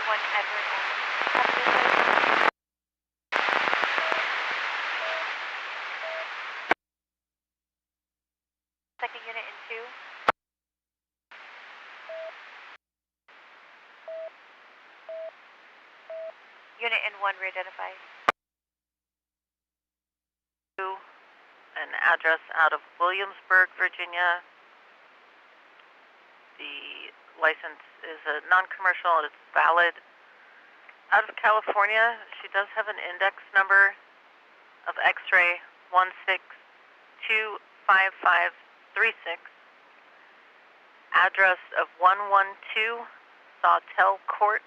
1 Edward only. Second unit in 2. Unit in 1 re-identify. An address out of Williamsburg, Virginia. The license is a non-commercial and it's valid. Out of California, she does have an index number of X-ray 1625536. Address of 112 Sawtell Court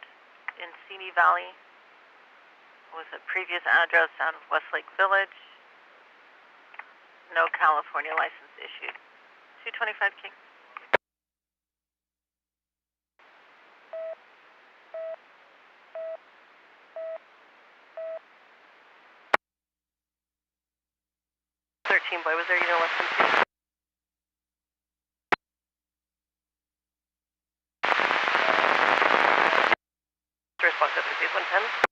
in Simi Valley. Was a previous address out of Westlake Village. No California license issued. 225 King. Boy, was there unit less than 2? Response to 110.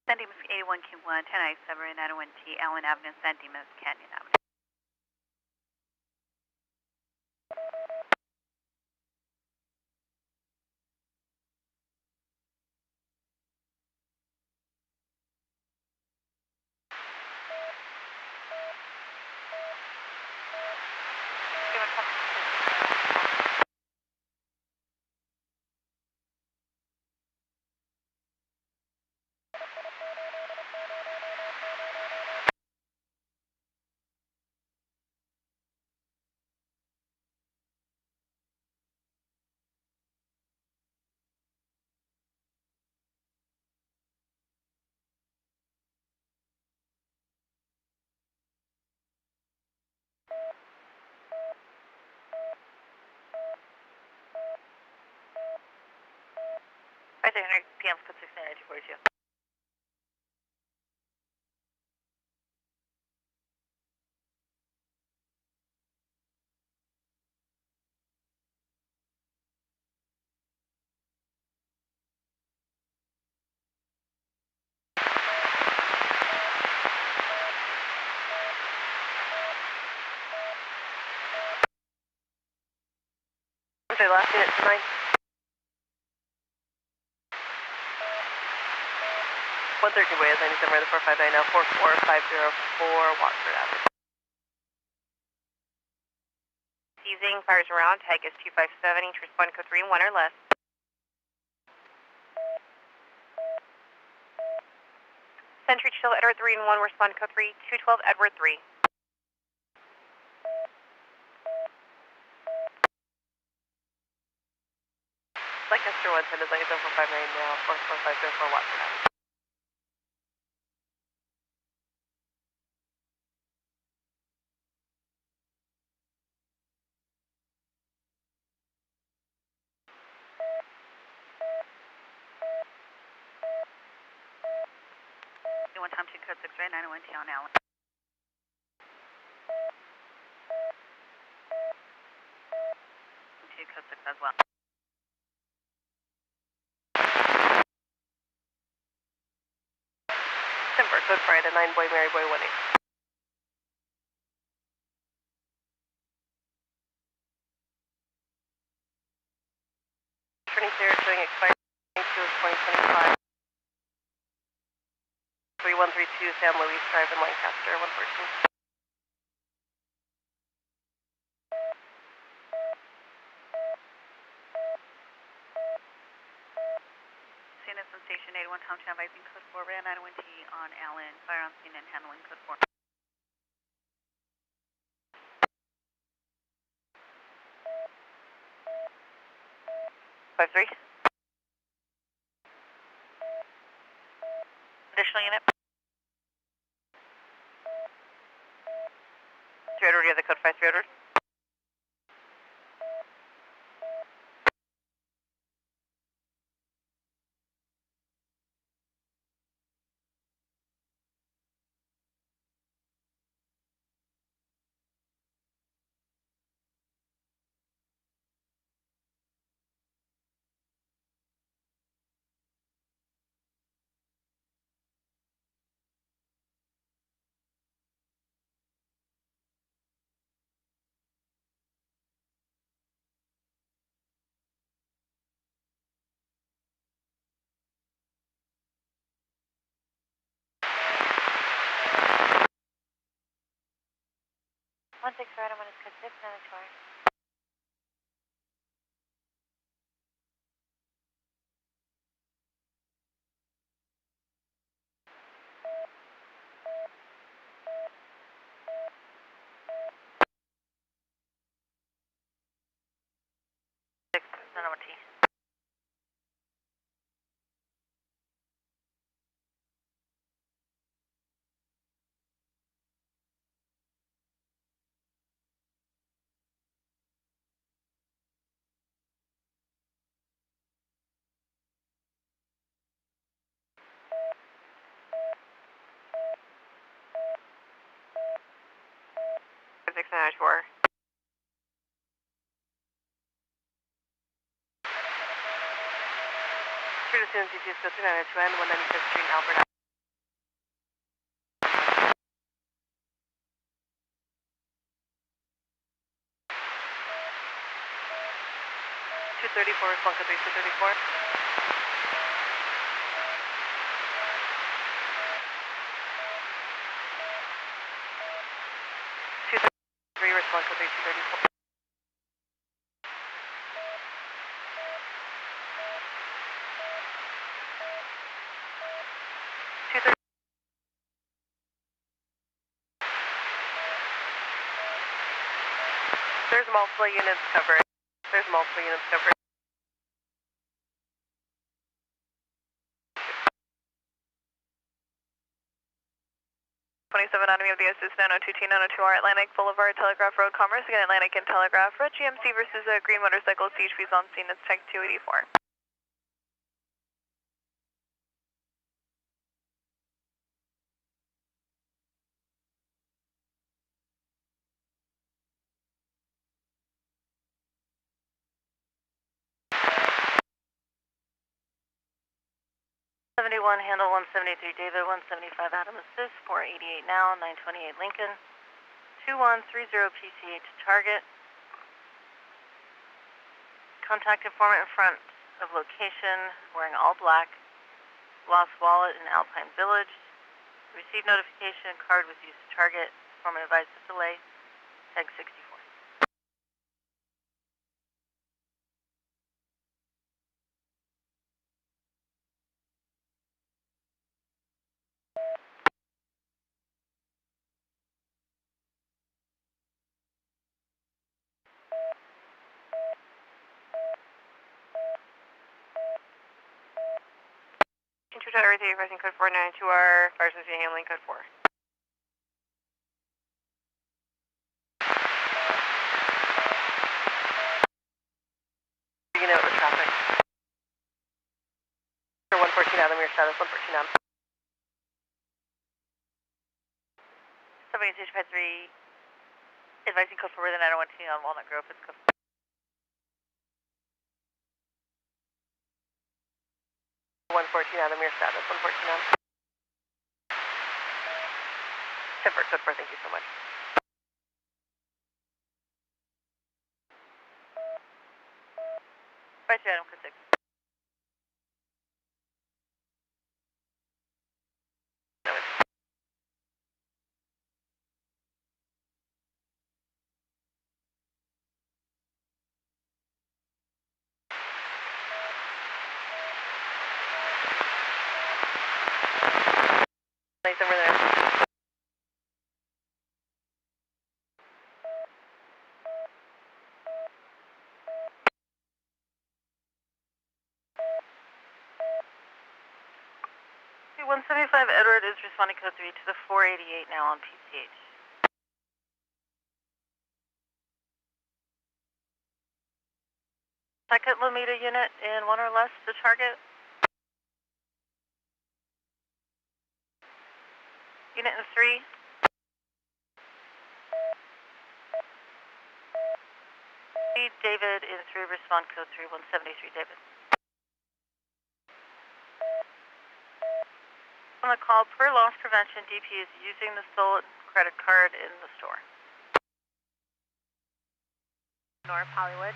San Dimas 81 King 1, 1097 901T, Allen Avenue, San Dimas, Canyon Avenue. Right there, 100 p.m. code 69242. Okay, last unit tonight. 113 Way is 97 right, 459 now, 44504 Watford Avenue. Seizing, fires around, tag is 257, each respond code 3 and 1 or less. Sentry Chill, Edward 3 and 1, respond code 3, 212 Edward 3. Lancaster 110 is 97 459 now, 44504 Watford Avenue. One time 2 code 6 right, 901T on Allen. 2 code 6 as well. December, Good Friday, 9 Boy, Mary Boy 18. Turning there, showing expired 22 of 2025. 3132 San Luis Drive in Lancaster, 114. Scene is in Station 81, Tom Town, advising code 4, ran 901T on Allen, fire on scene and handling code 4. Five three. Additional unit. 300, you have the code 5 300. 16 right, I'm on his code 6, 924. Sonoma T. Code 6, 924. True to San Francisco, 3902 and 195th Street, Alberta. 234, response code 234. 233, response code 234. 233. There's multiple units covering. There's multiple units covering. 27 Enemy of the Assist 902T 902R Atlantic Boulevard, Telegraph Road, Commerce. Again, Atlantic and Telegraph Road. GMC versus a green motorcycle. CHP's on scene. It's Tech 284. '71 handle 173 David, 175 Adam Assist, 488 now, 928 Lincoln, 2130 PCH target. Contact informant in front of location, wearing all black. Lost wallet in Alpine Village. Received notification, card was used to target. Informant advised of delay. Tag 64. Intro to everything, advising code 492R, fire safety handling code 4. You know the traffic. 114 Adam, your status 114 Adam. 70 Pad 3, advising code 4 with an 901T on Walnut Grove, it's code 4. 114 Adam, your status 114 Adam. 10 for code 4, thank you so much. 53 Adam, code 6. Nice over there. Okay, 175 Edward is responding code 3 to the 488 now on PCH. Second Lomita unit in 1 or less to target. Unit in 3. David in 3, respond code 3, 173 David. On the call, per loss prevention, DP is using the stolen credit card in the store. North Hollywood.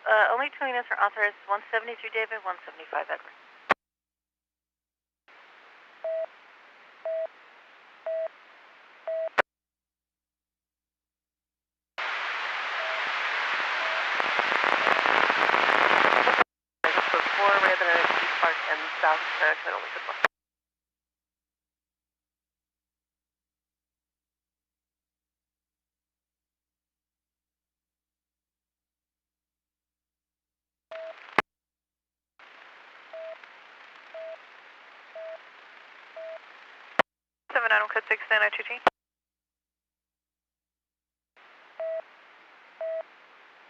Only 2 units are authorized. 173 David, 175 Edward. Code 4, rather than East Park and South American only code 1. Code 6, 902G.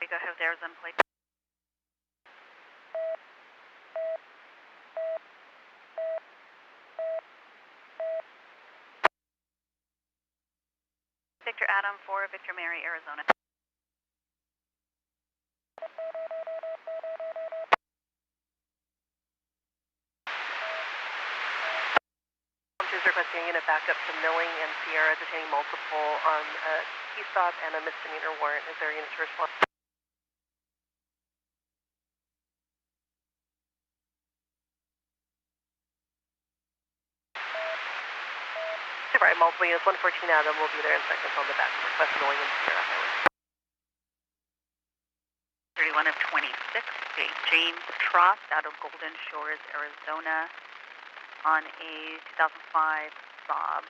We go ahead with Arizona plate. Victor Adam for Victor Mary, Arizona. Is requesting a unit backup to Milling and Sierra, detaining multiple on a key stop and a misdemeanor warrant. Is there a unit to respond? Super, multiple units, 114 Adam will be there in seconds on the back. Request Milling and Sierra Highway. 31 of 26, James Trost out of Golden Shores, Arizona, on a 2005 Saab.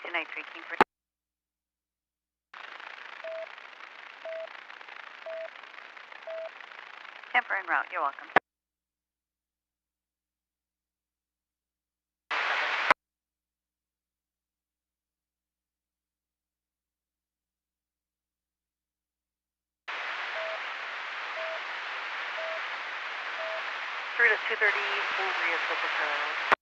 293 Kingford. Camper en route, you're welcome. Three to 230, Ingress, Central Carolina.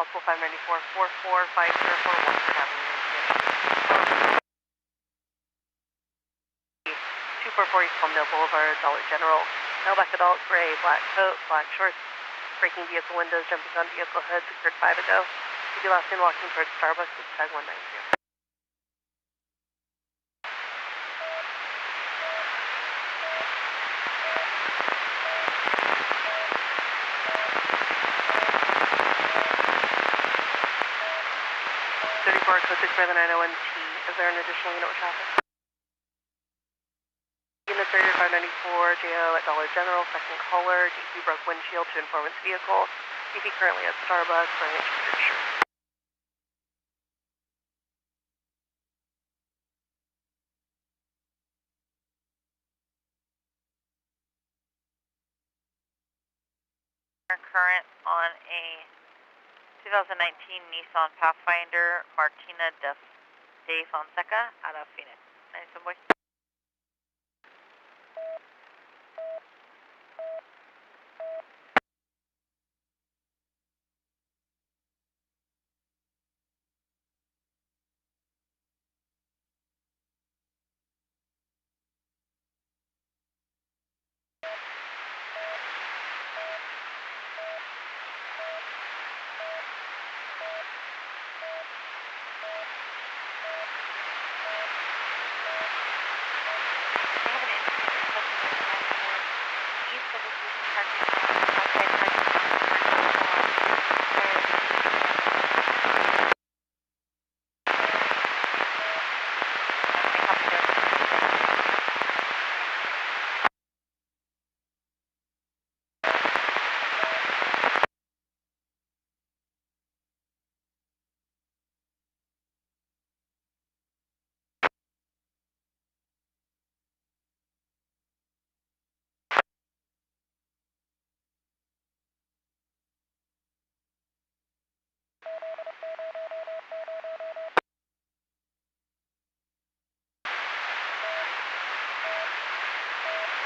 Multiple 594, 44504, Avenue. 244 East Palmdale Boulevard, Dollar General. Mailback adult, gray, black coat, black shorts, breaking vehicle windows, jumping on vehicle hoods, occurred 5 ago. Should be last seen walking towards Starbucks with tag 190. 34 code 6 by the 901T. Is there an additional unit with traffic? Unit 3594, JO at Dollar General, second caller. DP broke windshield to informant's vehicle. DP currently at Starbucks, wearing a t-shirt shirt. Current on a 2019 Nissan Pathfinder Martina de Fonseca out of Phoenix. 97 boys.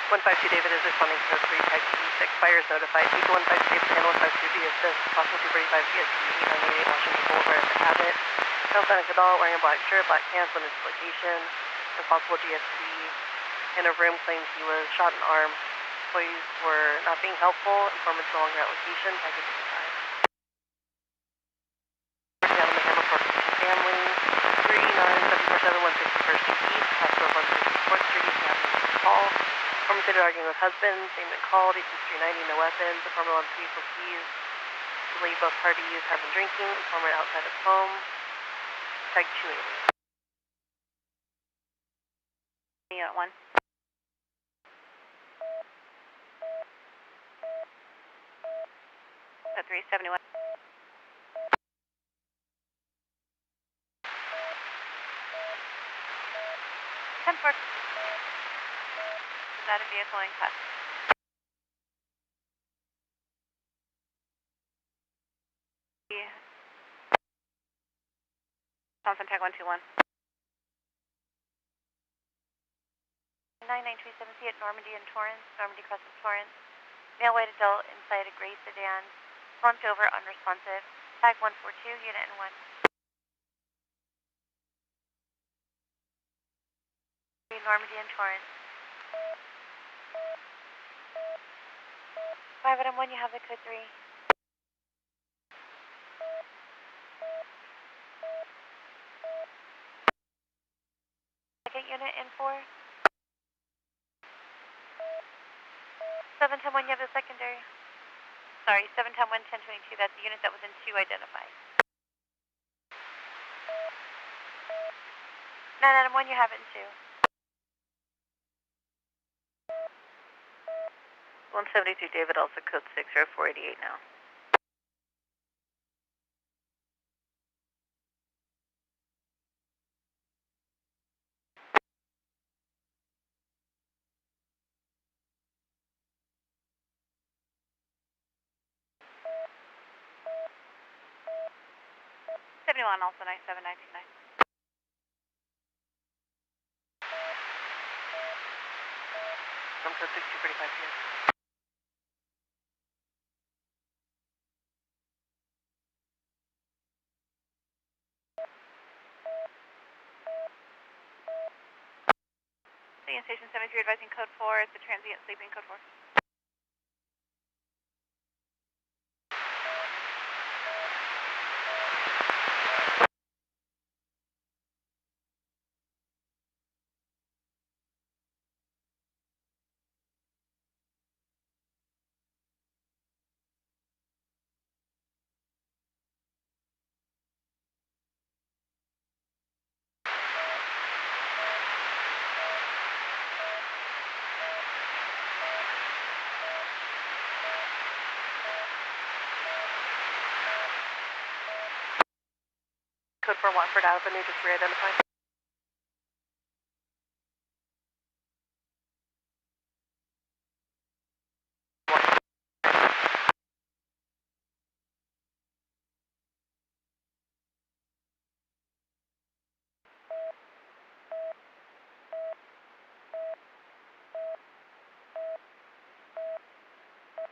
152 David is responding to 352 fire is notified. People 152 David, channel 152 B assist. Possible 235 CST 8988 Washington Boulevard at the Abbott. Hispanic adult wearing a black shirt, black pants on his location. Impossible GST in a room claims he was shot in arm. Employees were not being helpful. Informants no longer at location. Package at the time. Down in the Hammer Corporation family. 39747 161st Street East. Hospital 164th Street East. Avenue call. Informant stated arguing with husband. Statement called. AC 390 no weapons. Informant on vehicle keys. Believe both parties have been drinking. Informant outside of home. Tag 280. Unit 1. At 371. 10-4. Is that a vehicle in cut? Thompson tag 121. 9937C at Normandy and Torrance, Normandy Crescent Torrance. Male white adult inside a gray sedan. Slumped over, unresponsive. Tag 142, unit N1. Normandy and Torrance. 5 at M1, you have the code 3. Second unit N4. 710-1, you have the secondary. Sorry, 710-1, 1022, that's the unit that was in 2 identified. 9 at M1, you have it in 2. 172 David, also code 6 or 488 now. Also 97929. Some code 6235 here. Station 73 advising code 4. It's a transient sleeping code 4. Code for Watford Avenue, just re-identified.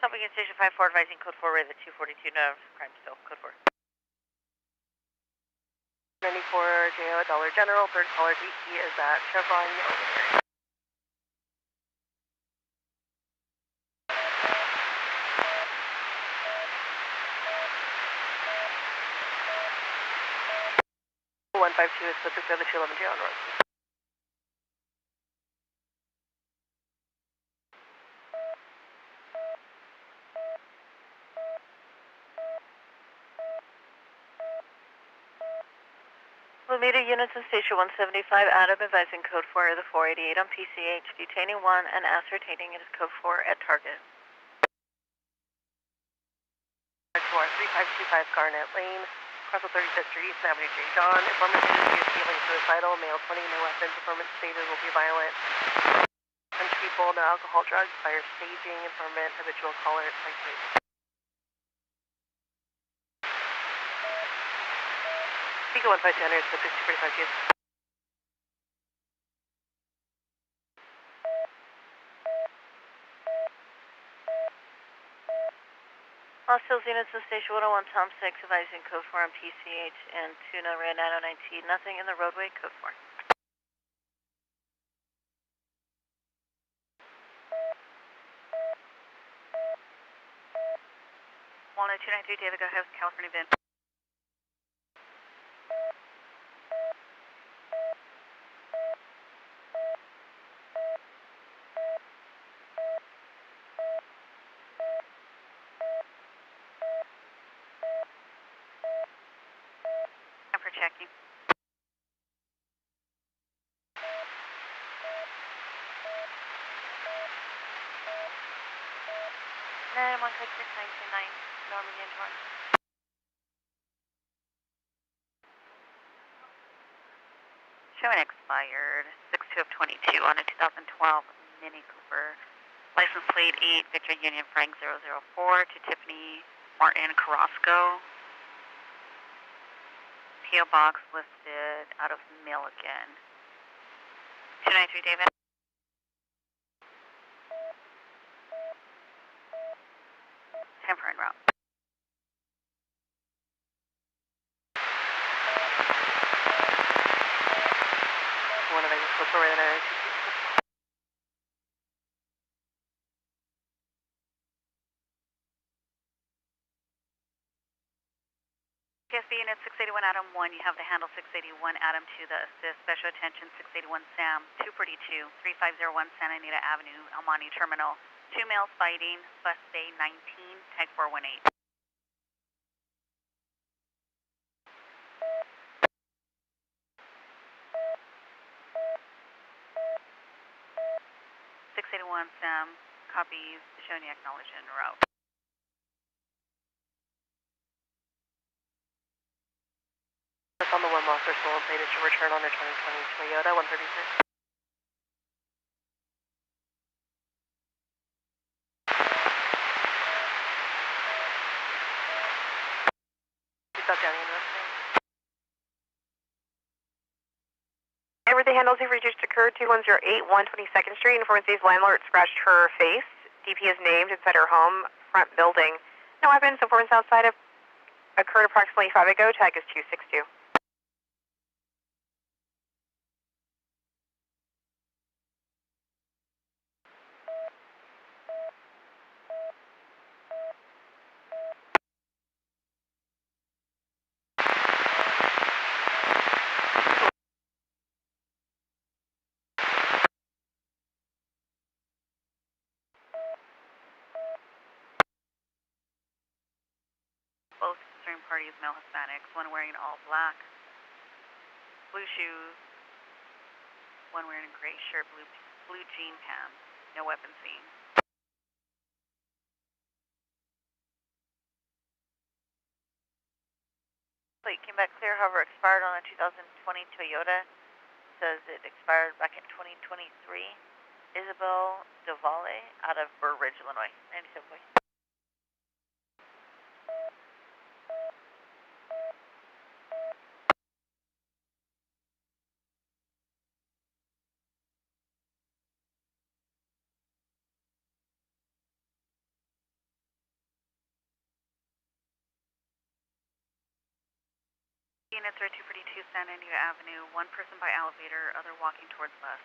Helping in Station 54 advising code 4 with the 242 no crime still, code 4. 94 JO at Dollar General, third caller DC is at Chevron Elevator. One 152 is specific to the 211 JO on Road. Meter units in Station 175, Adam advising code 4 of the 488 on PCH, detaining 1 and ascertaining it is code 4 at target. To our 3525 Garnet Lane, across the 35th Street, East Avenue, J. John. Informant stated he is feeling suicidal, male 20, no weapons. Informant stated will be violent. Punch people, no alcohol, drugs, fire staging. Informant habitual caller at Site 215 to 6245 Gs. Lost Hills units in Station 101, Tom 6, advising code 4 on PCH and Tuna Red 909T. Nothing in the roadway, code 4. 10293, David, go ahead with California VIN. I'm for checking. Then 166 Normandy and Torrance. Showing expired 6/2 of 22 on a 2012 Mini Cooper. License plate 8 Victor Union Frank 004 to Tiffany Martin Carrasco. PO box listed out of Milligan. 293 David. Temper en route. One of them is code 4 Red 909T. PSB unit 681 Adam 1, you have the handle 681 Adam 2, the assist. Special attention 681 Sam, 242, 3501 Santa Anita Avenue, El Monte Terminal. 2 males fighting, bus bay 19, tag 418. Sam, copies, showing you acknowledged en route. On the one lost or stolen plate is to return on their 2020 Toyota 136. Stop down Everything handles if reduced occurred 2108 122nd Street. Informant says landlord scratched her face. DP is named inside her home, front building. No weapons. Informant's outside of occurred approximately 5 ago. Tag is 262. Both concerned parties, male Hispanics, one wearing all black, blue shoes, one wearing a gray shirt, blue jean pants, no weapon seen. Plate came back clear, however, expired on a 2020 Toyota. Says it expired back in 2023. Isabel DeValle out of Burr Ridge, Illinois. 97 point. Units are 242 Santa Anita Avenue, one person by elevator, other walking towards bus.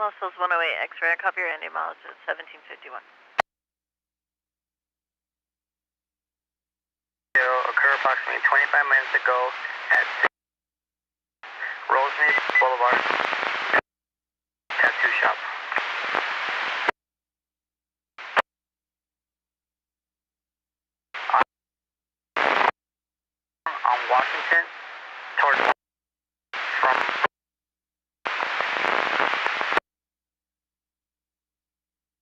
Los Hills 108 X-ray, I copy your ending mileage at 1751. Occurred approximately 25 minutes ago at Rosemead Boulevard, tattoo shop. On Washington, towards from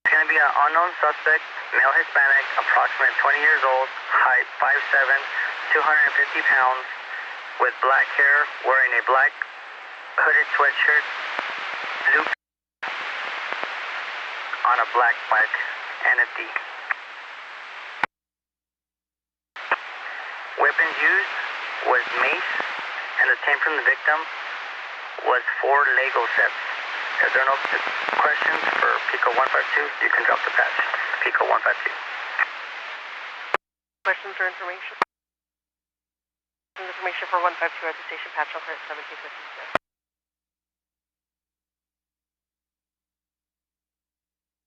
it's going to be an unknown suspect, male Hispanic, approximately 20 years old, height 5'7", 250 pounds, with black hair, wearing a black hooded sweatshirt, loop on a black bike, and a D. Weapons used was mace, and the tape from the victim was 4 Lego sets. If there are no questions for Pico 152, you can drop the patch. Pico 152. Questions or information? Information for 152 at the station, patch over at 1752.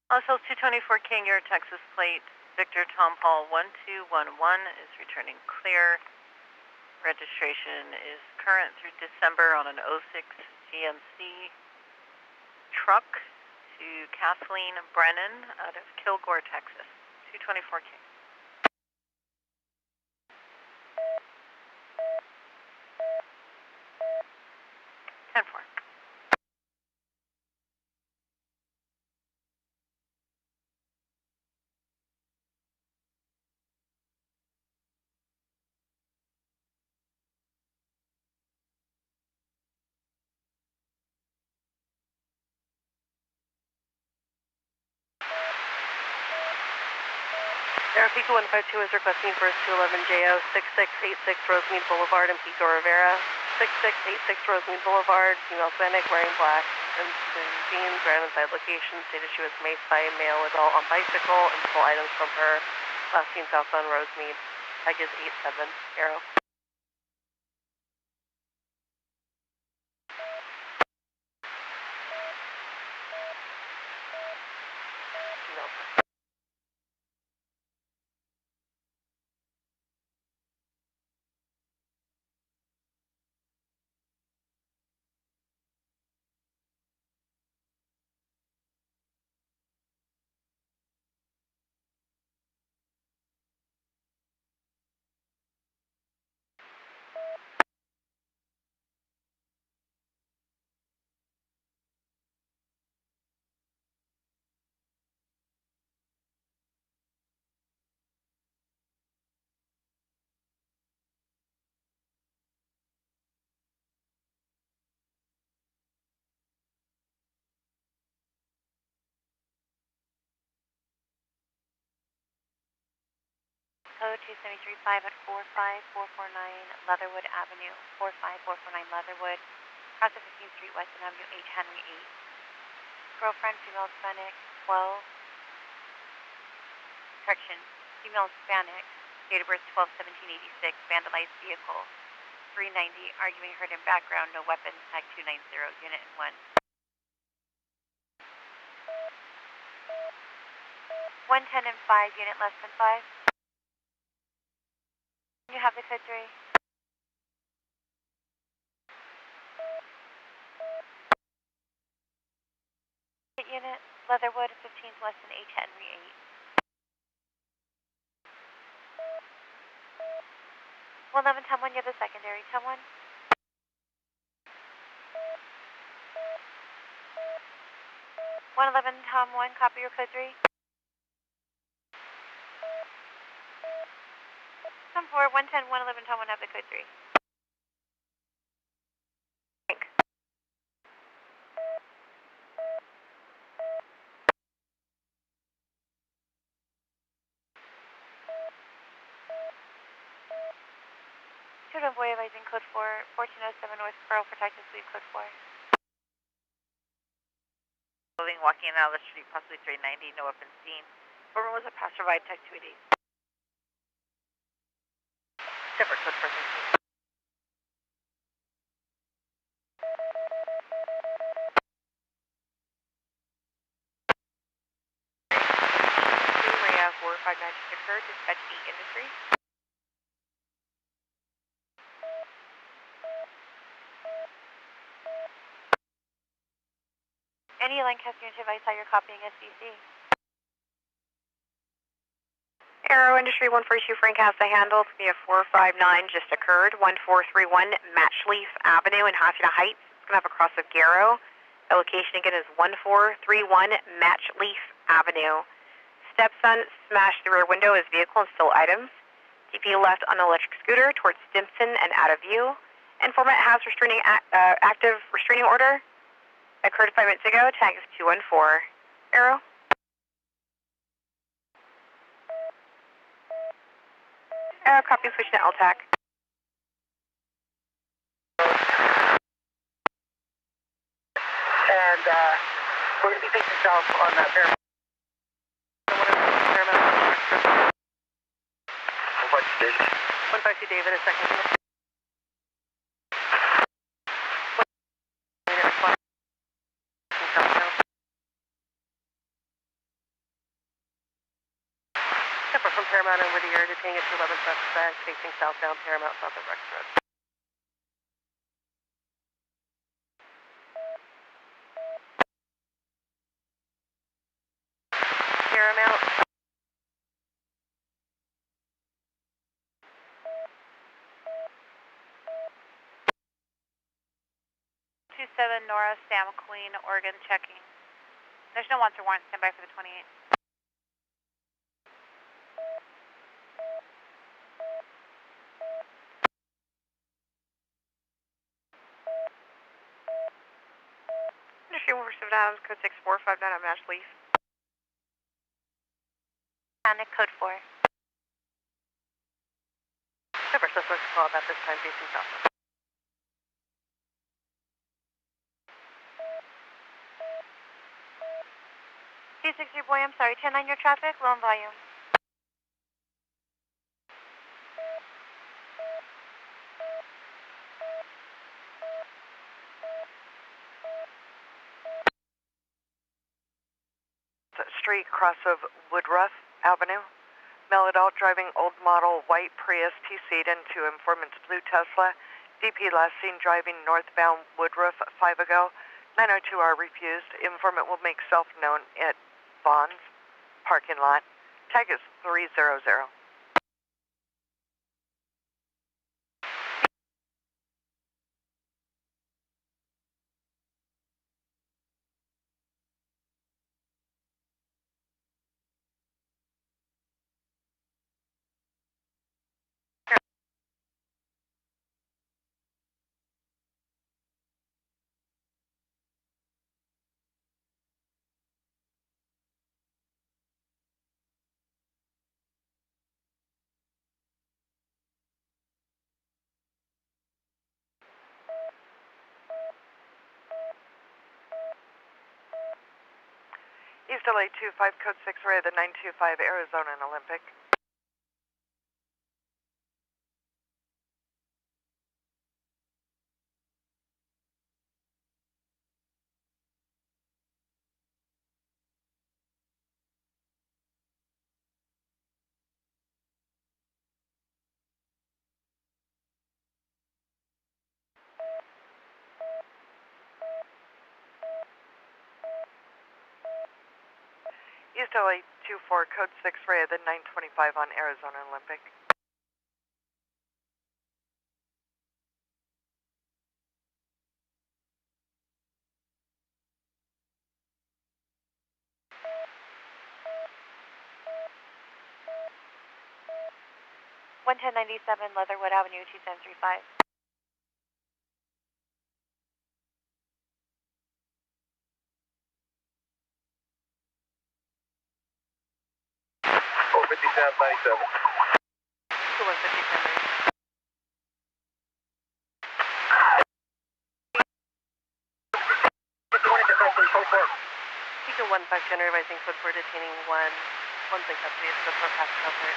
Los Hills 224 King, your Texas plate, Victor Tom Paul 1211 is returning clear. Registration is current through December on an 06 GMC truck to Kathleen Brennan out of Kilgore, Texas. 224 King. 10-4. Air Pico 152 is requesting first 211JO 6686 Rosemead Boulevard in Pico Rivera. 6686 Rosemead Boulevard, female Hispanic wearing black and jeans, ran inside location, stated she was maced by a male adult on bicycle and stole items from her. Last seen southbound Rosemead. Tag is 87 Arrow. Code 2735 at 45449 Leatherwood Avenue, 45449 Leatherwood, across the 15th Street, Weston Avenue, 8 Henry 8. Girlfriend, female Hispanic, 12. Correction, female Hispanic, date of birth 12/17/86, vandalized vehicle, 390, arguing heard in background, no weapons, tag 290, unit in 1. 110 and 5, unit less than 5. You have the code 3. Unit, Leatherwood, 15th Weston, 8 Henry 8. 111, Tom 1, you have the secondary. Tom 1. 111, Tom 1, copy your code 3. Tom 4, 110, 111, Tom 1, have the code 3. Student boy advising code 4, 1407 North Pearl, protective suite code 4. Walking out of the street, possibly 390, no weapons seen. Former was a passerby, tech 280. Separate code for 13. Any Lancaster unit advice how you're copying SDC. Aero Industry 142 Frank has the handle. It's going to be a 459 just occurred. 1431 Matchleaf Avenue in Hacienda Heights. It's going to have a cross of Garrow. The location again is 1431 Matchleaf Avenue. Stepson smashed the rear window of his vehicle and stole items. DP left on an electric scooter towards Stimson and out of view. Informant has active restraining order. Occurred 5 minutes ago. Tag is 214. Aero. Copy, switch to LTAC. And we're going to be facing south on that pair. 152 David, a second. Separate from Paramount and Whittier, detaining at 211 suspect, facing southbound Paramount, south of Rex Road. Paramount. 27 Nora, Sam Queen, Oregon, checking. There's no wants or warrants. Stand by for the 28. Industry 147 Adams, code 6459 on Matchleaf. Panic code 4. Separate suspects call about this time facing south. 263 boy, I'm sorry. 10-9 your traffic, low in volume. Street cross of Woodruff Avenue. Male adult driving old model white Prius T-seat into informant's blue Tesla. DP last seen driving northbound Woodruff 5 ago. 902R refused. Informant will make self known at Vaughn's parking lot. Tag is 300. East LA 25 code 6 array the 925 Arizona and Olympic. East LA 24 code 6 array the 925 on Arizona Olympic. One 1097 Leatherwood Avenue, 2735. South 97. 150 Henry. Eco 15 Henry, advising code for detaining one thing custody. It's the front passenger.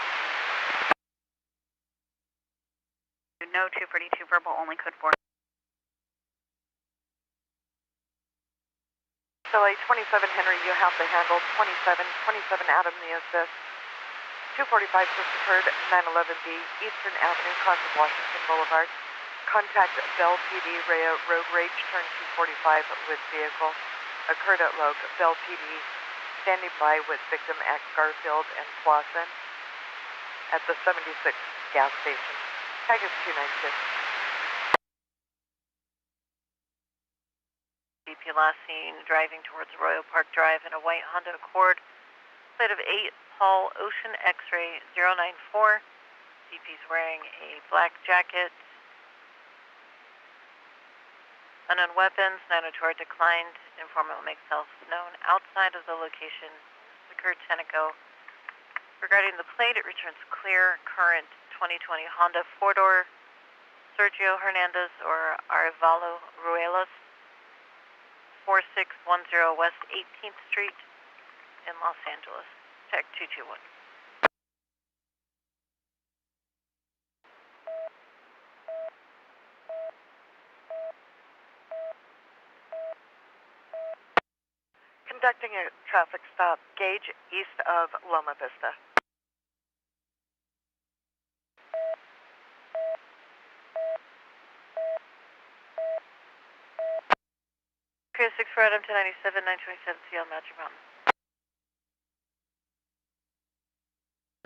No 242 verbal, only code 4. LA 27 Henry, you have the handle. 27 Adam the assist. 245 just occurred, 911B, Eastern Avenue, cross of Washington Boulevard. Contact Bell PD, Road Rage, turn 245 with vehicle. occurred at Logue. Bell PD standing by with victim at Garfield and Clawson at the 76 gas station. Tag is 292. DP last seen driving towards Royal Park Drive in a white Honda Accord, plate of 8 Paul Ocean X-ray 094. DP's wearing a black jacket. Unknown weapons, 902 declined. Informant will make self known outside of the location. This occurred 10 ago. Regarding the plate, it returns clear, current 2020 Honda 4-door, Sergio Hernandez or Arevalo Ruelas, 4610 West 18th Street in Los Angeles. Tech 221. Conducting a traffic stop, gauge east of Loma Vista. Cruise 6 for Adam 1097, 927 CL Magic Mountain.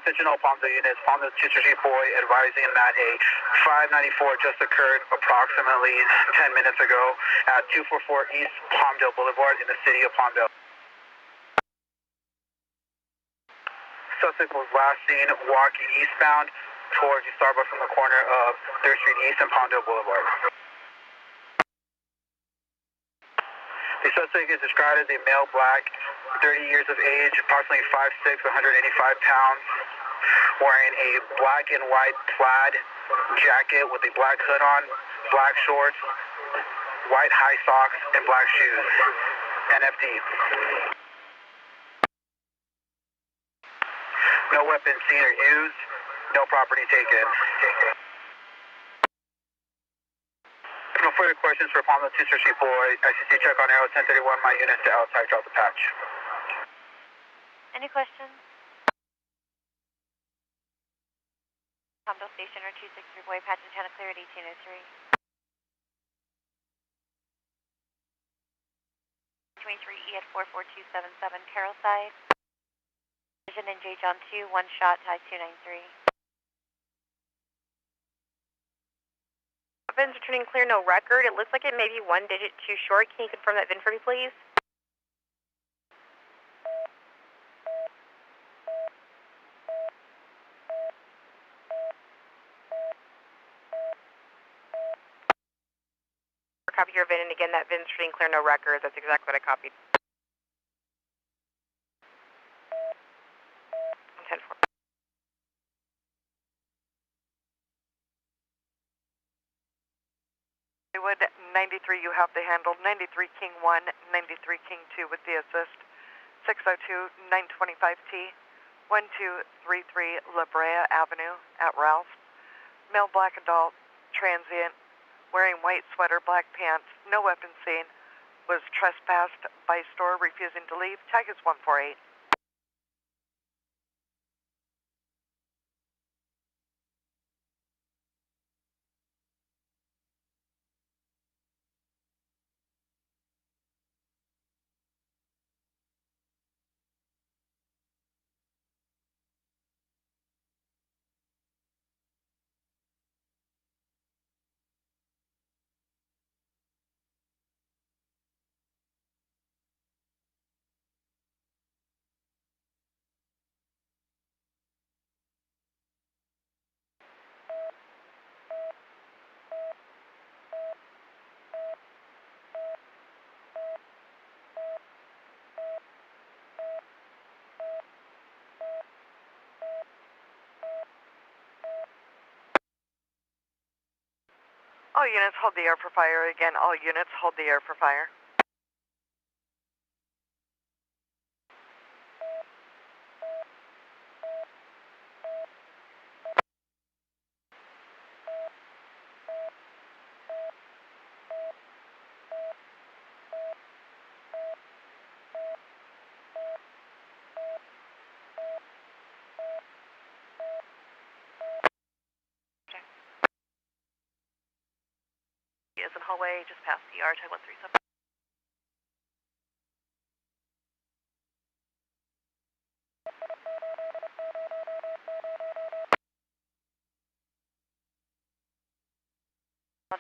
Attention all Palmdale units, Palmdale 233 boy advising that a 594 just occurred approximately 10 minutes ago at 244 East Palmdale Boulevard in the city of Palmdale. Suspect was last seen walking eastbound towards the Starbucks on the corner of 3rd Street East and Palmdale Boulevard. The suspect is described as a male black, 30 years of age, approximately 5'6", 185 pounds, wearing a black and white plaid jacket with a black hood on, black shorts, white high socks, and black shoes. NFD. No weapons seen or used, no property taken. No further questions for Palmdale 233 boy. ICC check on arrow 1031, my unit to outside, drop the patch. Any questions? Palmdale Station or 263 boy, patch antenna clear at 1803. 23E at 44277 Carroll side. Vision engage on 2, 1 shot, tag 293. VIN's returning clear, no record. It looks like it may be 1 digit too short. Can you confirm that VIN for me, please? Copy your VIN, and again, that VIN's returning clear, no record. That's exactly what I copied. 10-4. Hollywood 93, you have the handle. 93 King 1, 93 King 2 with the assist. 602 925T, 1233 La Brea Avenue at Ralph. Male black adult, transient, wearing white sweater, black pants, no weapon seen, was trespassed by store, refusing to leave. Tag is 148. All units hold the air for fire. Again, all units hold the air for fire. Is in hallway just past PR, tag 137.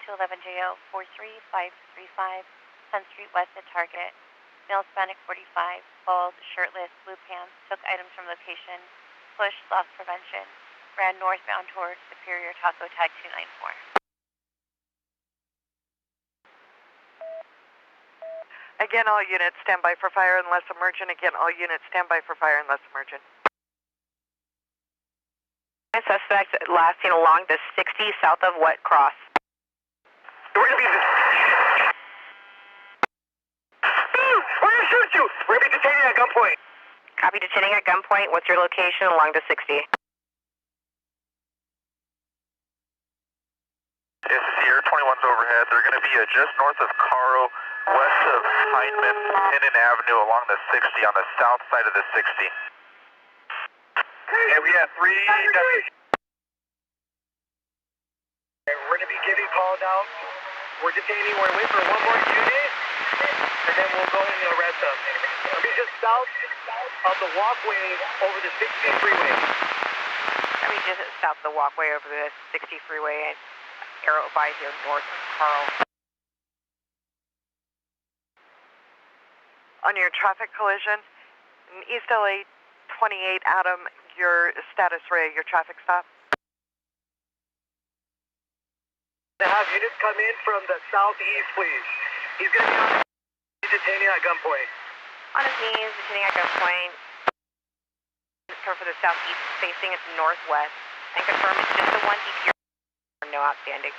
211JO 43535, 10th Street West at Target. Male Hispanic 45, bald, shirtless, blue pants, took items from location, push, loss prevention, ran northbound towards Superior Taco Tag 294. Again, all units stand by for fire unless emergent. Again, all units stand by for fire unless emergent. Suspect last seen along the 60 south of Wet Cross. We're going to be... We're going to shoot you! We're going to be detaining at gunpoint. Copy, detaining at gunpoint. What's your location along the 60? It's Sierra 21's overhead. They're going to be just north of Caro, west of Heinemann, Hinnon Avenue along the 60 on the south side of the 60. And we have 3 deputies. We're going to be giving calls out. We're detaining. We're waiting for one more unit, and then we'll go and arrest them. It'll be just south of the walkway over the 60 freeway. I mean, just south of the walkway over the 60 freeway. Arrow by here north of Carl. On your traffic collision, in East LA 28 Adam, your status Ray, your traffic stop. To have units come in from the southeast, please. He's going to be on detaining at gunpoint. On his knees, detaining at gunpoint. Come for the southeast, facing its northwest, and confirm it's just the one DP. No outstanding.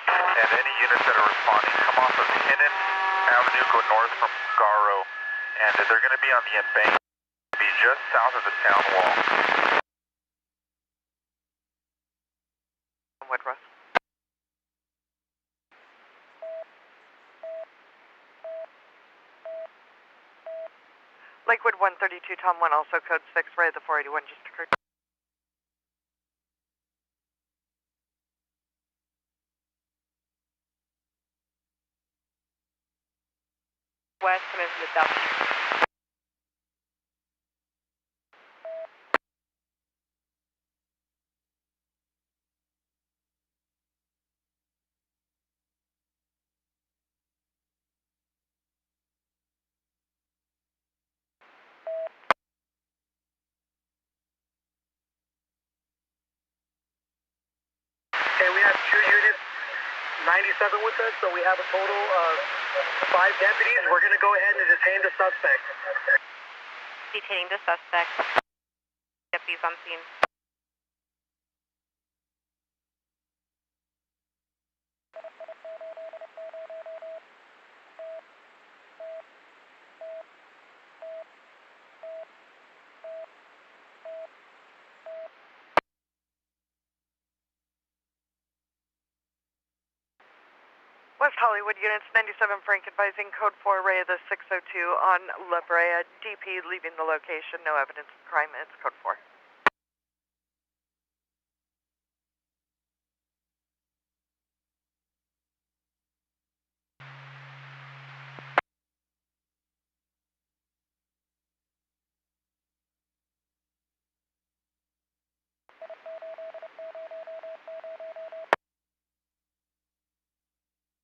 And any units that are responding, come off of Hinnon Avenue, go north from Garo, and they're going to be on the embankment, be just south of the town wall. Woodruff. Lakewood 132, Tom 1, also code 6, Ray, the 481 just occurred. West, coming from the southeast. Okay, we have 2 units, 97 with us, so we have a total of 5 deputies. We're going to go ahead and detain the suspect. Detaining the suspect. Deputies on scene. West Hollywood units 97 Frank advising code 4 Ray the 602 on La Brea. DP leaving the location. No evidence of crime. It's code 4.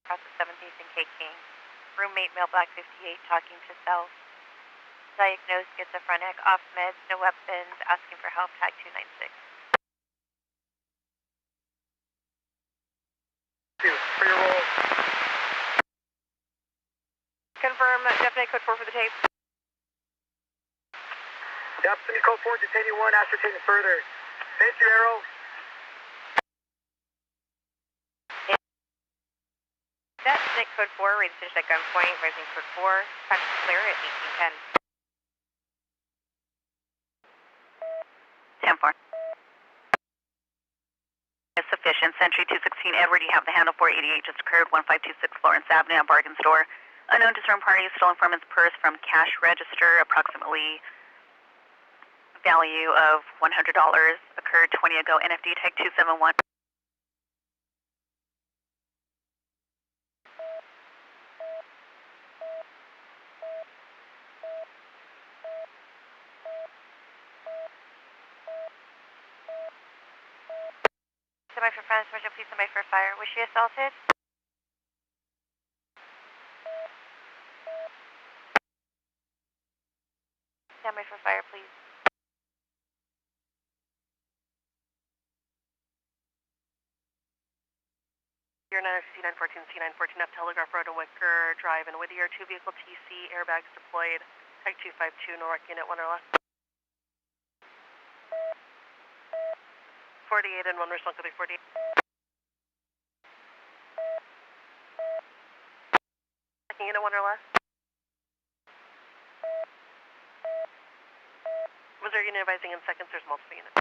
Across the 17th and K King. Roommate male black 58 talking to self. Diagnosed schizophrenic, off meds, no weapons, asking for help, tag 296. For your roll. Confirm definite code 4 for the tape. Yep, send me code 4, detaining 1, ascertain further. Thank you, Arrow. That's Nick code 4, ready to finish at gunpoint, rising code 4, time to clear at 1810. 10-4. Is sufficient. Sentry 216, Edward, you have the handle 488 just occurred, 1526 Florence Avenue at Bargain Store. Unknown discerned party stole informant's purse from cash register, approximately value of $100, occurred 20 ago, NFD tag 271. Standby for friends, please standby for fire. Was she assaulted? Standby for fire, please. Your 914 C914 up Telegraph Road to Wicker Drive in Whittier, 2 vehicle TC, airbags deployed, Tag 252, Norwalk unit 1 or less. 48 and 1 response to 48. Unit 1 or less. Was there a unit advising in seconds? There's multiple units.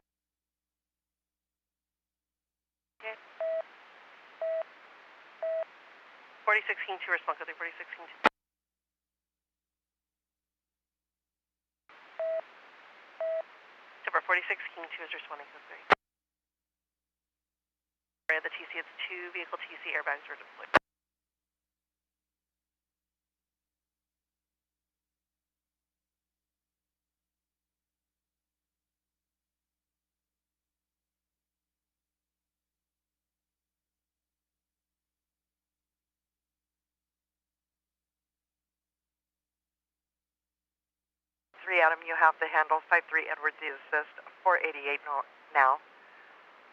Okay. 46 King 2, response to 46 King 2. Tipper 46 King 2 is responding to 3. The TC, it's 2 vehicle TC, airbags were deployed. Adam, you have the handle. 53 Edwards, the assist. 488 now.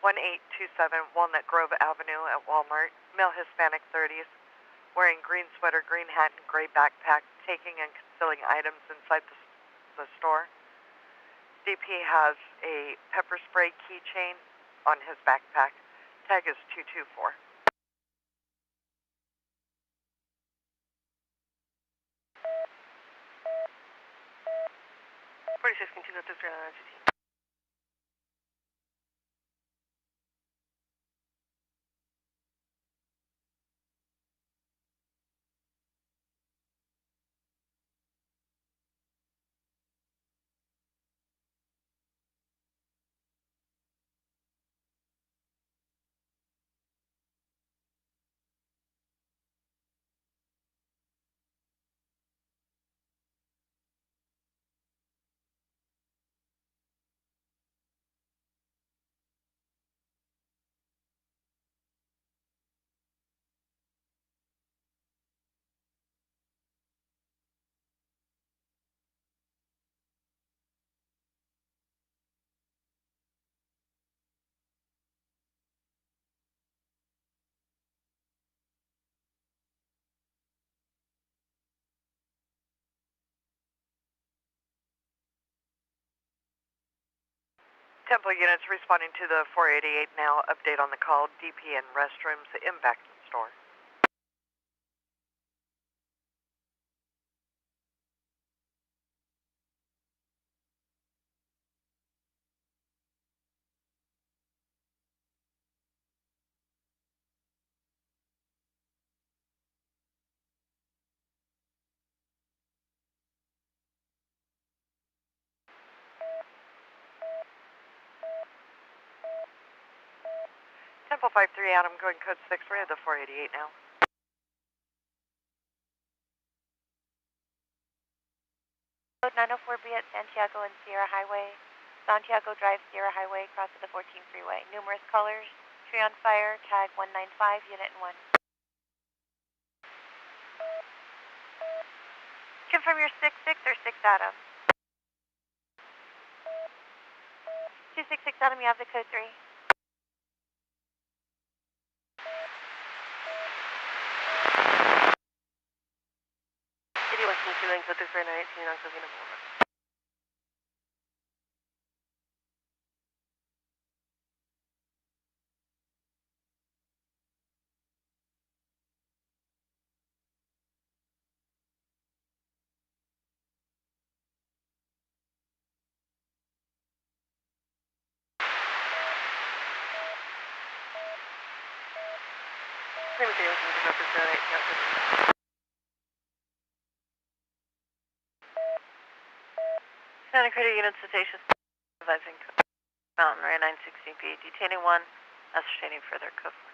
1827 Walnut Grove Avenue at Walmart. Male Hispanic 30s. Wearing green sweater, green hat, and gray backpack. Taking and concealing items inside the store. DP has a pepper spray keychain on his backpack. Tag is 224. 46 King 2 go 3 Temple units responding to the 488 now. Update on the call. DP and restrooms in Beckton store. Temple 53 Adam, going code 6. We're at the 488 now. Code 904B at Santiago and Sierra Highway. Santiago Drive, Sierra Highway, cross of the 14 freeway. Numerous colors. Tree on fire. Tag 195, unit 1. Confirm your 6-6 or 6 Adam. 266 Adam, you have the code 3. City Western 2 Link, code 319 on Covina Boulevard. Same thing, listen to Dr. 319. Santa Cruz unit citation advising Mountain Ray 916B, detaining 1, ascertaining further code 4.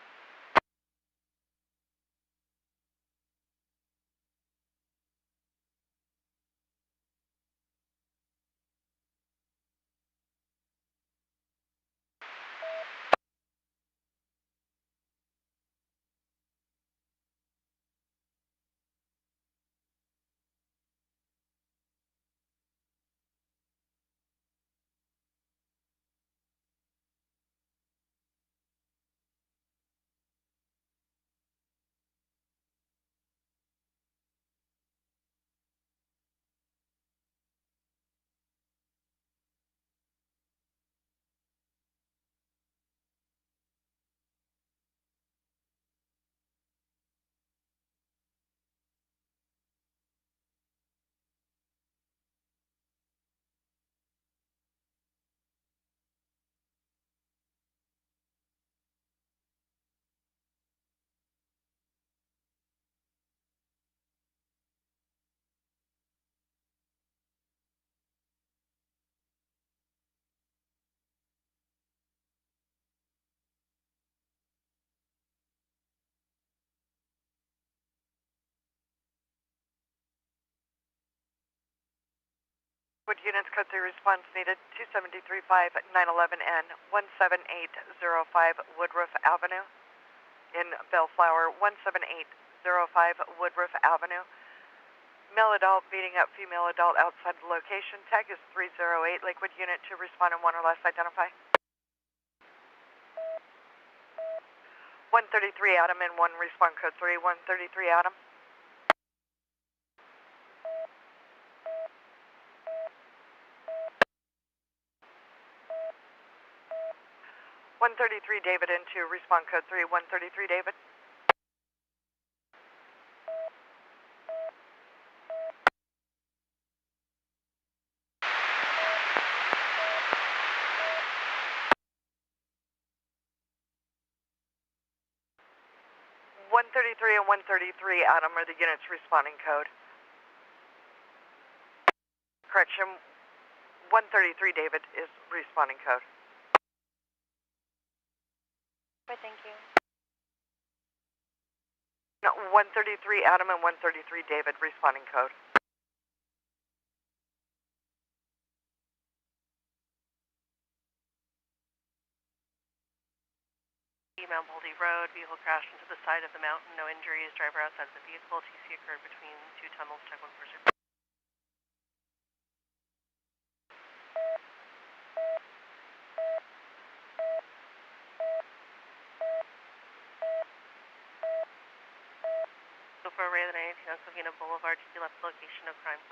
Wood units, code 3 response needed, 273.5 911N, 17805 Woodruff Avenue in Bellflower, 17805 Woodruff Avenue. Male adult beating up female adult outside the location. Tag is 308. Lakewood unit to respond in 1 or less. Identify. 133 Adam and 1 respond code 3. 133 Adam. 133 David into respond code 3. 133 David. 133 and 133 Adam are the units responding code. Correction, 133 David is responding code. Right, thank you. No, 133 Adam and 133 David responding code. Mount Baldy Road, vehicle crashed into the side of the mountain, no injuries, driver outside of the vehicle, TC occurred between 2 tunnels, check 140. So for array of the 19 on Savina Boulevard, TC left the location of crime.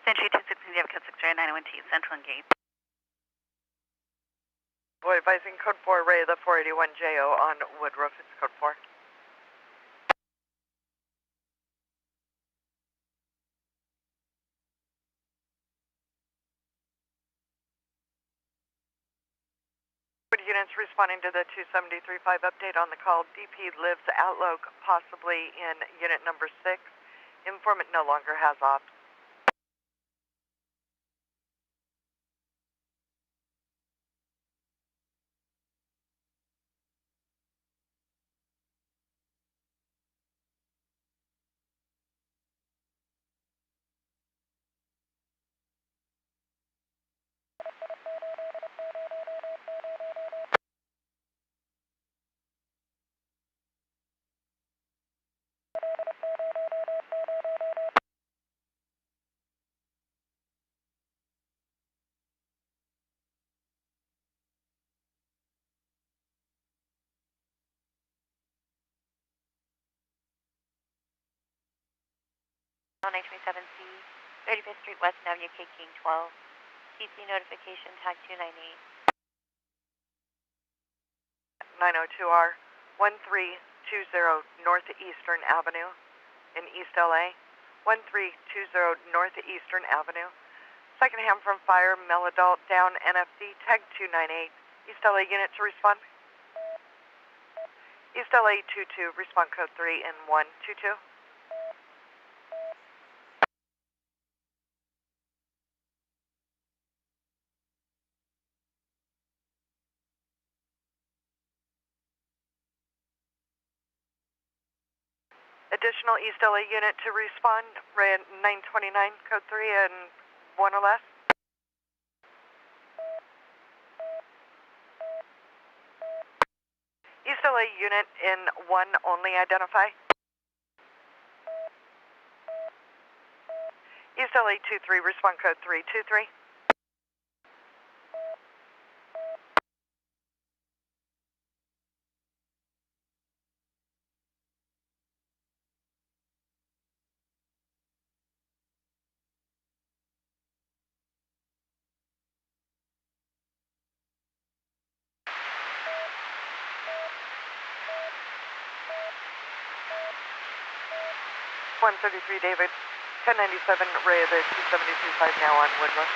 Century 216, you have code 60901T, Central Engage. Boy, advising code 4 array of the 481JO on Woodruff, it's code 4. Units responding to the 273.5 update on the call. DP lives outlook, possibly in unit number 6. Informant no longer has ops. On 927C, 35th Street West Avenue, K King 12. TC notification, tag 298. 902R, 1320 Northeastern Avenue in East LA. 1320 Northeastern Avenue. Second hand from fire, male adult, down NFC, tag 298. East LA unit to respond. East LA 22, respond code 3 and 122. Additional East LA unit to respond, ran 929, code 3 and 1 or less. East LA unit in 1 only, identify. East LA 23, respond code 323. 133 David, 1097 Ray of the 2725 now on Woodruff.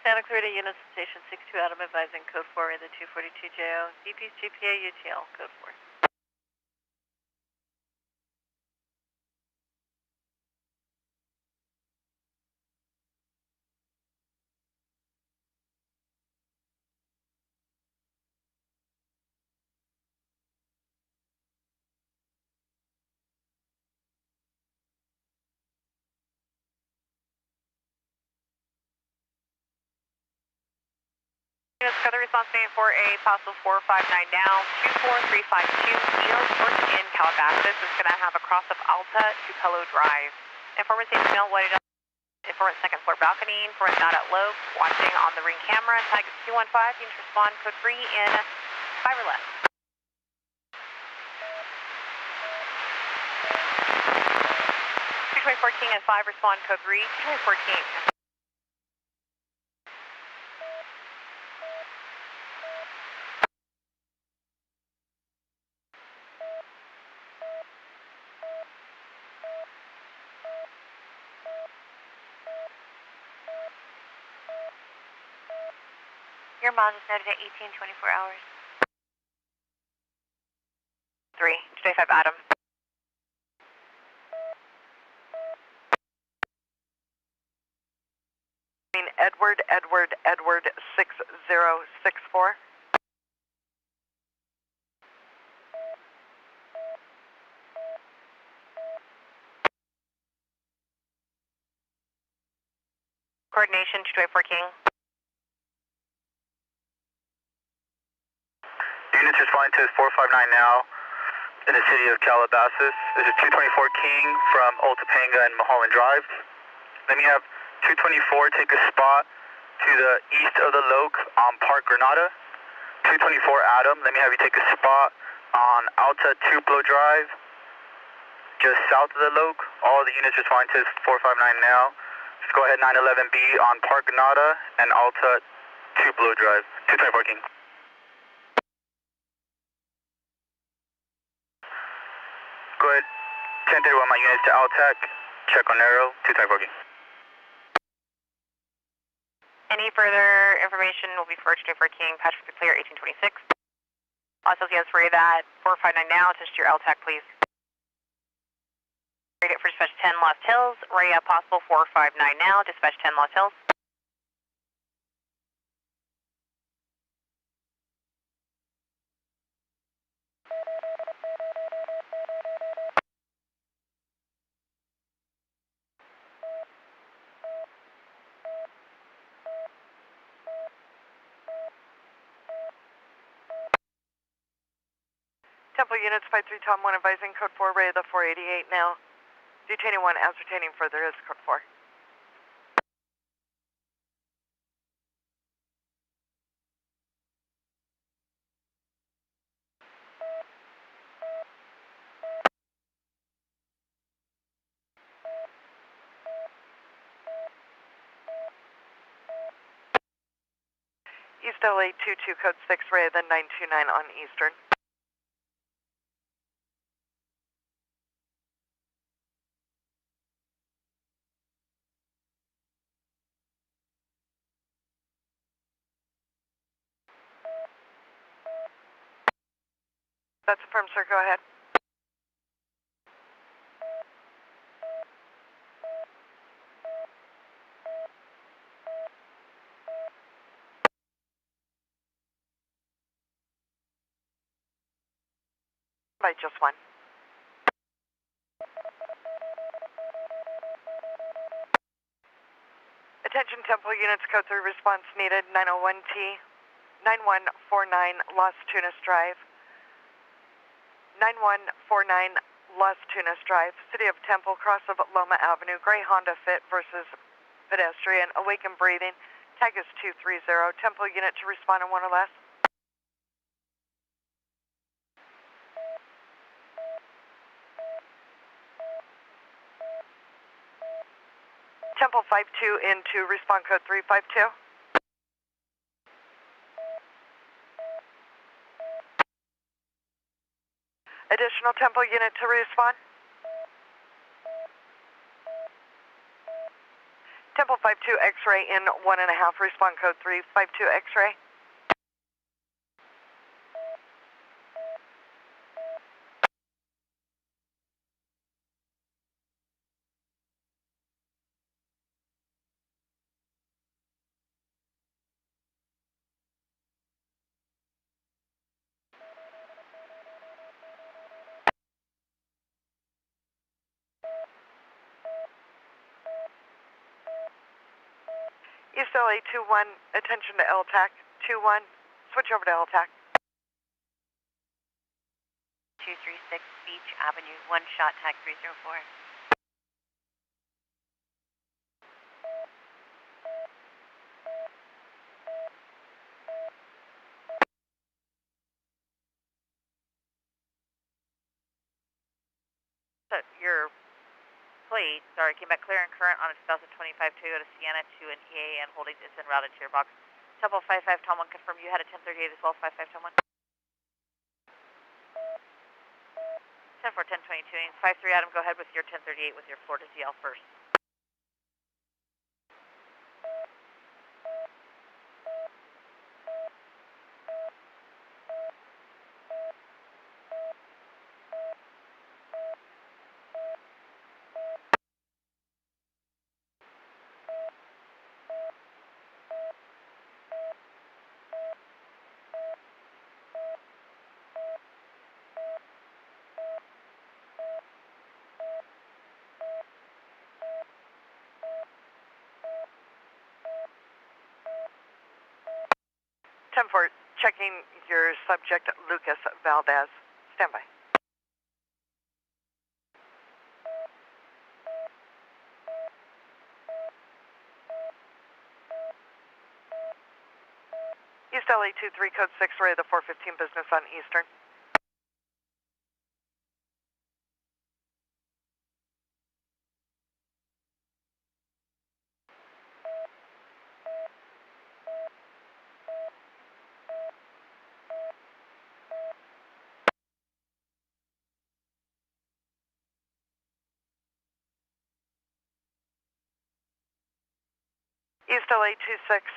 Santa Clarita Units Station 62 Adam advising code 4 the 242JO. DP's GPA UTL code 4. Units, got the response name for a possible 459 now, 24352, Enosburg in Calabasas. Is going to have a cross of Alta to Pelo Drive. Informant safe signal, what it is. Informant second floor balcony, informant not at low, watching on the ring camera. Tag is 215, units respond code 3 in 5 or less. 224 King and 5, respond code 3, 224 King. Your miles is noted at 18, 24 hours. 3, 225 Adam. Edward 6064. Coordination, 224 King. Units responding to 459 now in the city of Calabasas. This is 224 King from Old Topanga and Mulholland Drive. Let me have 224 take a spot to the east of the Loke on Park Granada. 224 Adam, let me have you take a spot on Alta Tupelo Drive, just south of the Loke. All the units responding to 459 now. Just go ahead 911B on Park Granada and Alta Tupelo Drive. 224 King. Go ahead, 1031 my units to Altec, check on Arrow, 224 King. Any further information will be for 224 King, patch for the clear, 1826. Also, yes, for that 459 now, attach to your LTAC, please. Rate it for dispatch 10 Lost Hills, Ray up possible 459 now, dispatch 10 Lost Hills. Temple Units 53 Tom 1 advising code 4 Ray of the 488 now. Detaining 1 ascertaining further is code 4. East LA 22 code 6 Ray of the 929 on Eastern. That's affirmed, sir. Go ahead. By just 1. Attention Temple Units, code 3 response needed, 901T, 9149 Las Tunas Drive. 9149 Las Tunas Drive, City of Temple, cross of Loma Avenue, gray Honda Fit versus pedestrian, awake and breathing. Tag is 230. Temple unit to respond in 1 or less. Temple 52 into respond code 352. Additional Temple unit to respond. Temple 52 X-ray in 1.5, respond code 352 X-ray. East LA 21, attention to LTAC. 21, switch over to LTAC. 236 Beach Avenue, 1 shot, tag 304. So your plate, sorry, came back clear and current on a 2025 Toyota Sienna to an EAN holdings. It's en routed to your box. Temple 55 Tom 1, confirm you had a 1038 as well, 55 Tom 1. 10 for 1022, 53 Adam, go ahead with your 1038 with your Florida ZL first. Temple, checking your subject, Lucas Valdez. Stand by. East LA 23, code 6, array the 415 business on Eastern. East LA 26,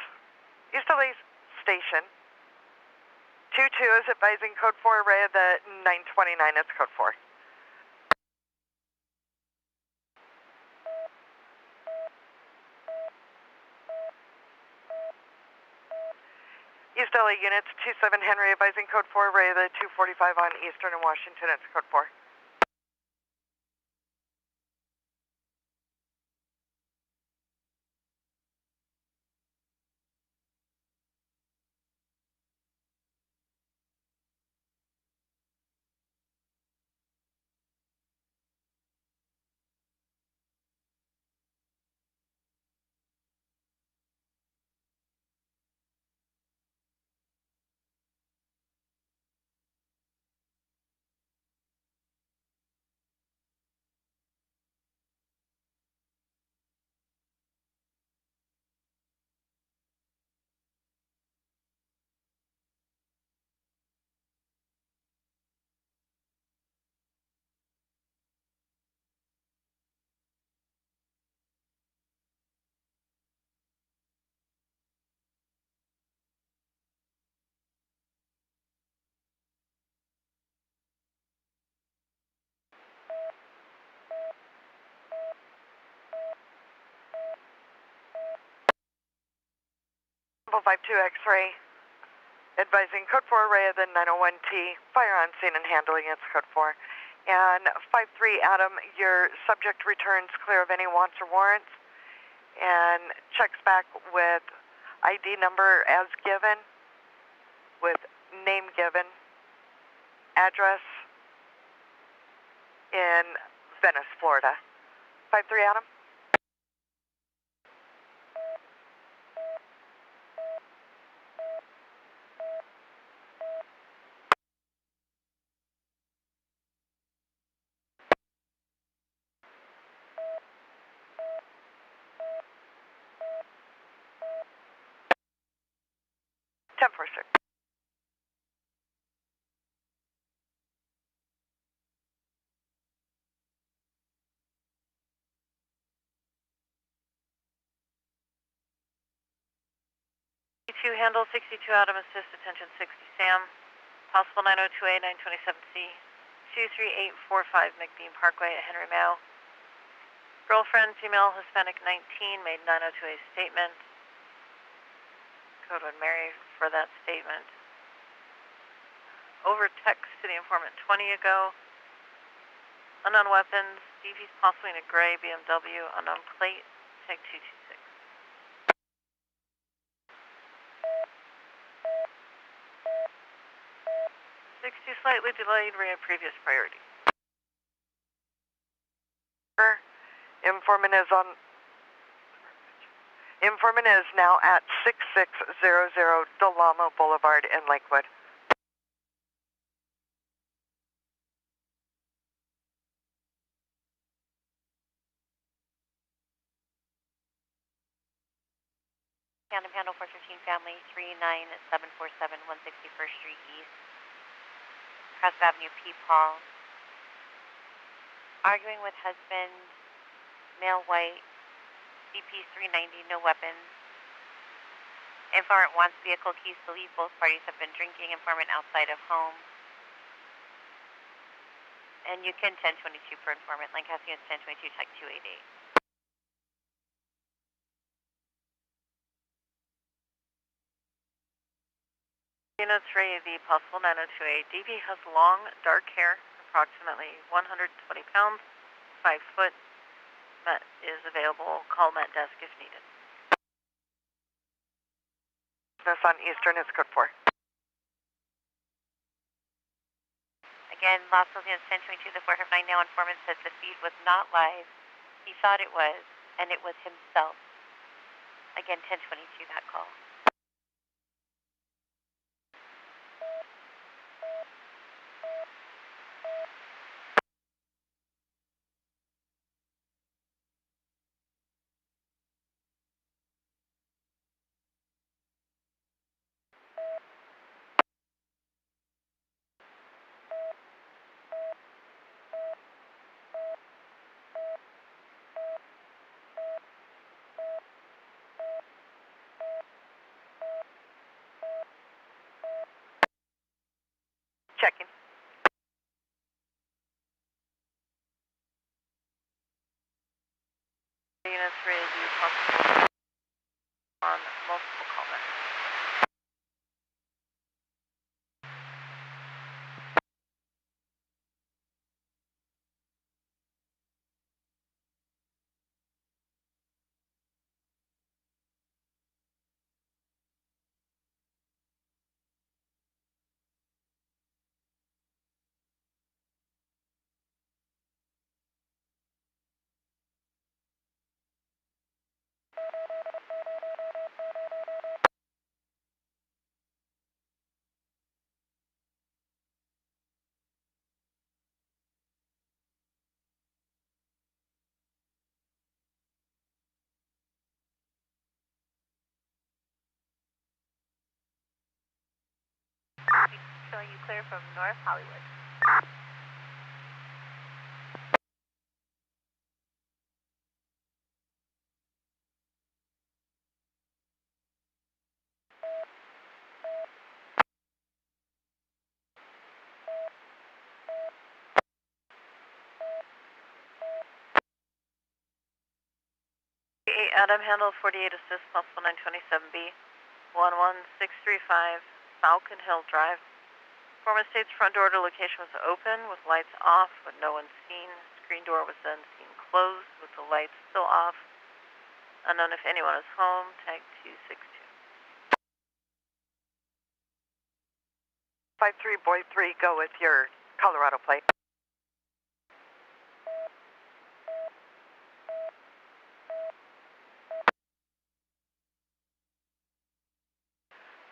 East LA Station. 22 is advising code 4 array of the 929, it's code 4. East LA units 27 Henry advising code 4 array of the 245 on Eastern and Washington, it's code 4. Temple 52 X-ray advising code 4 array of the 901T, fire on scene and handling, it's code 4. And 53 Adam, your subject returns clear of any wants or warrants and checks back with ID number as given, with name given, address in Venice, Florida. 53 Adam. Ten four six. Handle 62 Adam, assist, attention 60 Sam. Possible 902A, 927C. 23845 McBean Parkway at Henry Mao. Girlfriend, female, Hispanic 19, made 902A statement. Code would Mary for that statement. Over text to the informant 20 ago. Unknown weapons, DV's possibly in a gray BMW, unknown plate, tag 226. Slightly delayed, previous priority. Informant is now at 6600 Del Amo Boulevard in Lakewood. Phantom Handle 415 Family 39747 161st Street East. Crest Avenue, P. Paul. Arguing with husband, male white, CP 390, no weapons. Informant wants vehicle keys to leave. Both parties have been drinking. Informant outside of home. And you can 1022 per informant. Lancaster is 1022, type 288. Units ready, the possible 902A. DV has long, dark hair, approximately 120 pounds, 5 foot. Met is available. Call Met desk if needed. Business on Eastern is code 4. Again, Los Angeles 1022, the 459 now. Informant says the feed was not live. He thought it was, and it was himself. Again, 1022, that call. Checking. Units ready, the possible on multiple comments. Showing you clear from North Hollywood. Adam handle 48 assist, possible 927B. 11635 Falcon Hill Drive. Informant states front door to location was open with lights off, but no one seen. Screen door was then seen closed with the lights still off. Unknown if anyone is home. Tag 262. 53 boy 3, go with your Colorado plate.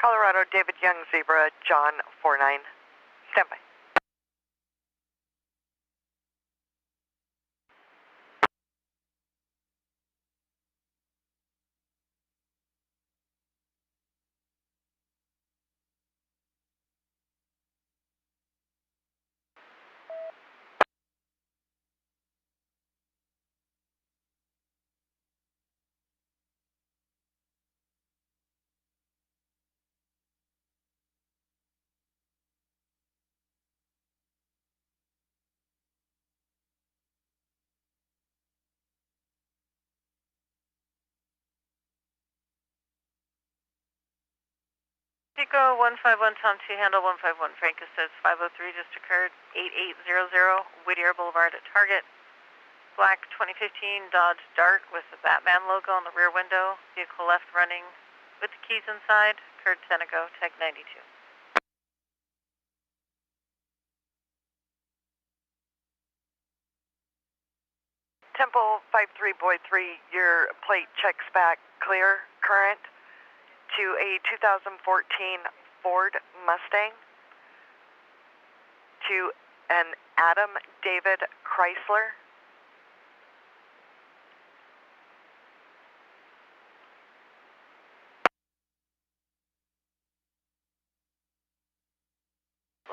Colorado, David Young, Zebra, John 49. Stand by. Pico 151 Tom 2 handle 151 Francis says 503 just occurred, 8800 Whittier Boulevard at Target. Black 2015 Dodge Dart with the Batman logo on the rear window. Vehicle left running with the keys inside. Occurred 10 ago, tag 92. Temple 53 Boy 3, your plate checks back clear, current, to a 2014 Ford Mustang, to an Adam David Chrysler,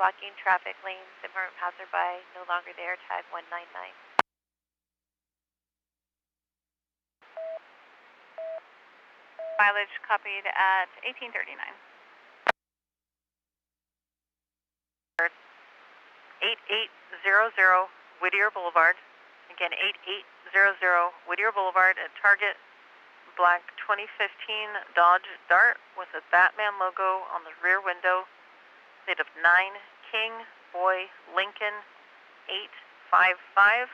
Blocking traffic lanes, impermanent passerby, no longer there, tag 199. Mileage copied at 1839. 8800 Whittier Boulevard. Again, 8800 Whittier Boulevard at Target. Black 2015 Dodge Dart with a Batman logo on the rear window. Plate of 9 King Boy Lincoln 855.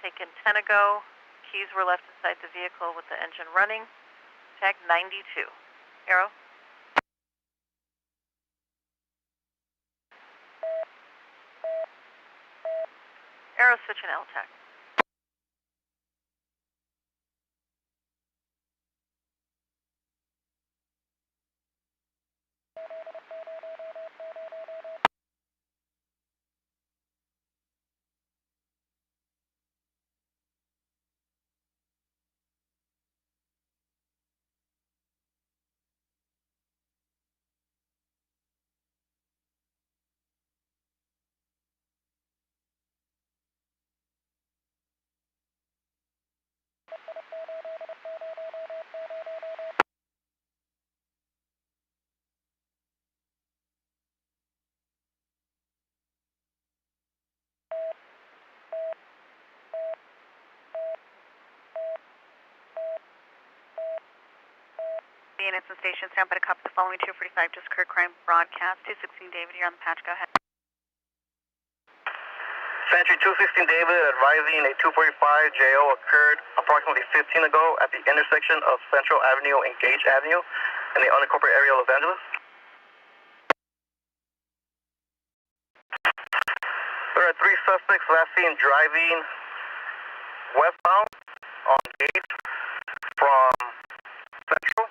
Taken 10 ago. Keys were left inside the vehicle with the engine running. Tag 92. Arrow. Arrow switch and L tag. Units and stations, stand by to copy the following 245 just occurred crime broadcast. 216 David, you're on the patch, go ahead. Sentry 216 David advising a 245 JO occurred approximately 15 ago at the intersection of Central Avenue and Gage Avenue in the unincorporated area of Los Angeles. There are 3 suspects last seen driving westbound on Gage from Central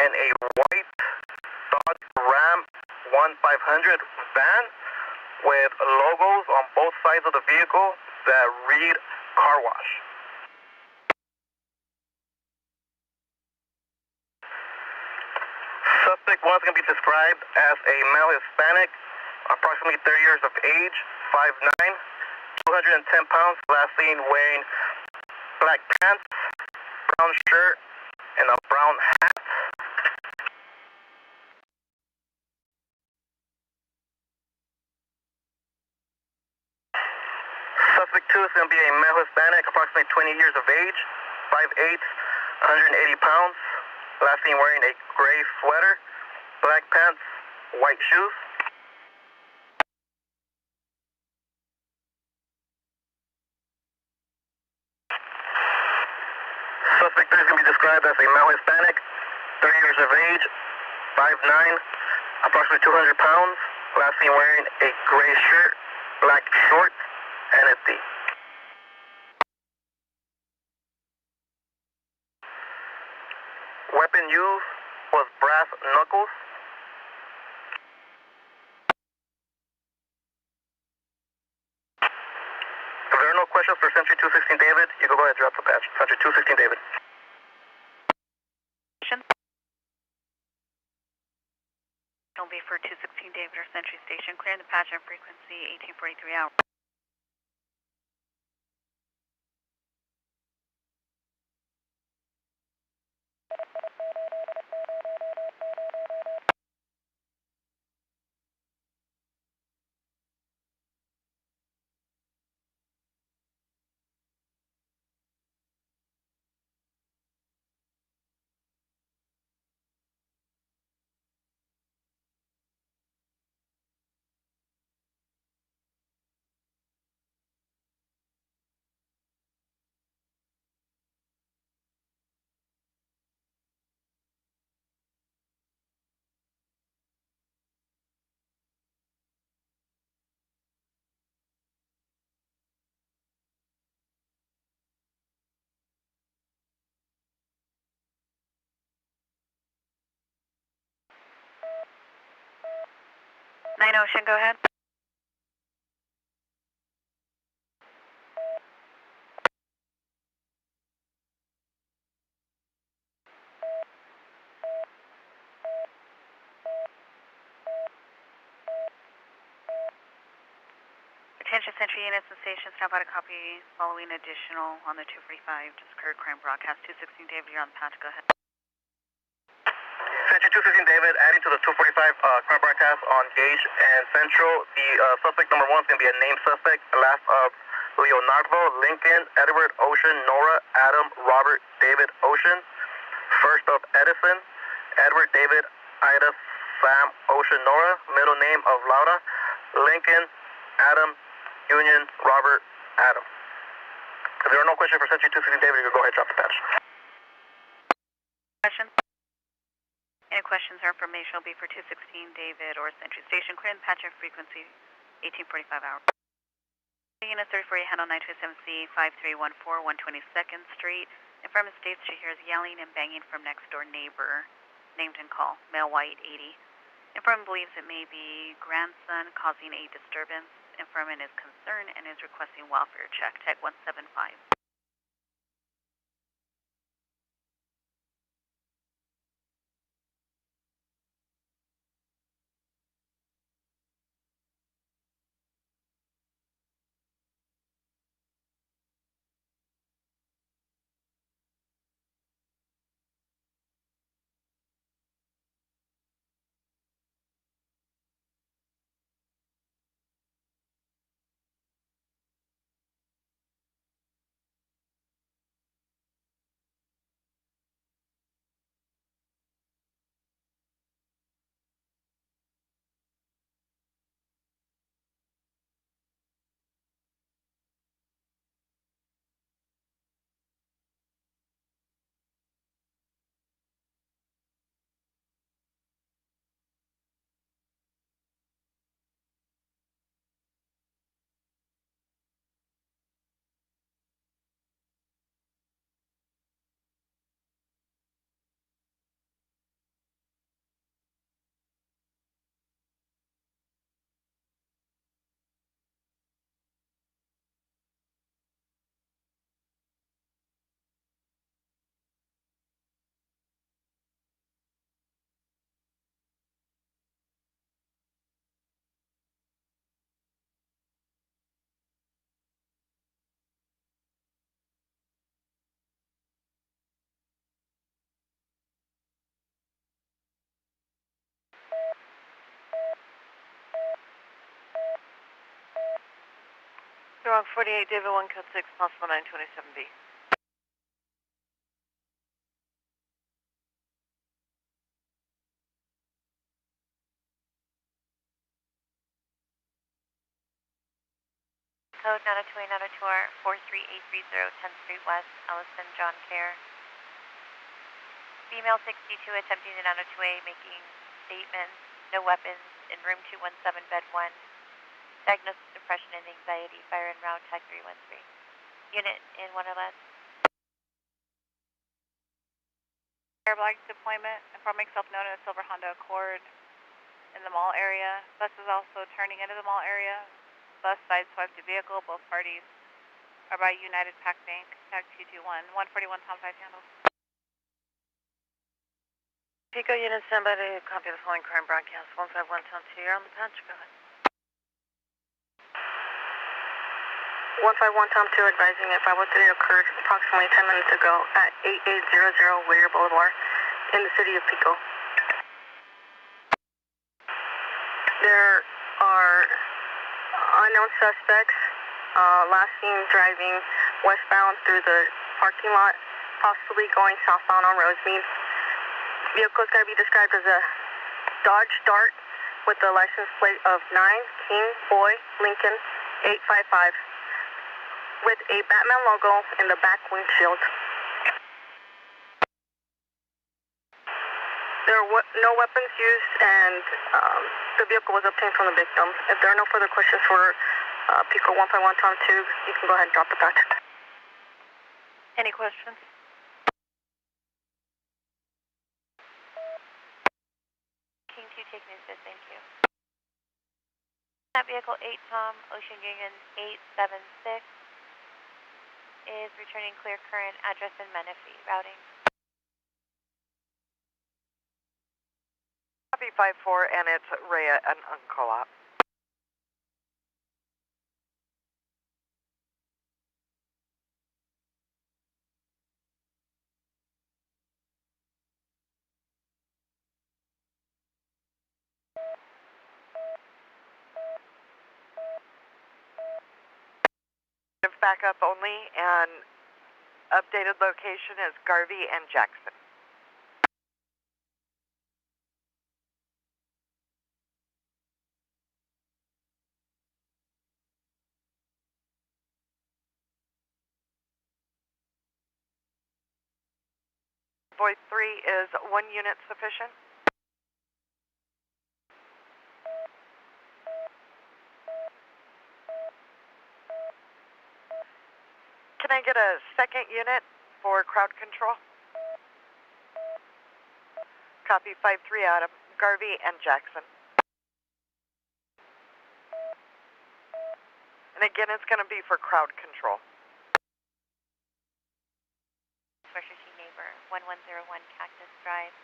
in a white Dodge Ram 1500 van with logos on both sides of the vehicle that read car wash. Suspect 1 is going to be described as a male Hispanic, approximately 30 years of age, 5'9", 210 pounds, last seen wearing black pants, brown shirt, and a brown hat. Suspect 2 is going to be a male Hispanic, approximately 20 years of age, 5'8", 180 pounds, last seen wearing a gray sweater, black pants, white shoes. Suspect 3 is going to be described as a male Hispanic, 30 years of age, 5'9", approximately 200 pounds, last seen wearing a gray shirt, black shorts, and a tee. Weapon used was brass knuckles. If there are no questions for Sentry 216 David, you can go ahead and drop the patch. Sentry 216 David. It'll be for 216 David or Sentry Station. Clearing the patch on frequency 1843 hours. Nine Ocean, go ahead. Attention Sentry units and stations, stand by to copy following additional on the 245. Just occurred crime broadcast 216 David, you're on the patch, go ahead. Sentry 216 David, adding to the 245 crime broadcast on Gage and Central. The suspect number 1 is going to be a named suspect. Last of Leonardo, Lincoln, Edward, Ocean, Nora, Adam, Robert, David, Ocean. First of Edison, Edward, David, Ida, Sam, Ocean, Nora. Middle name of Laura, Lincoln, Adam, Union, Robert, Adam. If there are no questions for Sentry 216 David, you can go ahead and drop the patch. Questions? Any questions or information will be for 216 David or Sentry Station. Clearing the patch on frequency 1845 hours. Unit 34, handle 927C 5314 122nd Street. Informant states she hears yelling and banging from next door neighbor. Named and call, male white 80. Informant believes it may be grandson causing a disturbance. Informant is concerned and is requesting welfare check. Tag 175. Wrong 48 David 1 code 6 possible 927B. Code 902A 43830 10th Street West, Ellison, John Care. Female 62 attempting the 902A, making statements, no weapons, in room 217, bed 1. Diagnosis, depression and anxiety, fire en route, tag 313. Unit in 1 or less. Air Black deployment, informing myself known as Silver Honda Accord in the mall area. Bus is also turning into the mall area. Bus sideswiped the vehicle. Both parties are by United Pac Bank. Tag 221, 141 Tom 5 handles. Pico unit, stand by to copy the following crime broadcast. 151 Tom 2, you're on the patch, go ahead. 151 Tom 2 advising a 503 occurred approximately 10 minutes ago at 8800 Whittier Boulevard in the city of Pico. There are unknown suspects last seen driving westbound through the parking lot, possibly going southbound on Rosemead. Vehicle is going to be described as a Dodge Dart with the license plate of 9 King Boy Lincoln 855 with a Batman logo in the back windshield. There are no weapons used, and the vehicle was obtained from the victim. If there are no further questions for Pico 151 Tom 2, you can go ahead and drop the patch. Any questions? King 2 taking assist, thank you. That vehicle 8 Tom, Ocean Union 876 is returning clear current, address in Menifee, routing. Copy 5-4, and it's Rhea and Uncolop. Backup only, and updated location is Garvey and Jackson. Boy 3 is 1 unit sufficient. Can I get a second unit for crowd control? Copy 5-3 Adam, Garvey and Jackson. And again, it's going to be for crowd control. Specialty neighbor, 1101 Cactus Drive,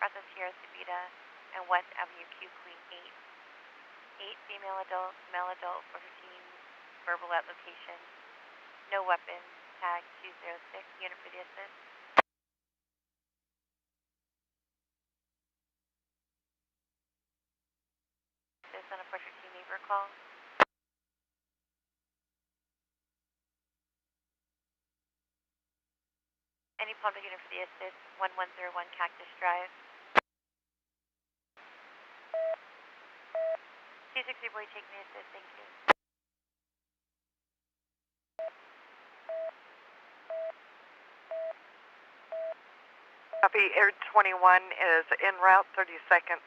process Sierra Sabita, and West Avenue Q Queen 8. 8 female adults, male adult, 415, verbal at location. No weapons, tag 206, unit for the assist. Assist on a pressure team neighbor call. Any Palm unit for the assist, 1101 Cactus Drive. 260 boy taking the assist, thank you. Copy, Air 21 is en route, 30 seconds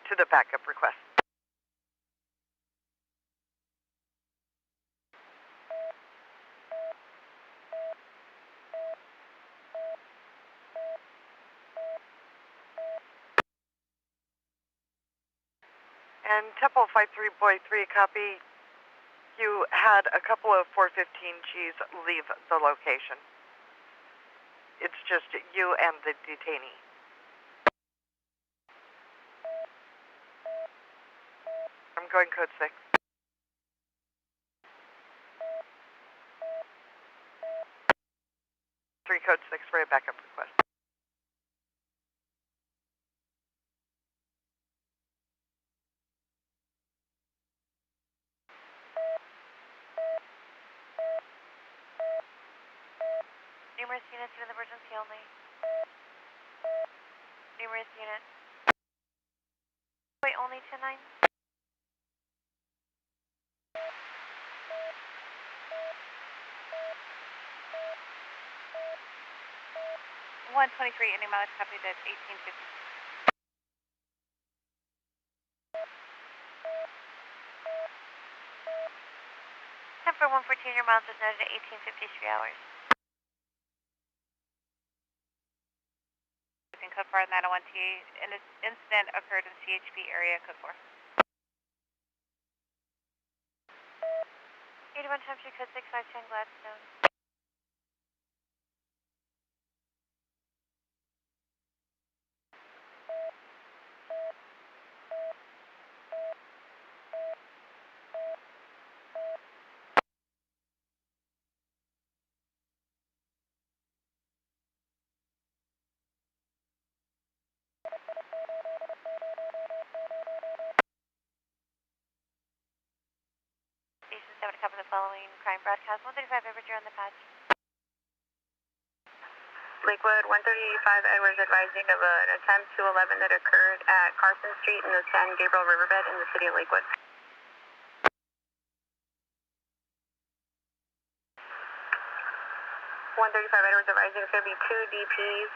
to the backup request. And Temple 53 Boy 3, copy. You had a couple of 415Gs leave the location. It's just you and the detainee. I'm going code 6. 3 code 6 for a backup request. Numerous units in the emergency only. Numerous units. Wait, only 10-9? One 23, any mileage copied at 1850. 10 for 114, your miles is noted at 1853 hours. advising code 4 901TA. An incident occurred in CHP area, code 4. 81 Hampshire, code 6510 Gladstone. Station 7 to cover the following crime broadcast. 135 Edwards, you're on the patch. Lakewood, 135 Edwards advising of an attempt 211 that occurred at Carson Street in the San Gabriel Riverbed in the city of Lakewood. 135 Edwards advising it's going to be 2 DPs.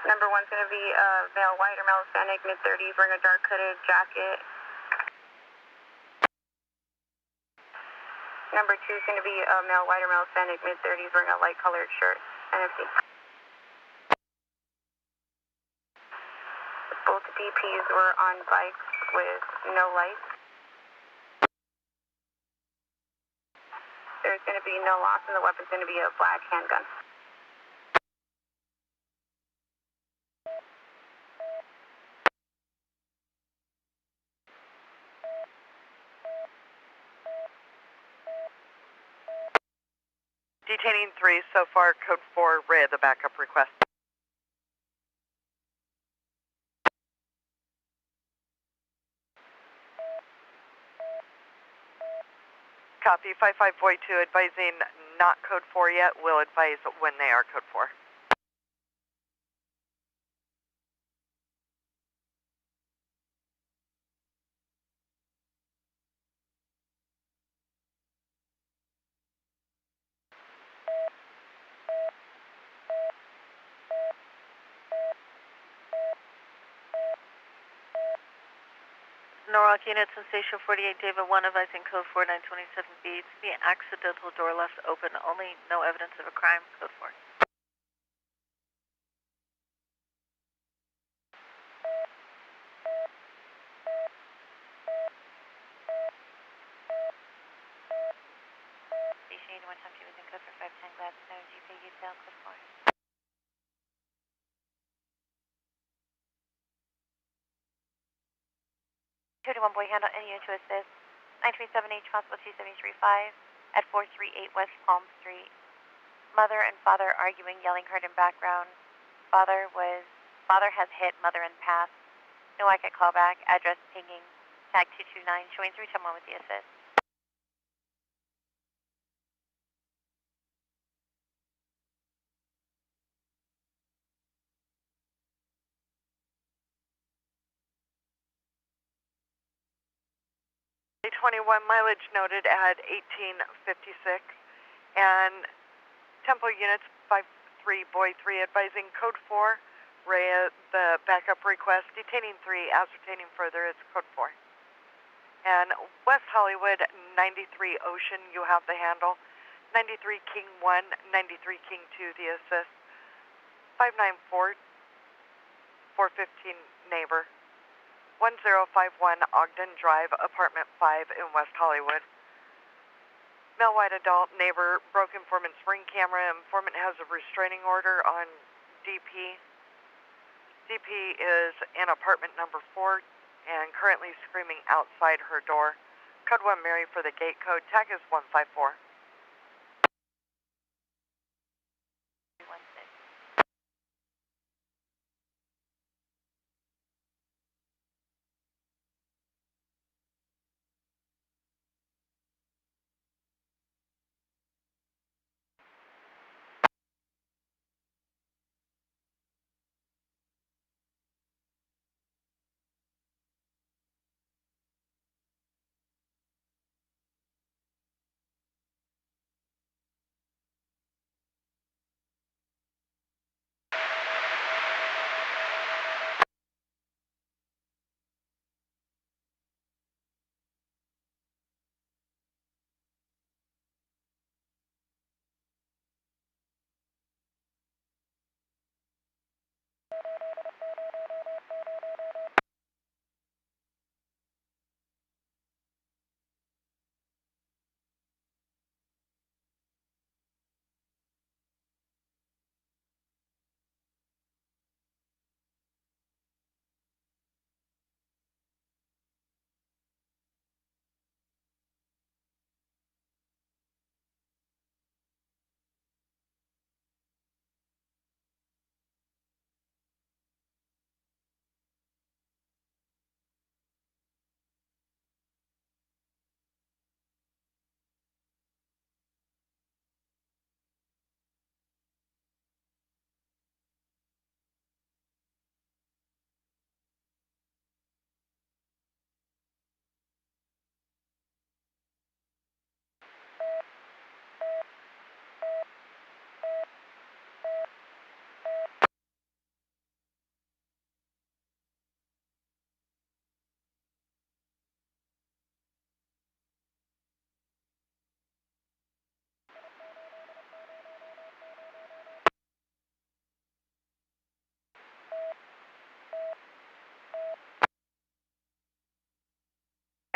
Number one's going to be male white or male Hispanic, mid-30s, wearing a dark hooded jacket. Number two is going to be male white or male Hispanic, mid-30s, wearing a light colored shirt. NFC. Both DPs were on bikes with no lights. There's going to be no loss, and the weapon's going to be a black handgun. Detaining 3 so far, code 4, Ray, the backup request. Copy, 5542 advising not code 4 yet, will advise when they are code 4. Norwalk units in Station 48, David 1, advising code 4 927B. It's the accidental door left open, only no evidence of a crime, code 4. Station 81 Hampshire, within code for 510 Gladstone, GPU cell, code 4. 31 boy handle any unit to assist. 937H possible 2735 at 438 West Palm Street. Mother and father arguing, yelling heard in background. Father has hit mother in path. No ICAT callback. Address pinging. Tag 229 showing 310 with the assist. A21 mileage noted at 1856 and Temple units 53 Boy 3 advising code 4 Ray, the backup request, detaining 3, ascertaining further, it's code 4. And West Hollywood 93 Ocean, you have the handle. 93 King 1, 93 King 2, the assist. 594 415 neighbor. 1051 Ogden Drive, apartment 5 in West Hollywood. Male white adult neighbor broke informant's ring camera. Informant has a restraining order on DP. DP is in apartment number 4 and currently screaming outside her door. Code 1 Mary for the gate code. Tag is 154.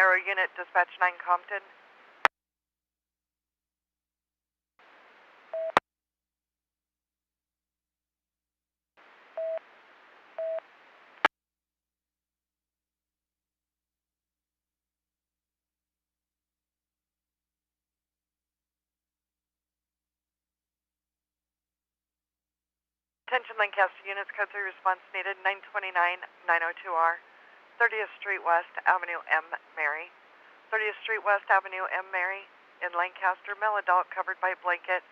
Arrow Unit, Dispatch 9 Compton. Attention Lancaster units, code 3 response needed, 929 902R, 30th Street West, Avenue M. Mary. 30th Street West, Avenue M. Mary, in Lancaster, male adult covered by blanket,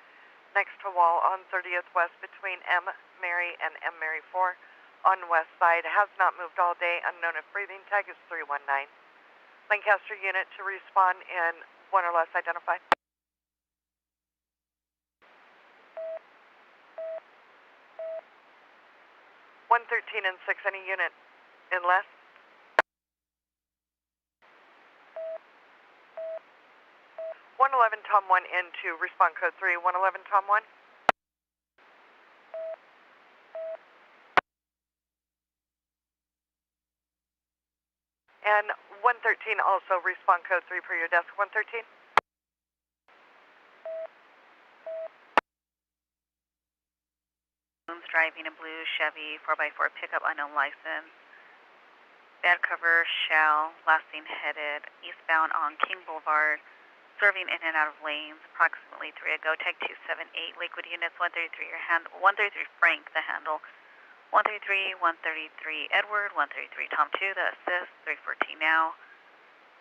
next to wall on 30th West between M. Mary and M. Mary 4, on west side, has not moved all day, unknown if breathing, tag is 319. Lancaster unit to respond in one or less identified. 113 and 6, any unit in less? Tom 1 into respond code 3, 111 Tom 1. And 113 also respond code 3 per your desk, 113. Driving a blue Chevy 4x4 pickup, unknown license. Bed cover, shell, last seen headed eastbound on King Boulevard, serving in and out of lanes, approximately 3 ago. Tag 278, Lakewood units, 133 your handle, 133 Frank, the handle, 133, 133 Edward, 133 Tom 2, the assist, 314 now.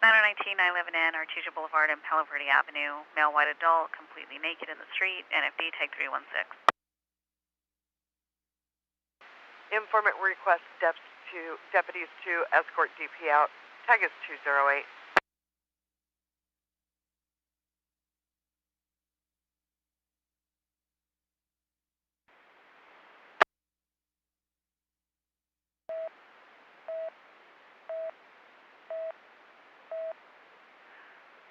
919, 911N, Artesia Boulevard and Palo Verde Avenue, male white adult, completely naked in the street, NFD, tag 316. Informant request deputies to escort DP out. Tag is 208.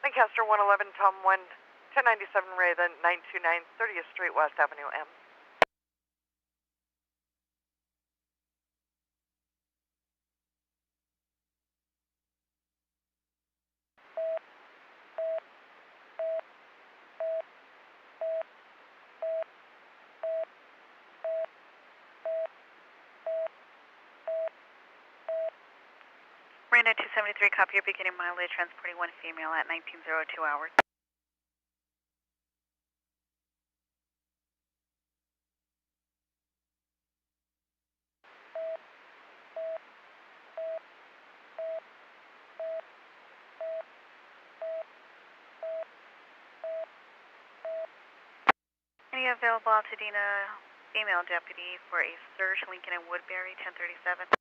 Lancaster 111 Tom 1, 1097 Ray, then 929 30th Street West Avenue M. Miranda 273, copy your beginning mileage, transporting one female at 1902 hours. Any available Altadena female deputy for a search, Lincoln and Woodbury, 1037.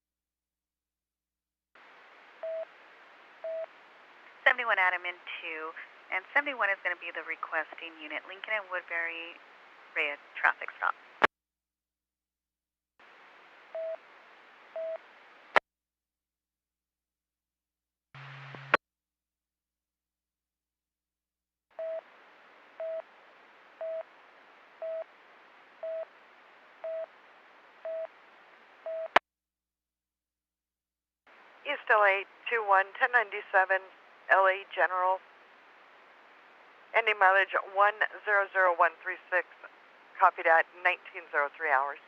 71 Adam in 2, and 71 is going to be the requesting unit, Lincoln and Woodbury, red traffic stop. East LA 21 1097 LA General. Ending mileage 100136. Copied at 1903 hours.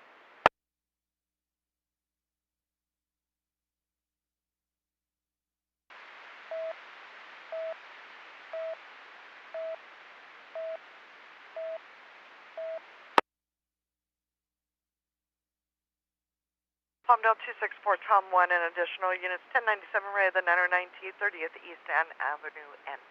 Palmdale 264 Tom 1 and additional units 1097 Ray of the 909T 30th East End Avenue N.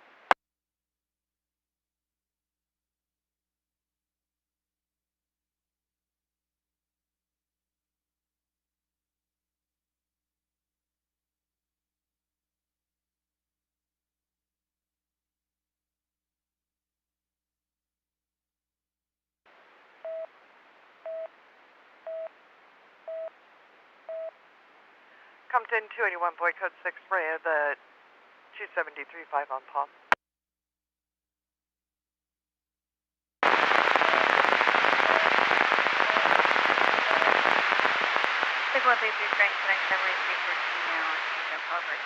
Compton 281 Boy Code 6 Ray of the 273.5 on Palm. 6133 Frank, connect 783 now, jump over.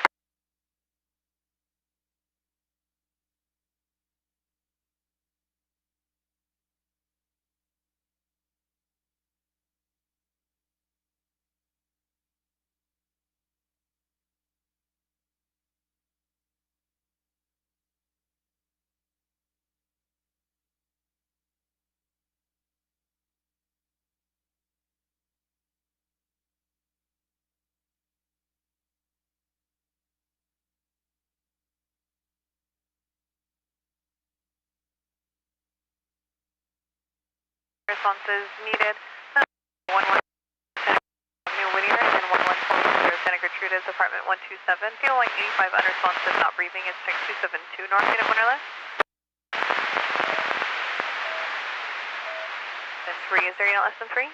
Responses needed. 11 New Whittier and 1140 Santa Gertrudis, apartment 127. Fuel line 85 unresponsive, not breathing. It's check 272 north, unit 1 or less. Then 3, is there unit less than 3?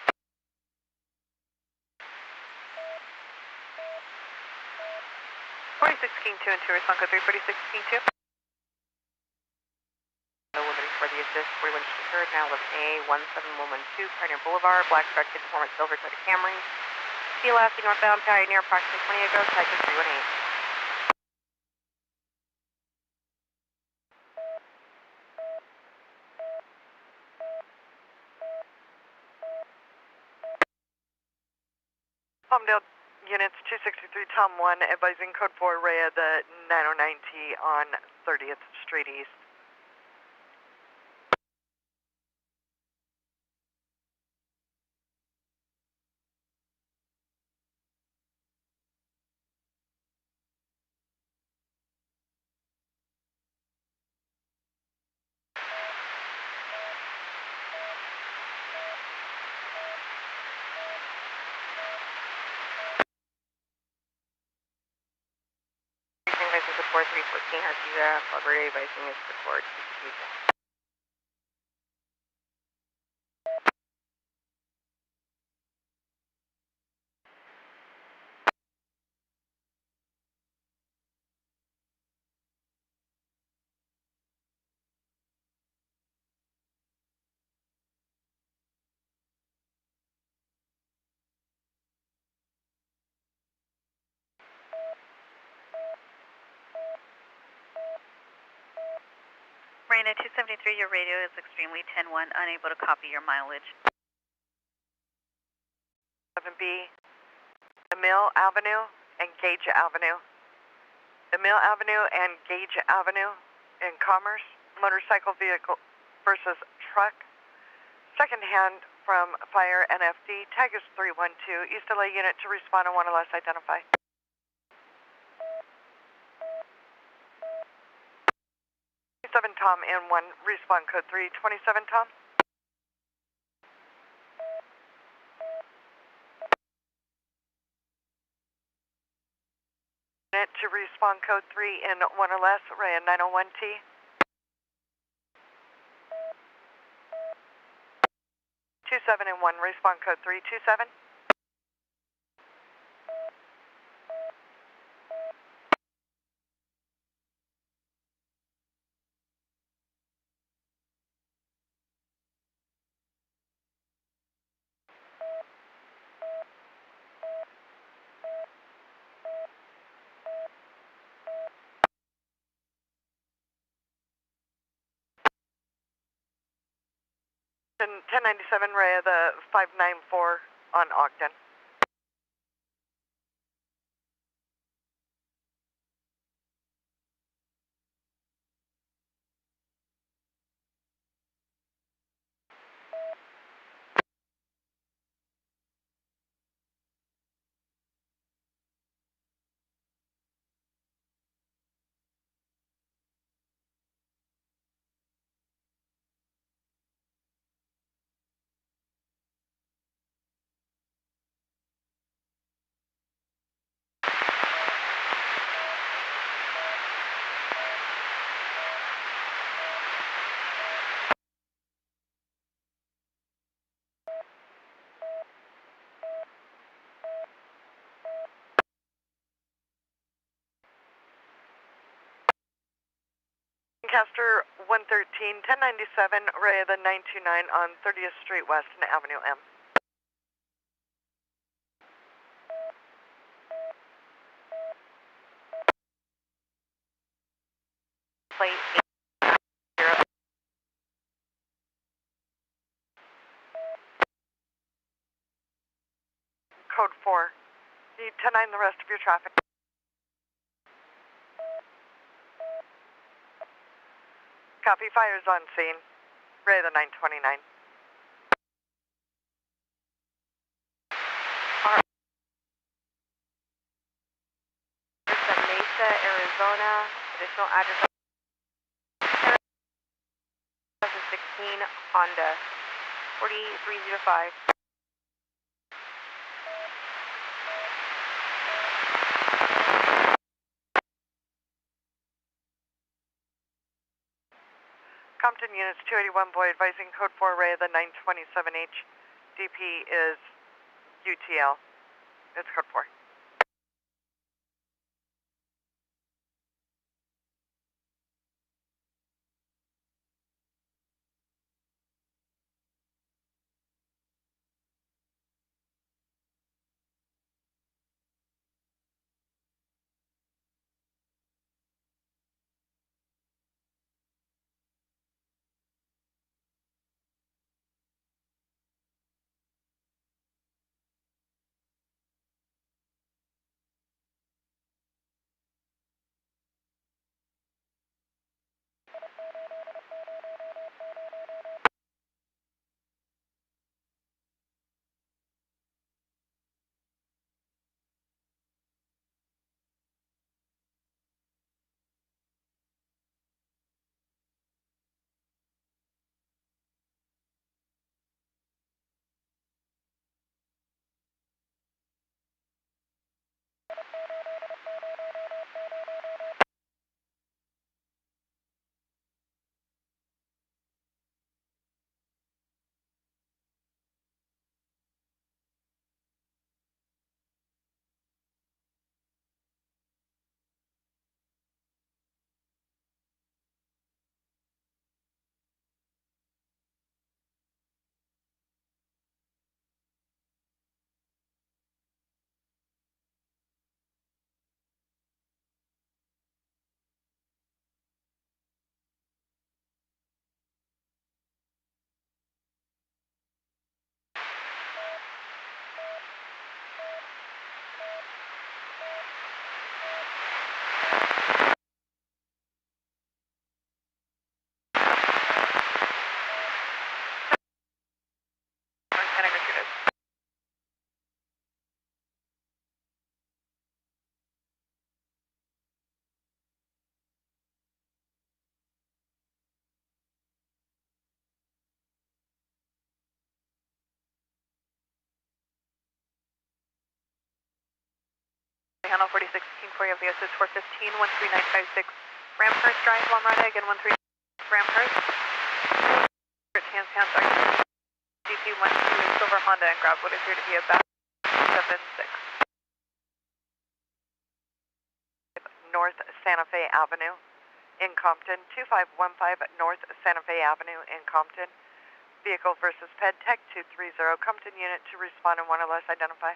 46 King 2 and 2, respond code 3, 46 King 2. For the assist, 41 occurred, now with A17112, Pioneer Boulevard, Black Truck, Kid Performance, Silver Toyota Camry. Lassie northbound, Pioneer, approximately 20 ago, Titan 318. Palmdale units 263 Tom 1, advising code 4 Ray of the 909T on 30th Street East. Advising code 4, 314, Harkiza, Florida, advising is code 4, 2. Marina 273, your radio is extremely 10-1, unable to copy your mileage. 7B, Emile Avenue and Gage Avenue. Emile Avenue and Gage Avenue in Commerce, motorcycle vehicle versus truck. Second hand from Fire NFD, tag is 312, East LA unit to respond on 1 or less, identify. Tom and 1, respawn code 327 Tom. Unit to respawn code 3 in 1 or less, Ray 901T. 27 and 1, respawn code 327. 1097 Rhea, the 594 on Ogden. Lancaster 113, 1097 Rhea, the 929 on 30th Street West and Avenue M. Plate 80. Code 4. Need 109 the rest of your traffic. Copy, fires on scene. Rhea, the 929. Mesa, Arizona. Additional address 2016 Honda 4305. Compton units 281 Boy advising code 4 Rhea, the 927H. DP is UTL. It's code 4. Handle 46, King 4, you have the SS 415, 13956, Ramhurst Drive, Lomrada, again 13 Ramhurst. Hands, DP 12 Silver Honda and grab what appear to be a back 76. North Santa Fe Avenue in Compton, 2515 North Santa Fe Avenue in Compton. Vehicle versus Ped Tech 230, Compton unit to respond and one or less identify.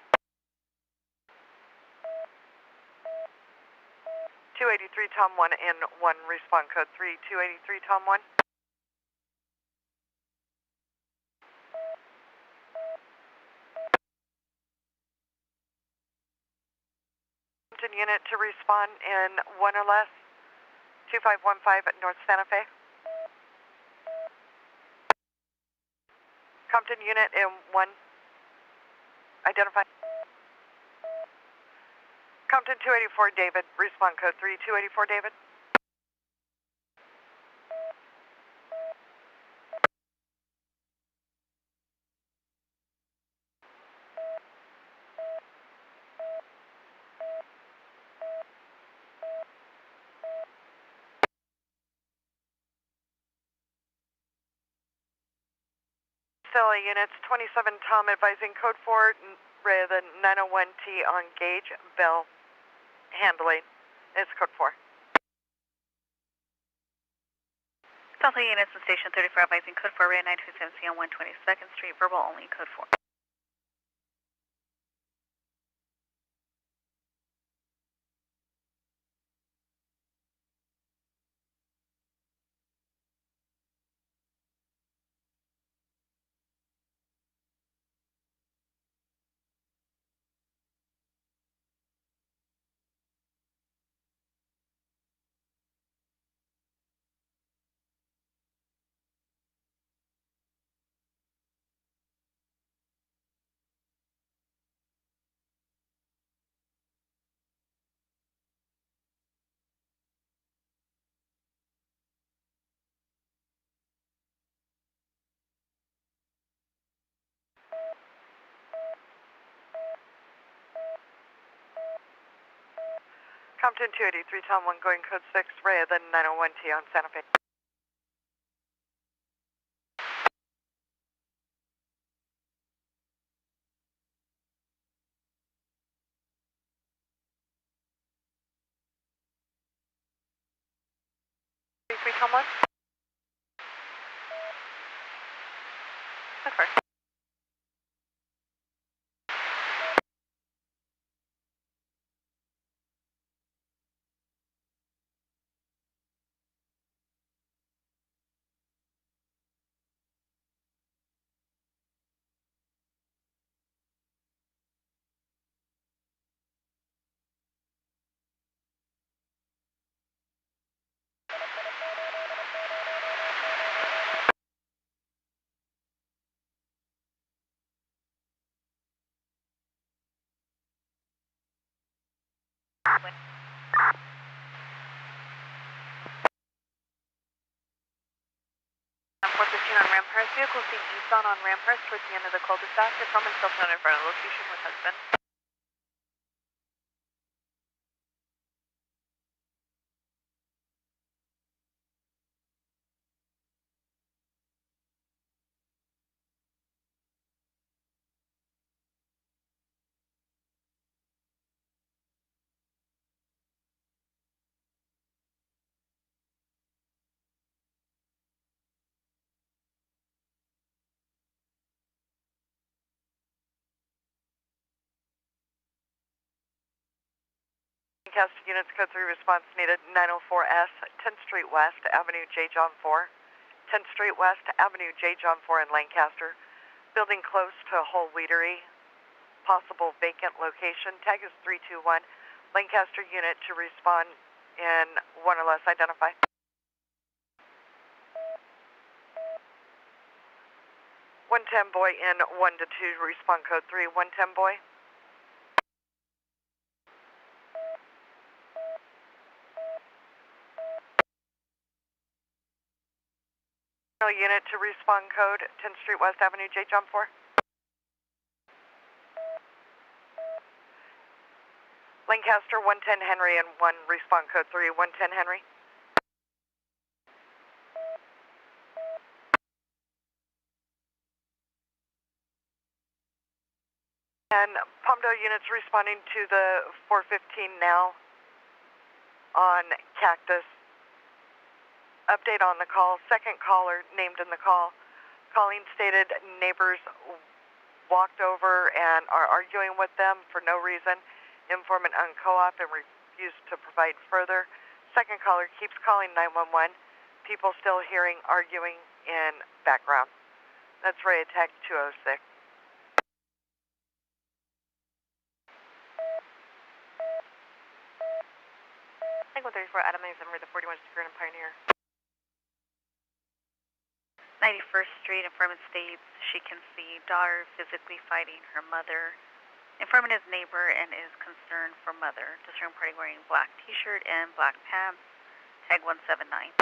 283 Tom 1 and 1, respond code 3, 283 Tom 1. Compton unit to respond in 1 or less, 2515 at North Santa Fe. Compton unit in 1, identify. Compton 284 David, respond code 3, 284 David. Facility units 27 Tom advising code 4 rather than 901T on gauge bell handling. It's code 4. Southly units in station 34 advising code 4 Red 927C on 122nd Street, verbal only code 4. Compton 283 Tom 1 going code 6 rather than 901T on Santa Fe. Tom 1? That's right. On Rampart, vehicle seen eastbound on Rampart towards the end of the cul-de-sac. The Common cell phone in front of the location with husband. Lancaster units code 3 response needed 904S, 10th Street West, Avenue J. John 4. 10th Street West, Avenue J. John 4 in Lancaster. Building close to Whole Wheatery. Possible vacant location. Tag is 321. Lancaster unit to respond in 1 or less. Identify. (110 boy in 1 to 2. Respond code 3. 110 boy. Unit to respond code 10th Street West Avenue J. John 4. Lancaster 110 Henry and 1 respond code 3 110 Henry. And Palmdale units responding to the 415 now on Cactus. Update on the call. Second caller named in the call. Calling stated neighbors walked over and are arguing with them for no reason. Informant on co-op and refused to provide further. Second caller keeps calling 911. People still hearing arguing in background. That's Ray Attack 206. Tag 134, Adam 97, read the 41 Secure and Pioneer. 91st Street, informant states she can see daughter physically fighting her mother. Informant is neighbor and is concerned for mother. Discern party wearing black t-shirt and black pants. Tag 179.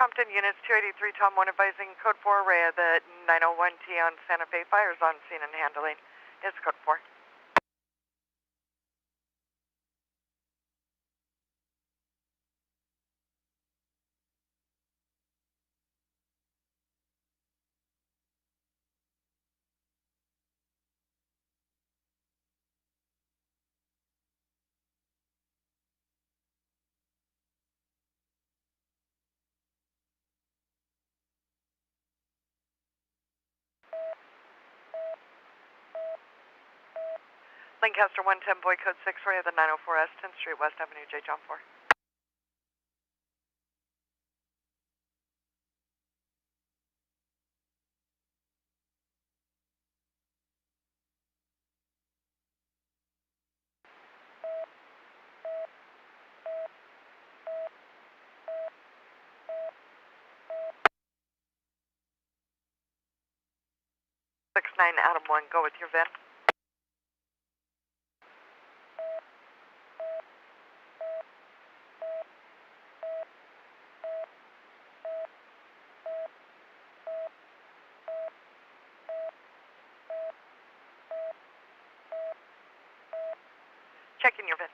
Compton Units 283, Tom 1 advising Code 4 Rhea that 901T on Santa Fe fires on scene and handling. Is Code 4. Lancaster 110, Boy Code 6 Rhea, the 904S, 10th Street, West Avenue, J. John 4. Adam 1, go with your VIN. Checking your VIN.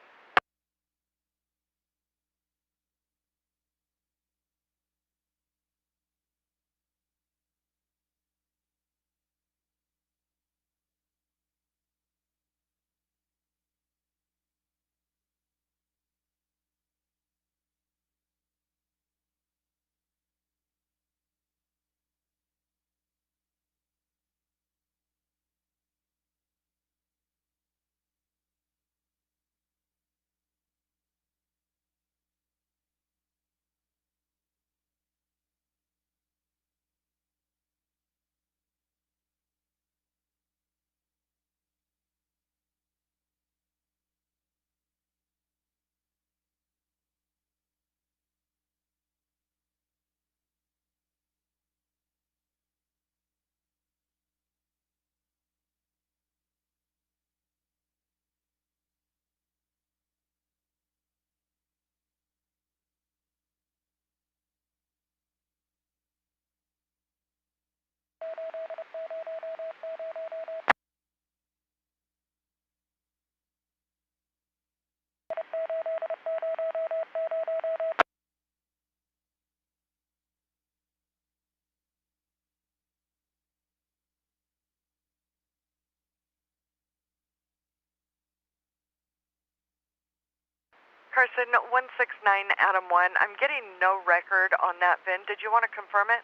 Carson 169, Adam 1. I'm getting no record on that VIN. Did you want to confirm it?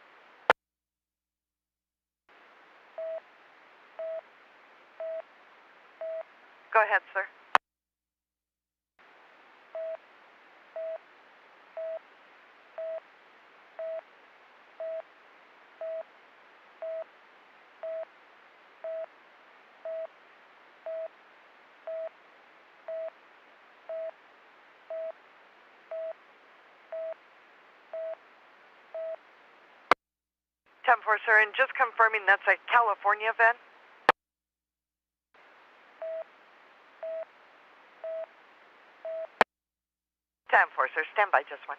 Go ahead, sir. Time for sir, and just confirming that's a California VIN. Time for sir, stand by just one.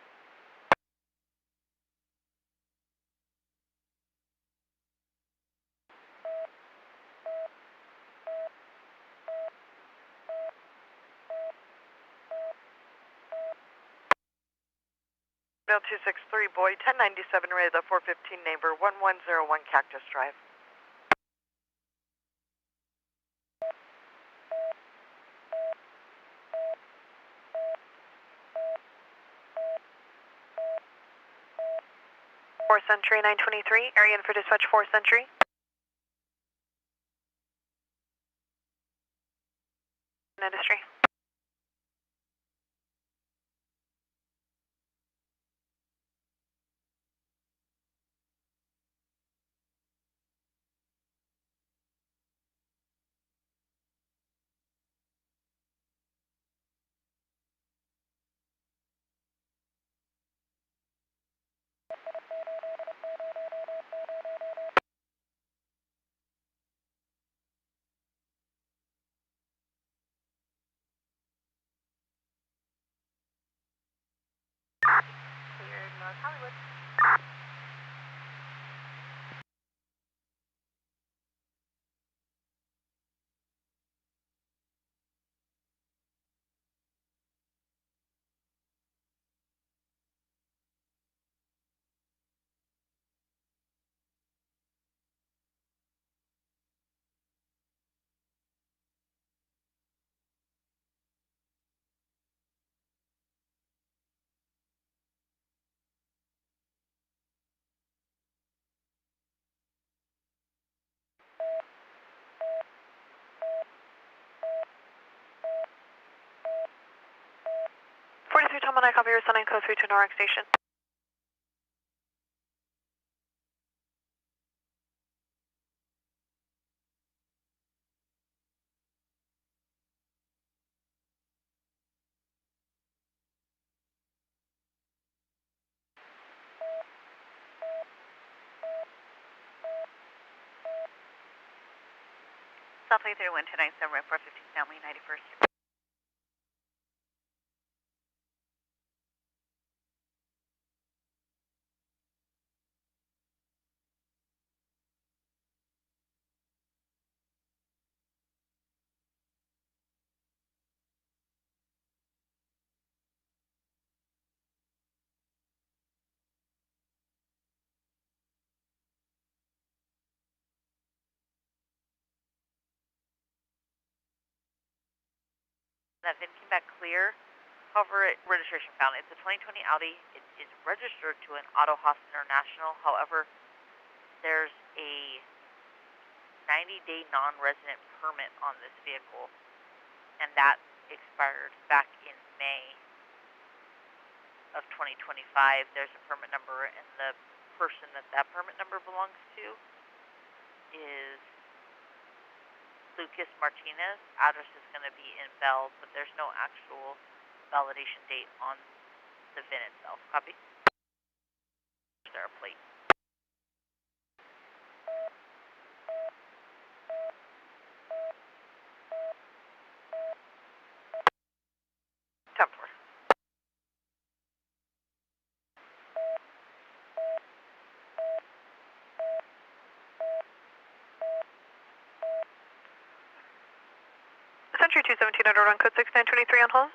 Mail 263, boy, 1097 Ray, the 415 neighbor, 1101 Cactus Drive. 4th Century 923, area in for dispatch 4th Century. Industry. 43 Tom, I copy your Sun 9 code 3 to Norwalk Station. Southway 31 297, right 415 family 91st. That VIN came back clear. However, registration found. It's a 2020 Audi. It is registered to an Auto Haas International. However, there's a 90-day non-resident permit on this vehicle, and that expired back in May of 2025. There's a permit number, and the person that permit number belongs to is Lucas Martinez. Address is going to be in Bell, but there's no actual validation date on the VIN itself. Copy? Is there a plate? Templar. Century 217 on code 6923 on hold.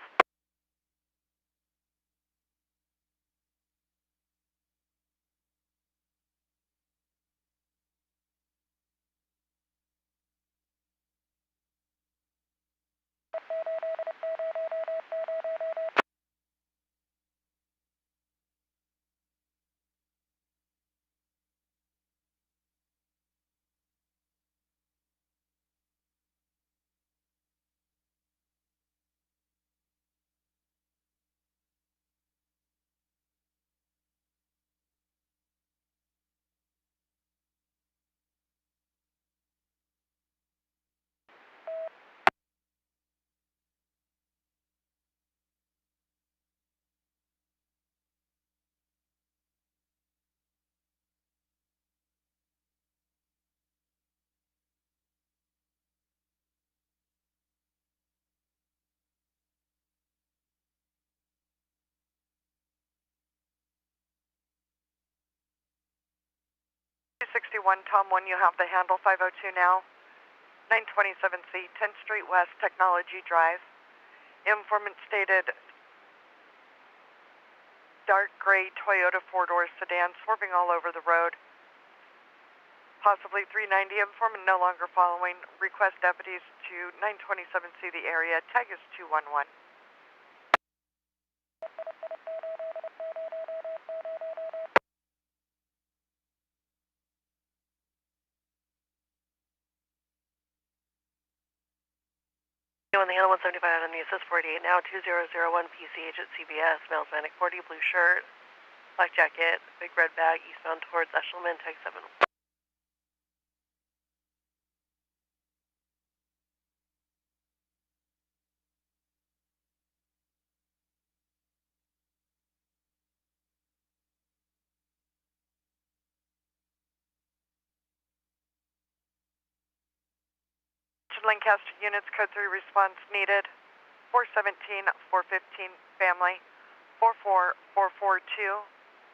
Tom 1, you have the handle 502 now. 927C, 10th Street West, Technology Drive. Informant stated dark gray Toyota four-door sedan swerving all over the road. Possibly 390. Informant no longer following. Request deputies to 927C the area. Tag is 211. on the handle 175 out on the assist 48, now 2001 PCH at CBS, male Hispanic 40, blue shirt, black jacket, big red bag, eastbound towards Eshelman, tag 7. Lancaster units, code 3 response needed. 417, 415 family. 44442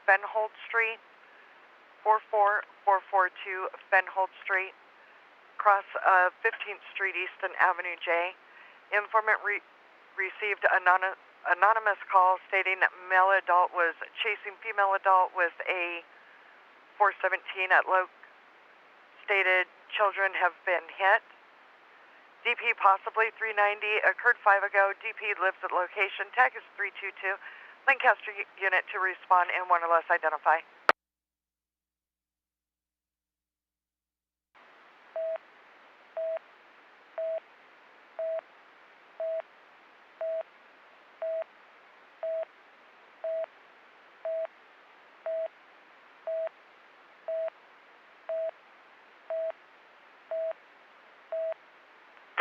Fenhold Street. 44442 Fenhold Street. Cross 15th Street, Easton Avenue J. Informant received anonymous call stating that male adult was chasing female adult with a 417 at low. Stated children have been hit. DP possibly 390, occurred 5 ago. DP lives at location. Tag is 322. Lancaster unit to respond and one or less identify.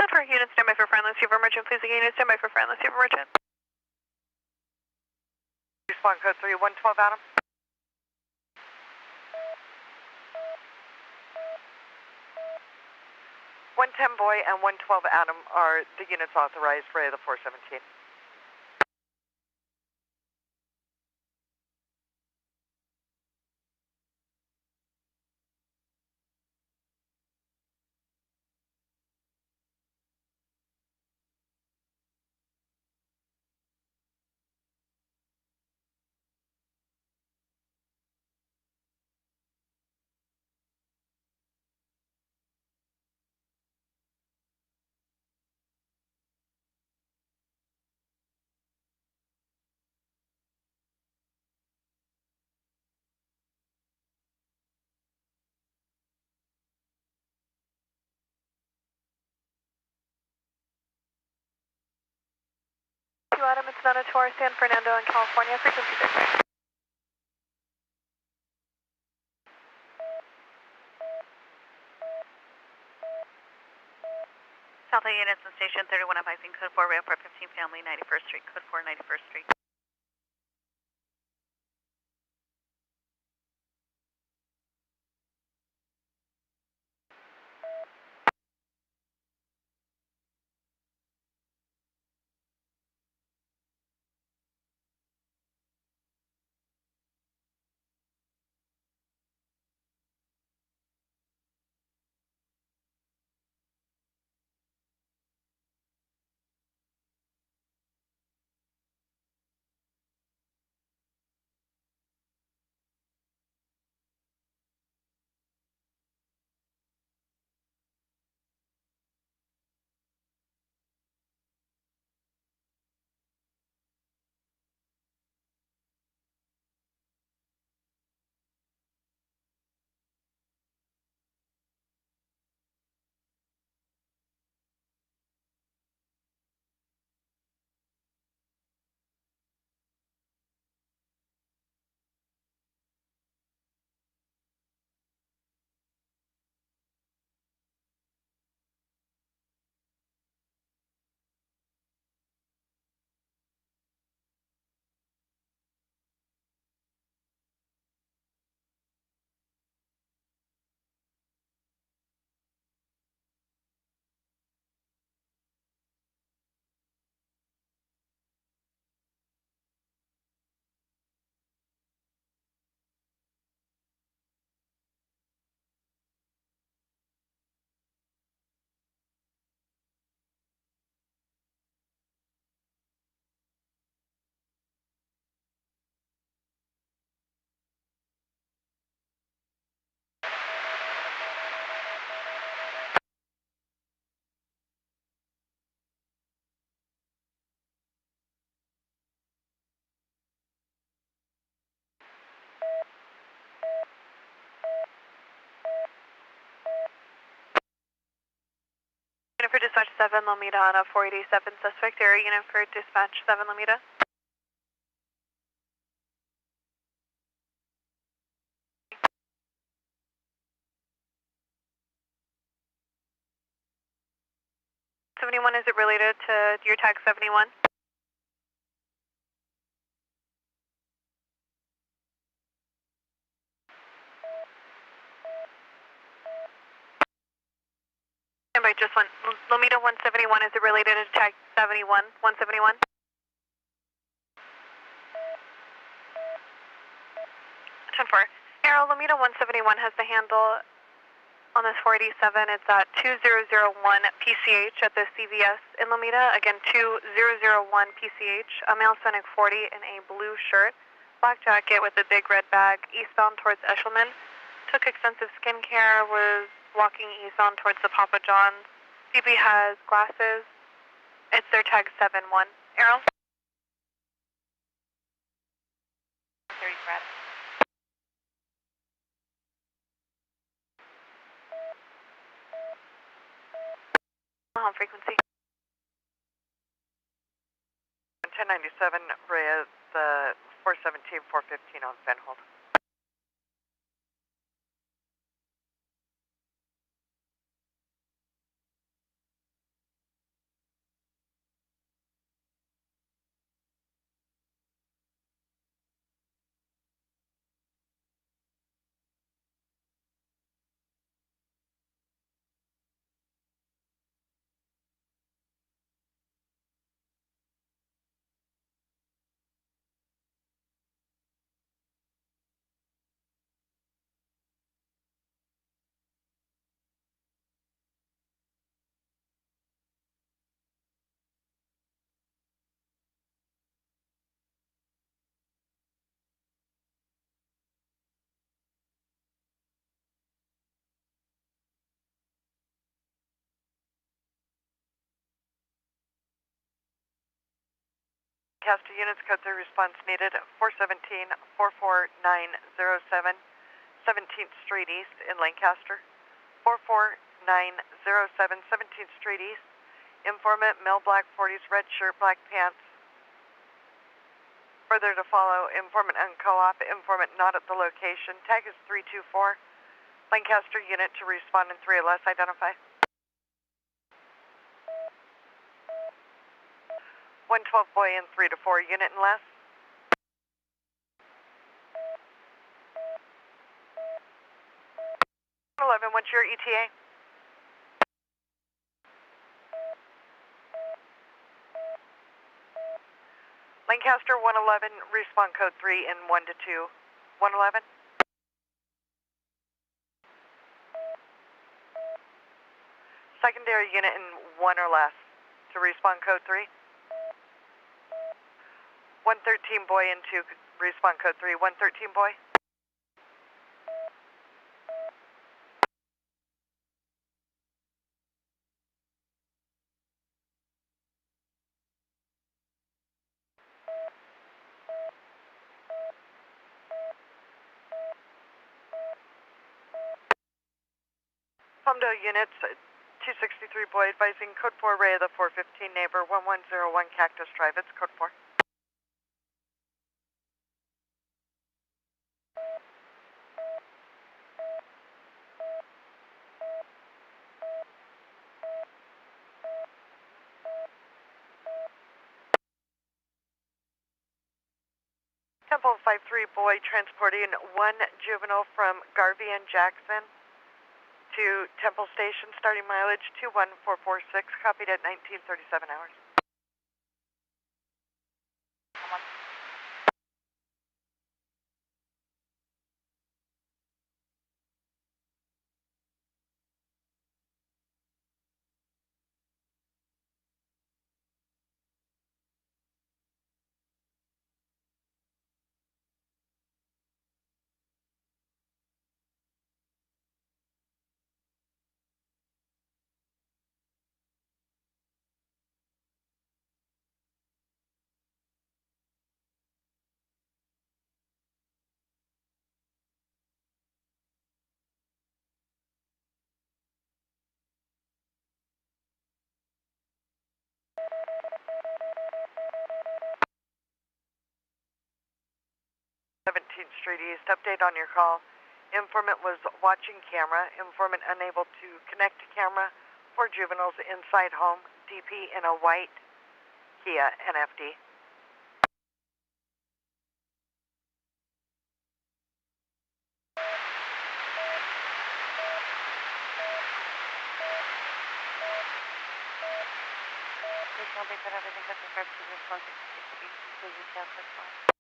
For unit standby for friendly super merchant, please again, unit standby for friendly super merchant. Respond code 3, 112 Adam. 110 boy and 112 Adam are the units authorized for the 417. Adam, it's Nana Torres, San Fernando in California, frequency 6. South Bay units in station 31 advising code 4 rail for 15 family 91st Street, code 4 91st Street. dispatch 7 Lomita on a 487 suspect. Area unit for dispatch 7 Lomita. Is it related to your tag 71? By just one, Lomita 171, is it related to tag 71, 171? 10-4. Arrow, Lomita 171 has the handle on this 487. It's at 2001 PCH at the CVS in Lomita. Again, 2001 PCH, a male Sonic 40 in a blue shirt, black jacket with a big red bag, eastbound towards Eshelman. Took extensive skincare, was walking eastbound towards the Papa John's. DP has glasses. It's their tag 71. Arrow? 30 Brad. Home frequency. 1097, Rhea, the 417, 415 on Van hold. Lancaster units, code 3 response needed, 417, 44907, 17th Street East in Lancaster. 44907, 17th Street East. Informant, male, black 40s, red shirt, black pants. Further to follow, informant on co-op, informant not at the location. Tag is 324. Lancaster unit to respond in 3 or less, identify. 112 boy in 3 to 4, unit and less. 11, what's your ETA? Lancaster 111, respond code 3 in 1 to 2. 111. Secondary unit in 1 or less to respond code 3. 113 boy in 2, respond code 3. 113 boy. Palmdale units, 263 boy advising code 4 Ray of the 415 neighbor, 1101 Cactus Drive, it's code 4. Temple 53 boy transporting 1 juvenile from Garvey and Jackson to Temple Station, starting mileage 21446, copied at 1937 hours. 17th Street East. Update on your call. Informant was watching camera. Informant unable to connect to camera for juveniles inside home. DP in a white Kia NFD. Please don't be put everything cut the first to this 166 to be completely detailed for fun.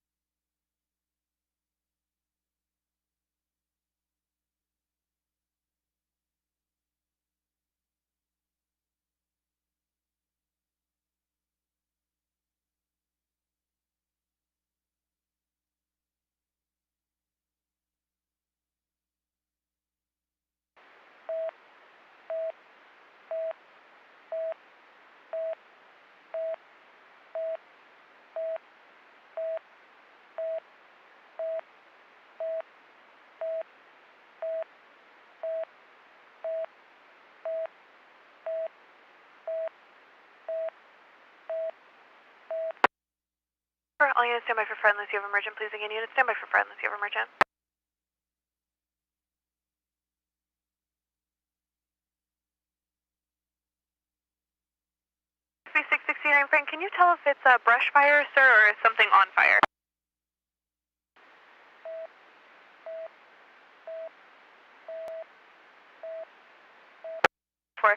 All units stand by for friend unless you have emergent. Please again, units stand by for friend unless you have emergent. 3669, Frank, can you tell if it's a brush fire, sir, or is something on fire? For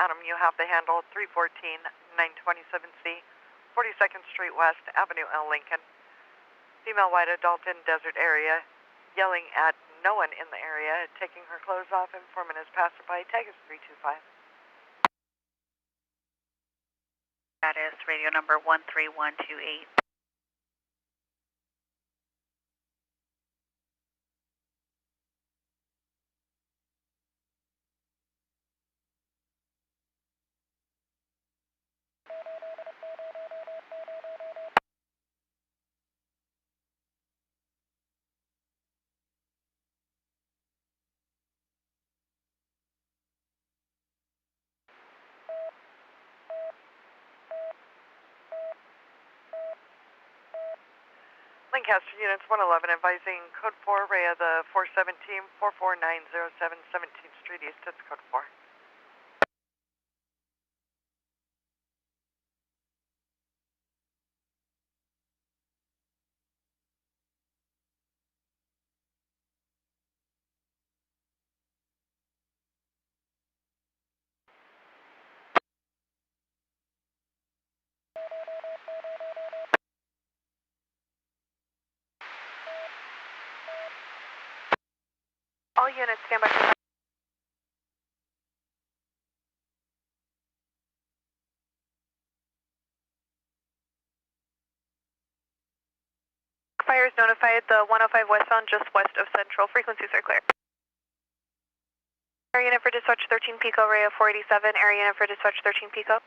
Adam, you have the handle 314 927C, 42nd Street West, Avenue L, Lincoln. Female white adult in desert area, yelling at no one in the area, taking her clothes off. Informant is passerby. Tag is 325. Status, radio number 13128. Lancaster units 111 advising code 4, Rhea the 417 44907 17th Street East. It's code 4. all units stand by for fire is notified. The 105 westbound just west of Central. Frequencies are clear. Area unit for dispatch 13 Pico, Rhea 487. Area unit for dispatch 13 Pico.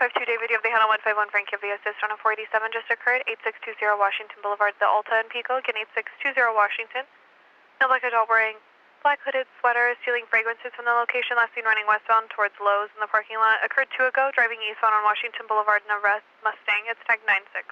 52 David, you have the handle 151 Frank, give the assist on a 487 just occurred. 8620 Washington Boulevard, the Alta and Pico. Again, 8620 Washington. No black adult wearing black hooded sweater, stealing fragrances from the location. Last seen running westbound towards Lowe's in the parking lot. Occurred 2 ago, driving eastbound on Washington Boulevard in a red Mustang. It's tag 96.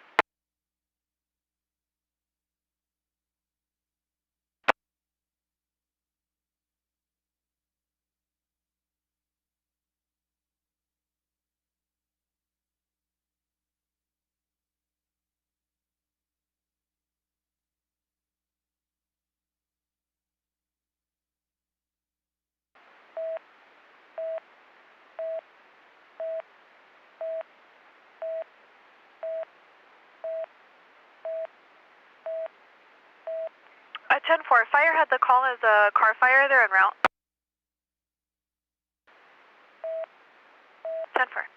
At 10-4, fire had the call as a car fire. They're en route. 10-4.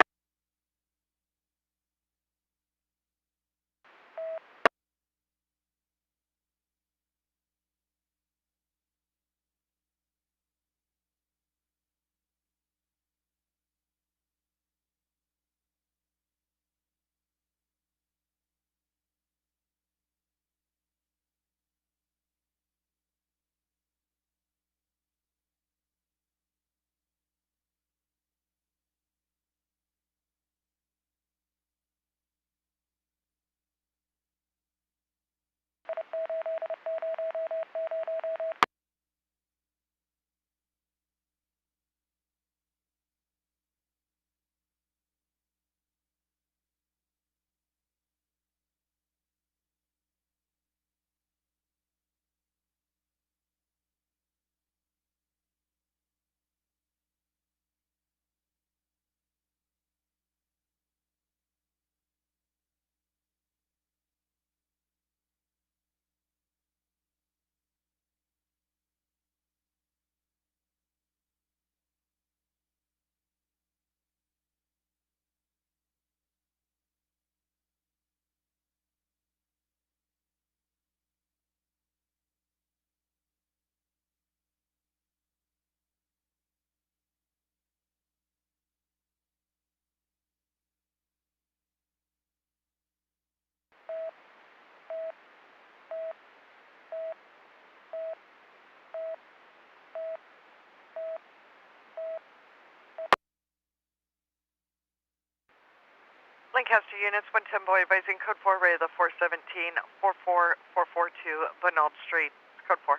Lancaster units, 110 boy advising code 4, ray of the 417, 44442 Bonald Street, code 4.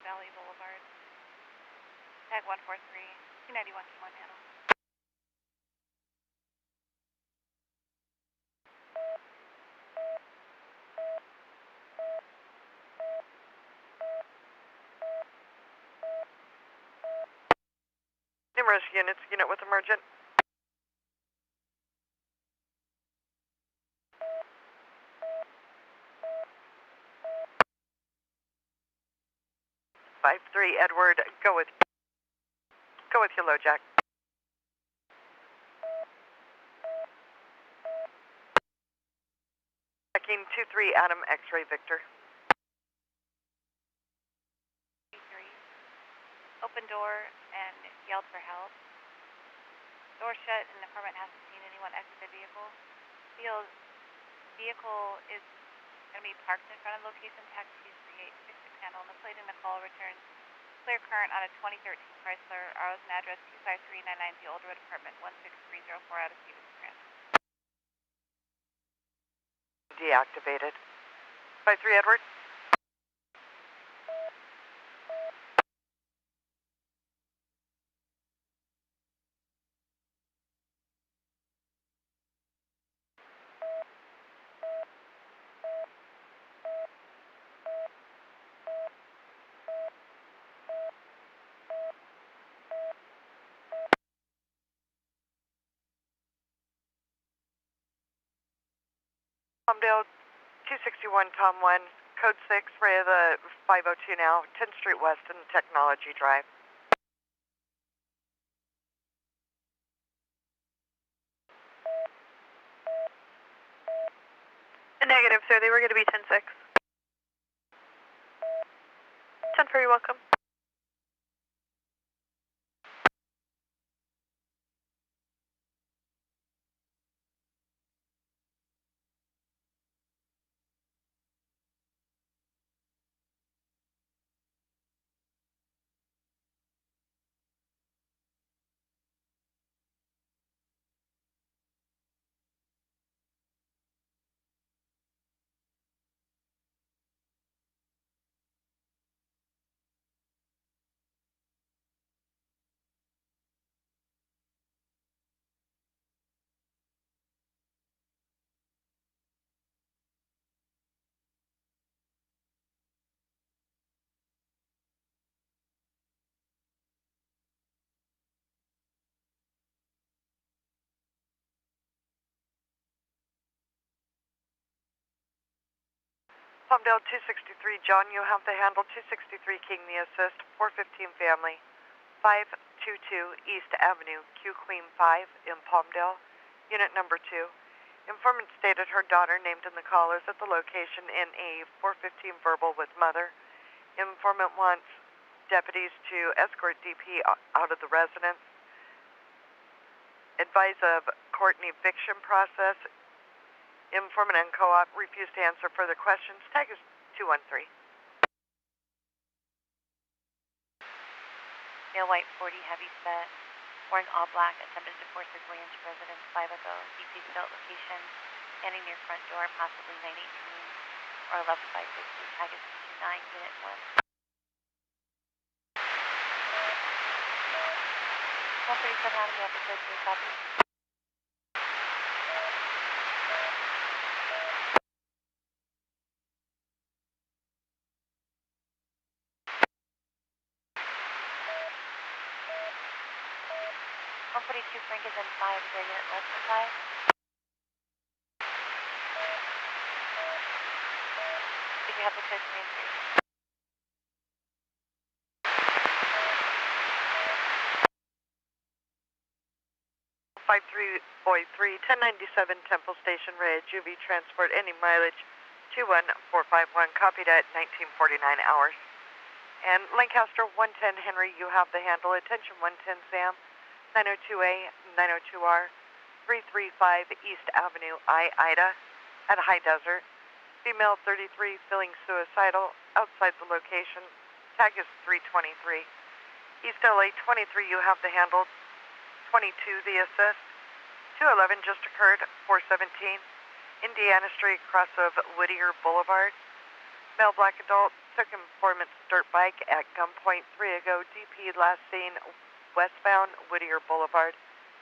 Valley Boulevard. Tag 143, 291 K1 handle. Numerous units, unit with emergent. Five three Edward, go with you, low jack. Checking 23 Adam X-ray Victor. 3. Open door and yelled for help. Door shut and informant hasn't seen anyone exit the vehicle. Vehicle is going to be parked in front of location tag 23866 handle, and the plate in the call returns clear current on a 2013 Chrysler Arlington address 25399 Old Road Apartment 16304 out of Stevens Grant. Deactivated. 53 Edward. Palmdale 261 Tom 1, code 6, ray of the 502 now, 10th Street West and Technology Drive. Negative, sir. They were going to be 10-6. 10-4, you're welcome. Palmdale 263 John, you have the handle. 263 King the assist, 415 family, 522 East Avenue, Q Queen 5 in Palmdale, unit number 2. Informant stated her daughter named in the call is at the location in a 415 verbal with mother. Informant wants deputies to escort DP out of the residence. Advise of court and eviction process. Informant and co-op refused to answer further questions. Tag is 213. Male white 40 heavy set, wearing all black, attempted to force his way into residence 5 ago. DP still at location, standing near front door, possibly 918 or 11560. Tag is 229, unit 1. 137 Avenue, episode 3, copy. Frank is in 5, is there a unit less than 5? Did you have the code 3 and 3? 53 Boy 3, 1097 Temple Station Ray, Juvie Transport, any mileage 21451, copied at 1949 hours. And Lancaster 110 Henry, you have the handle. Attention 110 Sam, 902A, 902R, 335 East Avenue, Ida, at High Desert. Female 33, feeling suicidal, outside the location. Tag is 323. East LA 23, you have the handle. 22, the assist. 211 just occurred, 417. Indiana Street, cross of Whittier Boulevard. Male black adult took informant's dirt bike at gunpoint 3 ago. DP last seen westbound Whittier Boulevard.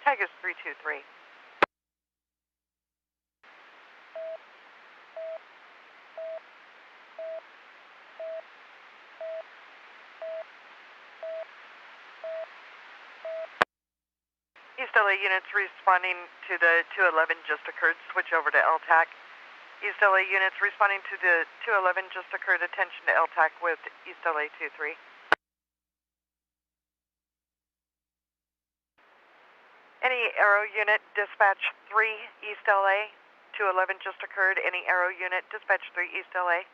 Tag is 323. East LA units responding to the 211 just occurred. Switch over to LTAC. East LA units responding to the 211 just occurred. Attention to LTAC with East LA 23. Any Arrow unit, dispatch 3 East LA. 211 just occurred. Any Arrow unit, dispatch 3 East LA.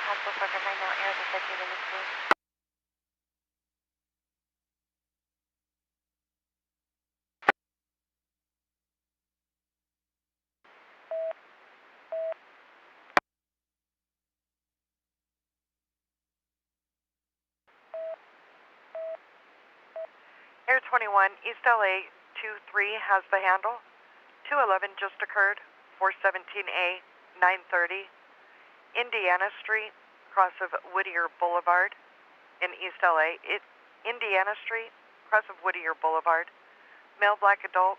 Hospital for right now, Arrow detected in the school. Air 21, East LA 23 has the handle. 211 just occurred, 417A, 930. Indiana Street, cross of Whittier Boulevard in East LA. Indiana Street, cross of Whittier Boulevard. Male black adult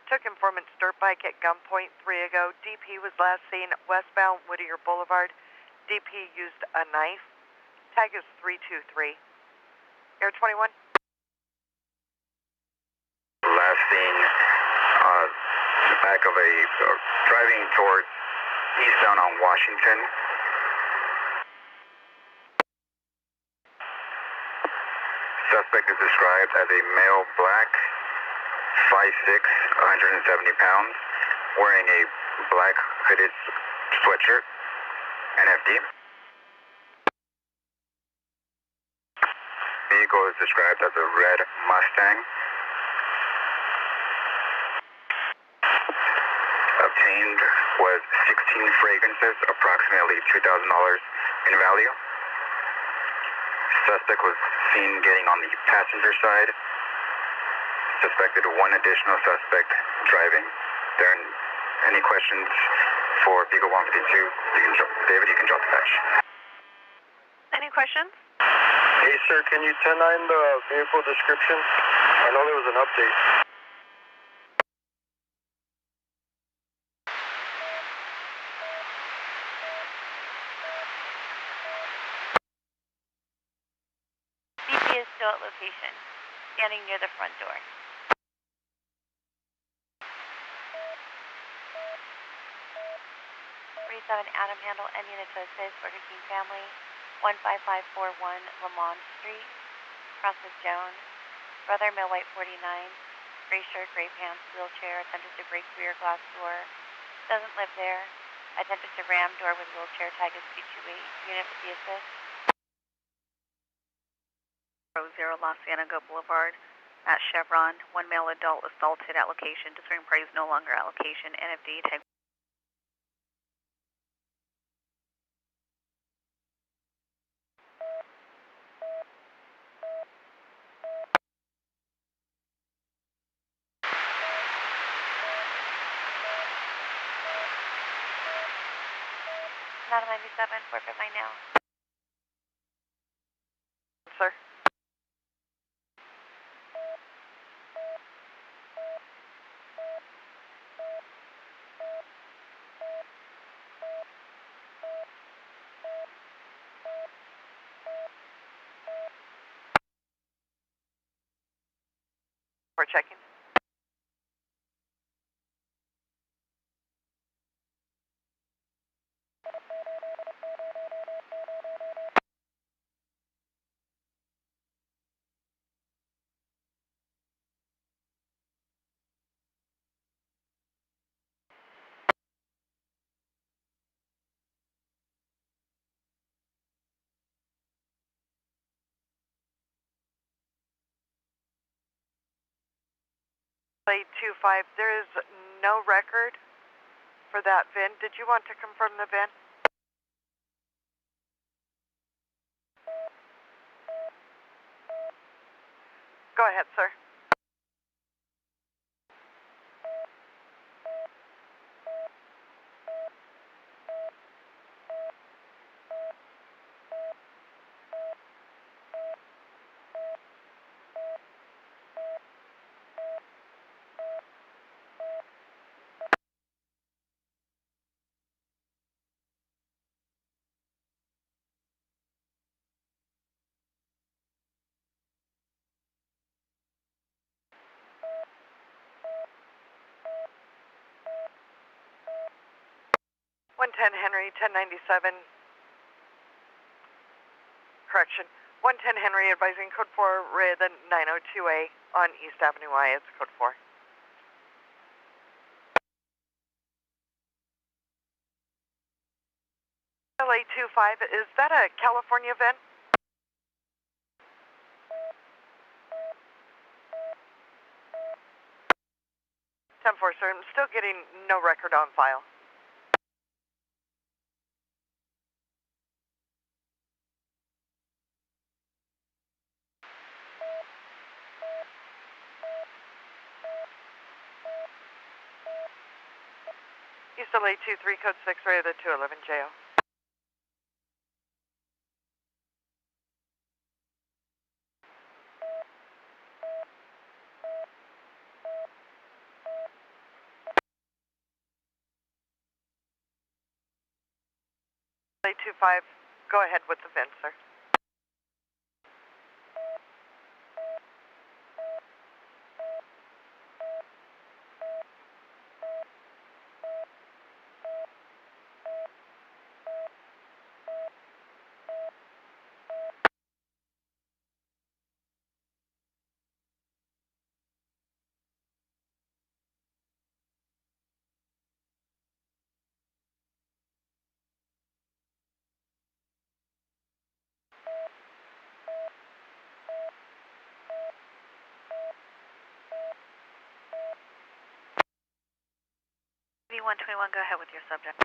took informant's dirt bike at gunpoint 3 ago. DP was last seen westbound Whittier Boulevard. DP used a knife. Tag is 323. Air 21. Last seen the back of a driving towards eastbound on Washington. Suspect is described as a male black, 5'6", 170 pounds, wearing a black hooded sweatshirt, NFD. Vehicle is described as a red Mustang. Obtained was 16 fragrances, approximately $2,000 in value. Suspect was seen getting on the passenger side. Suspected one additional suspect driving. Any questions for Beagle 152? David, you can drop the patch. Any questions? Hey, sir, can you 10-9 the vehicle description? I know there was an update. DP is still at location, standing near the front door. 47 Adam Handle, M Unit to assist, Burger King family, 15541 Lamont Street, crosses Joan. Brother, male white 49, gray shirt, gray pants, wheelchair, attempted to break rear glass door. Doesn't live there. Attempted to ram door with wheelchair, tag is 228. Unit with the assist. 0 Los Cienega Boulevard at Chevron. One male adult assaulted at location. Discern party is no longer at location. NFD tag. Not 97, 459 now. Sir. We're checking. Play 25. There is no record for that VIN. Did you want to confirm the VIN? Go ahead, sir. Henry, 1097. Correction. 110 Henry advising code 4 with a 902A on East Avenue I. It's code 4. LA25, is that a California event? 10-4, sir. I'm still getting no record on file. East LA 23, code 6, ready to 211 JO. LA 25, go ahead with the VIN, sir. V121, go ahead with your subject.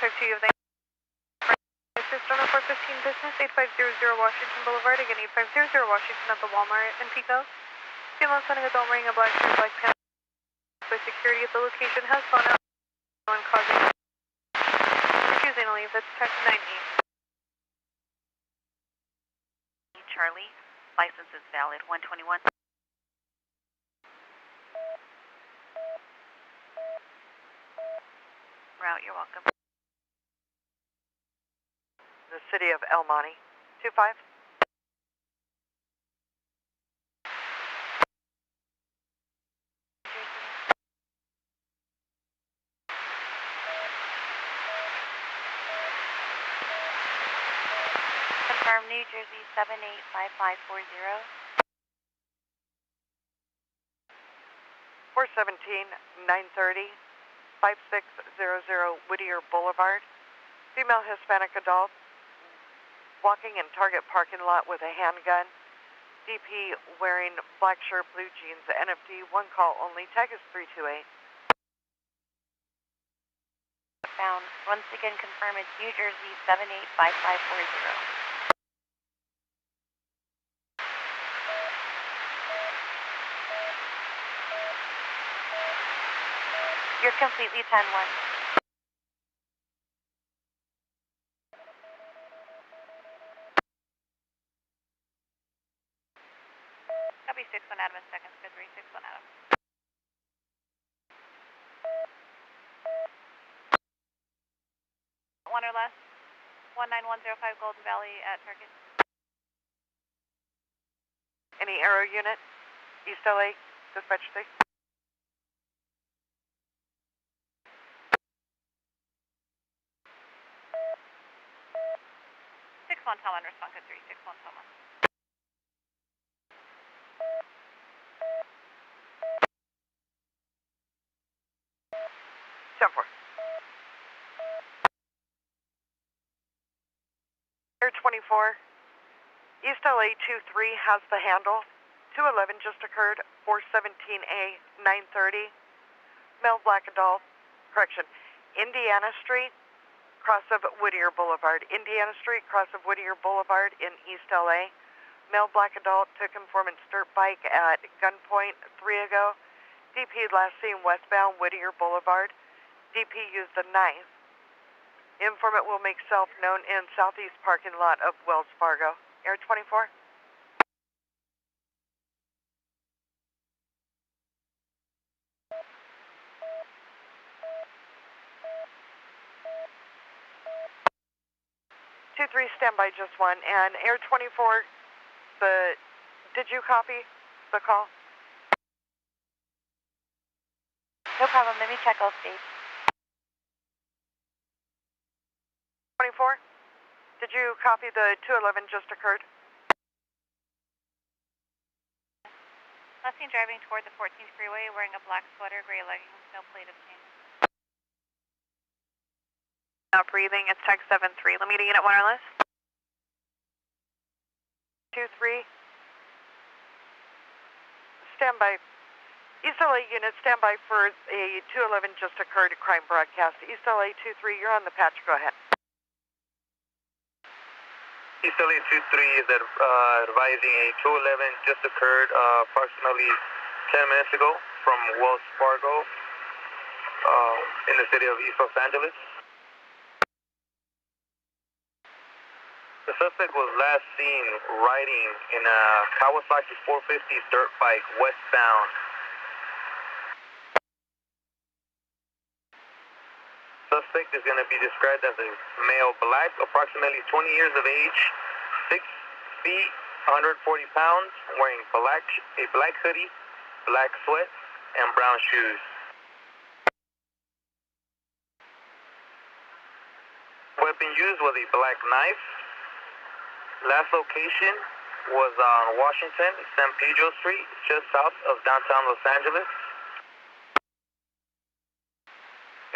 To you of the assist on the 415 business, 8500 Washington Boulevard, again 8500 Washington at the Walmart in Pico. Female sending adult wearing a black shirt, black pants. By security at the location has gone out and causing refusing to leave. That's text 98. Charlie, license is valid, 121. Route, you're welcome. The city of El Monte. 25. Confirm New Jersey 785540. 417, 930, 5600 Whittier Boulevard. Female Hispanic adult walking in Target parking lot with a handgun. DP wearing black shirt, blue jeans, NFD, one call only. Tag is 328. Found. Once again, confirm it's New Jersey 785540. You're completely 10-1. Copy 61 Adam in seconds, good 361 Adam. One or less, 19105 Golden Valley at Target. Any Arrow unit? East LA, dispatch 6. 61 Tom on respond code 361 Tom on. 24, East LA 23 has the handle. 211 just occurred, 417A, 930. Male black adult, Indiana Street, cross of Whittier Boulevard. Indiana Street, cross of Whittier Boulevard in East LA. Male black adult took informant's dirt bike at gunpoint 3 ago. DP last seen westbound Whittier Boulevard. DP used a knife. Informant will make self known in southeast parking lot of Wells Fargo. Air 24. Two three, standby just one, and Air 24. Did you copy the call? No problem. Let me check all states. 24. Did you copy the 211 just occurred? Last seen driving toward the 14th freeway wearing a black sweater, gray leggings, no plate of change. Not breathing. It's tag 7-3. Let me get a unit wireless. 2-3. Standby. East LA unit, standby for a 211 just occurred crime broadcast. East LA 23, you're on the patch. Go ahead. East LA 23 is advising a 211 just occurred approximately 10 minutes ago from Wells Fargo in the city of East Los Angeles. The suspect was last seen riding in a Kawasaki 450 dirt bike westbound. Suspect is going to be described as a male black, approximately 20 years of age, 6 feet, 140 pounds, wearing a black hoodie, black sweat, and brown shoes. Weapon used was a black knife. Last location was on Washington, San Pedro Street, just south of downtown Los Angeles.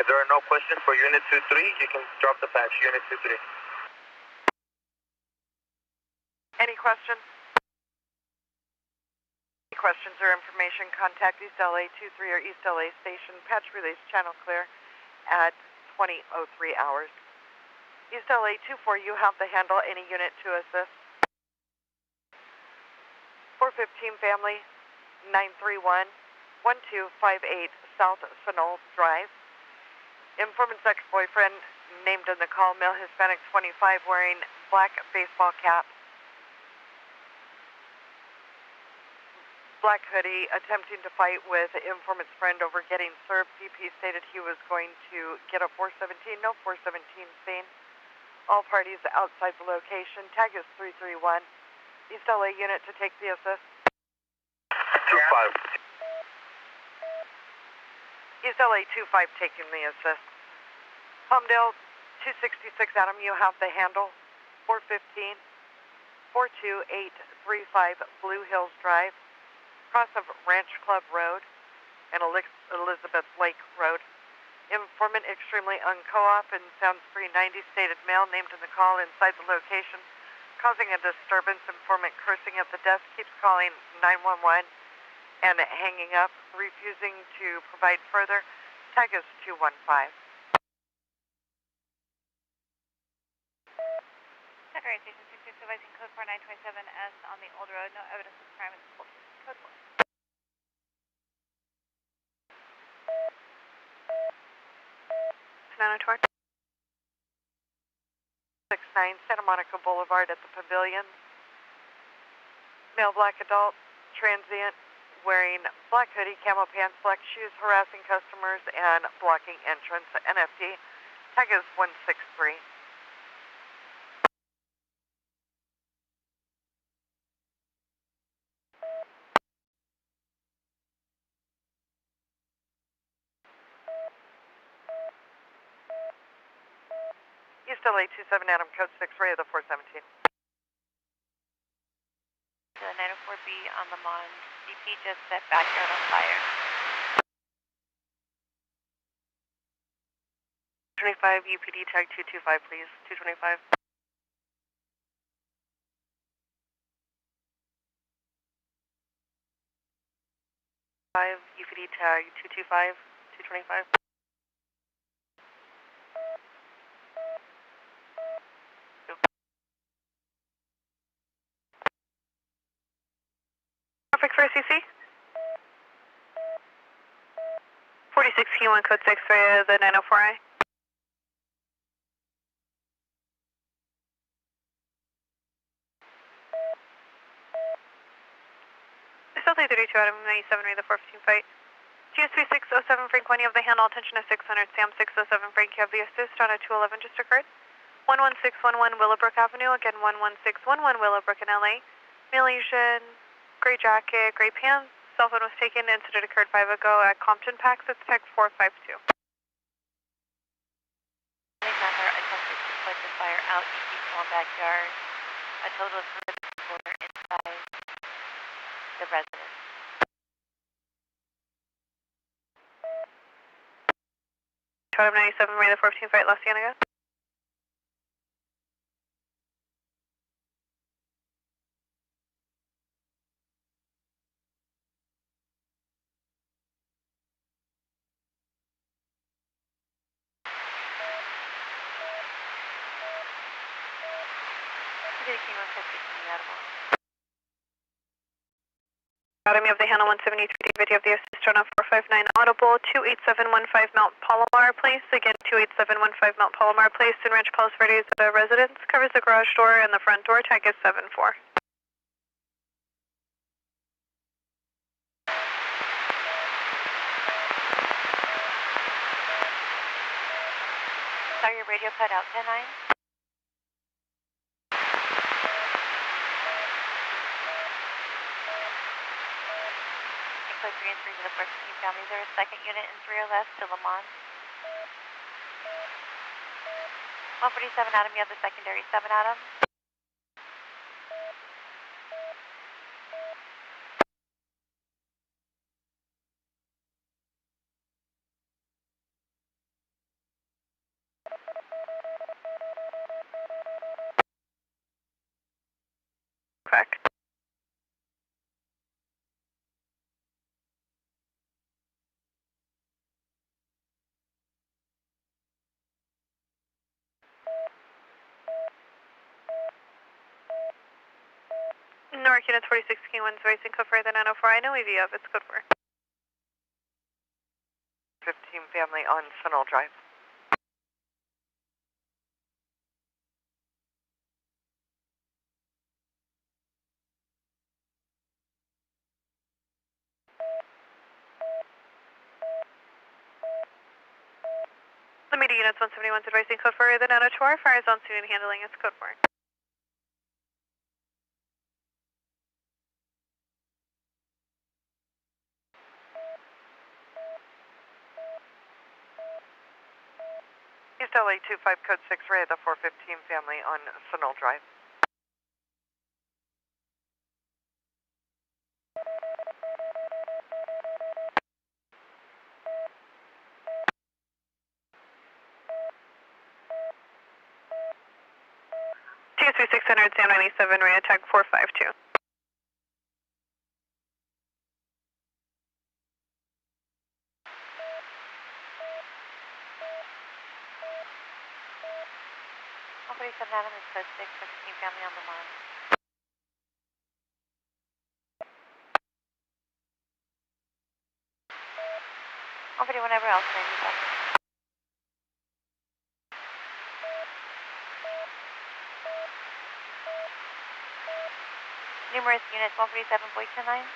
If there are no questions for Unit 23, you can drop the patch, Unit 23. Any questions? Any questions or information, contact East LA 23 or East LA Station. Patch release channel clear at 20:03 hours. East LA 24, you have the handle. Any unit to assist. 415 family, 931, 1258 South Sunol Drive. Informant's ex-boyfriend named in the call, male Hispanic 25, wearing black baseball cap, black hoodie, attempting to fight with informant's friend over getting served. DP stated he was going to get a 417, no 417 seen. All parties outside the location. Tag is 331. East LA unit to take the assist. 25. East LA 25 taking the assist. Palmdale 266 Adam, you have the handle. 415 42835 Blue Hills Drive, cross of Ranch Club Road and Elizabeth Lake Road. Informant extremely unco-op and sounds 390, stated male, named in the call inside the location, causing a disturbance. Informant cursing at the desk, keeps calling 911 and hanging up, refusing to provide further. Tag is 215. Secretary Station 6 supervising code 4927S on the old road. No evidence of crime in the code 4. 902. 69 Santa Monica Boulevard at the Pavilion. Male black adult, transient, wearing black hoodie, camo pants, black shoes, harassing customers and blocking entrance. NFD. Tag is 163. East LA 27 Adam, code 6, Ray of the 417. The 904B on the Mond. DP just set backyard on fire. 25 UPD tag 225, please. 225. UPD tag 225, 225. Traffic for CC. 46 Q1 code 6 via the 904I. South 32 Adam 97 read the 415 fight. GS 3607 Frank 1, you have the handle, attention to 600, Sam 607 Frank, you have the assist on a 211 just occurred. 11611 Willowbrook Avenue, again 11611 Willowbrook in LA. Male Asian, gray jacket, gray pants, cell phone was taken, incident occurred 5 ago at Compton Pax, it's tech 452. Member attempted to put the fire out in East Lawn backyard. A total of 100 people are inside the residence. Adam 97 read the 415 fight, Los Cienega. Adam, you have the handle 173, David, you have the assist on a 459 audible, 28715 Mount Palomar Place, again 28715 Mount Palomar Place in Ranch Palos Verdes at a residence, covers the garage door and the front door, tag is 74. Sorry, your radio cut out, 10-9. Code 3 and 3 to the first 15 families. There is a second unit in 3 or less to Lamont. 147 Adam, you have the secondary 7 Adam. Correct. Newark Units 46 King 1's racing code for the 904. I know EV of, it's code for. 15 family on Sunnell Drive. The media units 171's advising code for the 904. Fire zone soon and handling, it's code for. East LA 25 code 6 Ray, the 415 family on Sunnell Drive. TSV 600 Sam 97 Ray, tag 452. Adam is code 6 for 15 family on the lawn. Whenever else, 90 seconds. Numerous units, 147 Boyton Line.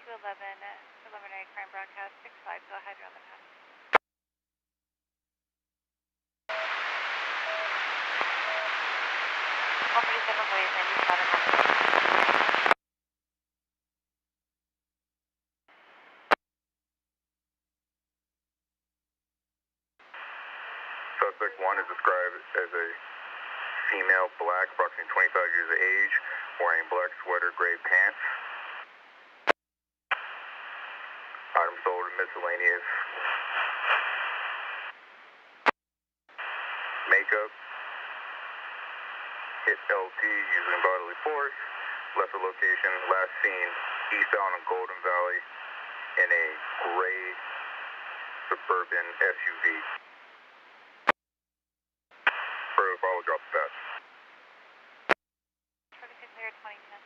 211, preliminary crime broadcast 65, go ahead, you're on the path. 147 Boyton, 97. Suspect 1 is described as a female, black, approximately 25 years of age, wearing black sweater, gray pants. Items sold and miscellaneous. Makeup. Hit LT using bodily force. left the location, last seen eastbound on Golden Valley in a gray suburban SUV. Further Bravo drop dispatch. 26 clear, 2010.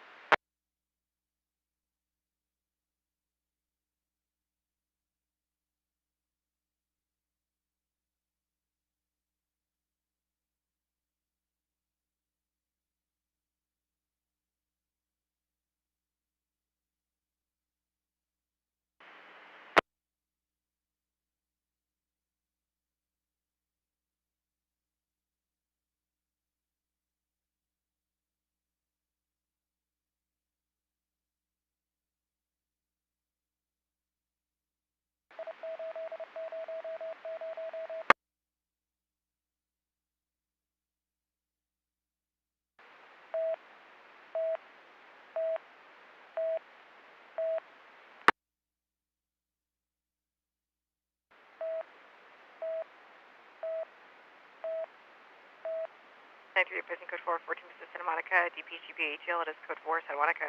Replacing code 4, 14 to Santa Monica, DPGP ATL, it is code 4, Santa Monica.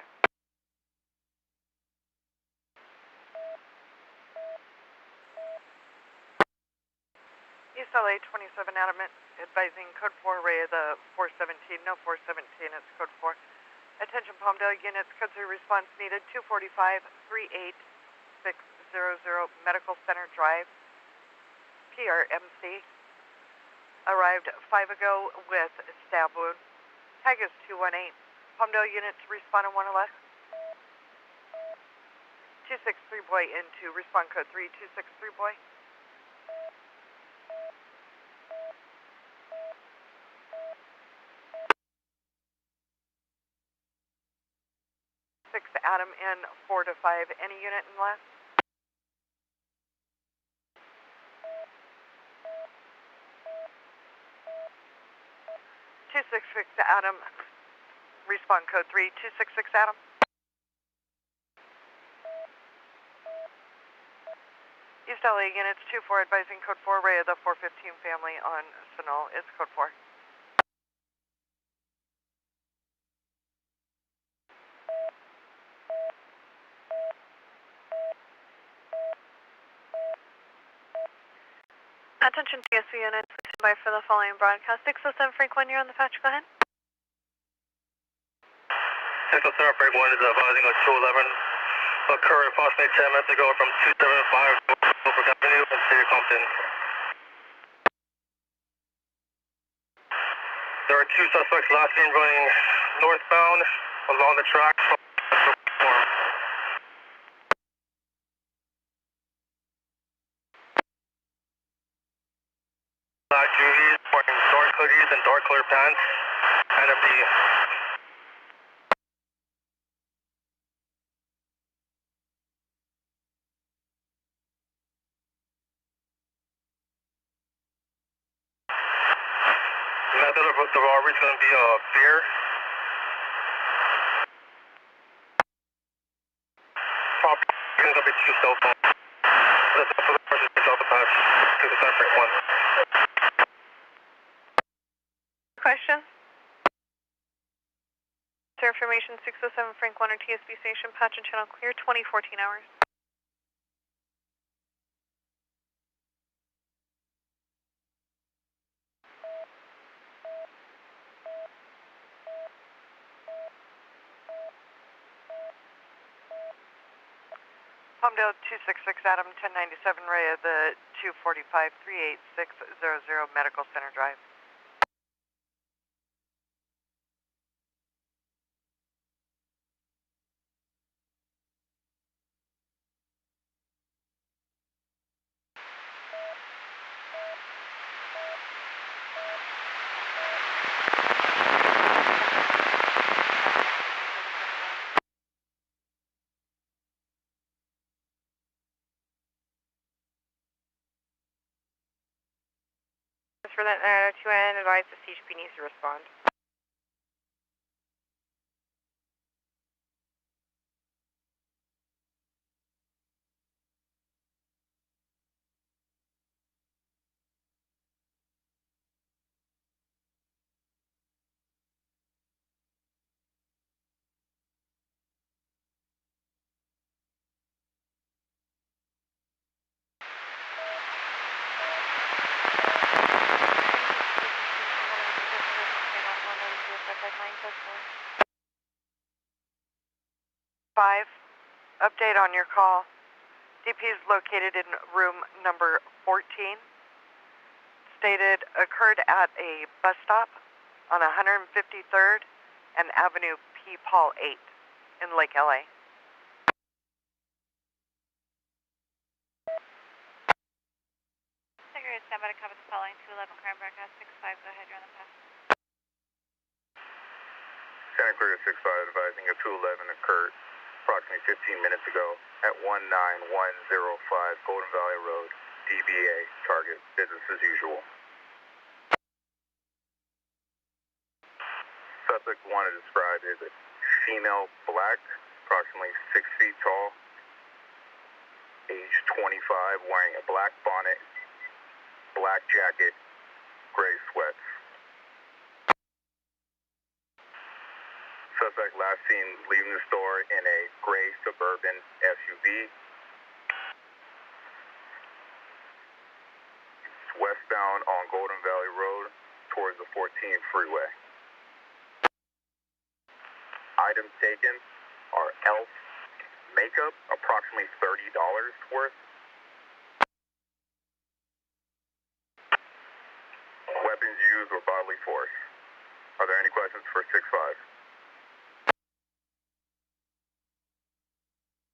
East LA 27 Adamant, advising code 4, Ray of the 417, no 417, it's code 4. Attention Palmdale units, code 3 response needed, 245-38600 Medical Center Drive, PRMC. Arrived 5 ago with stab wound. Tag is 218. Palmdale units respond on 111. 263 boy into respond code 3, 263 boy. Six Adam in 4 to 5. Any unit in last? 266 Adam, respond code 3, 266 Adam. East LA units 2-4 advising code 4, Ray of the 415 family on Sunol, it's code 4. Attention TSV units, stand by for the following broadcast. 607 Frank 1, you're on the patch, go ahead. 607 Frank 1 is advising on 211. Occurred approximately 10 minutes ago from 275 Norfolk Avenue in City of Compton. There are two suspects last seen running northbound along the track. Black Juvies wearing dark hoodies and dark colored pants, and if the method of the robbery is going to be fear. Property is going to be 2 cell phones. That's for the person to off the patch. 607 Frank 1. Question? Sir, information 607 Frank 1 or TSB station, patch and channel clear, 2014 hours. Palmdale 266 Adam, 1097 Ray of the 245-38600 Medical Center Drive. For that 2N, advise the CHP needs to respond. deadline code 5, update on your call. DP is located in room number 14. Stated occurred at a bus stop on 153rd and Avenue P. Paul 8 in Lake LA. Secretary, stand by to cover the following 211 crime broadcast 65. Go ahead, you're on the pass. Santa Clara 65 advising a 211 occurred approximately 15 minutes ago at 19105 Golden Valley Road, DBA, target business as usual. Suspect wanted described as a female black, approximately 6 feet tall, age 25, wearing a black bonnet, black jacket, gray sweats. Suspect last seen leaving the store in a gray suburban SUV. It's westbound on Golden Valley Road towards the 14th freeway. Items taken are elf makeup, approximately $30 worth. Weapons used or bodily force. Are there any questions for 6-5?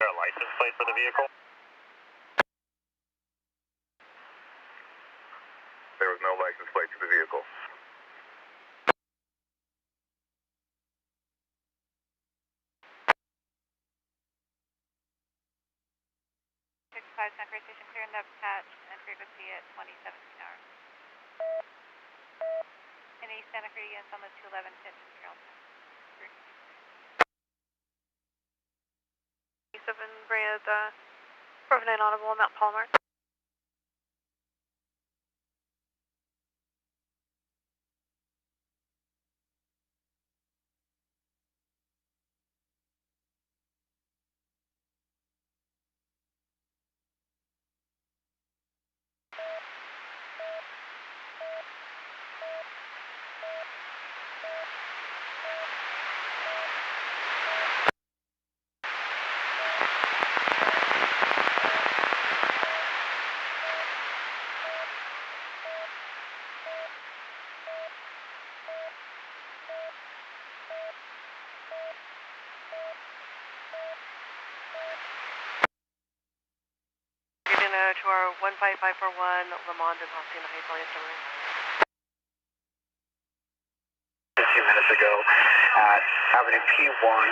Is there a license plate for the vehicle? There was no license plate to the vehicle. 65 Santa Cruz Station clear and patch and frequency at 2017 hours. And East Santa Cruz units on the 211 attention to your own. 7 Brea, the 459 Audible, Mount Palomar. To our 15541 Lamond and Hacienda Heights Alliance Submarine. 15 minutes ago at Avenue P1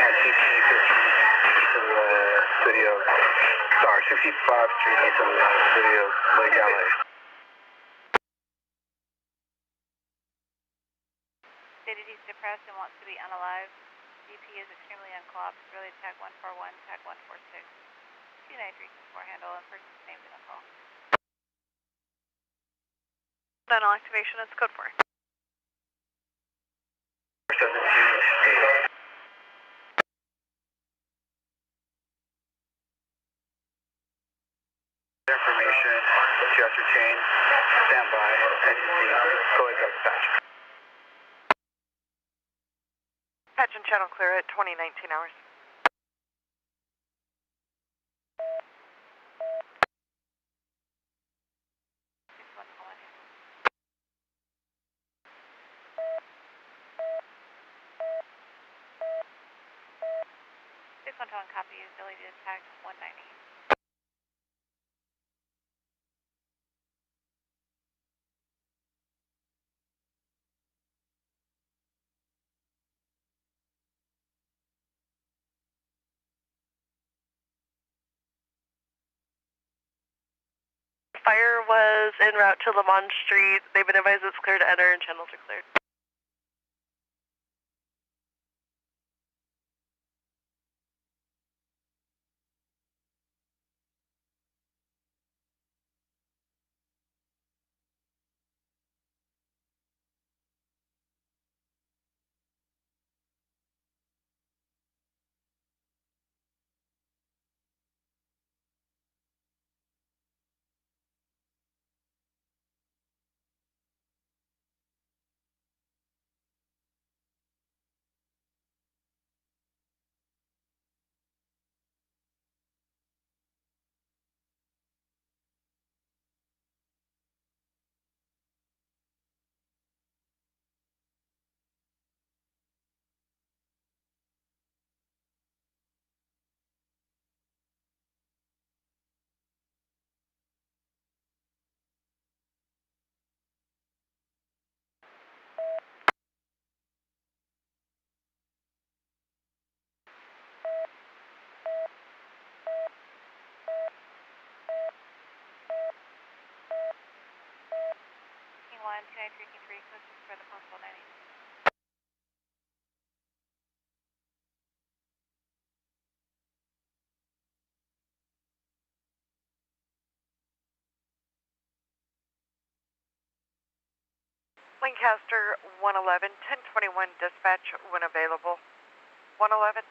and CT 15 to the city of, sorry, 65th Street to the city of Lake LA. Stated he's depressed and wants to be unalived. DP is extremely unclopped. Really tag 141, tag 146. 293 handle and person's named in the call. Dental activation is code 4. 17-8. Information, gesture chain, stand by, NCC, go ahead, dispatch. Patch and channel clear at 2019 hours. On copy is deleted tag 190. Fire was en route to Lamont Street. They've been advised it's clear to enter and channels are cleared. 2933 code 6 for the possible 90. Lancaster 111, 1021 dispatch when available. 111.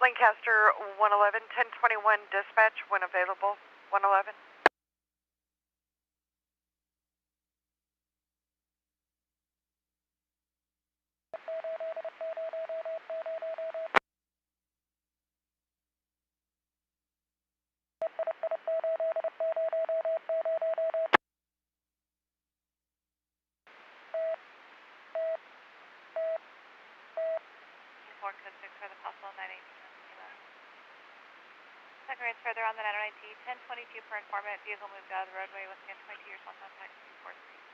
Lancaster 111, 1021 dispatch when available. 111. Code 6 for the possible 918. Second rates further on the 919, 1022 per informant. Vehicle moved out of the roadway with 1022 years on contact 243.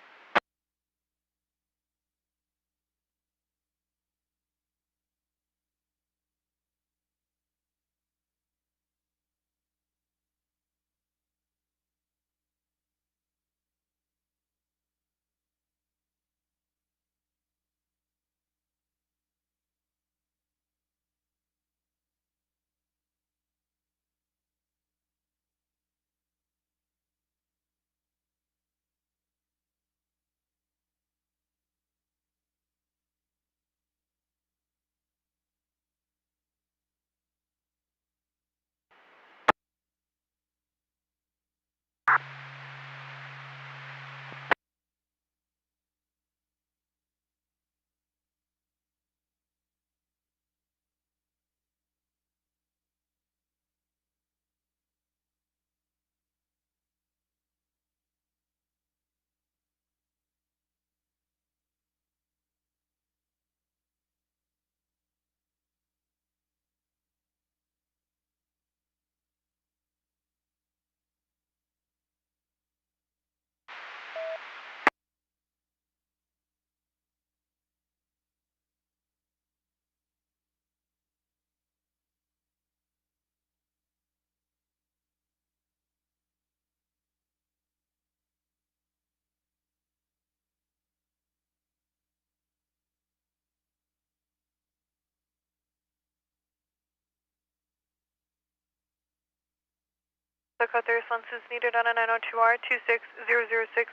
The code 3 response is needed on a 902R 26006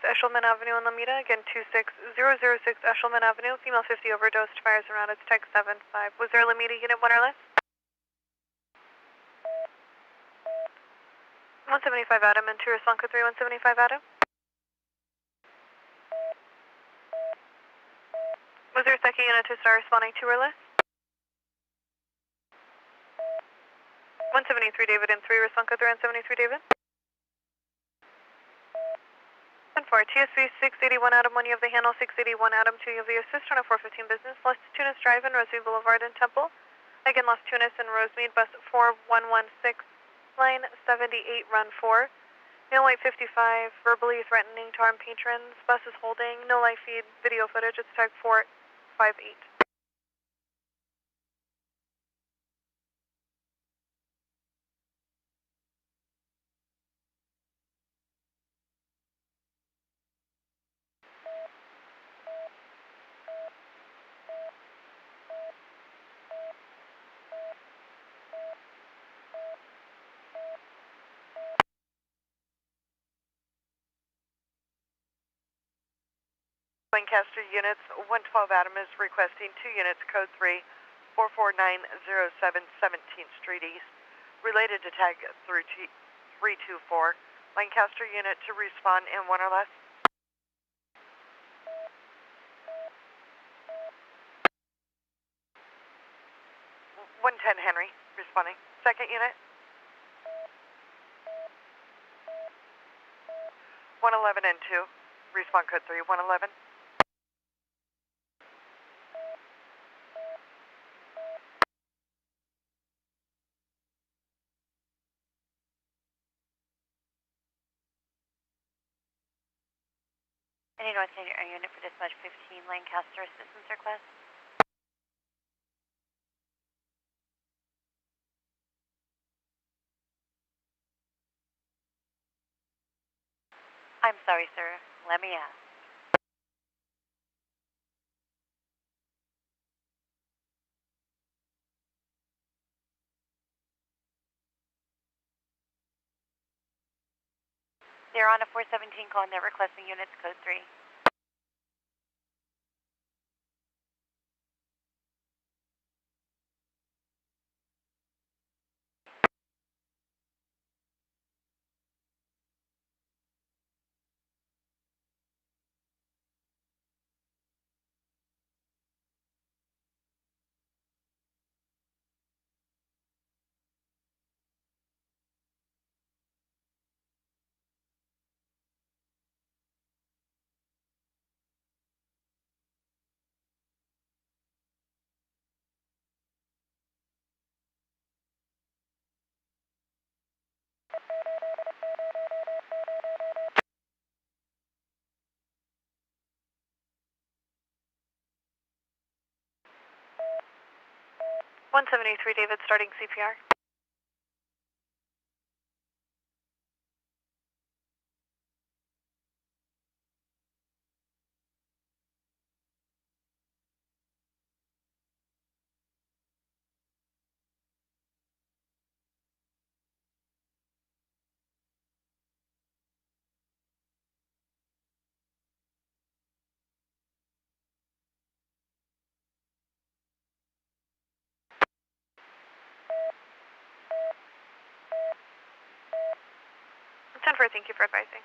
Eshelman Avenue in Lomita. Again, 26006 Eshelman Avenue. Female 50 overdosed, fires around its tech 75. Was there a Lomita unit 1 or less? 175 Adam and 2 respond code 3 175 Adam. Was there a second unit to start responding 2 or less? 173 David and 3 respond code 3 173 David. And 4 TSV 681 Adam 1 you have the handle, 681 Adam 2 you have the assist on a 415 business. Lost Tunis Drive in Rosemead Boulevard in Temple. Again, lost Tunis in Rosemead, bus 4116, line 78, run 4. No light 55, verbally threatening to armed patrons. Bus is holding, no live feed, video footage, it's tag 458. Lancaster units, 112 Adam is requesting 2 units, code 3, 44907 17th Street East, related to tag 324. Lancaster unit to respond in 1 or less. 110 Henry, responding. Second unit. 111 and 2, respond code 3, 111. Any North Air unit for dispatch 15 Lancaster assistance request. I'm sorry, sir. Let me ask. They're on a 417 call and they're requesting units code 3. David starting CPR. Thank you for advising.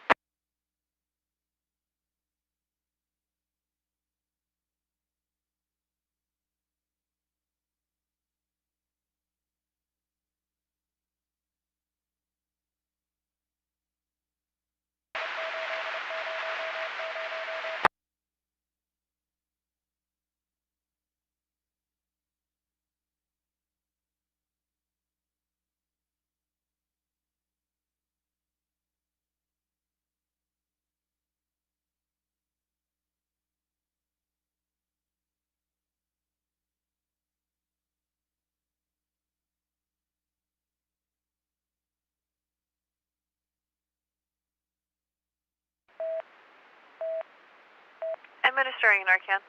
Administering Narcan.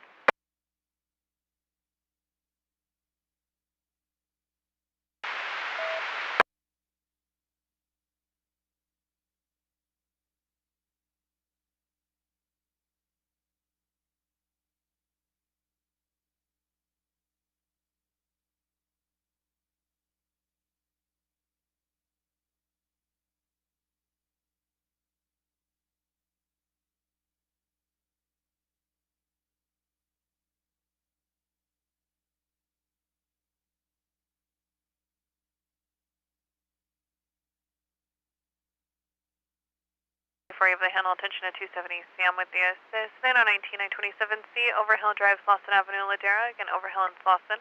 Before you have the handle, attention to 270 Sam with the assist. 9019 927C, Overhill Drive, Slauson Avenue, Ladera. Again, Overhill and Slauson.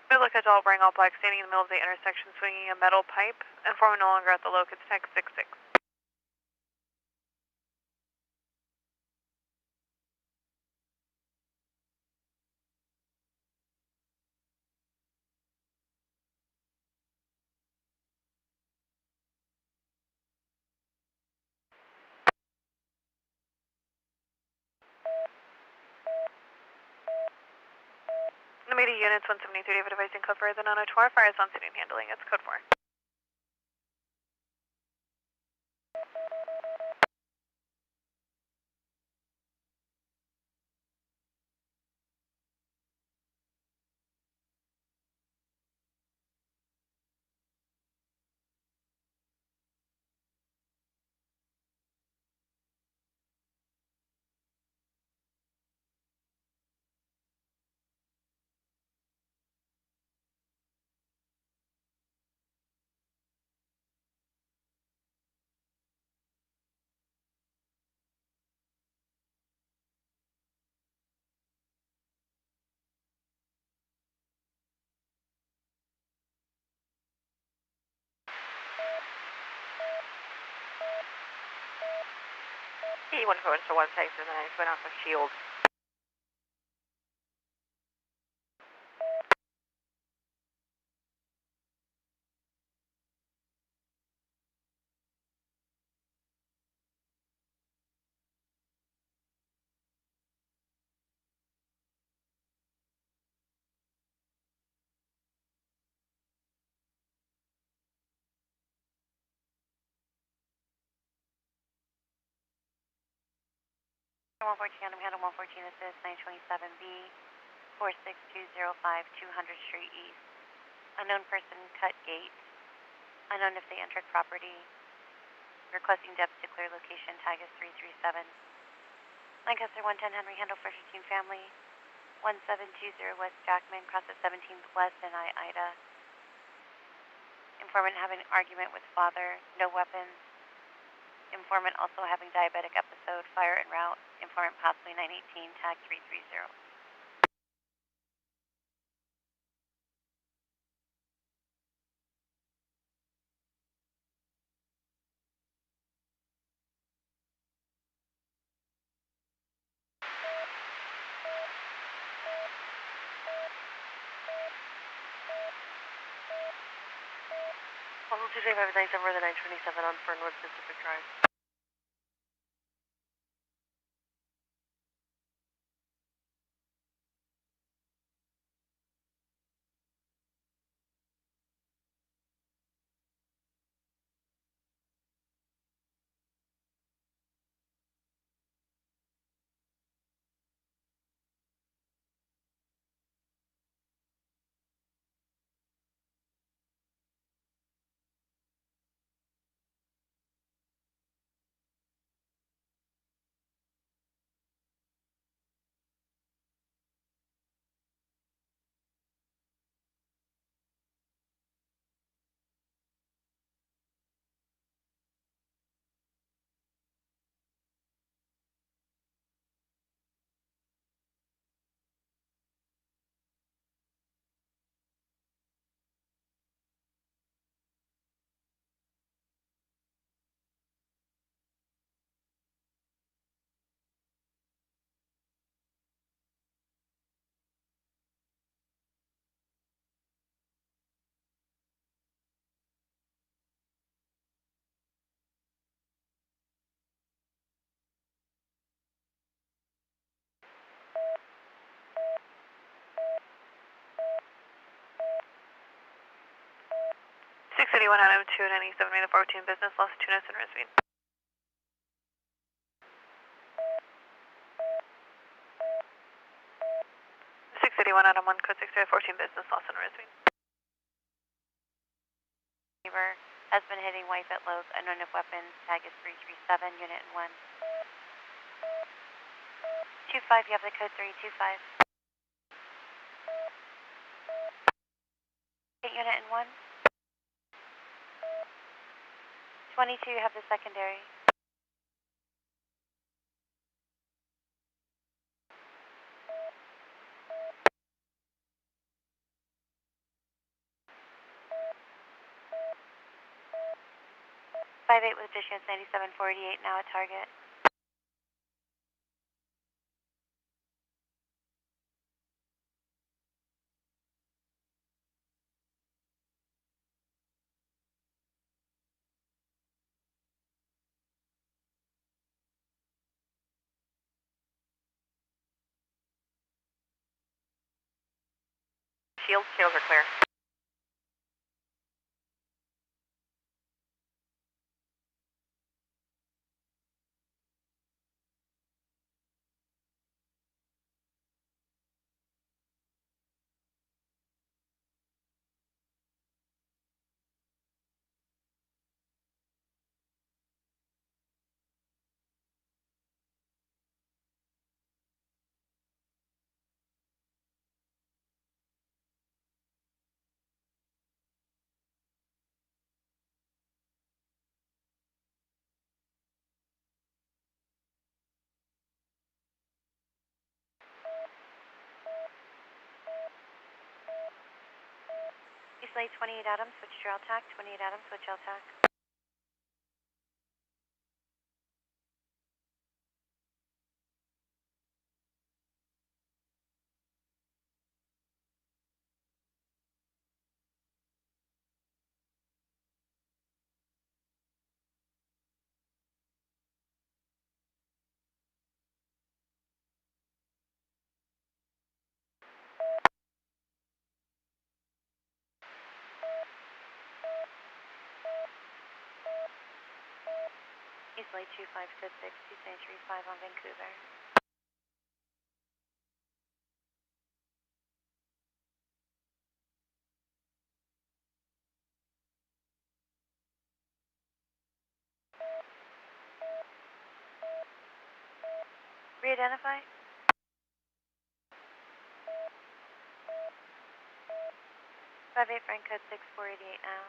We look at all wearing all black, standing in the middle of the intersection, swinging a metal pipe. Informant no longer at the locus, text 66. Immediate units 173, David advising code for the 902, fire is on scene and handling, it's code 4. He went for one place and then I went off of shield. 114 Adam, handle 114 assist, 927B, 46205, 200 Street East. Unknown person cut gate. Unknown if they entered property. Requesting depth to clear location. Tag is 337. Lancaster 110 Henry, handle 415 family. 1720 West Jackman, cross at 17th West and Ida. Informant having an argument with father. No weapons. Informant also having diabetic episode. Fire en route. Informant possibly 918. Tag 330. Level 225 over the 927 on Fernwood Pacific Drive. Adam 297 made a 14 business lost 2 notes in Risby. 681 Adam 1 code 6 14 business lost in Risby. Neighbor has been hitting wife at Lowe's. Unknown if weapons. Tag is 337. Unit in 1. 25. You have the code 325. Unit in 1. 22, you have the secondary. Five eight with distance 9748 now at target. Shields are clear. East Lake 28 Adams, switch to LTAC. 28 Adams, switch LTAC. East Lake 25 code 6, 2935 on Vancouver. Re-identify. 58 Frank code 6488 now.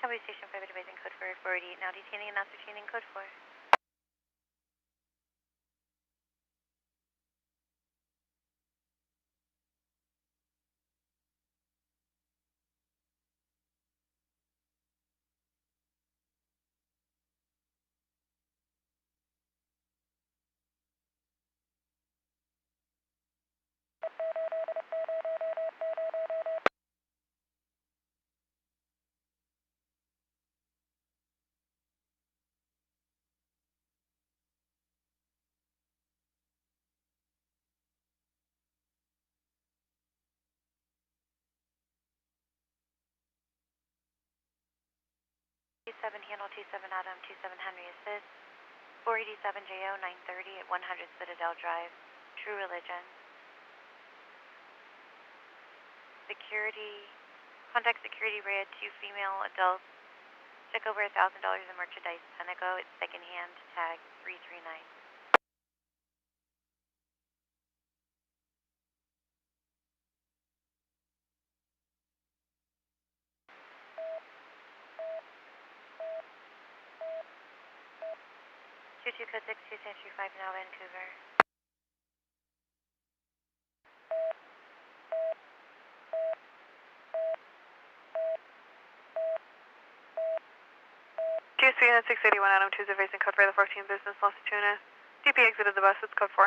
Subway Station 5 advising code 448, now detaining and ascertaining code 4. Two-7 handle, 27 Adam, 27 Henry assist, 487 JO 930 at 100 Citadel Drive, True Religion. Security, contact security red, 2 female adults, took over $1,000 in merchandise, Pentago, it's secondhand, tag 339. Two code 62 Century 5 now Vancouver. GSP unit 681 Adam 2 facing code for the 14 business Los Tunas. DP exited the bus, it's code 4.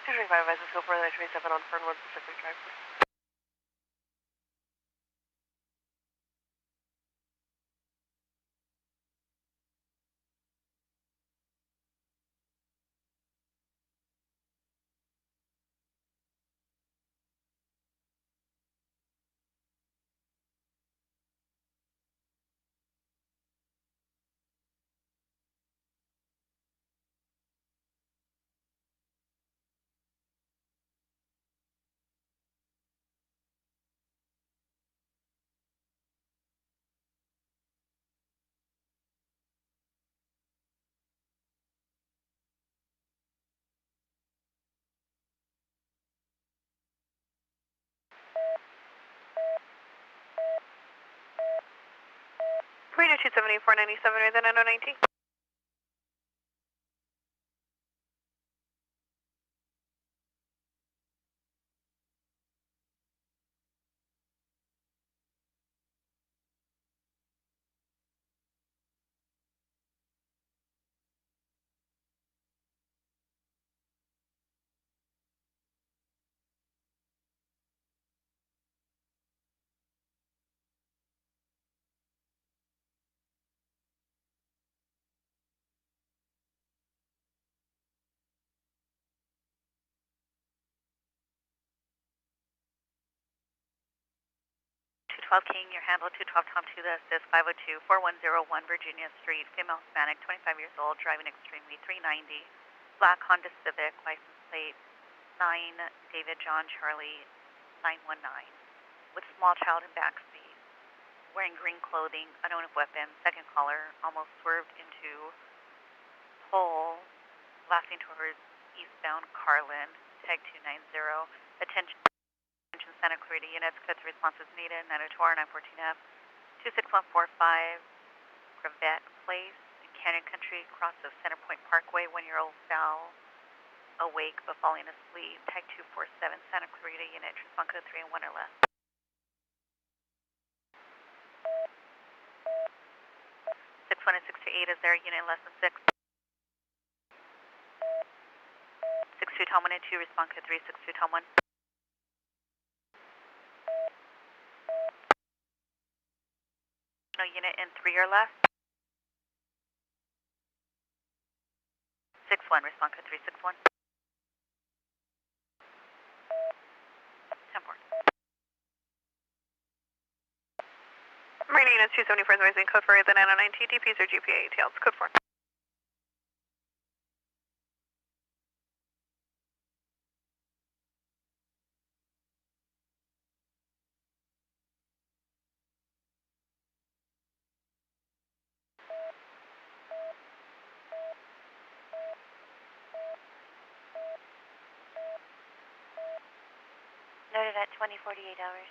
235, advise us go further, 37 on Fernwood Pacific Drive, please. Reno 270, 497, within NO19. King, your handle 212 Tom to the assist 502-4101 Virginia Street, female Hispanic, 25 years old, driving extremely 390, black Honda Civic, license plate 9 David John Charlie 919, with small child in backseat, wearing green clothing, unknown weapon, second caller, almost swerved into pole, blasting towards eastbound Carlin, tag 290, attention Santa Clarita units, code 3 responses needed, 902R, 914F, 26145, Cravette Place, in Canyon Country, cross of Center Point Parkway, 1-year-old fell awake but falling asleep, tag 247, Santa Clarita unit, respond code 3 and 1 or less. 6-1 and 6-8, is there a unit less than 6? 6-2 Tom 1 and 2, respond code 3, 6-2 Tom 1. No unit in 3 or less. 6-1, respond code 3, 6-1. 10-4. Marine units 274 is advising code 4, the 909 TDPs or GPA ATLs, code 4. Noted at 2048 hours.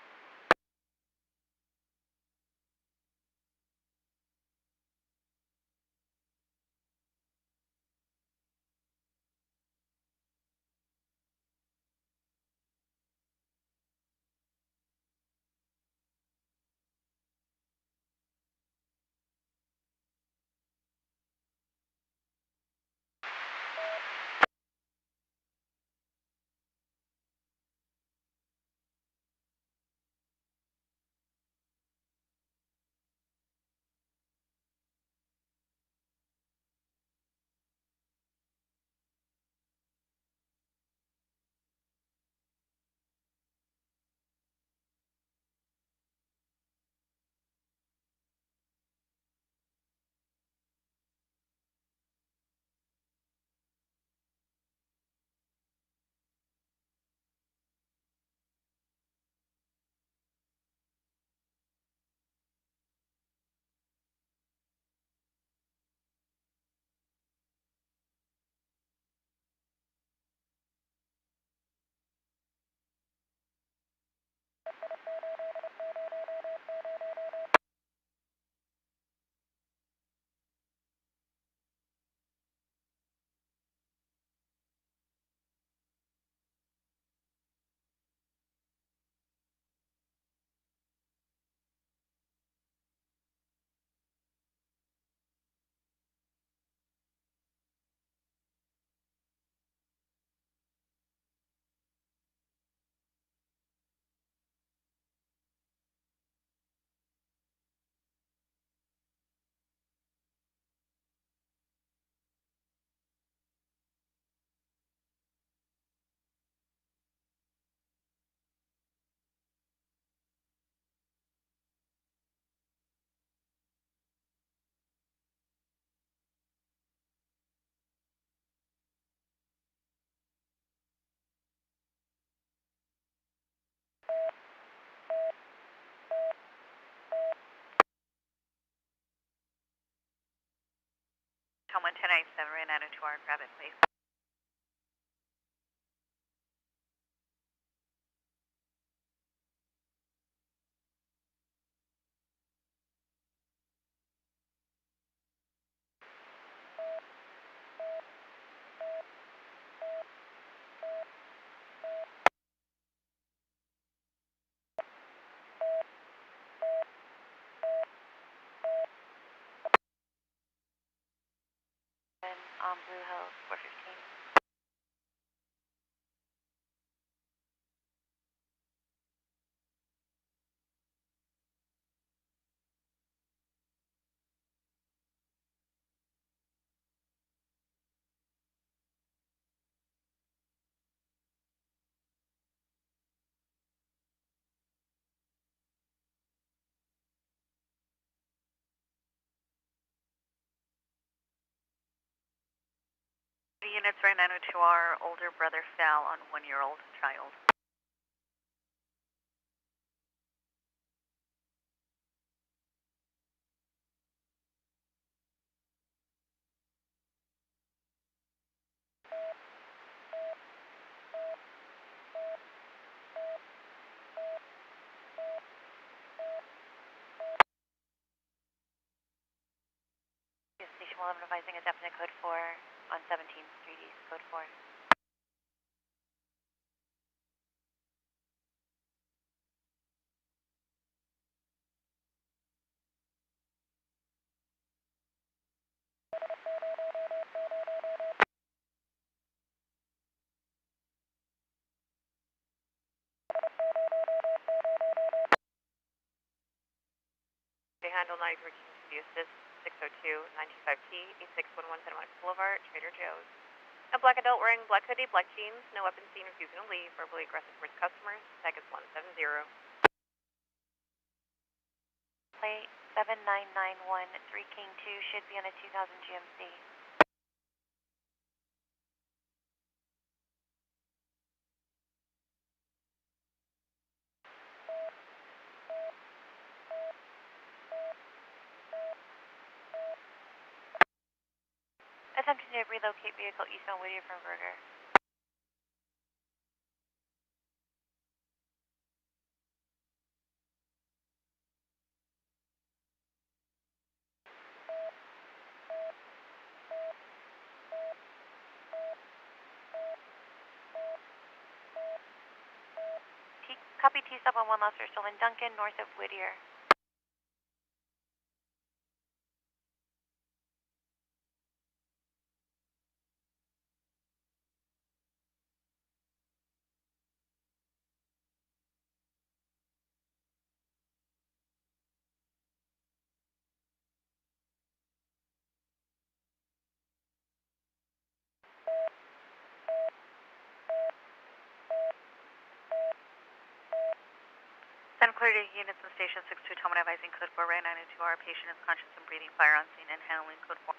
Tom 1 1097, ran out of 2R, grab it please. And Blue Hills 415. The units ran out of 2R, older brother fell on 1-year-old child. Station 11 advising a definite code 4 on 17 3D, code 4. 193 King to the assist, 602 925T, 8611 Santa Monica Boulevard, Trader Joe's. A black adult wearing black hoodie, black jeans, no weapon seen, refusing to leave, verbally aggressive towards customers. Tag is 170. Plate 79913 King 2 should be on a 2000 GMC. Attempting to relocate vehicle eastbound Whittier from Berger. Copy T-stop on 1 Lobster Stolen Duncan, north of Whittier. Send clear to units in Station 62, Toman advising code 4, right 902R. Patient is conscious and breathing, fire on scene and handling code 4.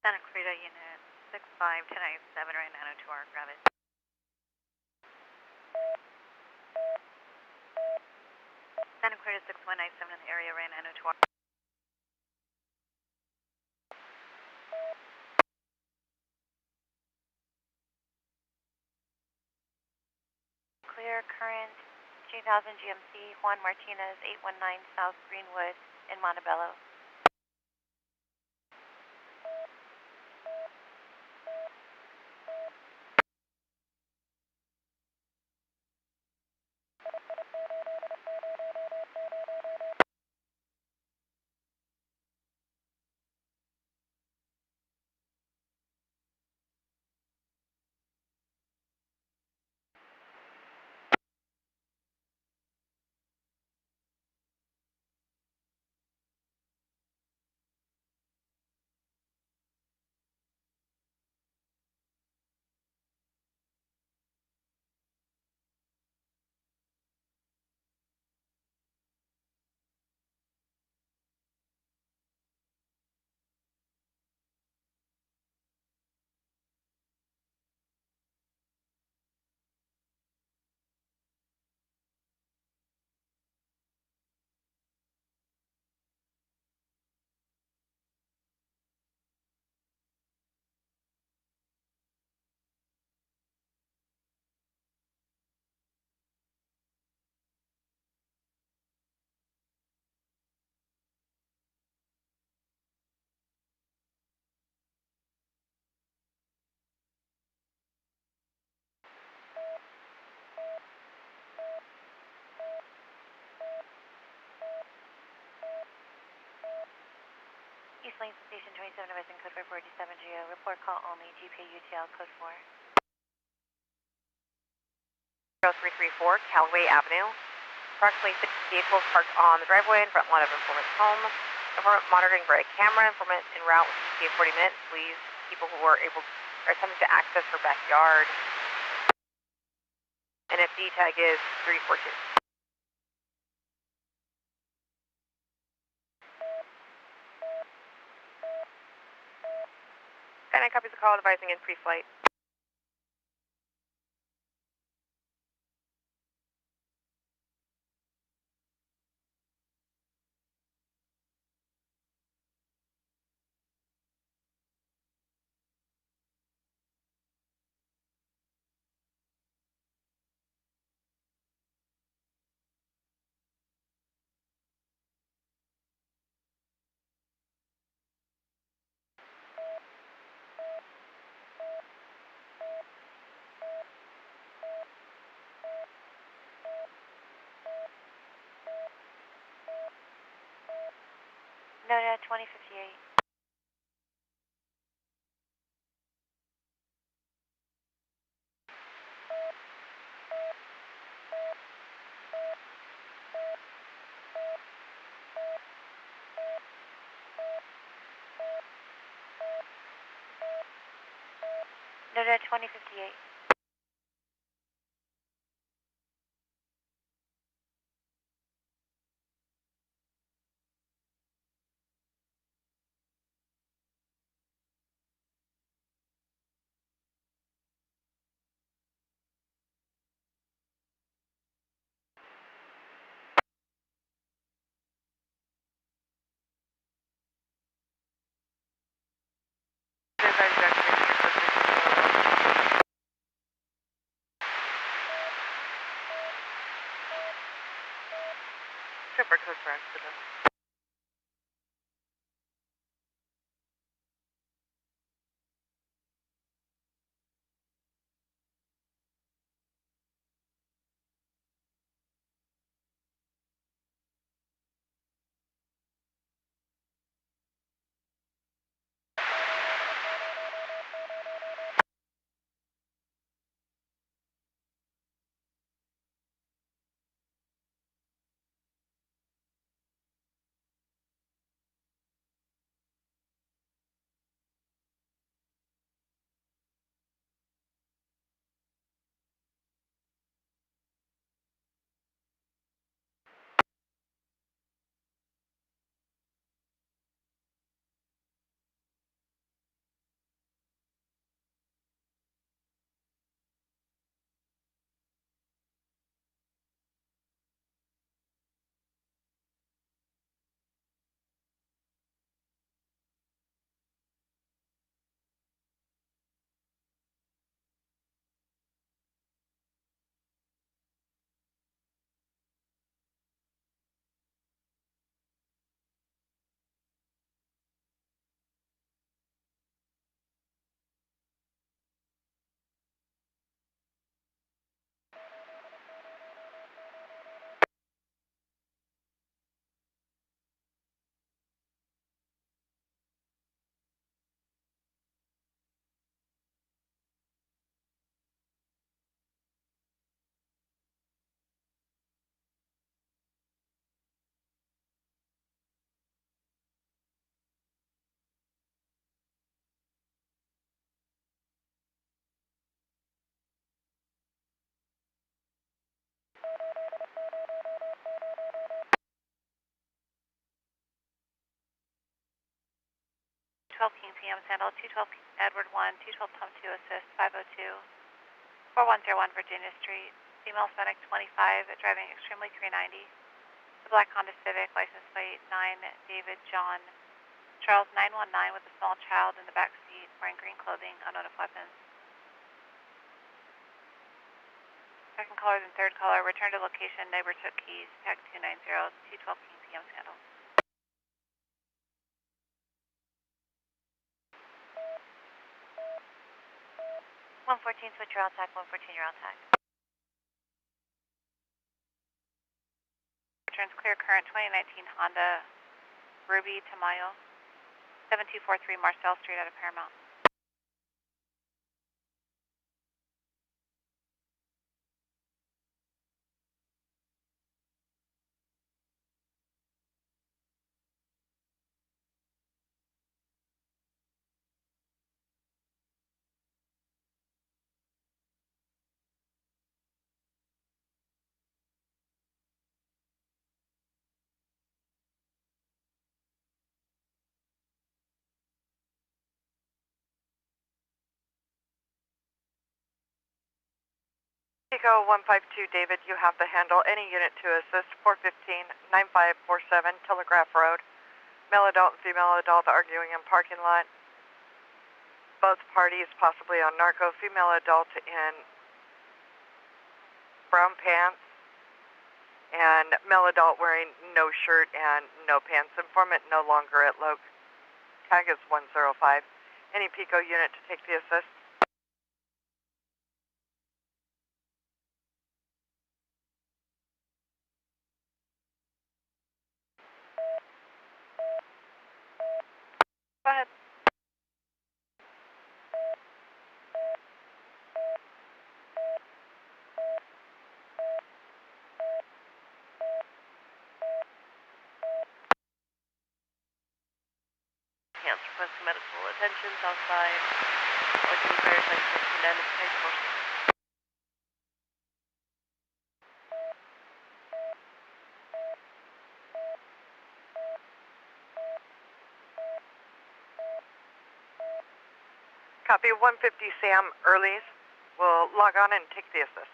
Santa Clarita unit 65 1097, right 902R. Grab it. Santa Clarita 6197 in the area, right 902R. Clear current 2000 GMC, Juan Martinez, 819 South Greenwood in Montebello. East Lane Station 27 advising code 447 GO. Report call only, GPA UTL code 4. 0334 Callaway Avenue. Approximately 6 vehicles parked on the driveway in front lawn of informant's home. Informant monitoring by a camera. Informant en route with ETA 40 minutes. Please, people who are attempting to access her backyard. NFD tag is 342. And I copies the call advising in pre-flight. Noted 2058. Noted 2058. Super code for accident. King PM handle 212 Edward 1, 212 pump 2 assist 502 4101 Virginia Street. Female Hispanic 25 driving extremely 390. The black Honda Civic, license plate 9 David John Charles 919 with a small child in the back seat wearing green clothing, unknown of weapons. Second caller and third caller, return to location, neighbor took keys, tag 290, 212 King PM handle. 114 switch your tag, 114 your tag. Returns clear current 2019 Honda Ruby Tamayo, 7243 Marcel Street out of Paramount. Pico 152, David, you have the handle. Any unit to assist, 415-9547 Telegraph Road. Male adult and female adult arguing in parking lot. Both parties possibly on narco. Female adult in brown pants. And male adult wearing no shirt and no pants. Informant no longer at Loke. Tag is 105. Any Pico unit to take the assist? occupants outside. Like any fire sites will come down to Task Force. Copy 150 Sam Earlies. Will log on and take the assist.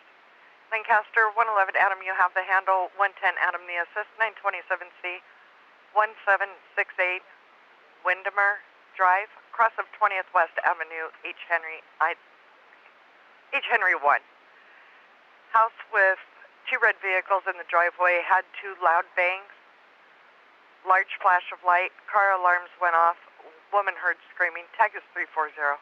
Lancaster 111 Adam, you have the handle. 110 Adam, the assist. 927C 1768 Windermere Drive, cross of 20th West Avenue, H. Henry 1. House with 2 red vehicles in the driveway had 2 loud bangs. Large flash of light. Car alarms went off. Woman heard screaming. Tag is 340.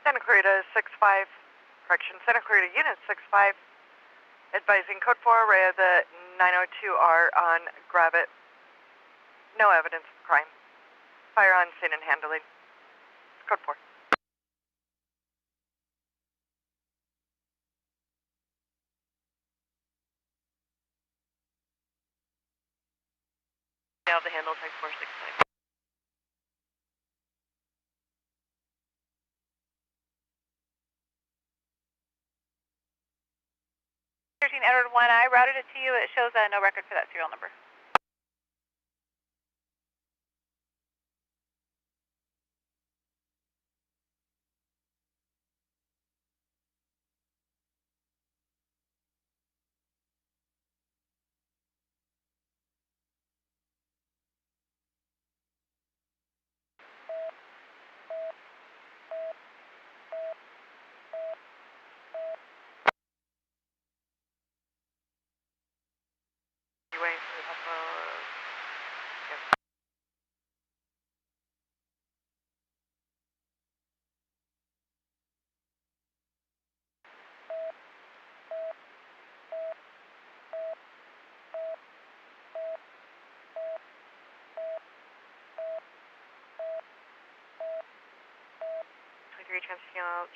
Santa Clarita 65, correction, Santa Clarita Unit 65, advising code 4 array of the 902R on Gravit. No evidence of crime. Fire on scene and handling. Code 4. Now the handle Task Force 69. 13 Edward 1, I routed it to you. It shows no record for that serial number.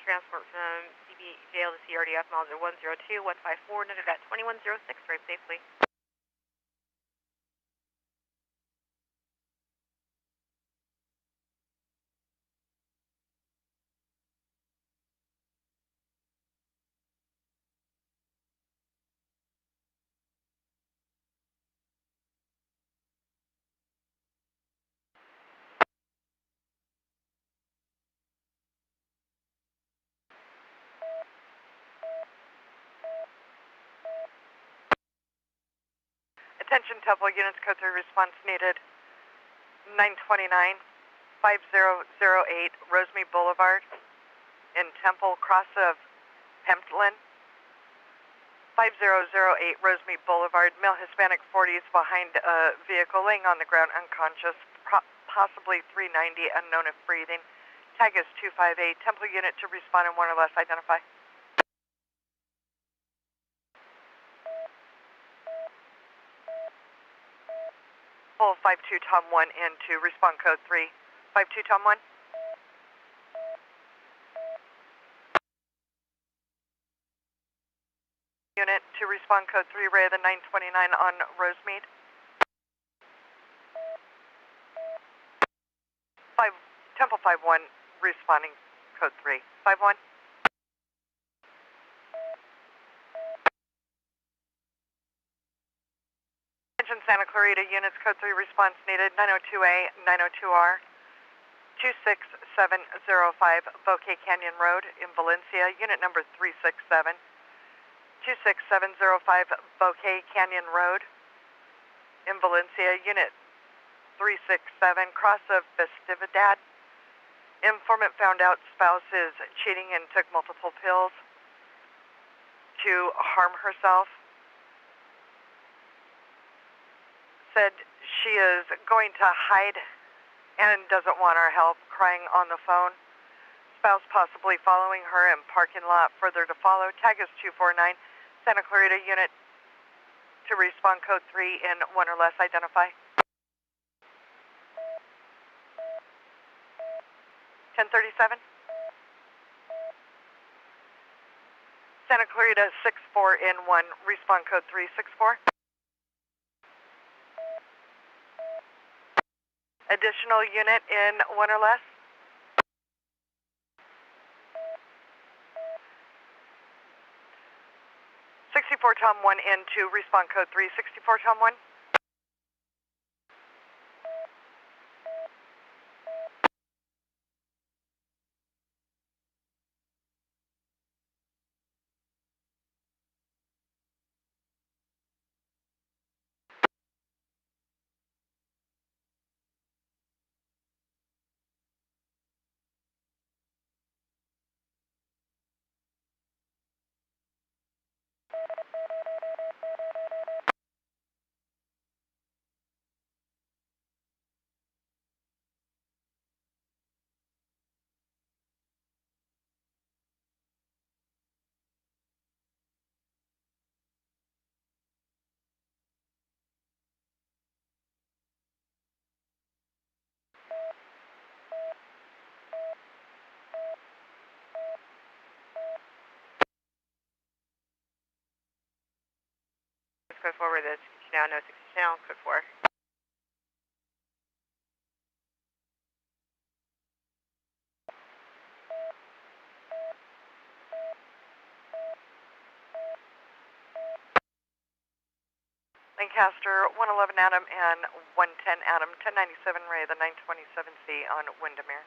Transport from CB jail to CRDF, miles are 102, 154, noted at 2106, drive safely. Attention Temple units, code 3 response needed. 929 5008 Rosemead Boulevard in Temple, cross of Pempton. 5008 Rosemead Boulevard, male Hispanic 40s behind a vehicle laying on the ground unconscious, possibly 390, unknown if breathing. Tag is 258. Temple unit to respond and 1 or less identify. Pull 52 Tom 1 into respond code 3. 52 Tom 1. Unit to respond code 3, Ray of the 929 on Rosemead. 5, Temple 51 responding code 3. 51. Santa Clarita units, code 3 response needed. 902A, 902R, 26705 Bouquet Canyon Road in Valencia, unit number 367. 26705 Bouquet Canyon Road in Valencia, unit 367, cross of Festividad. Informant found out spouse is cheating and took multiple pills to harm herself. Said she is going to hide and doesn't want our help, crying on the phone. Spouse possibly following her in parking lot. Further to follow. Tag is 249. Santa Clarita unit to respond code 3 in 1 or less. Identify. 1037. Santa Clarita 64 in 1. Respond code 364. Additional unit in 1 or less. Tom 1 in 2, respond code 3, 64 Tom 1. Code forward, that's now, no 60 channel, code 4. Lancaster, 111 Adam and 110 Adam, 1097 Ray, the 927C on Windermere.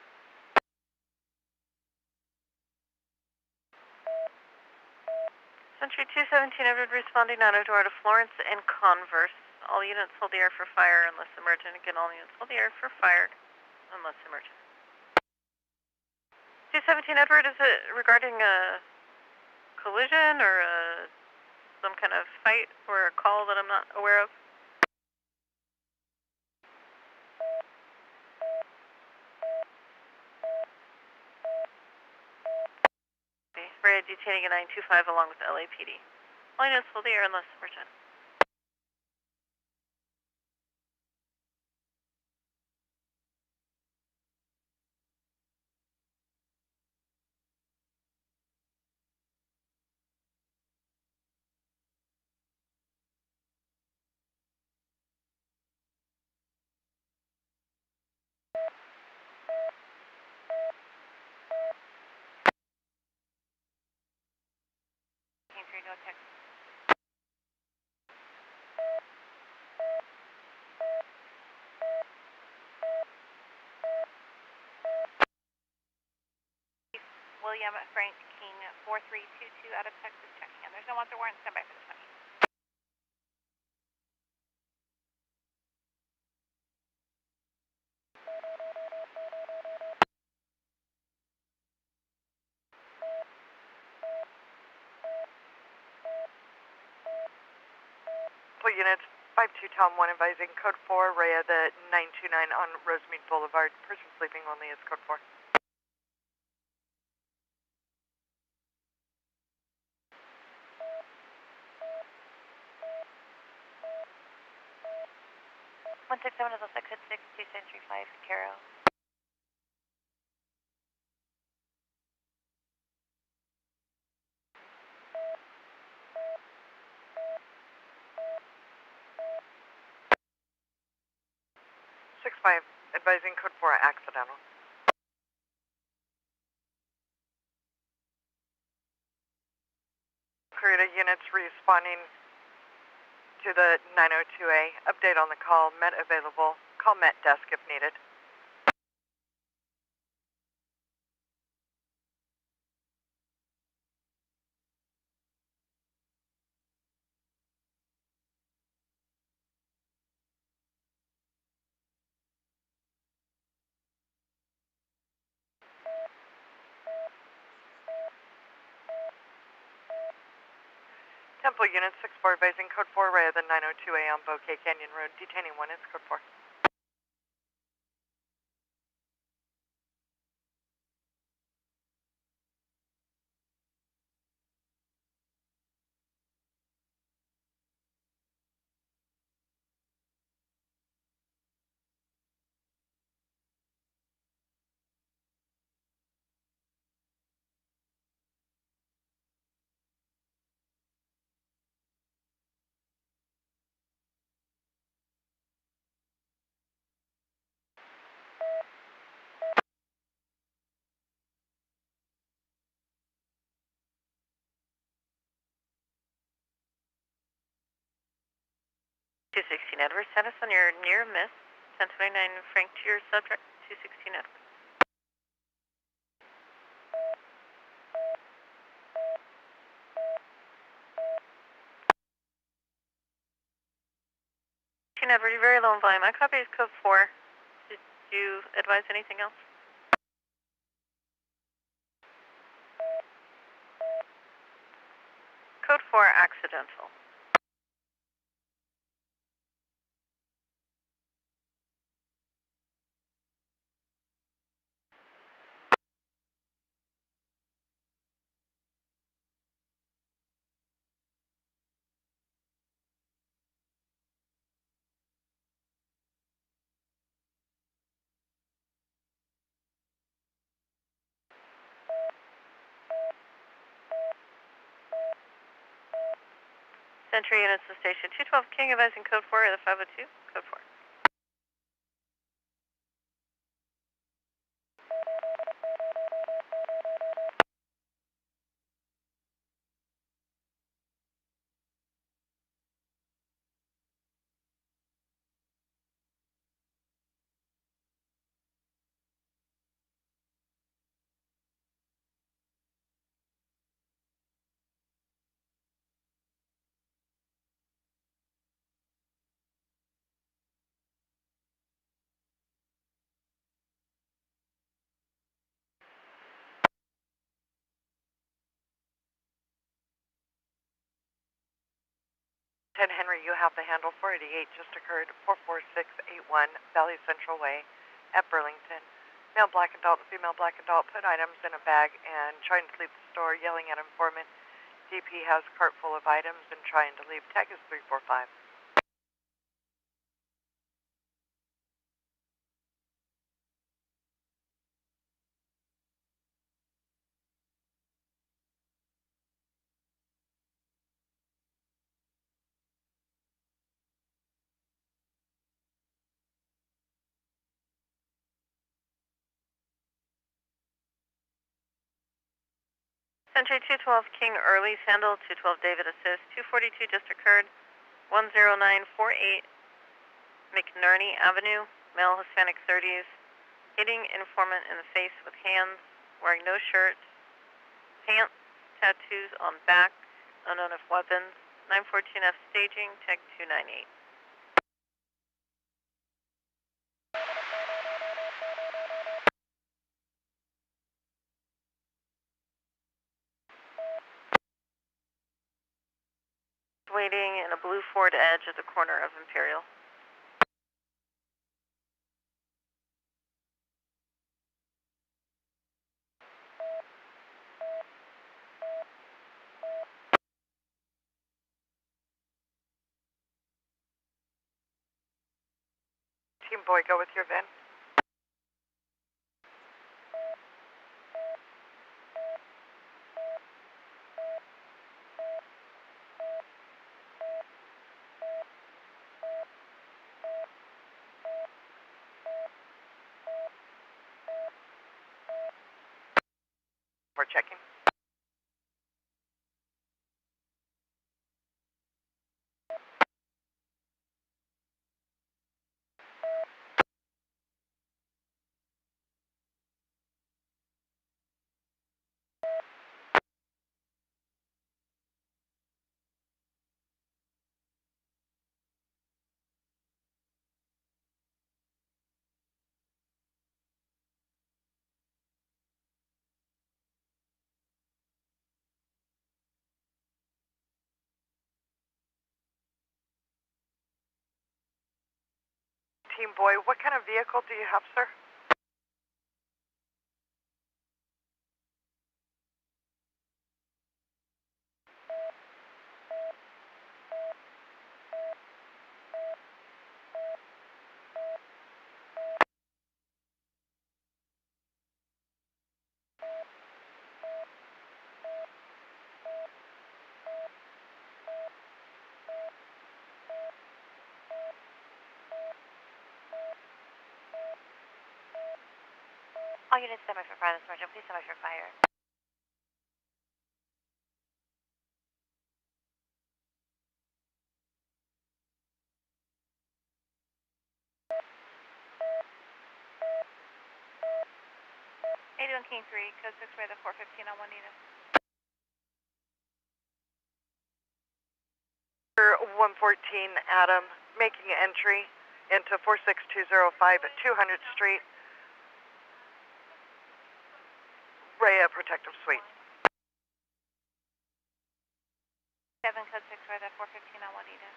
Century 217 Edward responding auto door to Florence and Converse. All units hold the air for fire unless emergent. Again, all units hold the air for fire unless emergent. 217 Edward, is it regarding a collision or some kind of fight or a call that I'm not aware of? Ray detaining a 925 along with LAPD. All units hold the air unless emergent. No text. William Frank King 4322 out of Texas checking in. There's no wanted warrant. Stand by for this one. Units 52 Tom 1 advising code 4, Rhea the 929 on Rosemead Boulevard. Person sleeping only is code 4. One 167 is also code 6, 2 Century 5, Caro. Advising code 4 accidental. Clarita units responding to the 902A. Update on the call. Met available. Call Met desk if needed. Temple Unit 6-4 advising code 4 right of the 902A on Bouquet Canyon Road. Detaining 1 is code 4. 216 Edward, send us on your near miss. 1029 Frank to your subject, 216 Edward. Edward, you're very low in volume. My copy is code 4. Did you advise anything else? Code 4, accidental. Century units to station 212 King, advising code 4 of the 502, code 4. Henry, you have the handle 488 just occurred 44681 Valley Central Way at Burlington. Male black adult and female black adult put items in a bag and trying to leave the store, yelling at informant. DP has cart full of items and trying to leave. Tag is 345. Century 212 King Early's handle, 212 David assist, 242 just occurred, 10948 McNerney Avenue, male Hispanic 30s, hitting informant in the face with hands, wearing no shirt, pants, tattoos on back, unknown if weapons, 914F staging, tag 298. Waiting in a blue Ford Edge at the corner of Imperial. Team Boy, go with your VIN. We're checking. King Boy. What kind of vehicle do you have, sir? All units stand by for fire this morning. Please stand by for fire. King 3, code 6 by the 415 on Juanita. 114 Adam, making entry into 46205 at 200th Street, Rhea Protective Suite. 7, code 6 by the 415 on Juanita.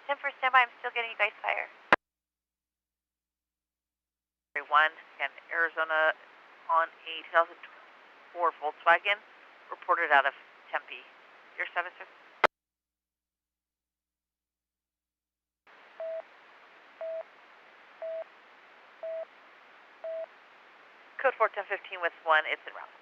Tim for standby. I'm still getting you guys fire. 1 and Arizona on a 2004 Volkswagen, reported out of Tempe. Your 7, sir? Code 4 1015 with 1, it's en route.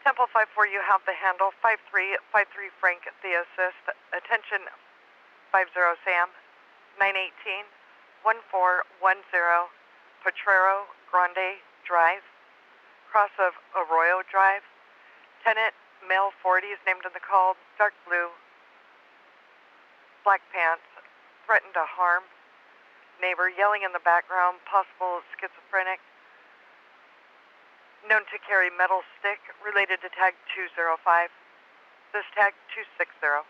Temple 54, you have the handle. 5353 Frank, the assist. Attention 50 Sam, 918 1410 Potrero Grande Drive, cross of Arroyo Drive. Tenant, male 40s, named in the call, dark blue, black pants, threatened to harm. Neighbor yelling in the background, possible schizophrenic. Known to carry metal stick, related to tag 205. This tag 260.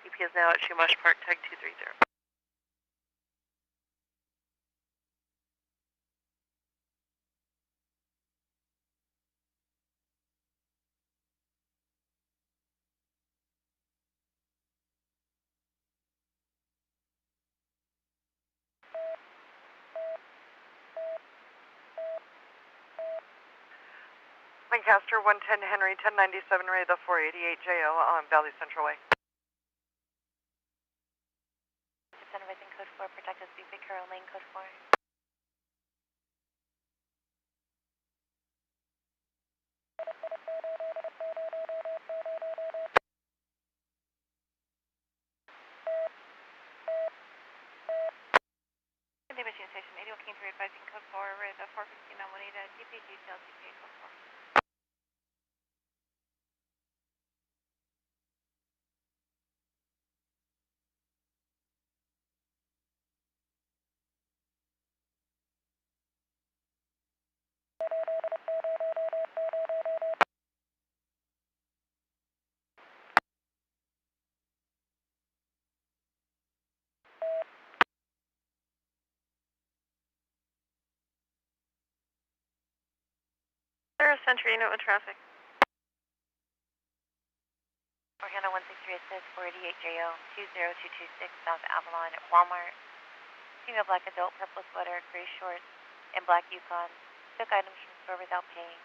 DP is now at Chumash Park, tag 230. Lancaster 110 Henry 1097 Ray the 488 JO on Valley Central Way. Descend within code 4, protect us, be Carol Lane, code 4. Imaging Station 81 King 3 advising code 4 with the 415 on Juanita, DP detail, DPA code 4. there a Century unit with traffic? Orlando 163 assist 488JO 20226 South Avalon at Walmart. Female black adult, purple sweater, gray shorts, and black Yukon. Took items from store without paying.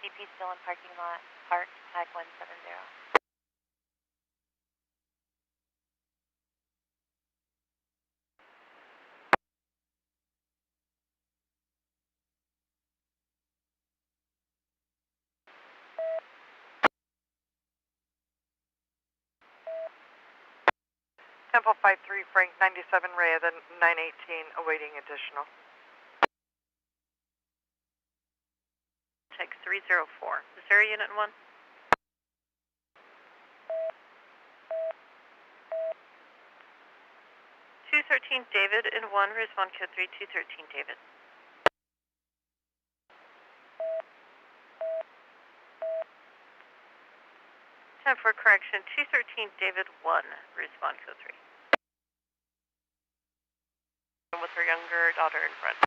DP still in parking lot. Parked, tag 170. 53 Frank 97 Rhea, then 918 awaiting additional. Tag 304. Is there a unit in 1? David in 1, respond code 3213 David. Time for correction, 213 David 1, respond code 3. With her younger daughter in front.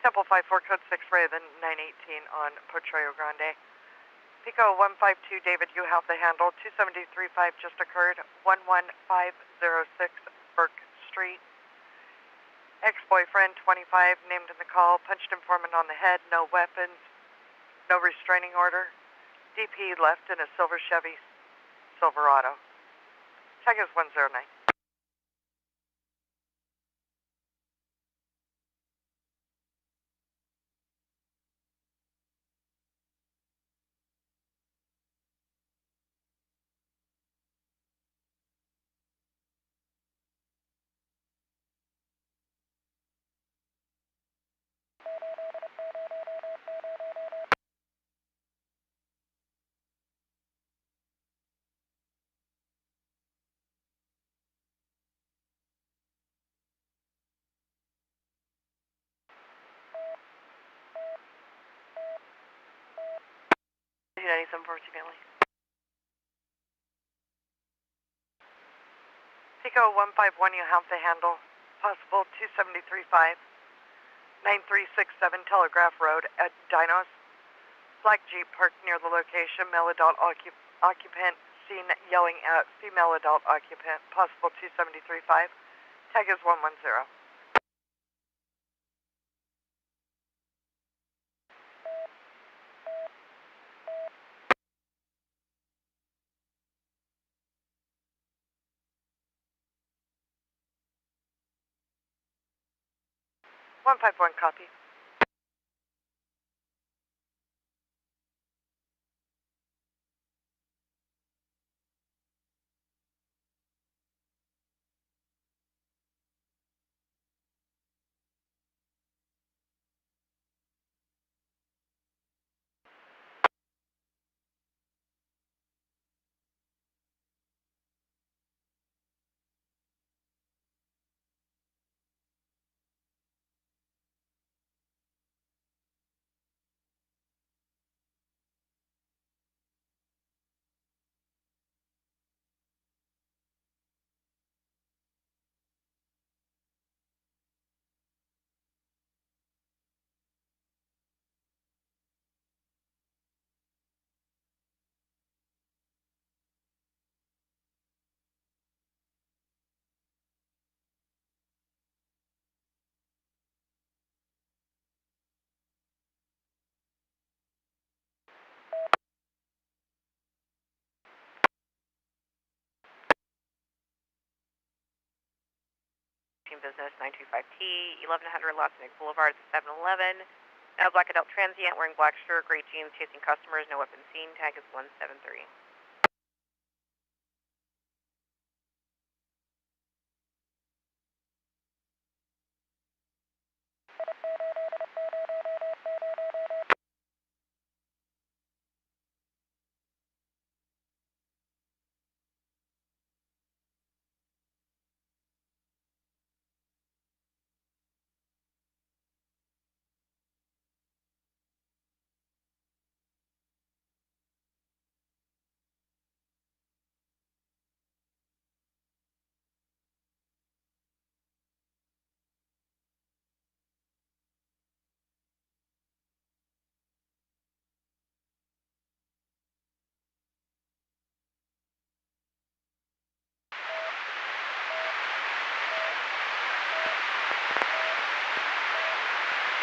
Temple 54 code 6 Ray, then 918 on Potrero Grande. Pico 152 David, you have the handle. 273.5 just occurred. 11506 Burke Street. Ex-boyfriend 25 named in the call. Punched informant on the head. No weapons. No restraining order. DP left in a silver Chevy Silverado. Tag is 109. Unfortunately. Pico 151, you have the handle. Possible 273.5. 9367 Telegraph Road at Dinos. Black Jeep parked near the location. Male adult occupant seen yelling at female adult occupant. Possible 273.5. Tag is 110. 151 copy. Business 925T, 1100 Las Vegas Boulevard, 7-Eleven. Now black adult transient wearing black shirt, gray jeans, chasing customers, no weapon seen. Tag is 173.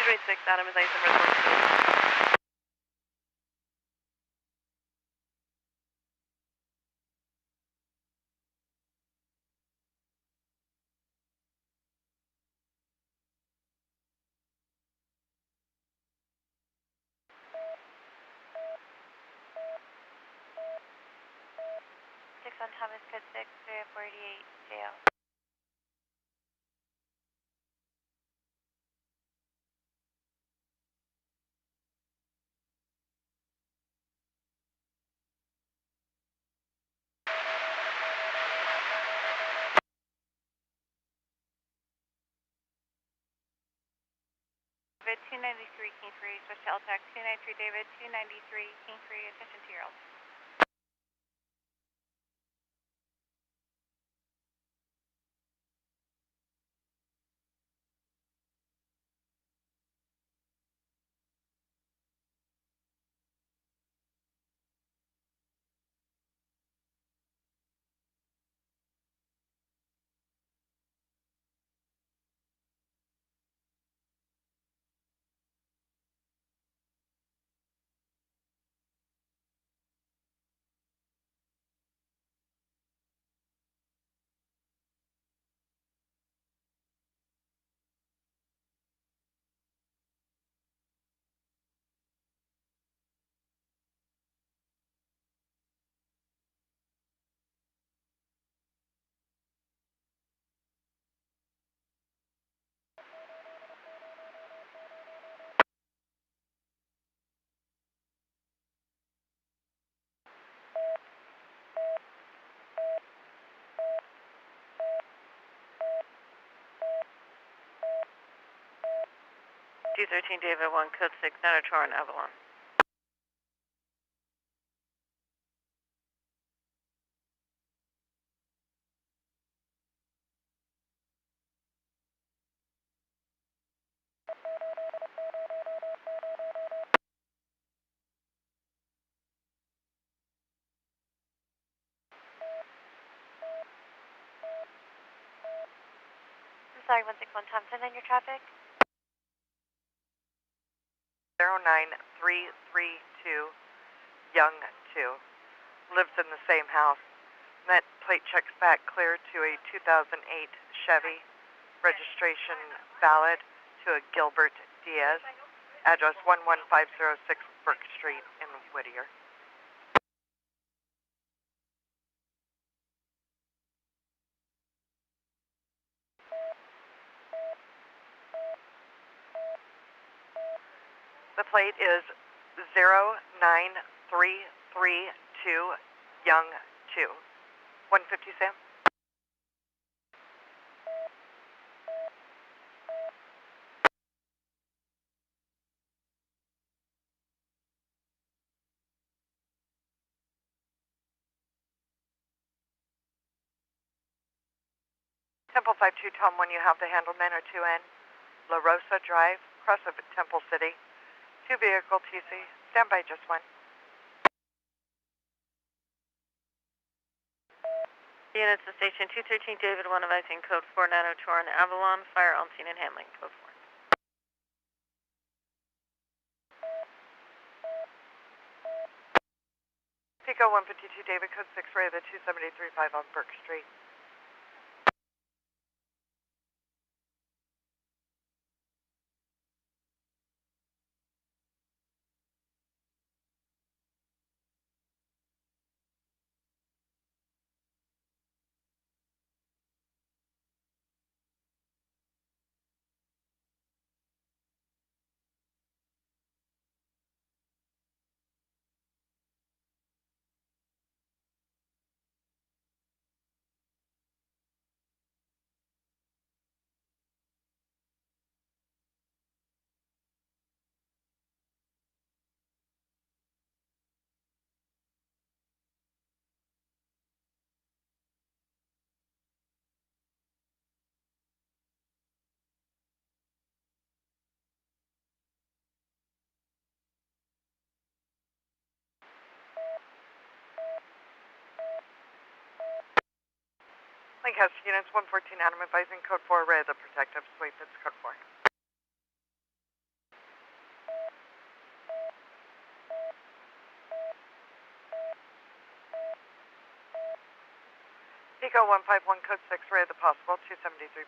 286, Adam is ice number 14. On Thomas Code 6, 348 jail. David 293 King 3, switch to LTAC 293 David 293 King 3, attention to your LTAC. D13 David 1, Code 6, Nanotor and Avalon. I'm sorry, 161 Thompson on your traffic. 09332 Young 2. Lives in the same house. That plate checks back clear to a 2008 Chevy. Registration valid to a Gilbert Diaz. Address 11506 Burke Street in Whittier. The plate is 09332 Young 2. 150 Sam. Temple 52 Tom 1, you have the handle man or 2N. La Rosa Drive, cross of Temple City. 2 vehicle TC. Stand by just one. Units to station 213 David 1, advising code 4 Nanotor and Avalon, fire on scene and handling, code 4. Pico 152 David, code 6 Ray, the 2735 on Burke Street. Lancaster units 114 Adam advising code 4 Ray, the protective sweep, it's code 4. Pico 151, code 6, array the possible, 273.5.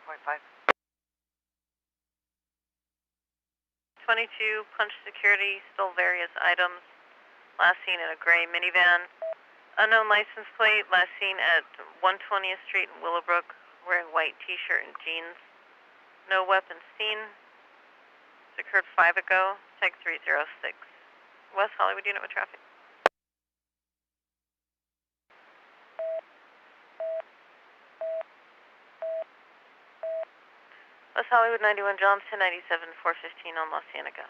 22, punch security, stole various items. Last seen in a gray minivan. Unknown license plate, last seen at 120th Street in Willowbrook, wearing white t-shirt and jeans. No weapons seen. This occurred 5 ago, tag 306. West Hollywood unit with traffic. West Hollywood 91 Johns, 1097, 415 on La Cienega.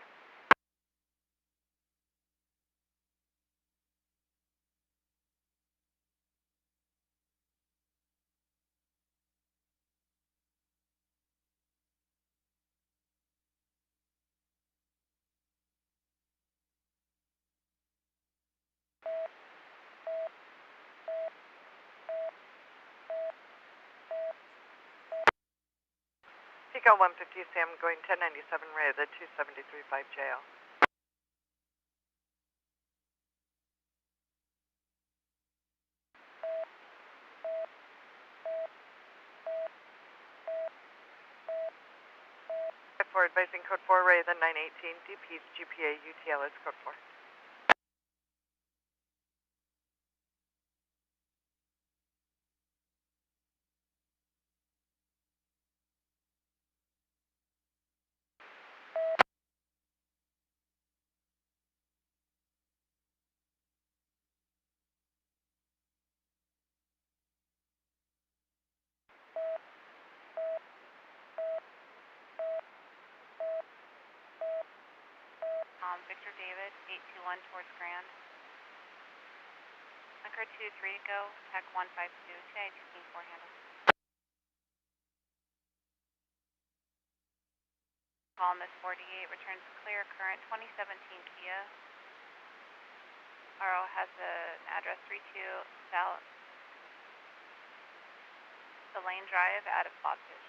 Pico 150, Sam going 1097, ray the 273.5 jail. For advising code 4, ray the 918, DP's GPA UTL is code 4. Victor David, 821 towards Grand. Anchor 23 to go, tech 152, TI 224 handle. Call Miss 48, returns clear, current 2017 Kia. RO has an address 32 South Lane Drive out of Fogfish.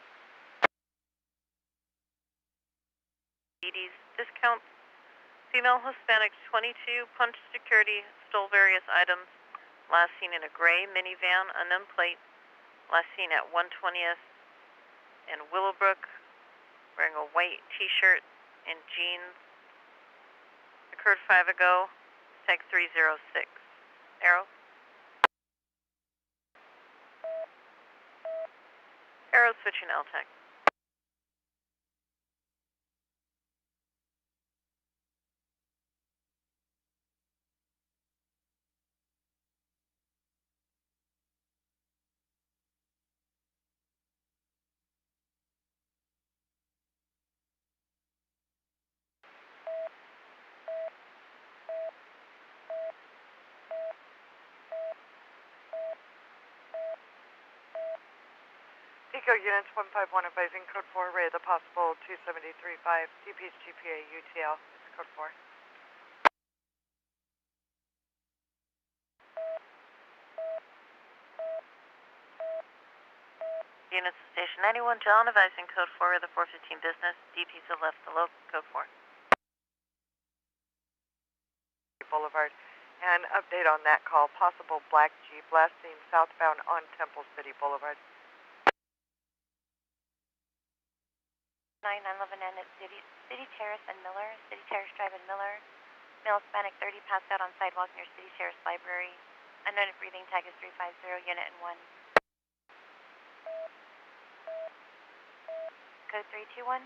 ED's discount. Female Hispanic 22, punched security, stole various items. Last seen in a gray minivan, unknown plate. Last seen at 120th in Willowbrook, wearing a white t-shirt and jeans. Occurred 5 ago, tag 306. Arrow? Arrow switching LTAC. Pico units 151 advising code 4, ray the possible 273.5, DP's GPA UTL is code 4. Units to Station 91, John advising code 4 of the 415 business. DP's have left the local code 4. Boulevard. And update on that call, possible black Jeep last seen southbound on Temple City Boulevard. 9911N at City Terrace and Miller, City Terrace Drive and Miller. Male Hispanic 30 passed out on sidewalk near City Terrace Library. Unknown breathing, tag is 350, unit and 1. Code 321.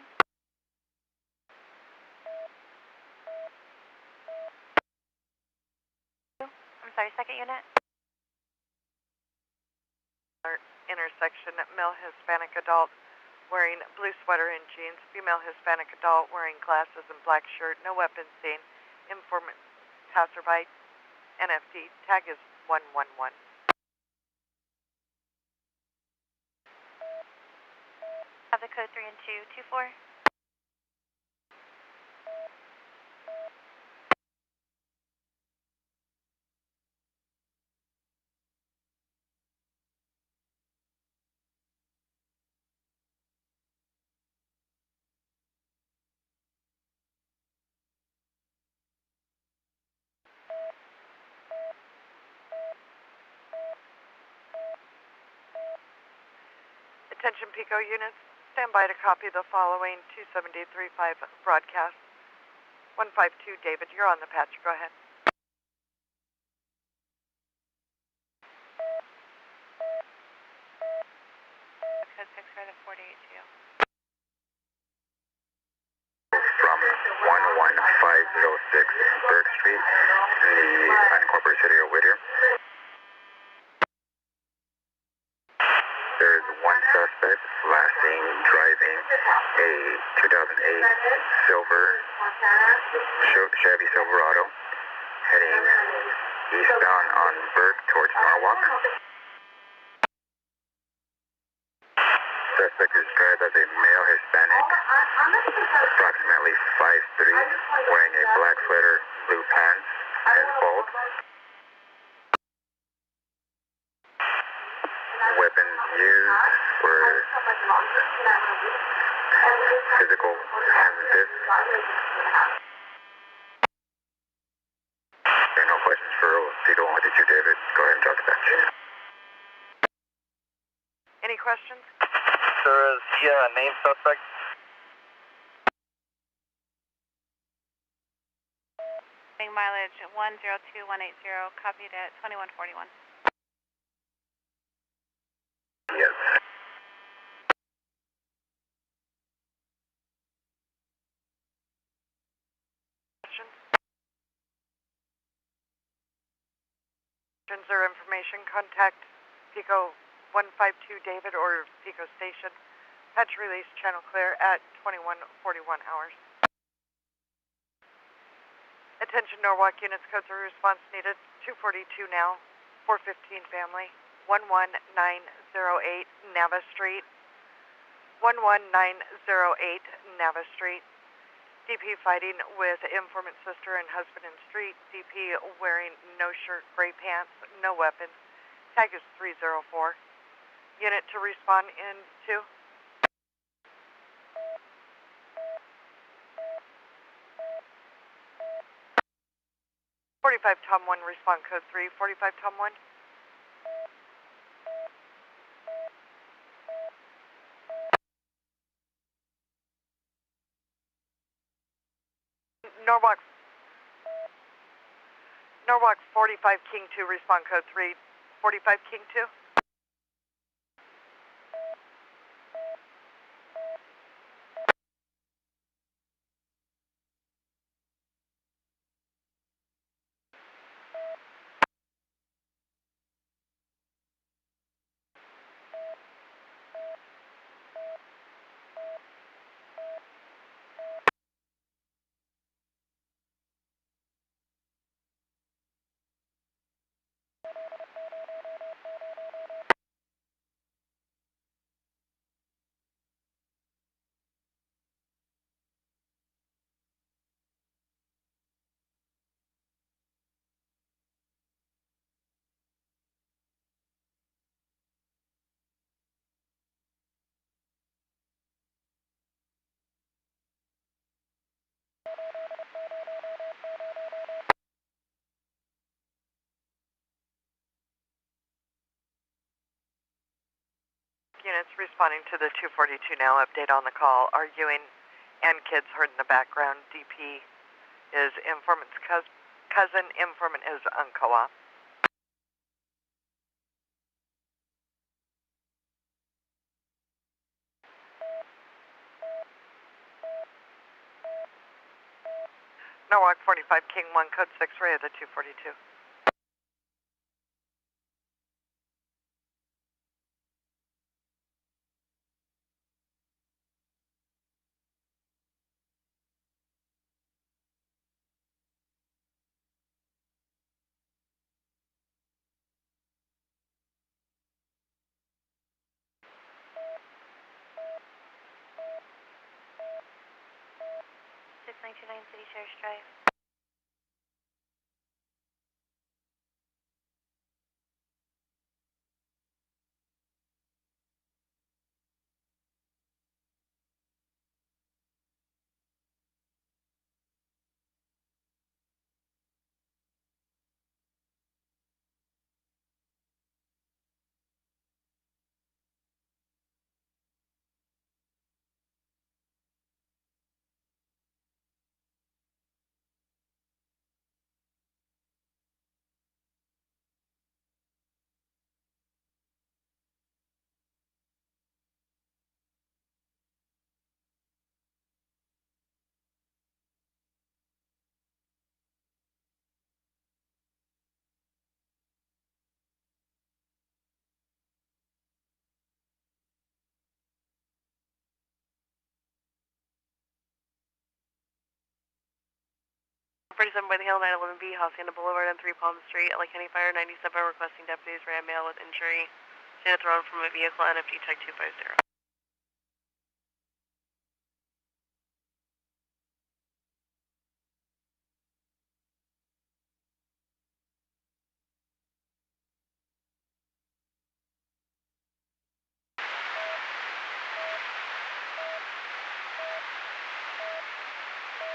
I'm sorry, second unit. Intersection, male Hispanic adult wearing blue sweater and jeans, female Hispanic adult wearing glasses and black shirt, no weapons seen, informant passerby, NFD, tag is 111. Have the code 3 and 224. Attention Pico units, stand by to copy the following 27035 broadcast. 152 David, you're on the patch. Go ahead. Code 6 for the 482. From 11506 3rd Street in the unincorporated city of Whittier. There is one suspect last seen driving a 2008 Chevy Silverado heading eastbound on Burke towards Norwalk. Suspect is described as a male Hispanic, approximately 5'3", wearing a black sweater, blue pants, and bald. Weapons used were physical hands and fists. There are no questions for Pico 152 David. Go ahead and drop the bench. Any questions? Sir, is he a named suspect? Mileage 102180, copied at 2141. Yes. Questions? Questions or information, contact Pico 152 David or Pico Station. Patch release, channel clear at 2141 hours. Attention Norwalk units, code 3 response needed. 242 now, 415 family, 11908 Nava Street. 11908 Nava Street. DP fighting with informant sister and husband in street. DP wearing no shirt, gray pants, no weapons. Tag is 304. Unit to respond in 2. Tom 1, respond code 3. 45 Tom 1. Norwalk 45 King 2, respond code 3. 45 King 2. Units responding to the 242 now update on the call. Arguing and kids heard in the background. DP is informant's cousin. Informant is unco-op. Norwalk 45 King 1, code 6, Ray of the 242. City Sheriff's Drive. 47 by the Hill, 911B, Hacienda Boulevard and 3 Palm Street, LA County Fire 97 requesting deputies ran male with injury. Seen thrown from a vehicle, NFG Tech 250.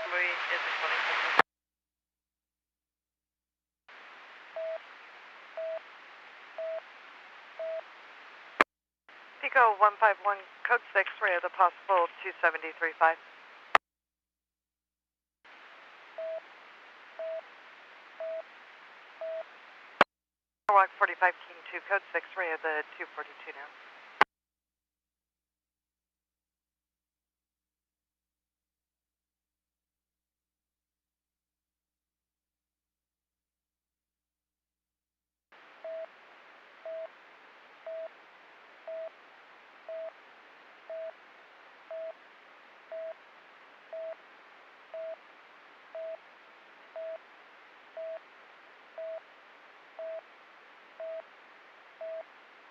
Somebody is responding. Pico 151, code 6, ray of the possible 273.5. Walk 45, King 2, code 6, ray of the 242 now.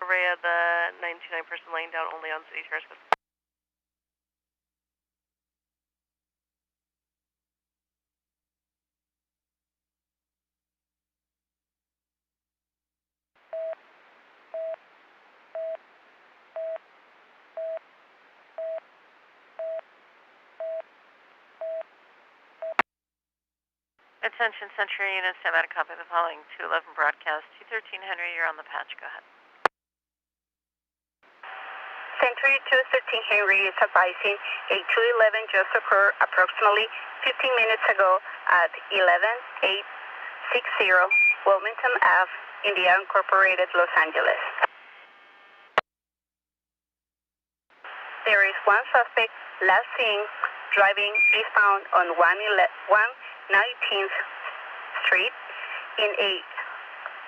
Array of the 929 person laying down only on City Terrace. Attention Century units, stand by to copy the following 211 broadcast. 213 Henry, you're on the patch. Go ahead. Century 213 Henry is advising a 211 just occurred approximately 15 minutes ago at 11860 Wilmington Ave in the unincorporated Los Angeles. There is one suspect last seen driving eastbound on 119th Street in a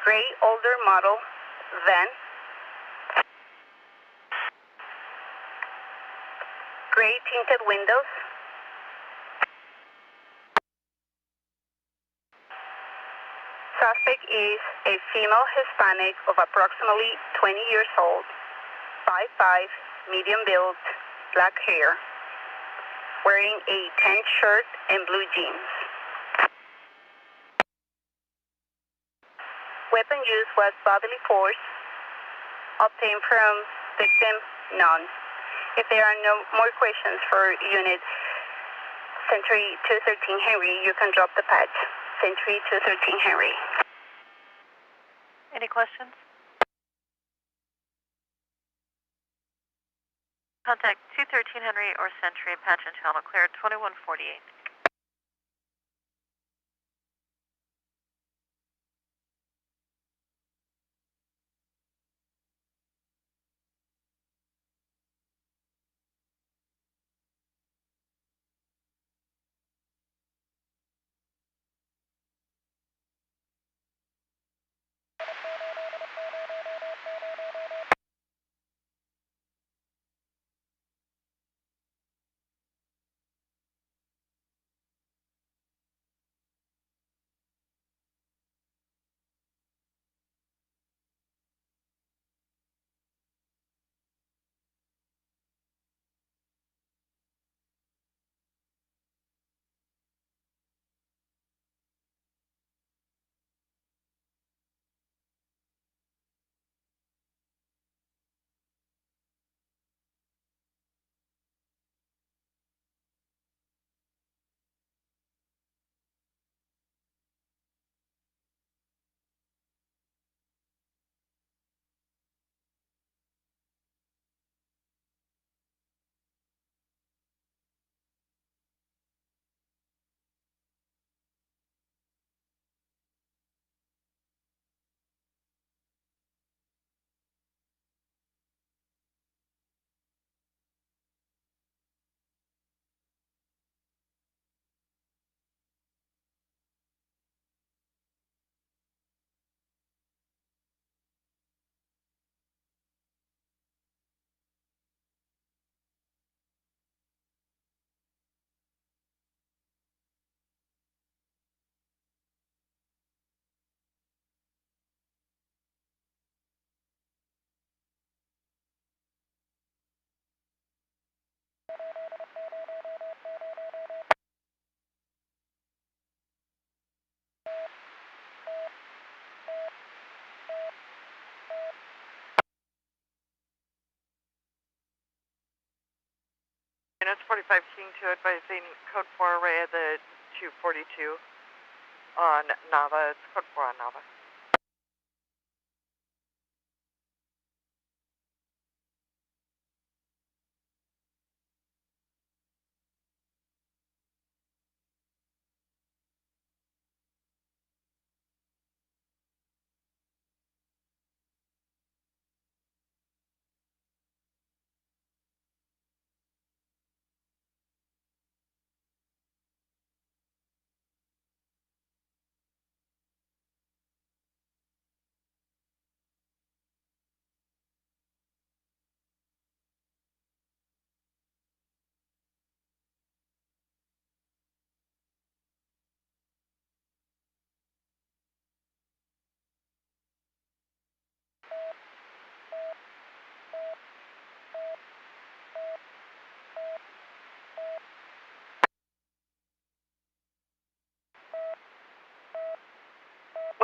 gray older model van. Gray tinted windows. Suspect is a female Hispanic of approximately 20 years old, 5'5", medium build, black hair, wearing a tan shirt and blue jeans. Weapon use was bodily force, obtained from victim none. If there are no more questions for Unit Century 213 Henry, you can drop the patch. Century 213 Henry. Any questions? Contact 213 Henry or Century, patch and channel cleared 2148. Units 45 King 2 advising code 4 array of the 242 on Nava. It's code 4 on Nava.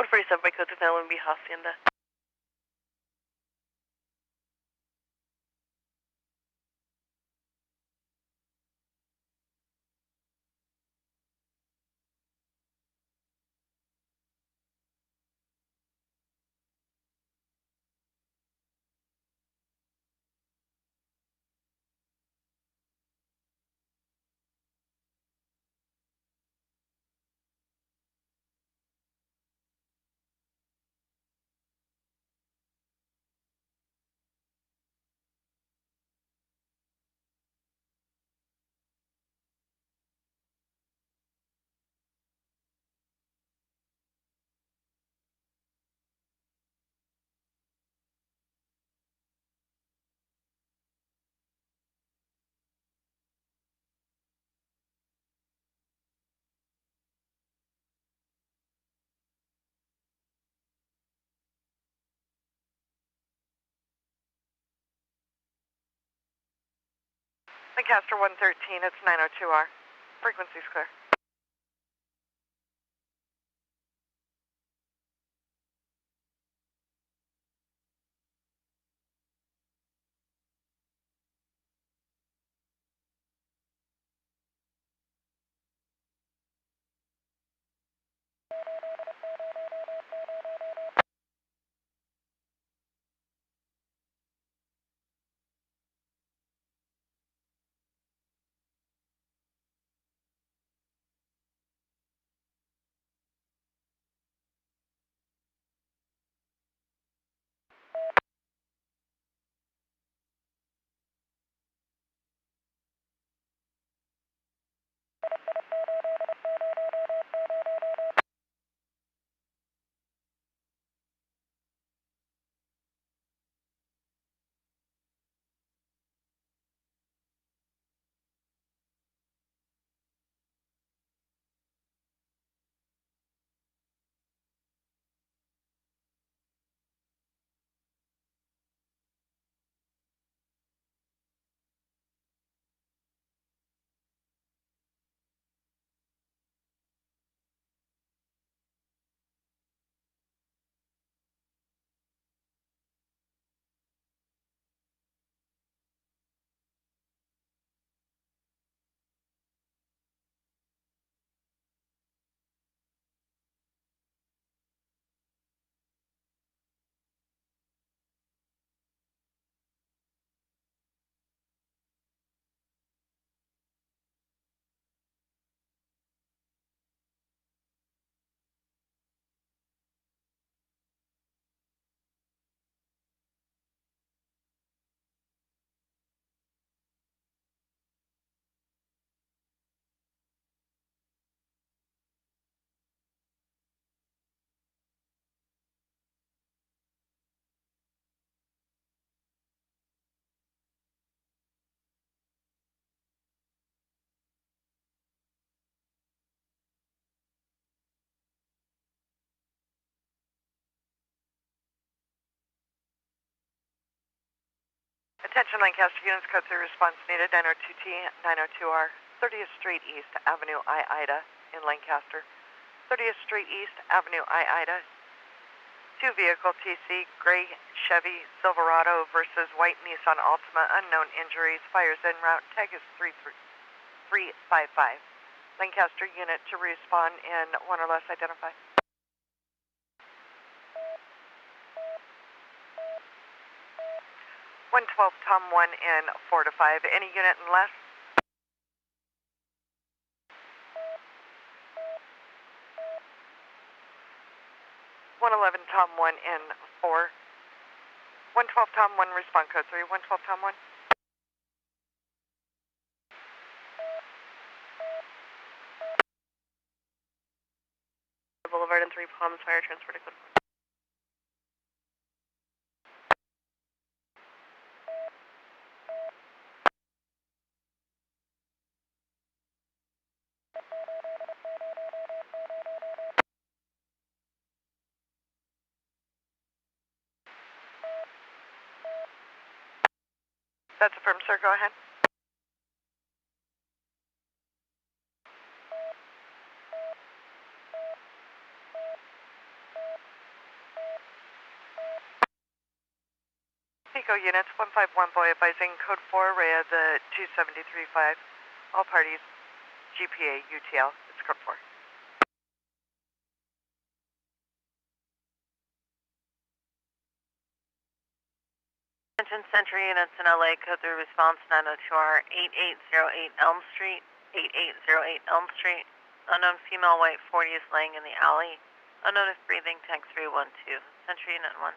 What 47 by code to Fallon B. Hacienda. Lancaster 113, it's 902R. Frequency's clear. Attention Lancaster units, code 3 response needed, 902T, 902R, 30th Street East, Avenue I Ida in Lancaster. 30th Street East, Avenue I Ida, Two vehicle TC, gray Chevy Silverado versus white Nissan Altima, unknown injuries, fires en route, tag is 355. Lancaster unit to respond in one or less identified. 112 Tom 1 in 4 to 5. Any unit and less? Tom 1 in 4. 112 Tom 1, respond code 3. 112 Tom 1. Boulevard and 3 Palms, fire transfer to code 4. That's affirmed, sir. Go ahead. Pico units, 151 boy advising code 4, Rhea, the 2735. All parties, GPA, UTL. It's code 4. Attention Century units in LA, code 3 response 902R, 8808 Elm Street, 8808 Elm Street. Unknown female, white 40 is laying in the alley. Unknown if breathing, tag 312. Century unit 1.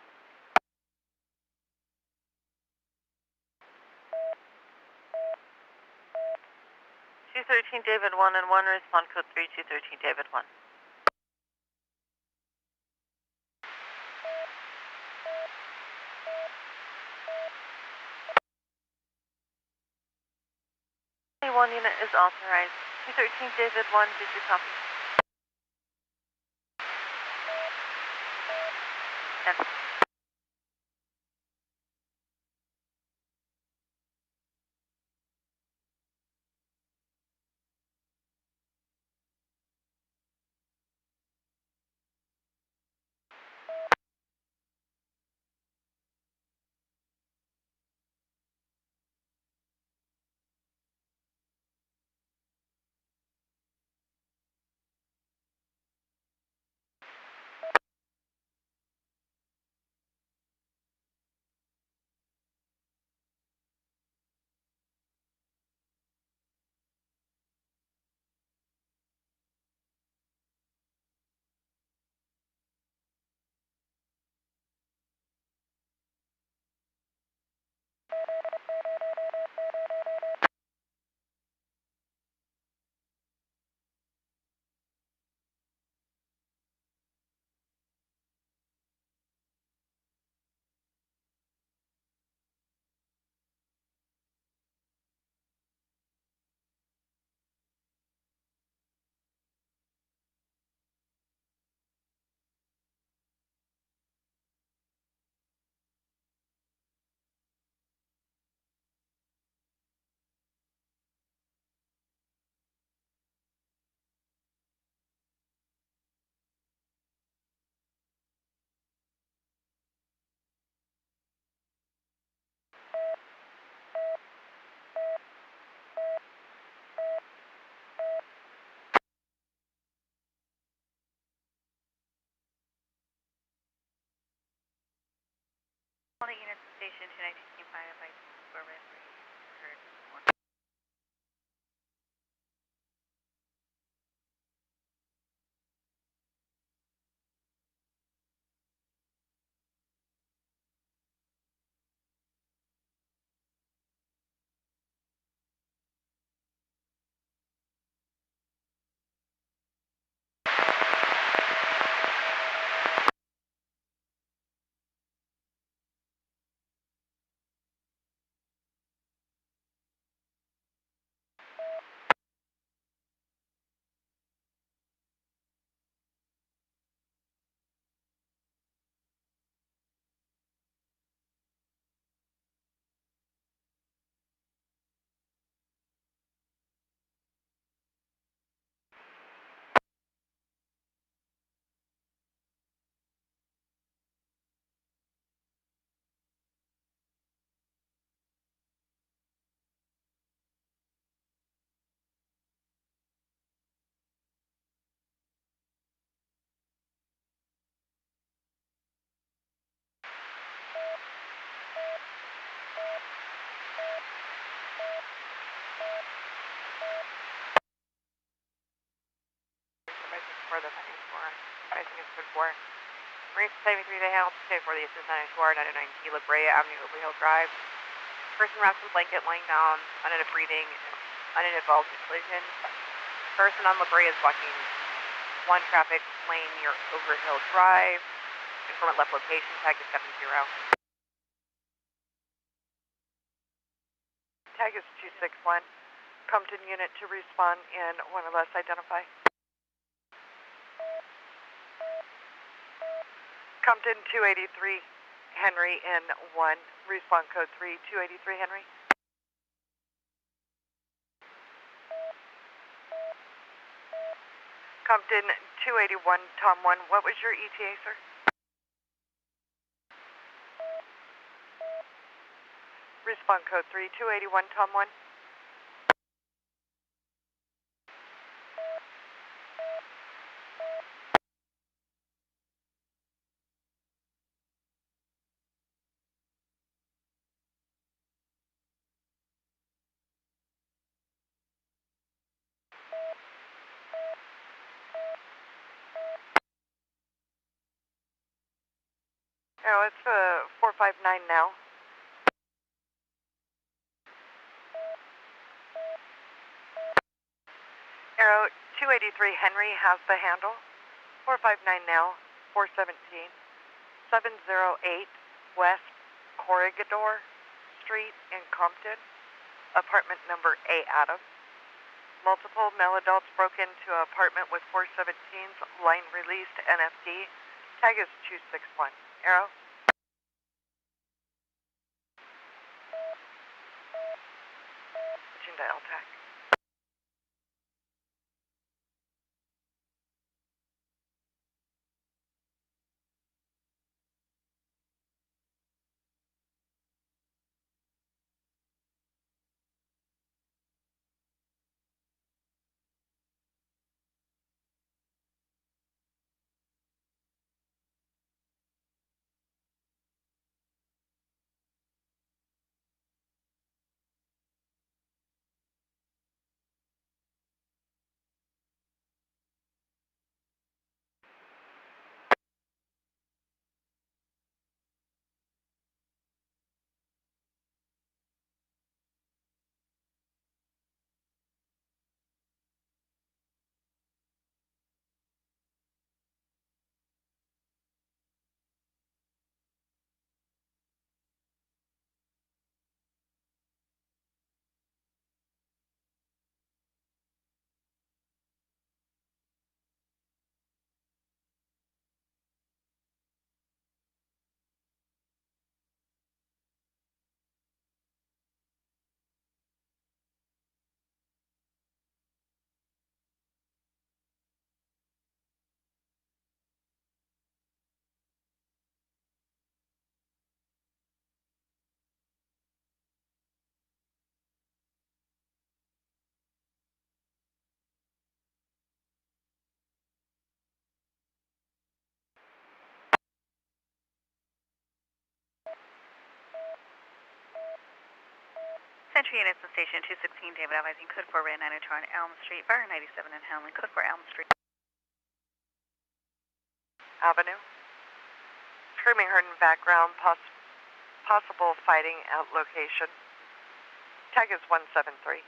213 David 1 and 1, respond code 3, 213 David 1. One unit is authorized. 213 David 1, did you copy? Yes. All the units station 219.5 by Square Red 3. for the pending score. I think it's good for. Marine 73, the handle, 2 for the assist 994, 909 La Brea Avenue, Oak Hill Drive. Person wrapped in blanket, lying down, unaided breathing, uninvolved collision. Person on La Brea is blocking one traffic lane near Overhill Drive. Informant left location, tag is 70. Tag is 261. Compton unit to respond in 1 or less, identify. Compton 283 Henry in 1, respond code 3, 283 Henry. Compton 281 Tom 1, what was your ETA, sir? Respond code 3, 281 Tom 1. Oh, it's 459 now. Arrow 283 Henry has the handle. 459 now, 417. 708 West Corregidor Street in Compton. Apartment number A Adams. Multiple male adults broke into an apartment with 417s. Line released NFD. Tag is 261. Arrow. Switching to LTAC. Century units in station 216, David advising code 4 Red 902 on Elm Street, Fire 97 in Hamlin, code 4 Elm Street. Avenue. Screaming heard in background, possible fighting at location. Tag is 173.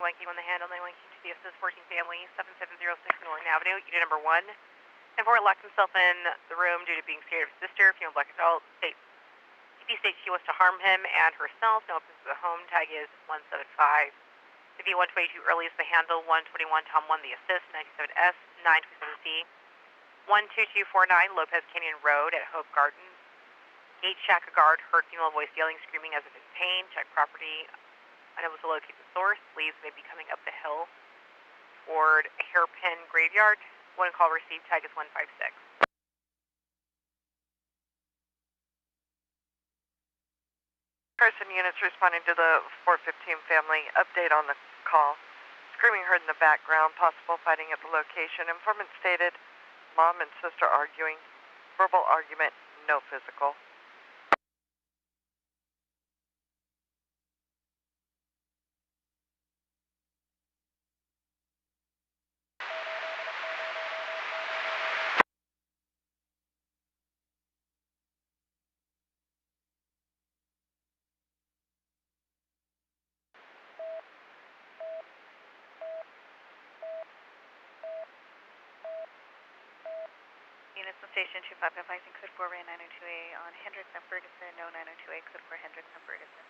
Linking on the handle, 9 linking to the assist 14 family, 7706 Norton Avenue, unit number 1. Informant locked himself in the room due to being scared of his sister, female black adult. DP states she wants to harm him and herself. No opens to the home. Tag is 175. The V122 early is the handle, 121 Tom 1 the assist, 97S, 927C. 12249 Lopez Canyon Road at Hope Gardens. Gate Shack guard heard female voice yelling, screaming as if in pain. Check property. Unable to locate the source. Leaves may be coming up the hill toward Hairpin Graveyard. One call received. Tag is 156. Carson units responding to the 415 family. Update on the call. Screaming heard in the background. Possible fighting at the location. Informant stated mom and sister arguing. Verbal argument, no physical. Units on station 25 advising code 4 ran 902A on Hendricks and Ferguson, no 902A code 4 Hendricks and Ferguson.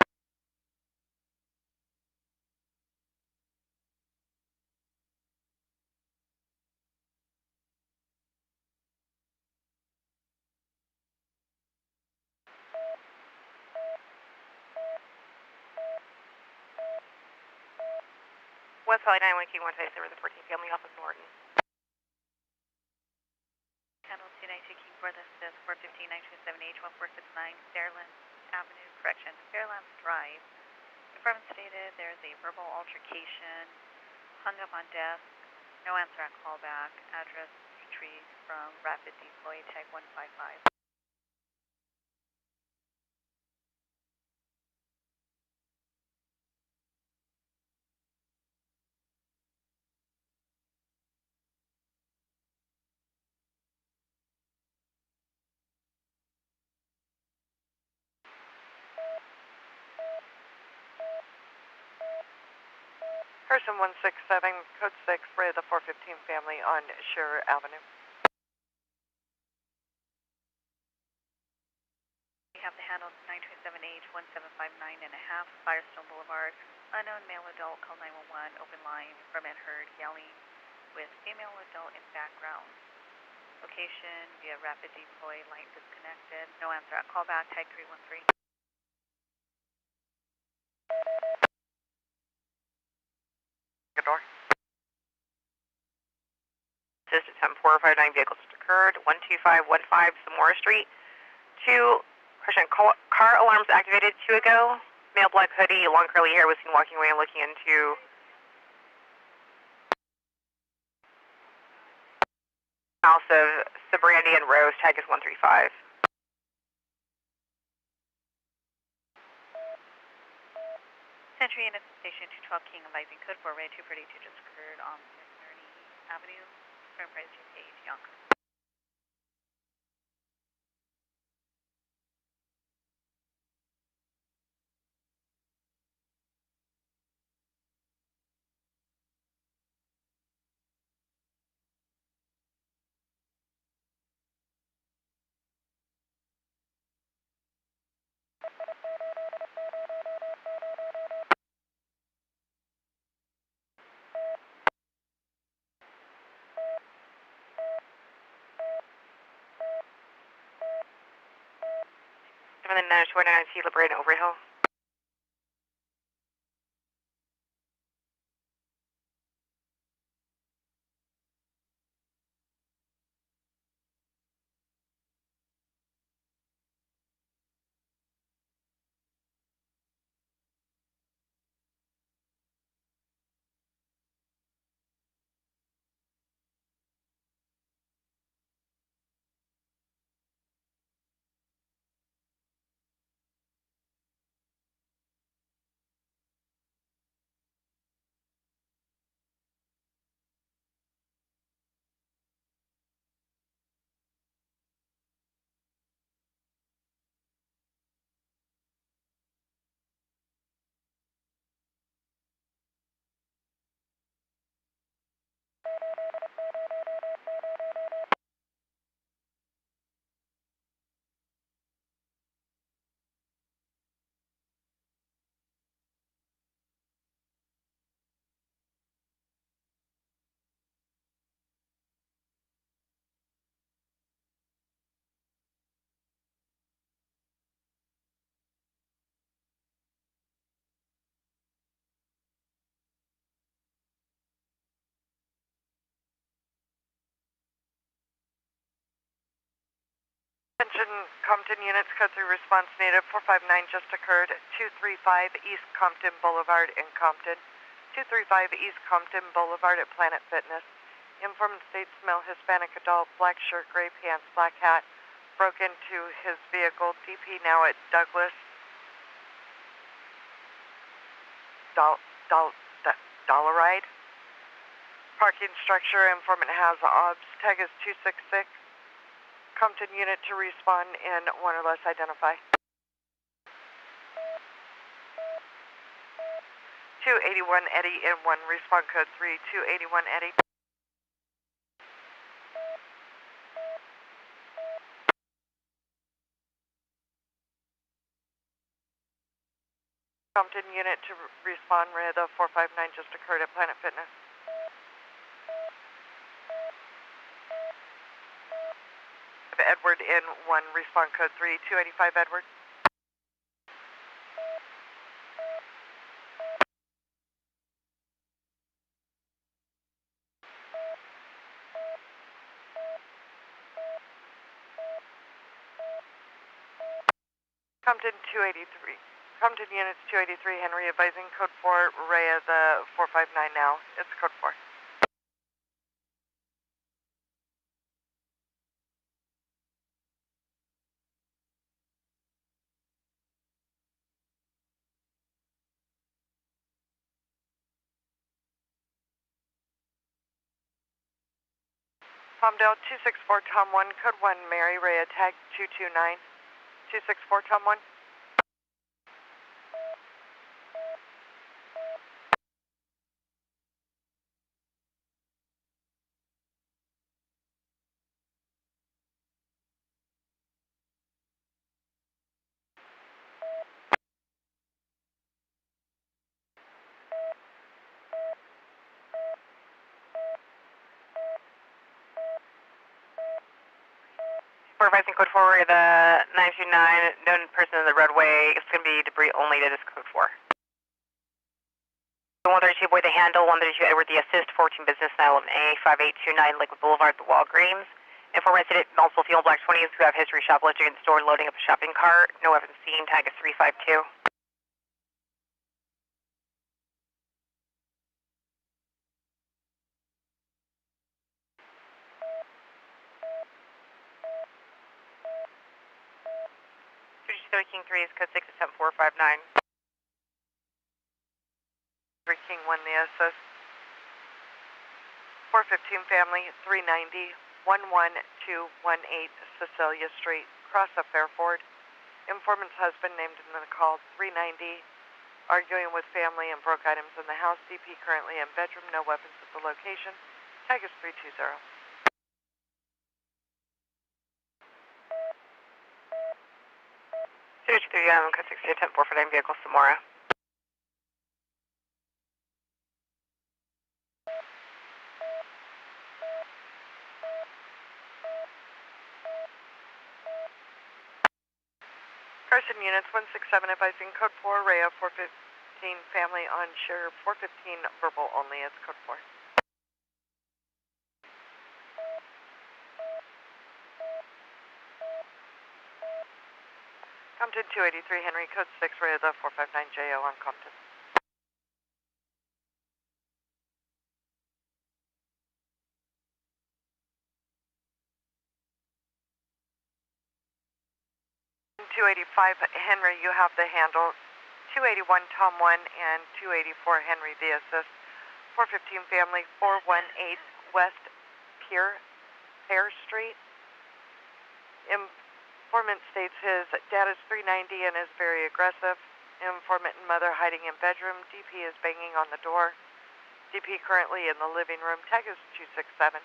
West Valley 911 King 1 over the 14 family off of Norton. Handle 292 King for the assist 415 927H 1469 Fairlands Avenue, correction, Fairlands Drive. Informant stated there is a verbal altercation, hung up on desk, no answer at callback, address retrieved from Rapid Deploy Tag 155. Carson 167, code 6, Ray of the 415 family on Shearer Avenue. We have the handle 927H 1759 and a half, Firestone Boulevard. Unknown male adult, call 911, open line, informant heard yelling with female adult in background. Location via Rapid Deploy, line disconnected, no answer at callback, tag 313. Good door. Assist at 10459 vehicles just occurred. 12515 Samora Street. 2, question, car alarms activated 2 ago. Male black hoodie, long curly hair was seen walking away and looking into house of Sabrandi and Rose, tag is 135. Century Unit Station 212 King advising code 4 Ray 242 just occurred on McNerney Avenue, from President Page, Yonkers. And then 929C Liberated Overhill. Attention Compton units, code 3 response needed. 459 just occurred. 235 East Compton Boulevard in Compton. 235 East Compton Boulevard at Planet Fitness. Informant states male Hispanic adult, black shirt, gray pants, black hat, broke into his vehicle. DP now at Douglas. Dollaride. Parking structure, informant has OBS. Tag is 266. Compton unit to respond in one or less identify. 281 Eddie in 1, respond code 3, 281 Eddie. Compton unit to respond, the 459 just occurred at Planet Fitness. Edward in 1, respond code 3, 285 Edward. Compton 283. Compton units 283 Henry advising code 4, Rhea the 459 now. It's code 4. Palmdale 264 Tom 1, code 1, Mary Rhea tag 229. 264 Tom 1. We're advising code 4, the 929, known person in the roadway. It's going to be debris only, that is code 4. 132 Boy the Handle, 132 Edward the Assist, 14 Business 911A, 5829 Lakewood Boulevard, the Walgreens. Inform resident, multiple fuel black 20s who have history shoplifting in the store, loading up a shopping cart. No evidence seen, tag is 352. King 3 is code 6 is 7459. 3 King 1 the assist. 415 family 390 11218 Cecilia Street, cross of Fairford. Informant's husband named in the call 390, arguing with family and broke items in the house. DP currently in bedroom, no weapons at the location. Tag is 320. 223 code 6 10 449 vehicle Samora. Carson units 167 advising code 4, Rhea 415 family on share 415 verbal only. It's code 4. Compton 283 Henry code 6, Rhea the 459 JO on Compton. Compton 285 Henry, you have the handle. 281 Tom 1 and 284 Henry the assist. 415 family 418 West Pear Street. Informant states his dad is 390 and is very aggressive. Informant and mother hiding in bedroom. DP is banging on the door. DP currently in the living room. Tag is 267.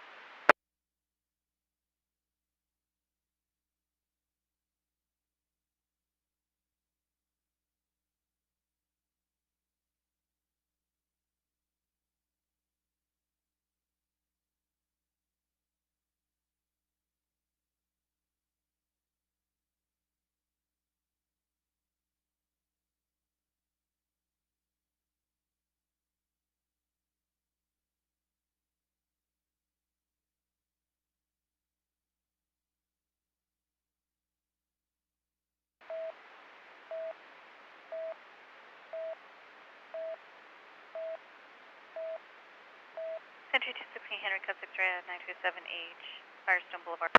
Century 216 Henry Code 6 Red 927H, Firestone Boulevard.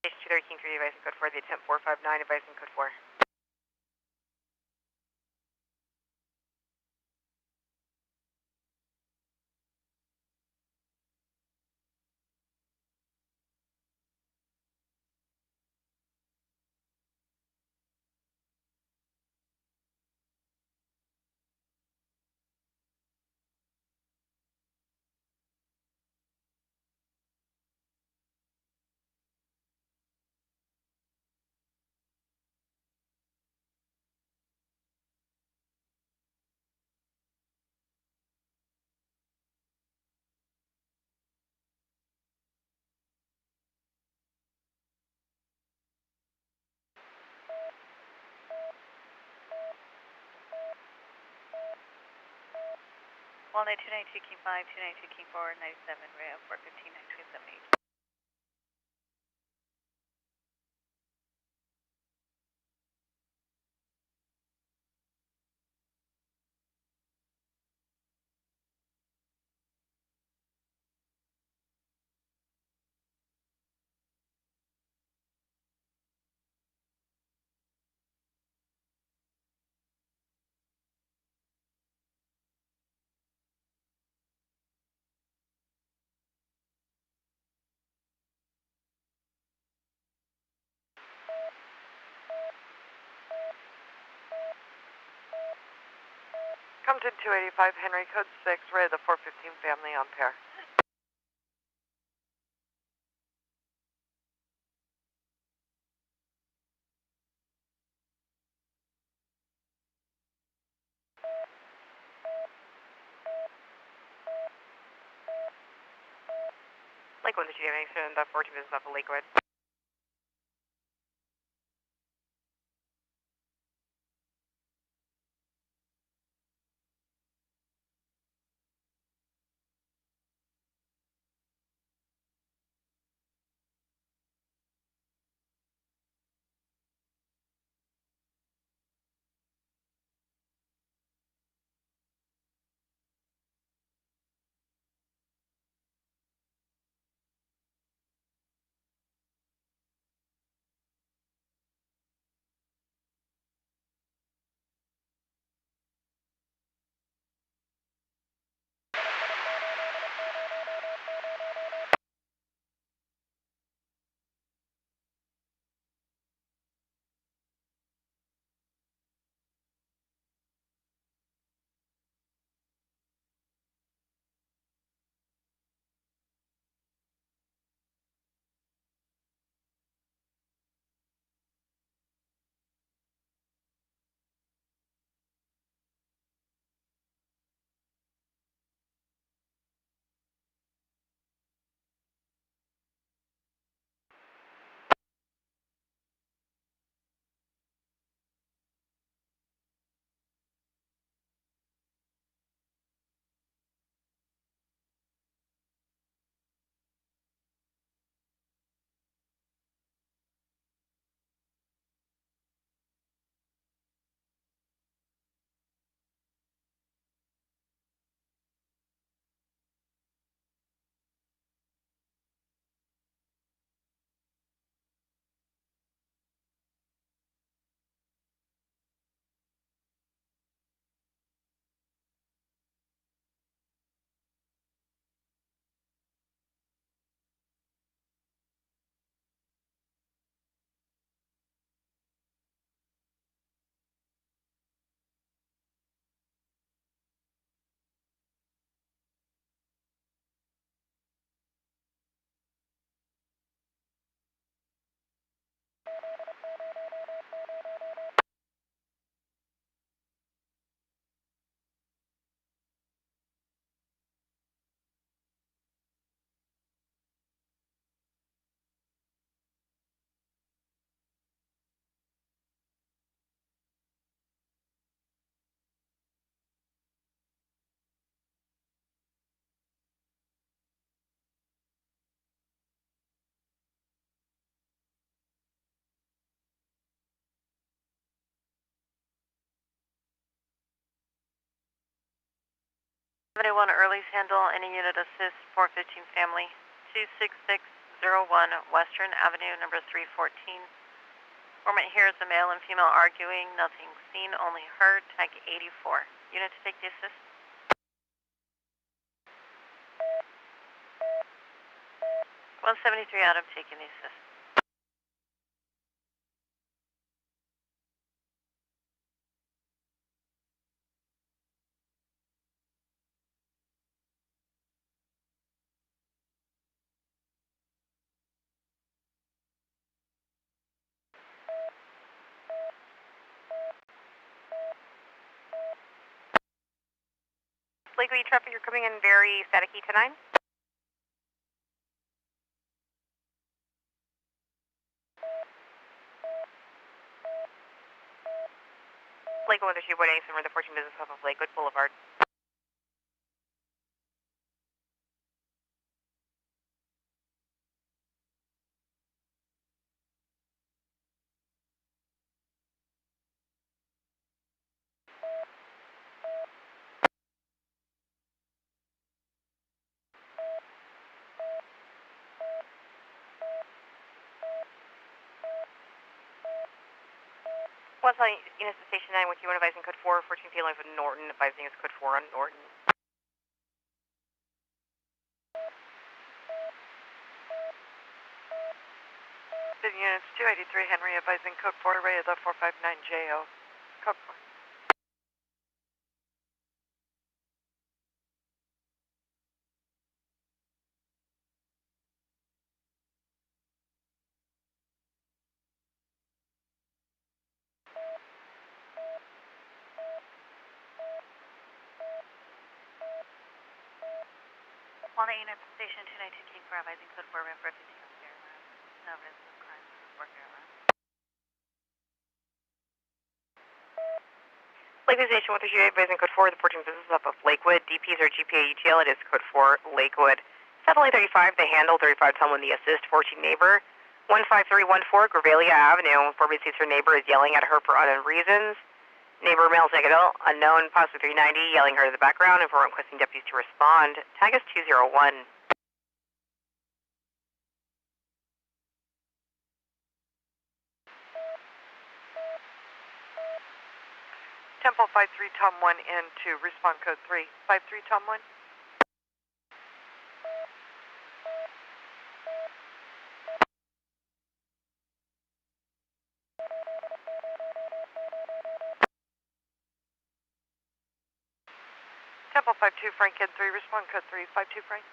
Station 230 King 3, advising code 4, the attempt 459, advising code 4. Walnut 292 King 5, 292 King 4, 97, Rail 415, 927H. Compton 285 Henry Code 6, ready the 415 family on pair. Lakewood, the GMA, the 14 business off of Lakewood. 71 Early's handle, any unit assist, 415 family, 26601 Western Avenue, number 314. Informant here is a male and female arguing, nothing seen, only heard, tag 84. Unit to take the assist. 173 Adam taking the assist. Lakeway traffic, you're coming in very staticky tonight. Lakewood 132.87 for the 14 business off of Lakewood Boulevard. What's on unit to station 9 with you advising code 4, 14 feet with Norton, advising is code 4 on Norton. Units 283 Henry advising code 4 array of the 459JO. Code 4. Walnut unit to station 292 King 4, advising code 4, ref 15 on Fairland. No evidence of crime, for Fairland. Lakewood Station 138 advising code 4, the 14 business off of Lakewood. DPs or GPA ETL, it is code 4, Lakewood. Satellite 35, the handle 35, someone the assist, 14 neighbor. 15314 Gravalia Avenue. 4 seats her neighbor is yelling at her for unknown reasons. Neighbor male adult, unknown, possibly 390, yelling her to the background, and for requesting deputies to respond. Tag is 201. Temple 53 Tom 1 in to respond code 3. 53 Tom 1. Temple 52 Frank in 3, respond code 3. 52 Frank.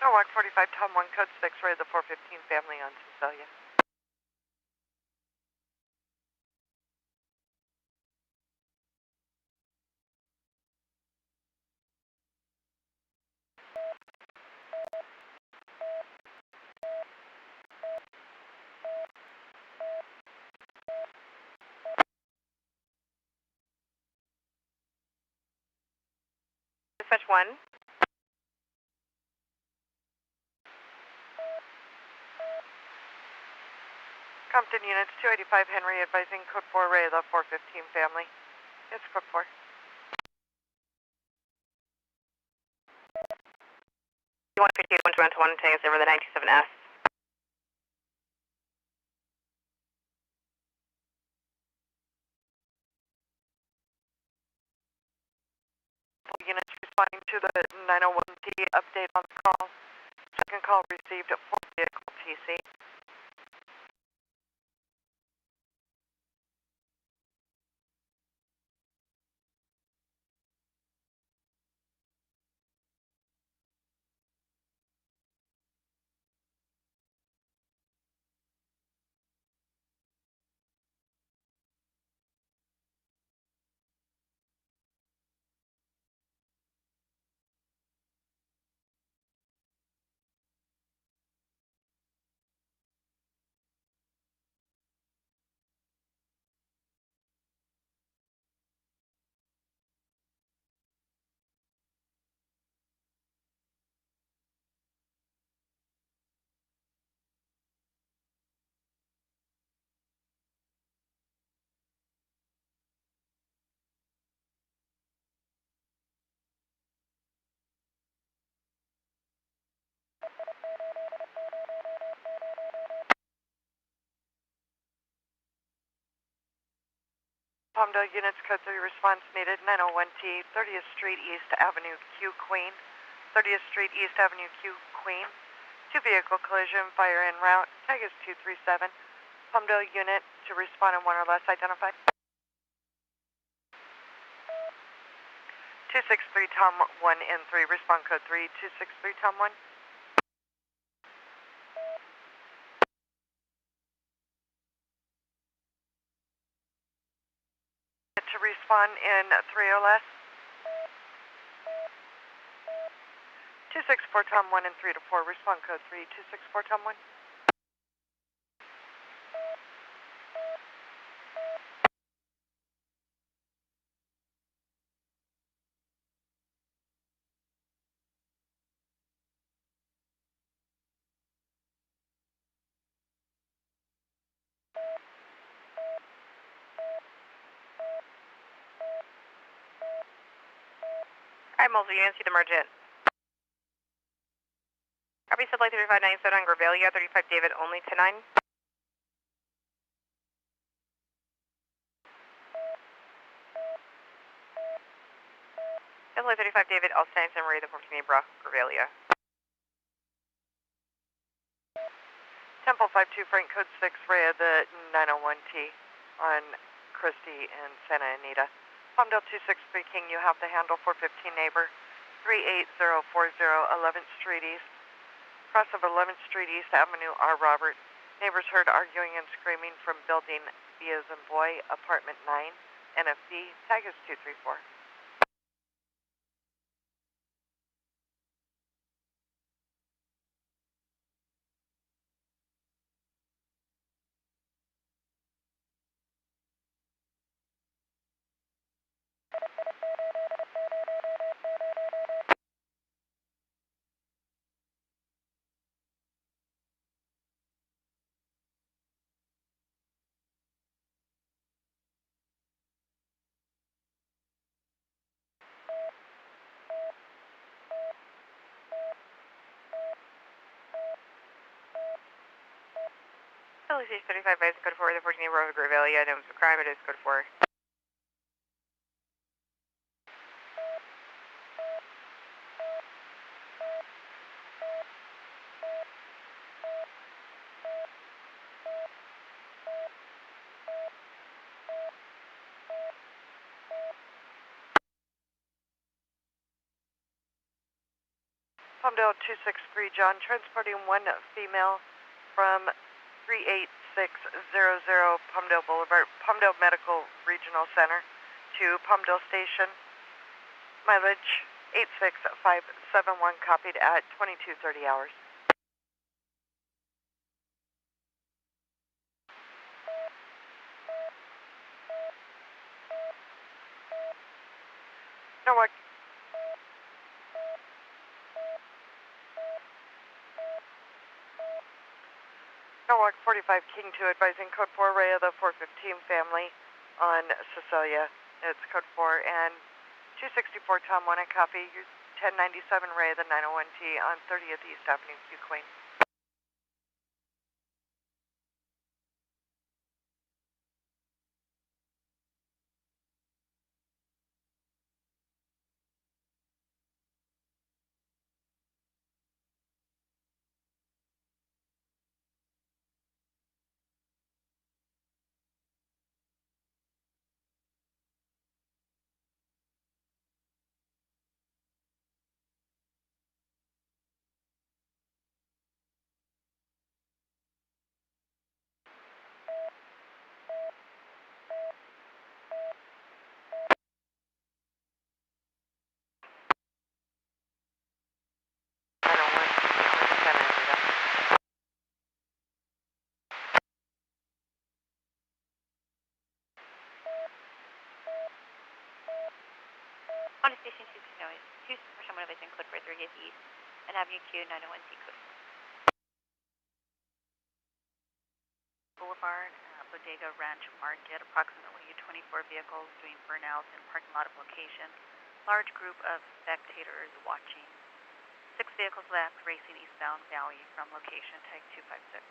Norwalk 45 Tom 1 code 6, ready the 415 family on Cecilia. Dispatch 1. Compton units 285 Henry advising code 4 array of the 415 family. It's code 4. You want 58 Toronto 1 takes over the 97S. Units responding to the 901D update on the call. Second call received at 4 vehicle TC. Palmdale units, code 3 response needed, 901T, 30th Street East Avenue Q Queen. 30th Street East Avenue Q Queen. 2-vehicle collision, fire en route. Tag is 237. Palmdale unit to respond in 1 or less identified. 263 Tom 1 and 3, respond code 3, 263 Tom 1. To respond in 3 or less. 264 Tom 1 and 3 to 4, respond code 3, 264 Tom 1. Alright, Mulder units, the emergent. Copy, subline 3597 on Gravalia, 35 David, only to 9. Subline 35 David, all standing summary, the 14 Abra, Gravalia. Temple 52, Frank code 6, Rhea, the 901T on Christie and Santa Anita. Palmdale 263 King, you have the handle 415 neighbor, 38040 11th Street East. Cross of 11th Street East Avenue R. Robert. Neighbors heard arguing and screaming from building B as in boy, apartment 9, NFB, tag is 234. LC 35 by code 4, the 14 Abra, Gravalia, names of crime, it is code 4. Palmdale 263 John, transporting one female from 38600 Palmdale Boulevard, Palmdale Medical Regional Center to Palmdale Station. Mileage 86571, copied at 2230 hours. Norwalk. Norwalk 45 King 2, advising code 4 Rhea, the 415 family on Cecilia. It's code 4 and 264 Tom 1, a copy. 1097 Rhea, the 901T on 30th East Avenue Q Queen. On to station 2 for someone advising code for 30th East and Avenue Q 901C code. Boulevard, Bodega Ranch Market, approximately 24 vehicles doing burnouts in parking lot of location. Large group of spectators watching. 6 vehicles left racing eastbound Valley from location, tag 256.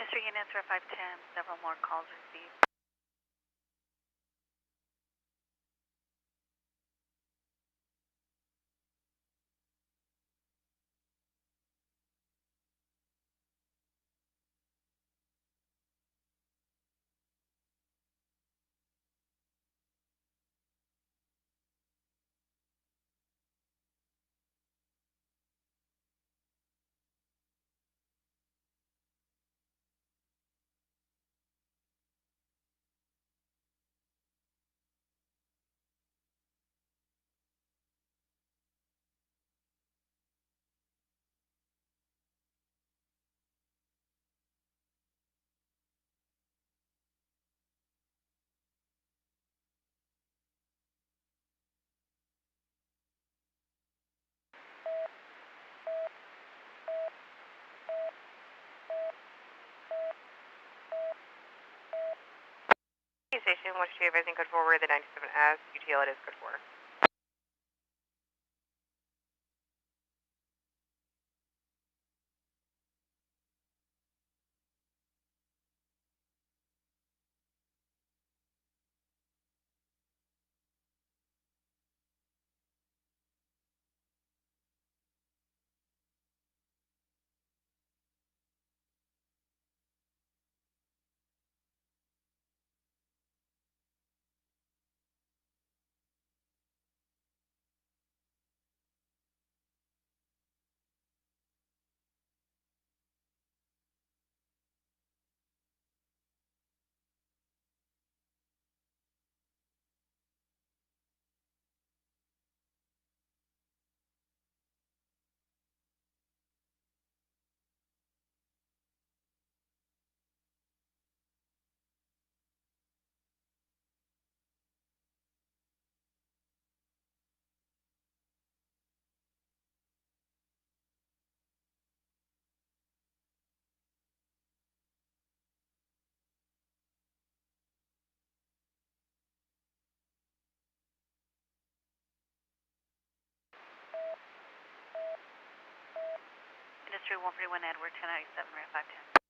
Industry units are 510, several more calls received. Station 122, advising code forward, the 97S, UTL it is code 4. Industry 141 Edward, 1097, Red 510.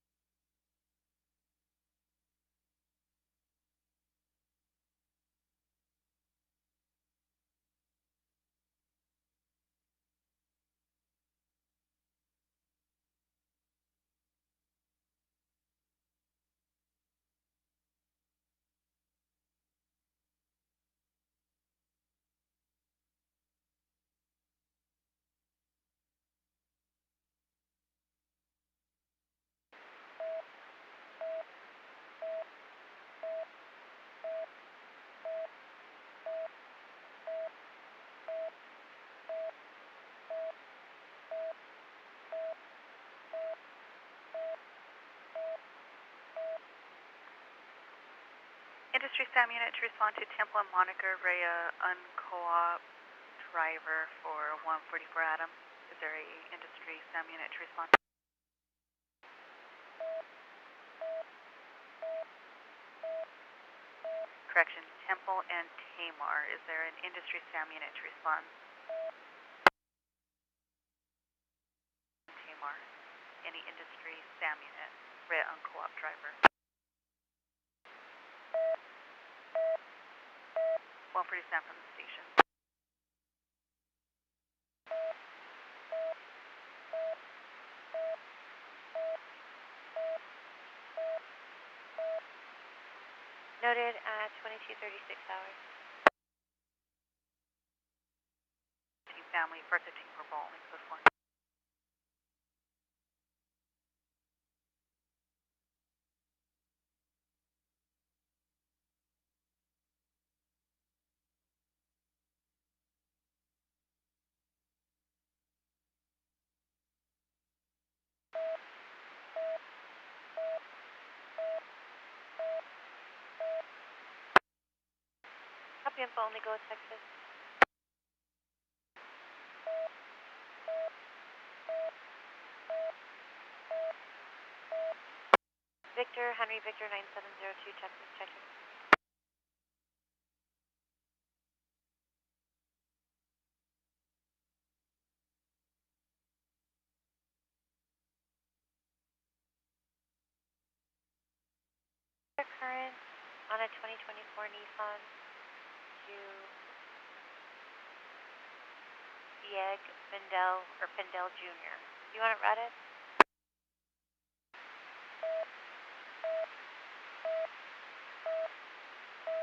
Industry SAM unit to respond to Temple and Monica Rhea unco-op driver for 144 Adam. Is there a industry SAM unit to respond? Correction, Temple and Tamar. Is there an industry SAM unit to respond? Tamar. Any industry SAM unit? Rhea unco-op driver. 140 Sam from the station. Noted at 22:36 hours. Team family for 15 for ball, only code 4. Copy info, only go with Texas. Victor, Henry Victor 9702, Texas, checking. current on a 2024 Nissan to Dieg Findel Jr. Do you want it routed?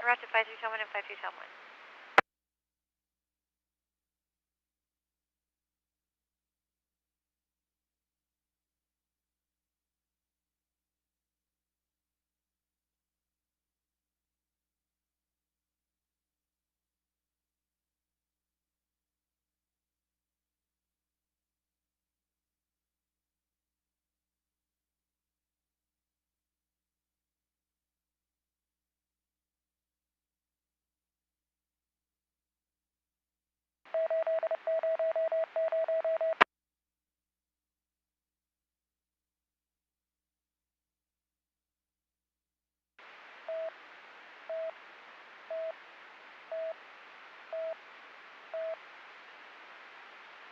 Route to 5310 and 5210.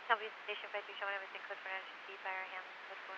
W Station 5310, everything code for NHC, fire handling code for.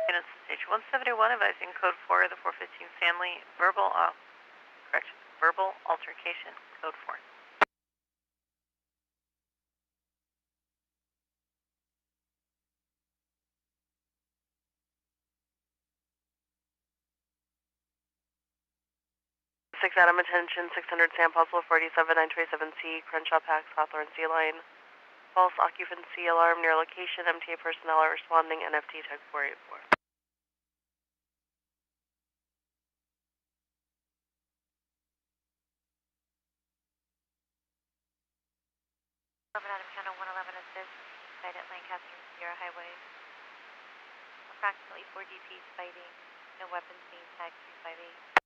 Units to stage 171, advising code 4 of the 415 family, verbal altercation, code 4. Six Adam, attention, 600 Sam, possible 47, 927C, Crenshaw Pax, Hawthorne Sea Line. False occupancy alarm near location, MTA personnel are responding, NFT tech 484. Adam Channel 111 assist, site at Lancaster and Sierra Highway. Approximately 4 DPs fighting, no weapons being tagged 358.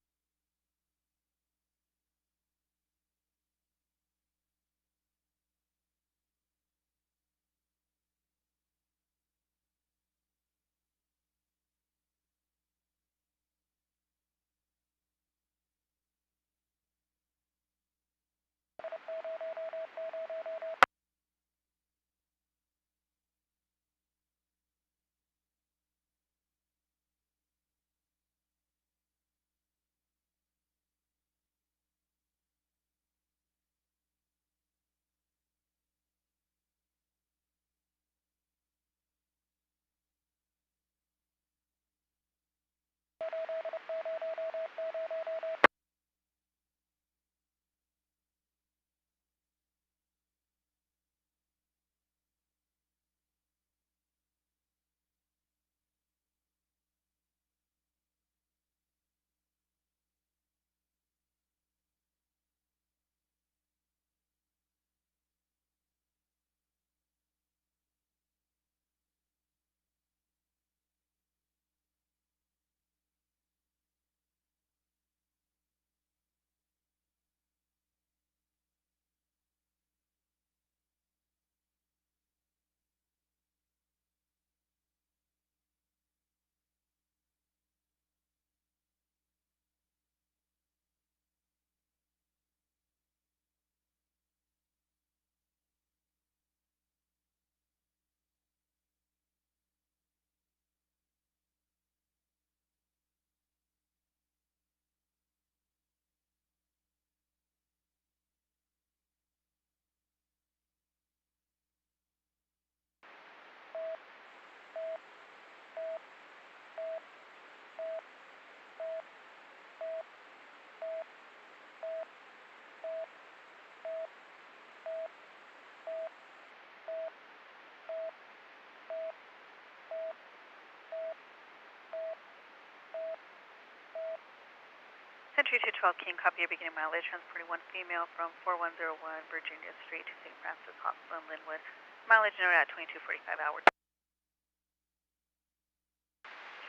Century 212 King, copy your beginning mileage, transporting one female from 4101 Virginia Street to St. Francis Hospital in Linwood. Mileage noted at 22:45 hours.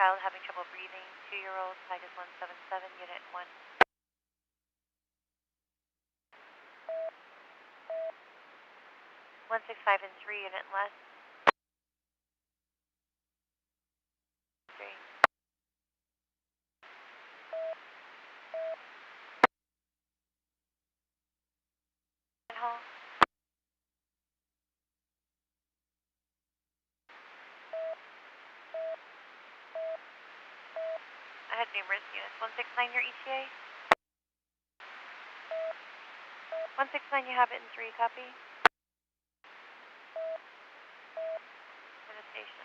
Child having trouble breathing, 2-year-old, tag is 177, unit 1. 165 and 3, unit less. 3. Hall. I had numerous units. 169 your ETA. 169 you have it in 3, copy. To the station.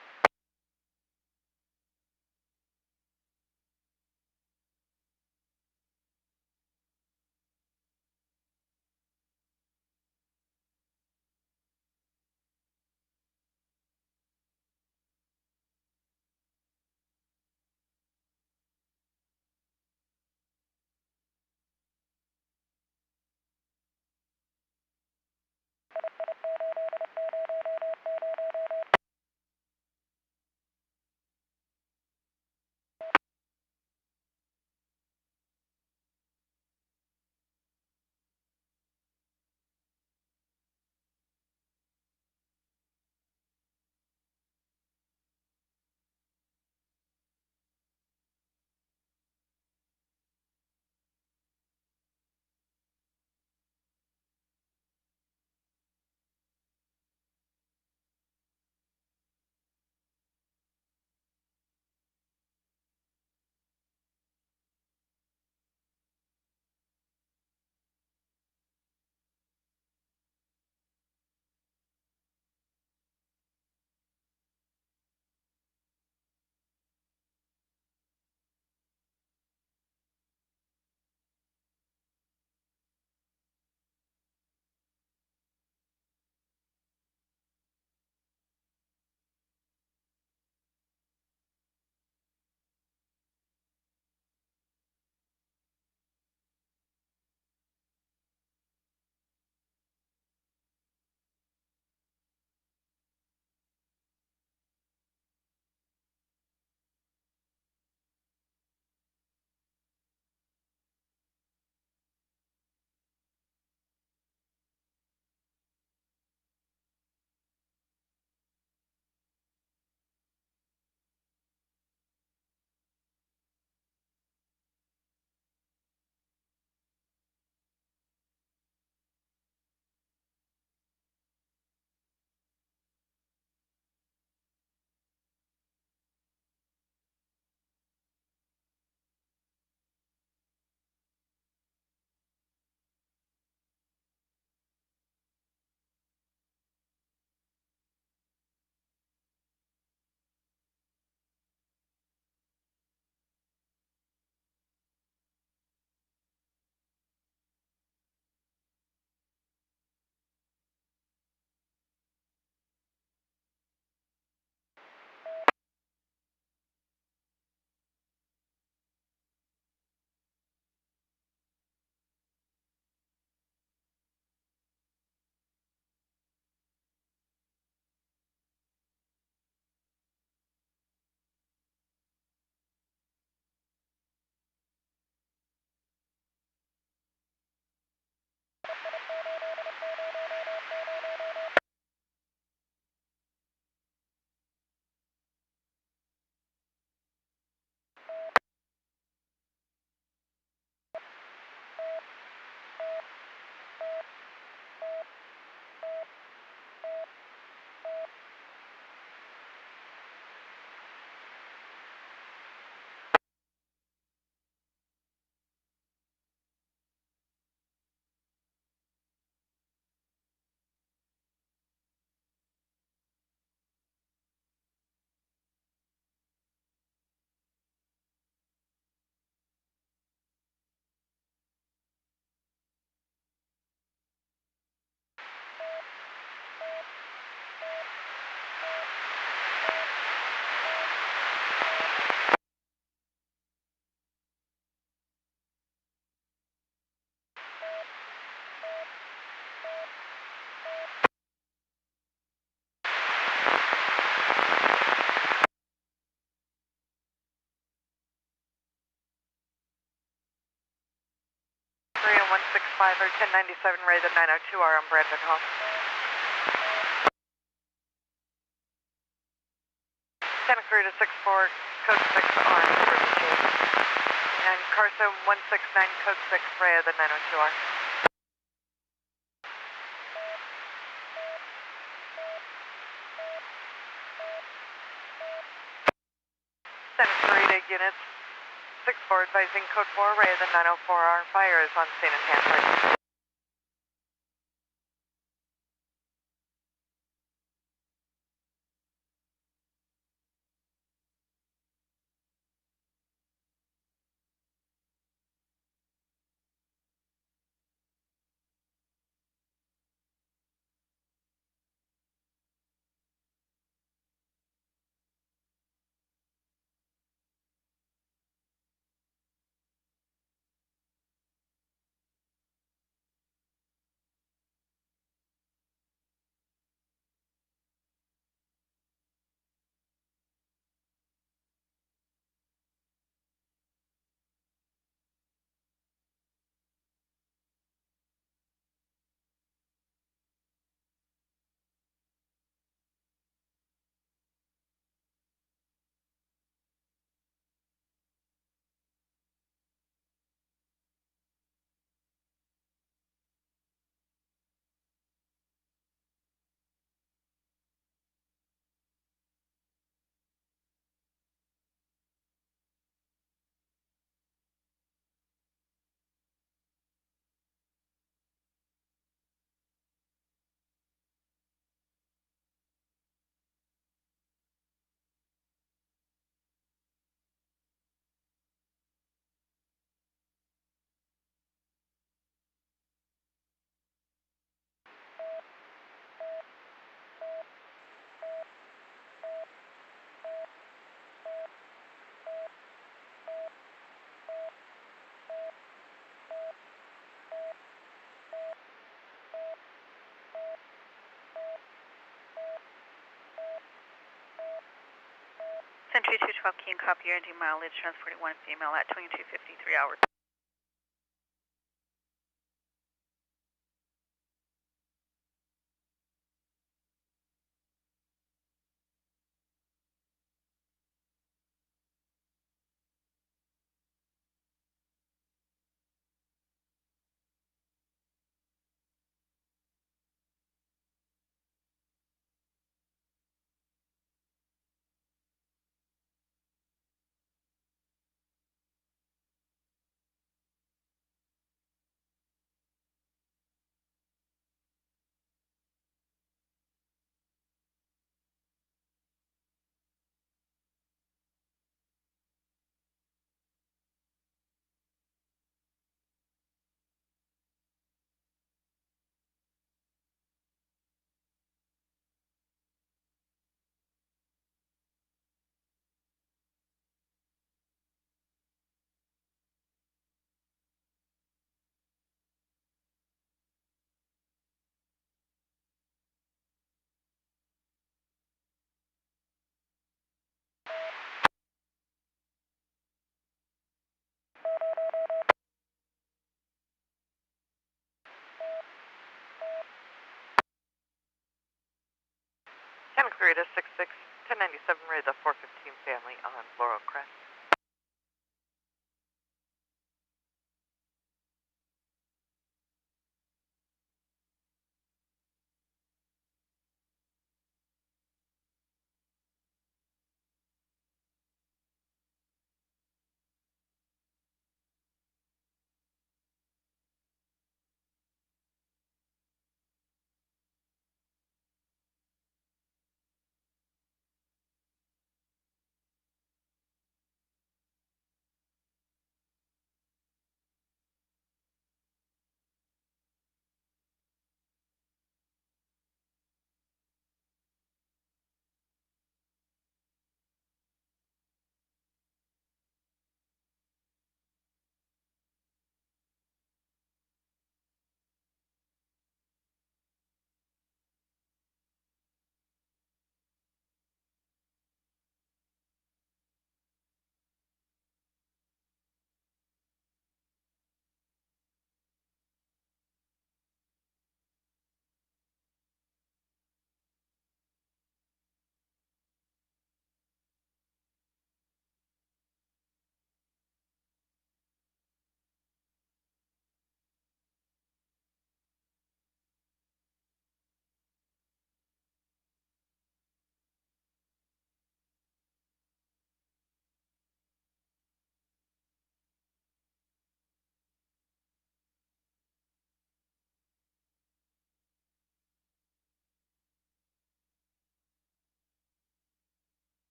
or 1097 Ray, the 902R on Brandon Hall. Santa Clarita 64, code 6 on River. And Carson 169, code 6 Ray, the 902R. Santa Clarita units 64 advising code 4 Ray, the 904R. Fire is on scene and handling. Century 212 King, copy your ending mileage, transporting one female at 22:53 hours. Santa Clarita 66, 1097 Ray, the 415 family on Laurel Crest.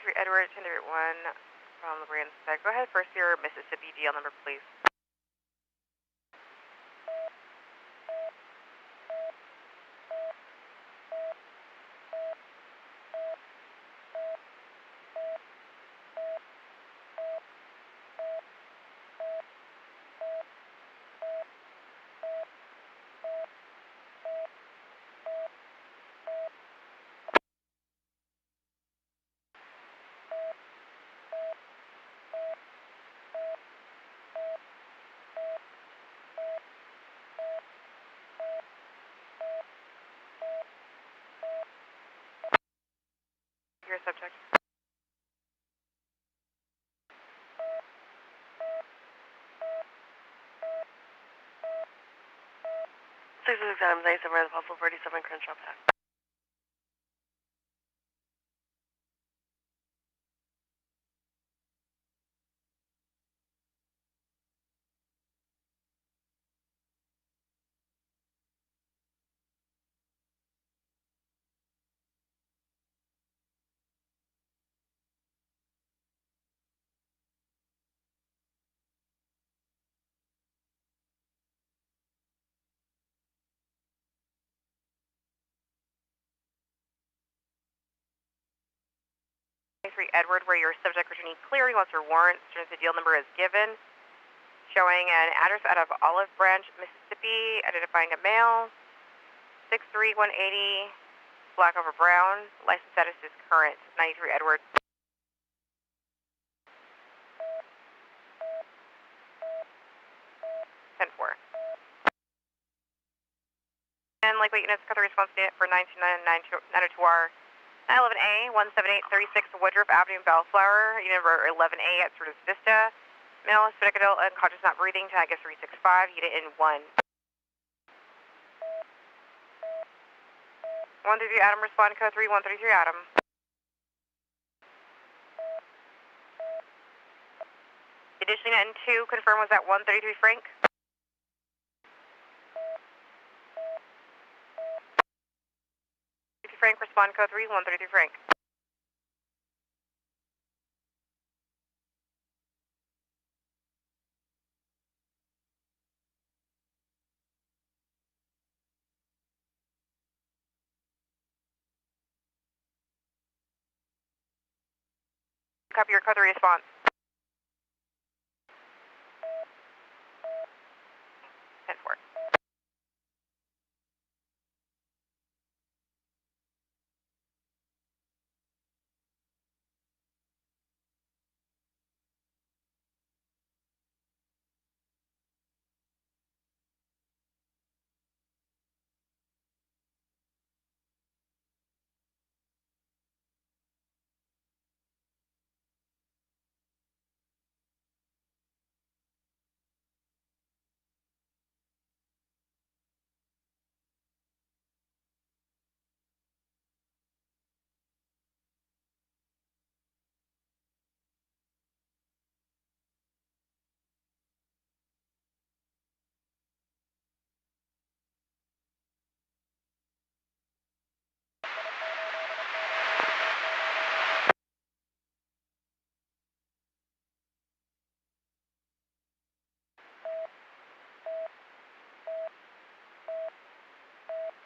93 Edward, 1031 from La Brea. Go ahead, first your Mississippi DL number, please. Your subject. 66 Adams, 97, Red Apostle, 47, Crenshaw Path. Edward, where your subject returning clearing once your warrant as soon as the deal number is given. Showing an address out of Olive Branch, Mississippi, identifying a male, 63180, black over brown. License status is current, 93 Edward. Ten four. And lightweight units cut the response date for 929-902R 911A 17836 Woodruff Avenue, Bellflower. Unit number 11A at Certus Vista. Male, Hispanic adult, unconscious, not breathing. Tag is 365. Unit in 1. 133 Adam, respond code 3133 Adam. Additionally, unit in 2, confirm was at 133 Frank. Frank, respond code 3133 Frank. Copy your code 3 response. 10-4.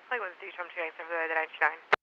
Play was due from 297 to 99.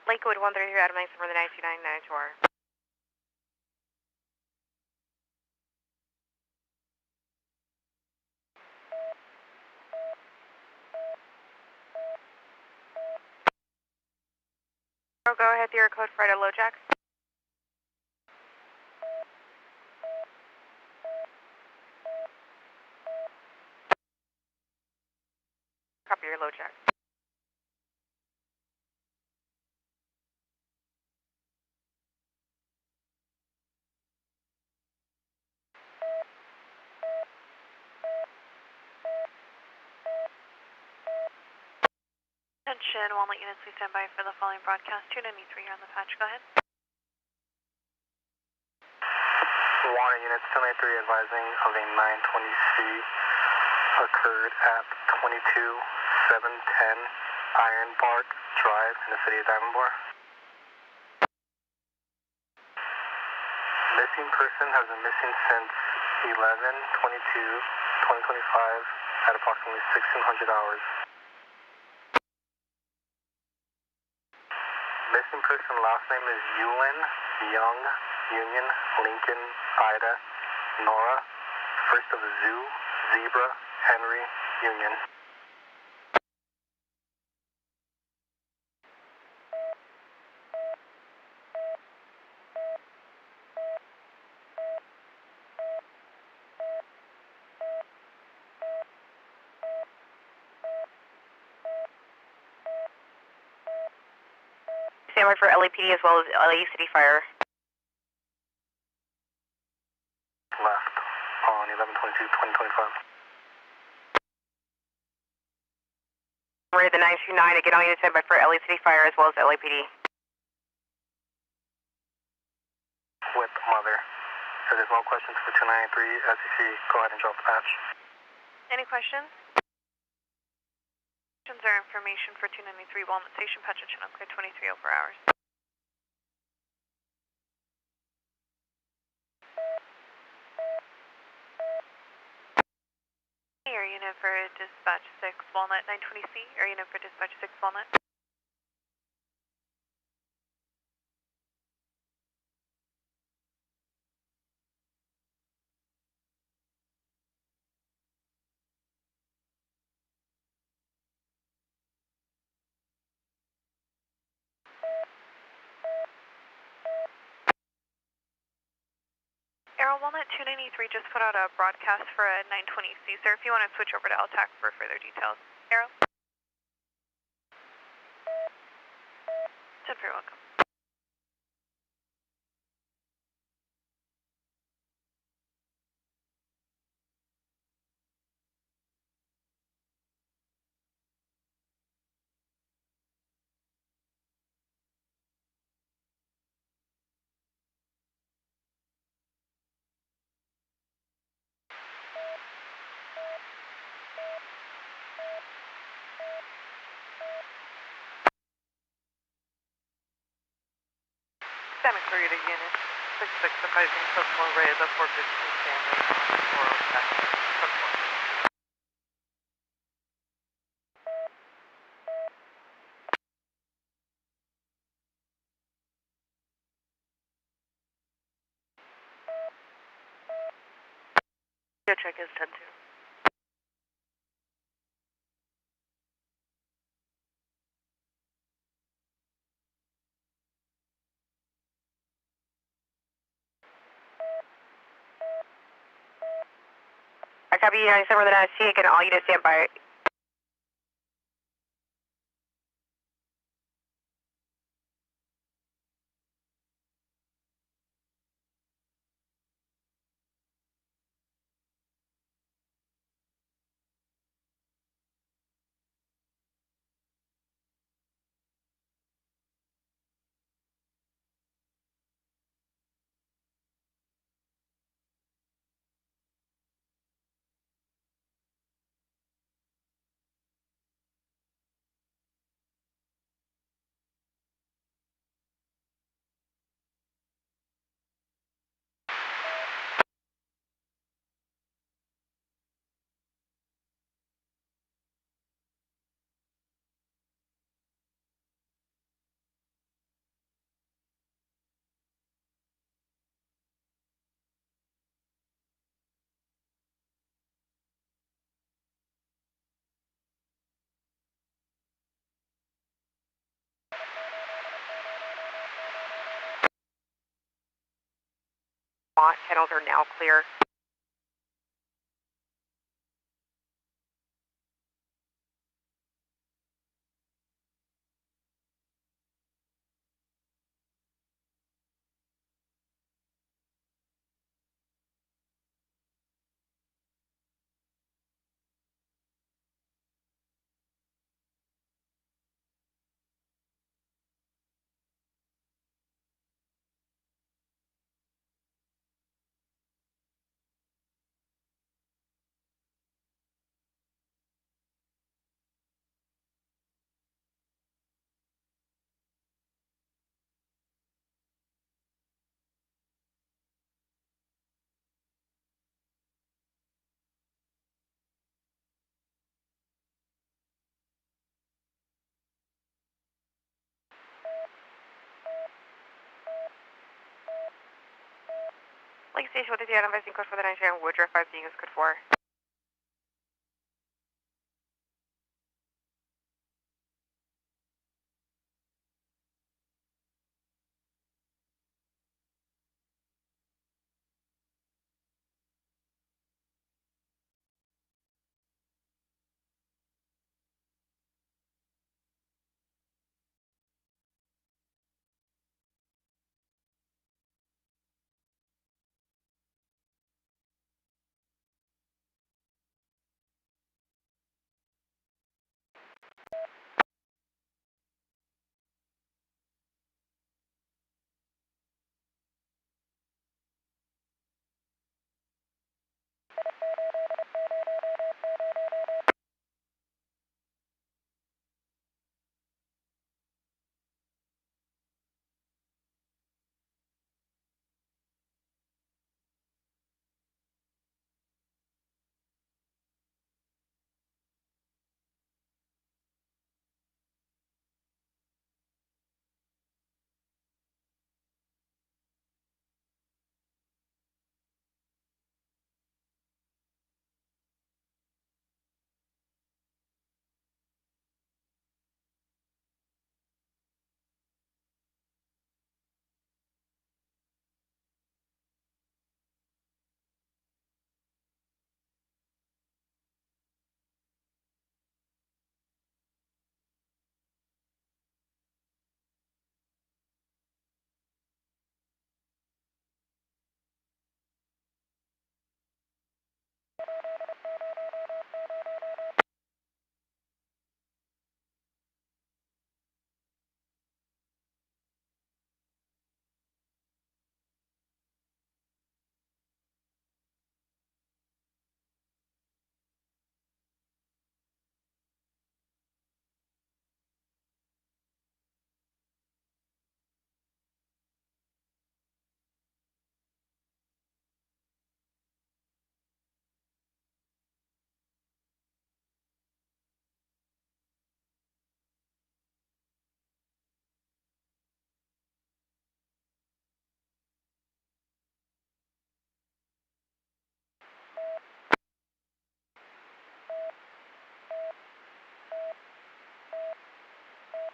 Lakewood 133 Adam, 97 for the 929 902R. go ahead, your code for a low jack. Copy your low jack. Attention, Walnut units, please stand by for the following broadcast. 293, you're on the patch. Go ahead. Walnut units, 293 advising of a 920C occurred at 22710 Iron Bark Drive in the city of Diamond Bar. Missing person has been missing since 11/22/2025 at approximately 1600 hours. Missing person last name is Yulin, Young, Union, Lincoln, Ida, Nora, first of Zoo, Zebra, Henry, Union. Stand by for LAPD as well as LA City Fire. Left on 11/22/2025. Ready the 929, again all units stand by for LA City Fire as well as LAPD. With mother. If there's no questions for 293, SEC, go ahead and drop the patch. Any questions? Questions or information for 293 Walnut Station, patch and channel clear 23 over hours. Air unit for dispatch 6 Walnut 920C, air unit for dispatch 6 Walnut. Arrow Walnut 293 just put out a broadcast for a 920C, sir, if you want to switch over to LTAC for further details. Arrow? Very welcome. Santa Clarita unit, 6-6 advising Kokomo Ray of the 415 family on 407. Your check is 10-2. I copy you 97 with an NSC, again all units stand by. Channels are now clear. Lake Station with the identifying code for the 9 Woodruff 5 being is code 4.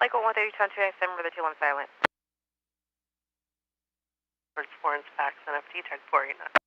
Lake 132 remember the 2-1 silent. Towards Florence Pax NFT tag 489.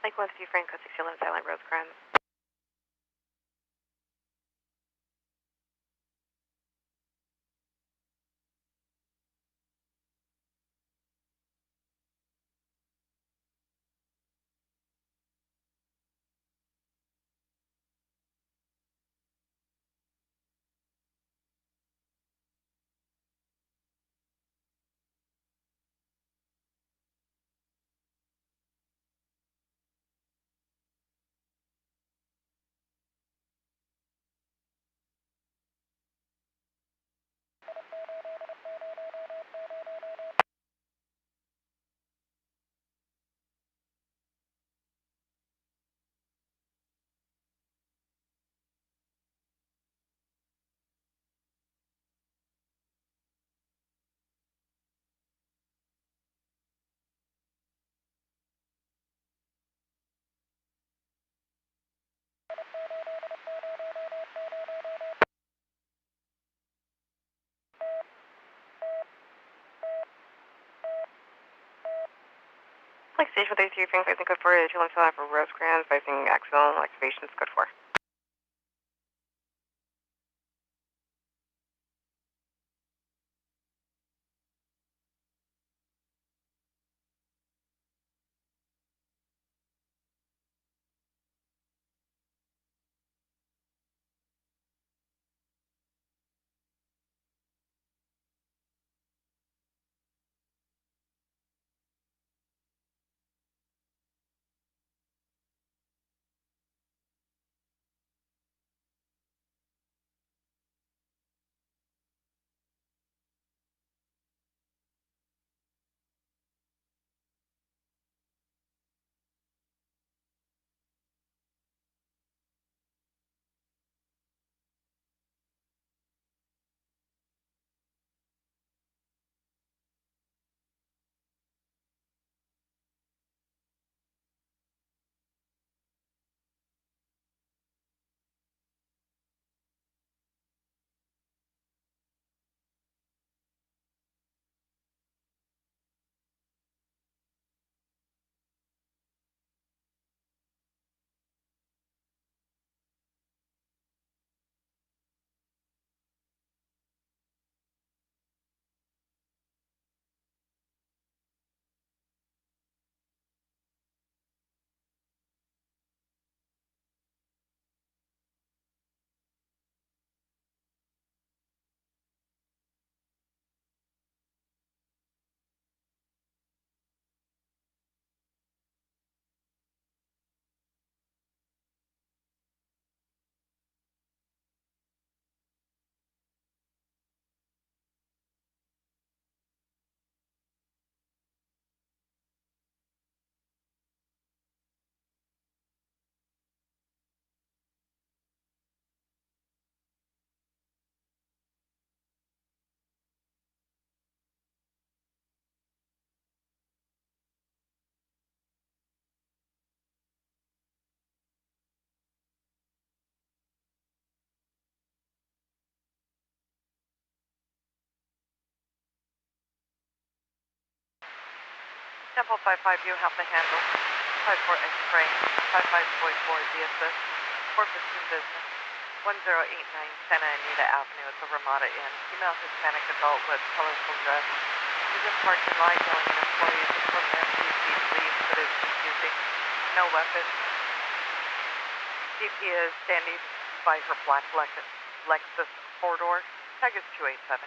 Like 150 Frank, code 611 Silent Rosecrans. Like Station 33 Frank, facing code 4, 217 for Rosecrans, facing accidental activations, code 4. Temple 55, you have the handle. 54 X-ray, 5544 the assist, 415 business, 1089 Santa Anita Avenue at the Ramada Inn. Female Hispanic adult with colorful dress. Is in parking lot yelling at employees from MCC to leave, but is confusing. No weapon. DP is standing by her black Lexus 4-door. Tag is 287.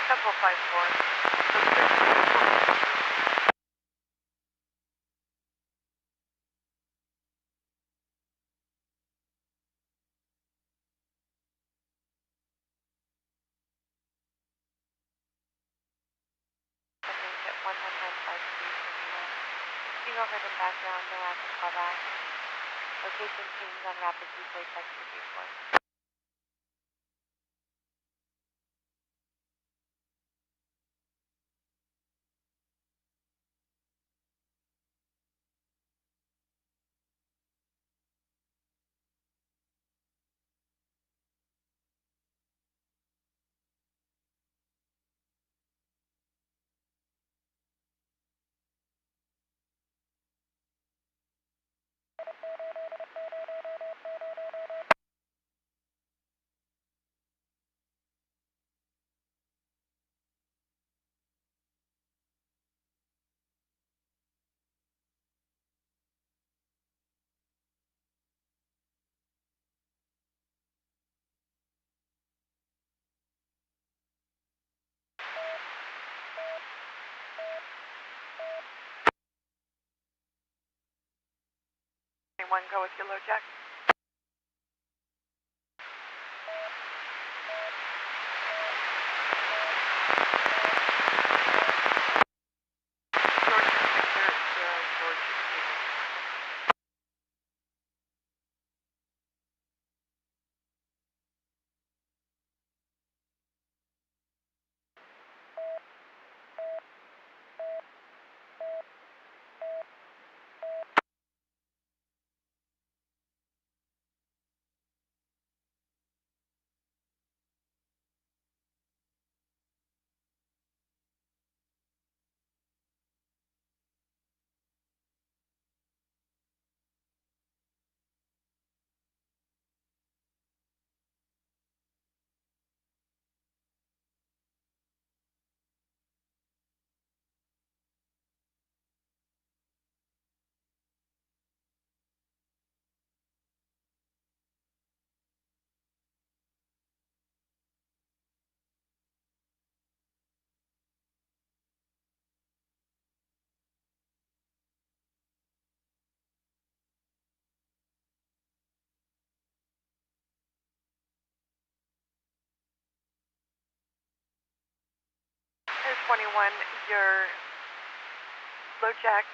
Temple 54. At 11153 Female heard in background, no active callback. Location changed on rapid replay text report. Anyone go with your low jack? George 21, your low jack,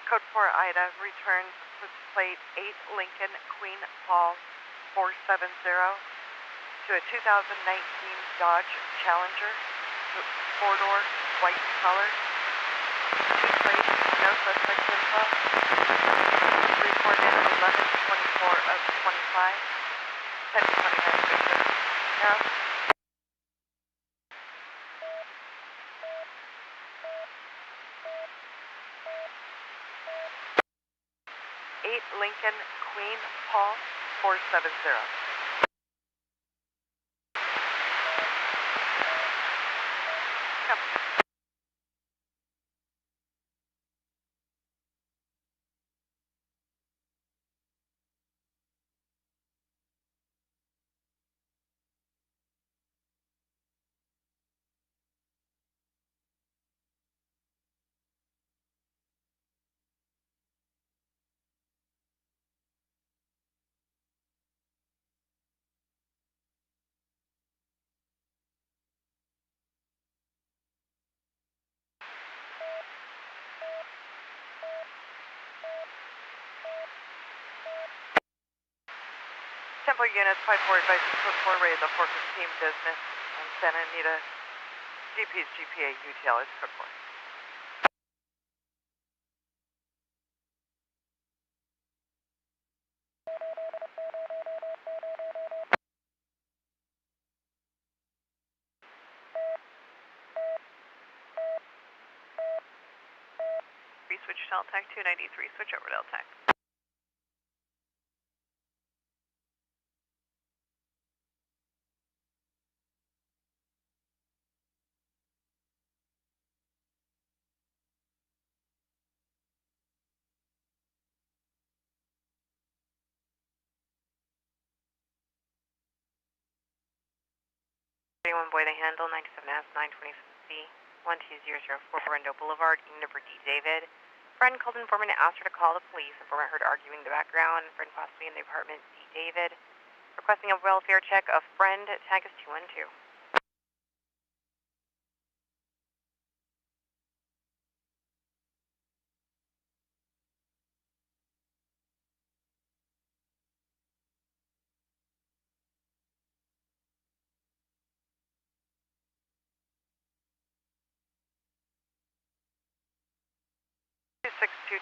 code 4 Ida, returns with plate 8 Lincoln Queen Paul 470 to a 2019 Dodge Challenger, 4-door, white color, 2 plate, no suspect info, reported 11/24 of 25, 10/29 no. 8 Lincoln Queen Paul 470. Come. Temple units 5-4 advises code 4 raid the 415 business on Santa Anita. GP's GPA UTL is code 4. Switch to Deltec 293, switch over to Deltec. 31 Boy the Handle, 97S, 927C, 12004 Berendo Boulevard, number D. David. Friend called informant and asked her to call the police. Informant heard arguing in the background. Friend possibly in the apartment D. David. Requesting a welfare check of friend. Tag is 212.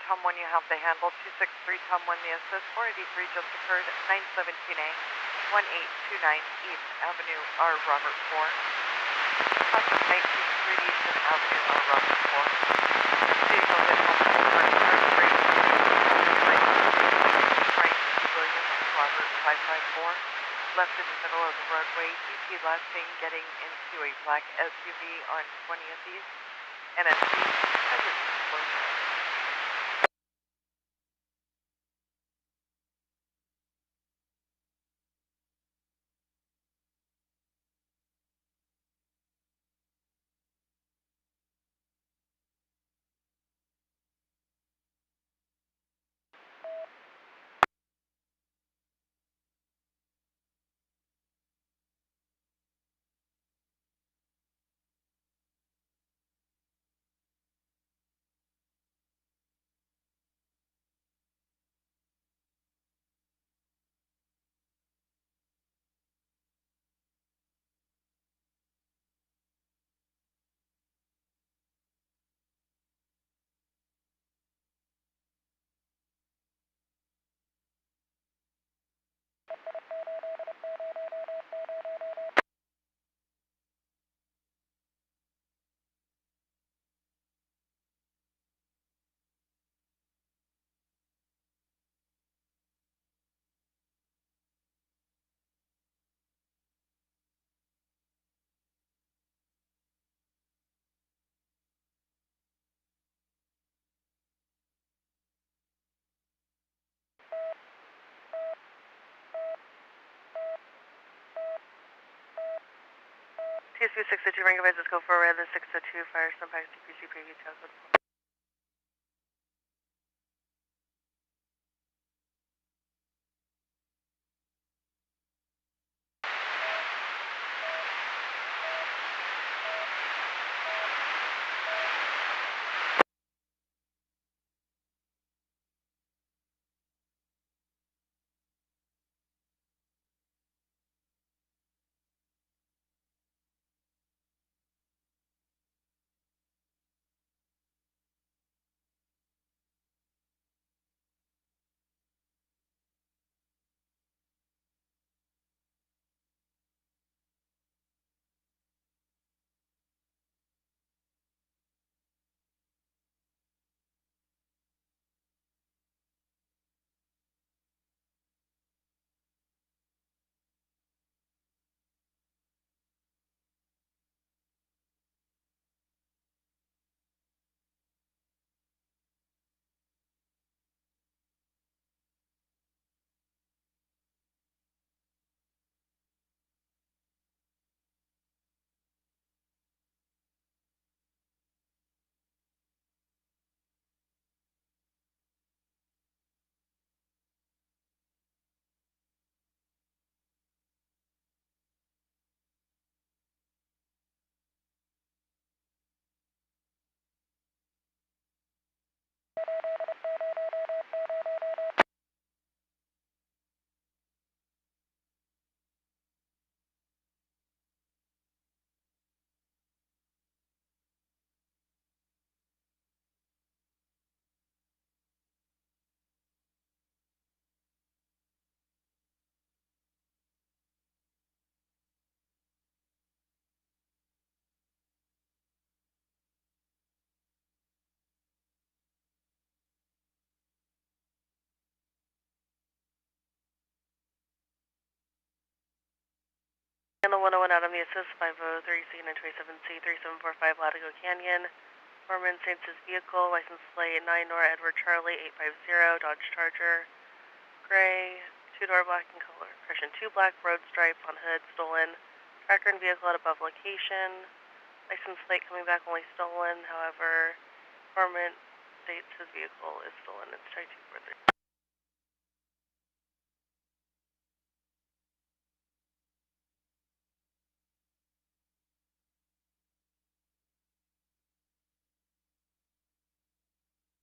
Tom 1, you have the handle. 263 Tom 1, the assist. 483 just occurred. 917A, 1829 East Avenue, R. Robert 4. Crossing 19th Street East and Avenue, R. Robert 4. Vehicle hit multiple times. Registration. Frank Williams, Robert 554. Left in the middle of the roadway. DP last seen getting into a black SUV on 20th East. NSC hazard disclosure. TSP 602 ring advises go for red, the 602 fire some packs DPC preview tail code. Handle 101 out on the assist, 503, Signa 27C, 3745 Latigo Canyon. Foreman Saints' vehicle, license plate 9 Nora Edward Charlie 850, Dodge Charger, gray, 2-door black in color. Correction, 2 black road stripes on hood, stolen, Tracker and vehicle at above location. License plate coming back only stolen. However, informant states his vehicle is stolen. It's try 243.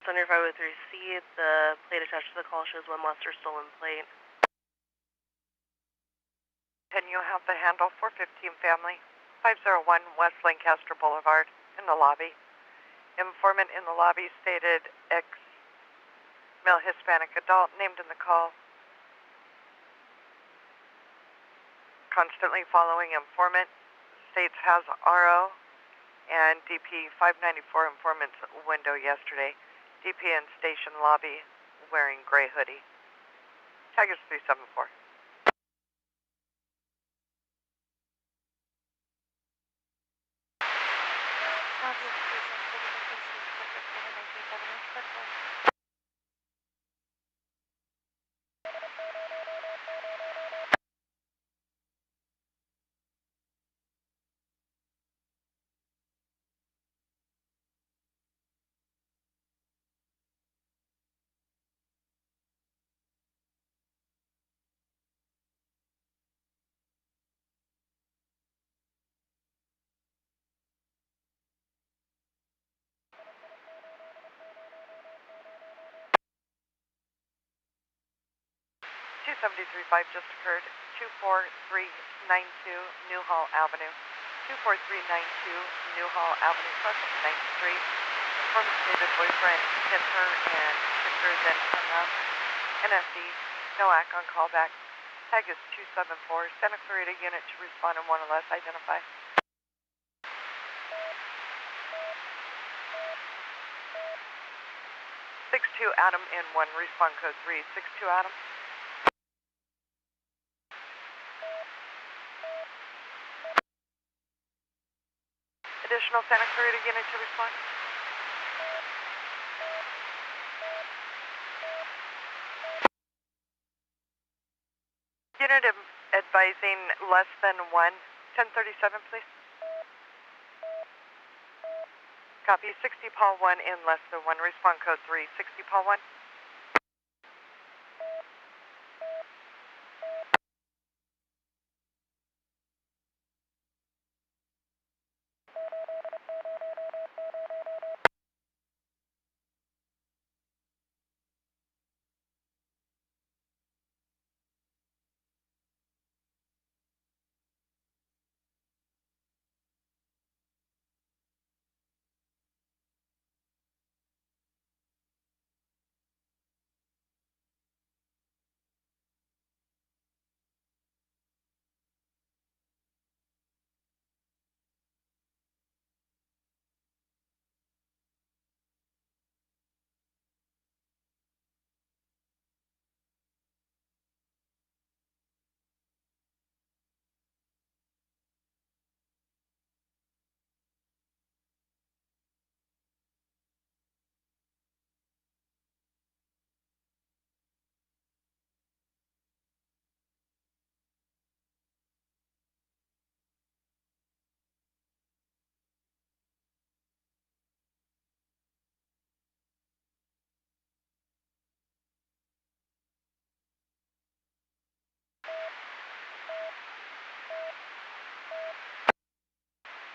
Under 503C, the plate attached to the call shows one lost or stolen plate. Can you have the handle 415 family, 501 West Lancaster Boulevard, in the lobby? Informant in the lobby stated male Hispanic adult named in the call. Constantly following informant, states has RO and DP 594 informant's window yesterday. DP in station lobby wearing gray hoodie. Tag is 374. .273.5 just occurred. 24392 Newhall Avenue. 24392 Newhall Avenue, crossing 9th Street. Informant stated boyfriend hit her and kicked her, then hung up. NSD, NOAC on callback. Tag is 274. Santa Clarita unit to respond in one or less. Identify. 62 Adam in 1. Respond code 3. 62 Adam. Additional Santa Clarita unit to respond. Unit advising less than 1. 1037, please. Copy. 60 Paul 1 in less than 1. Respond code 3. 60 Paul 1.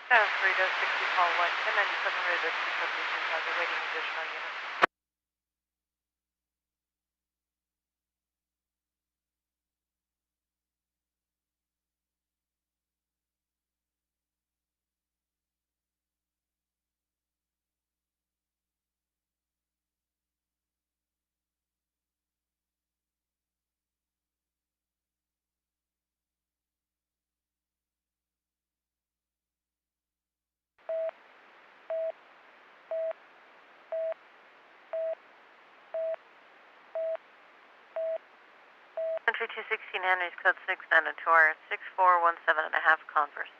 Santa Clarita 60 Paul 1. 1097 rated 273. Are awaiting additional units. Entry 216 Henry's code 6 down to tour 6417.5 Converse.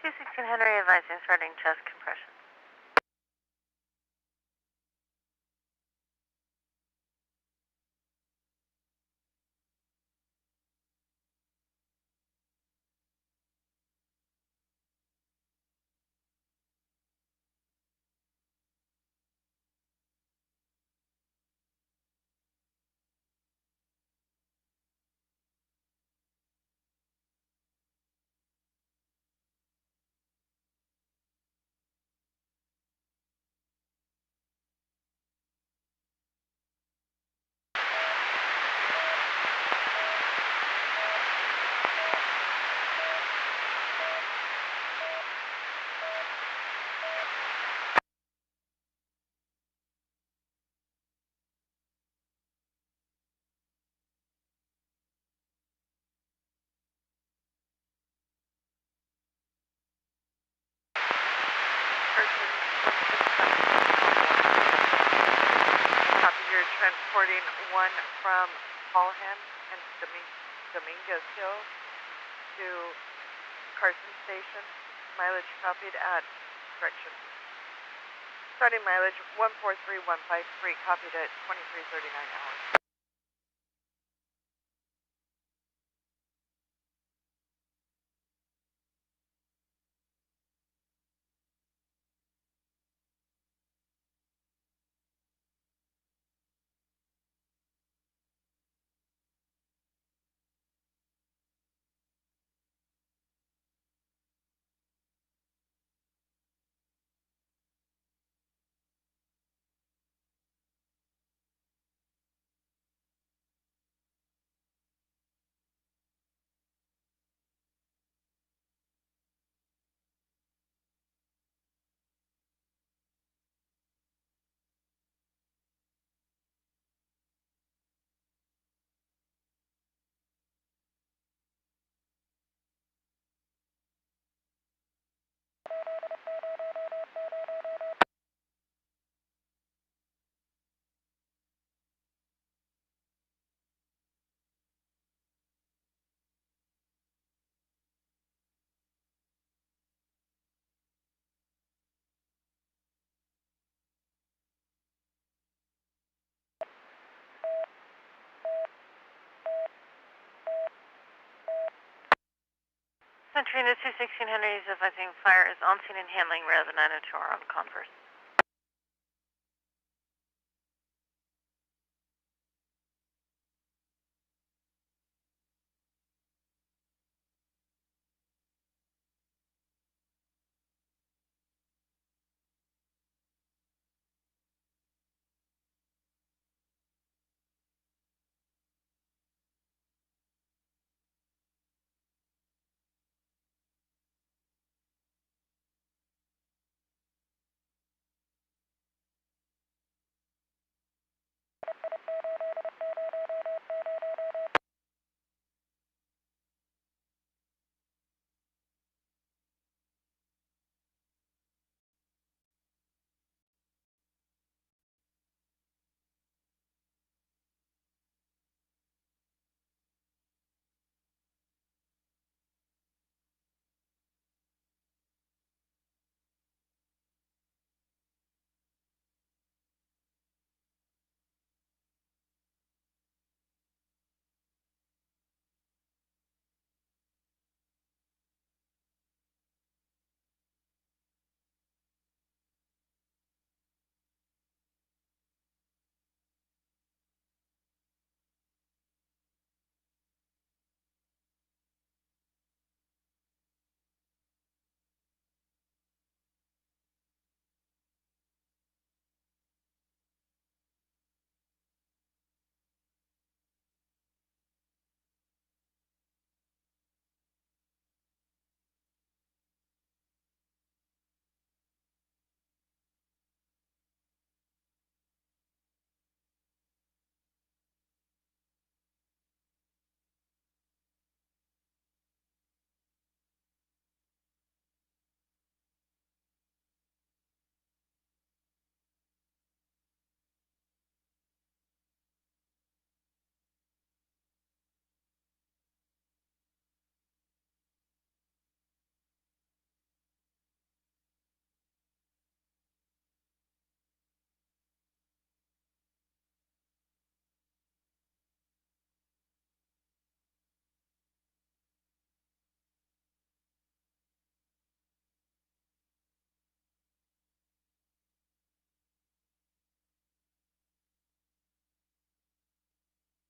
216 Henry advising starting chest compression. Copy, you're transporting one from Hallhan and Dominguez Hill to Carson Station. Mileage copied at correction. Starting mileage 143153, copied at 2339 hours. Centrina 216 Henry is advising fire is on scene and handling rather than 902 are on Converse.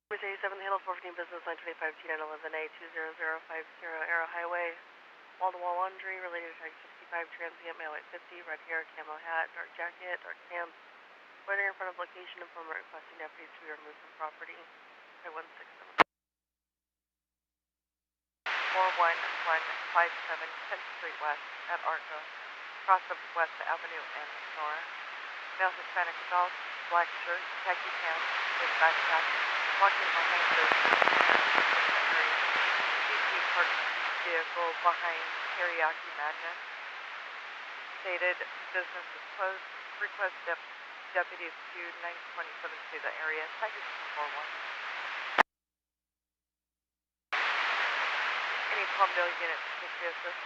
Mercedes 7, handle 415 business 925 T911A 20050 Arrow Highway. Wall-to-wall laundry related to tag 65 transient male weight 50, red hair, camo hat, dark jacket, dark pants. Loitering in front of location, informant requesting deputies to be removed from property by 167. 41157 10th Street West at Arco, cross of West Avenue and Nora. Male Hispanic adult, black shirt, khaki pants, with backpack, walking behind the CT parked vehicle behind Teriyaki Madness. Stated business is closed. Request deputies to 927 to the area. Package 41. Any Palmdale units to assist?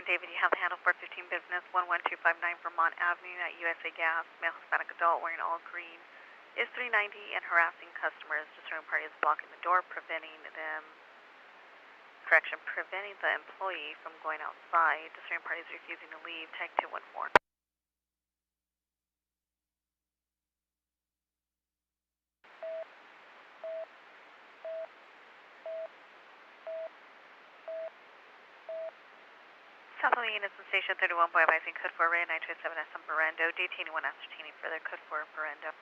David, you have the handle for 15 business 11259 Vermont Avenue at USA Gas. Male Hispanic adult wearing all green is 390 and harassing customers. Disturbing party is blocking the door, preventing the employee from going outside. Disturbing party is refusing to leave. Tag 214. Southern units in Station 31 by advising code 4 Ray 927 SM Barrendo. Detaining one ascertaining further code 4 Barrendo.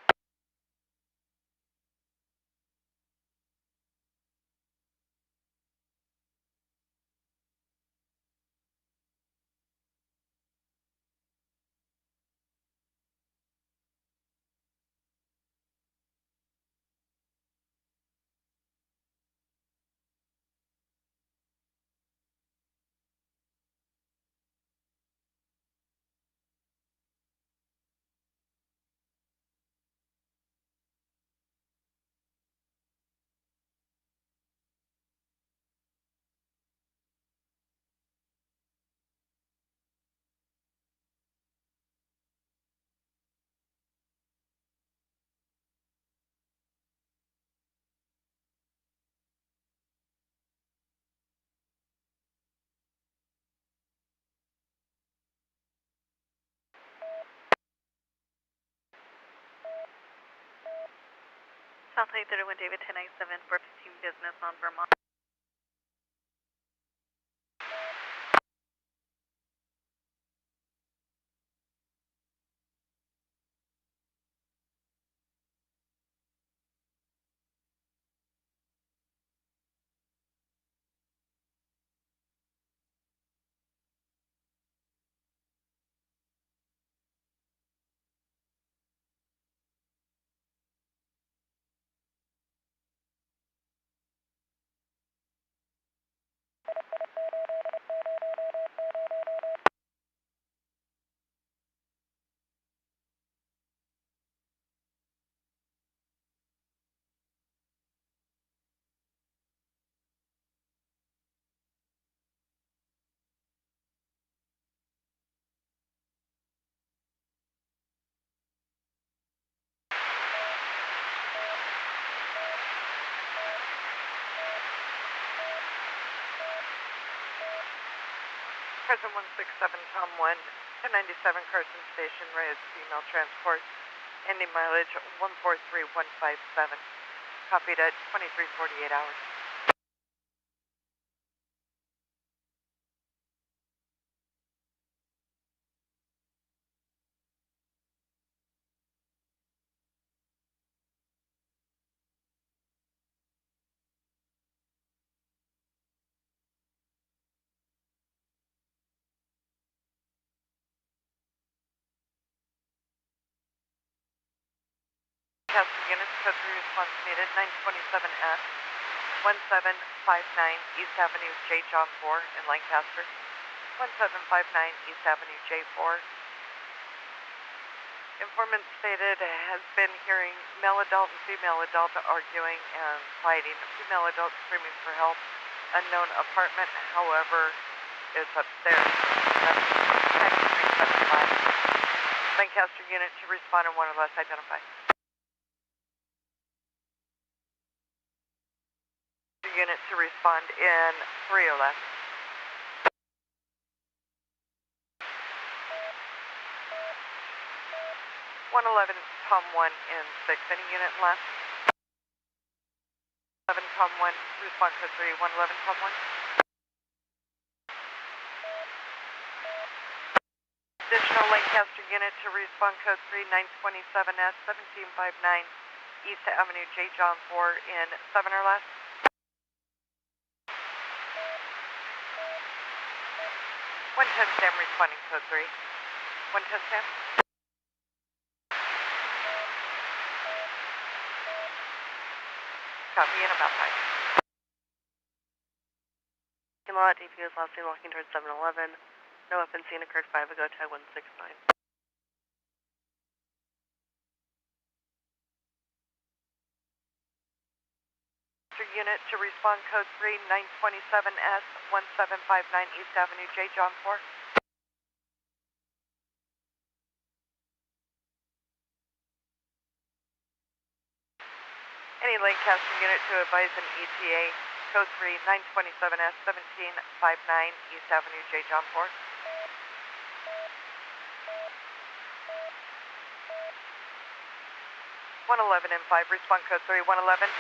South 31 David 1097 415 business on Vermont. Present 167 Tom 1, 1097 Carson Station, Reyes Female Transport, ending mileage 143157. Copied at 2348 hours. Lancaster units, code 3 response needed, 927S, 1759 East Avenue J. John 4 in Lancaster, 1759 East Avenue J4. Informant stated has been hearing male adult and female adult arguing and fighting. Female adult screaming for help. Unknown apartment, however, is upstairs. That's 9375. Lancaster unit to respond in one or less identified. Unit to respond in 3 or less. 111, com 1 in 6. Any unit left? 11, com 1, response code 3, 111, com 1. Additional Lancaster unit to respond code 3, 927S, 1759 East Avenue J. John 4 in 7 or less. 110 Sam responding code 3. 110 Sam. Copy in about 5. Lot, DP is last seen walking towards 7-Eleven. No weapon seen, occurred 5 ago, tag 169. Unit to respond code 3, 927S, 1759 East Avenue J. John 4. Any Lancaster unit to advise an ETA, code 3, 927S, 1759 East Avenue J. John 4. (111 and 5), respond code 3, 111.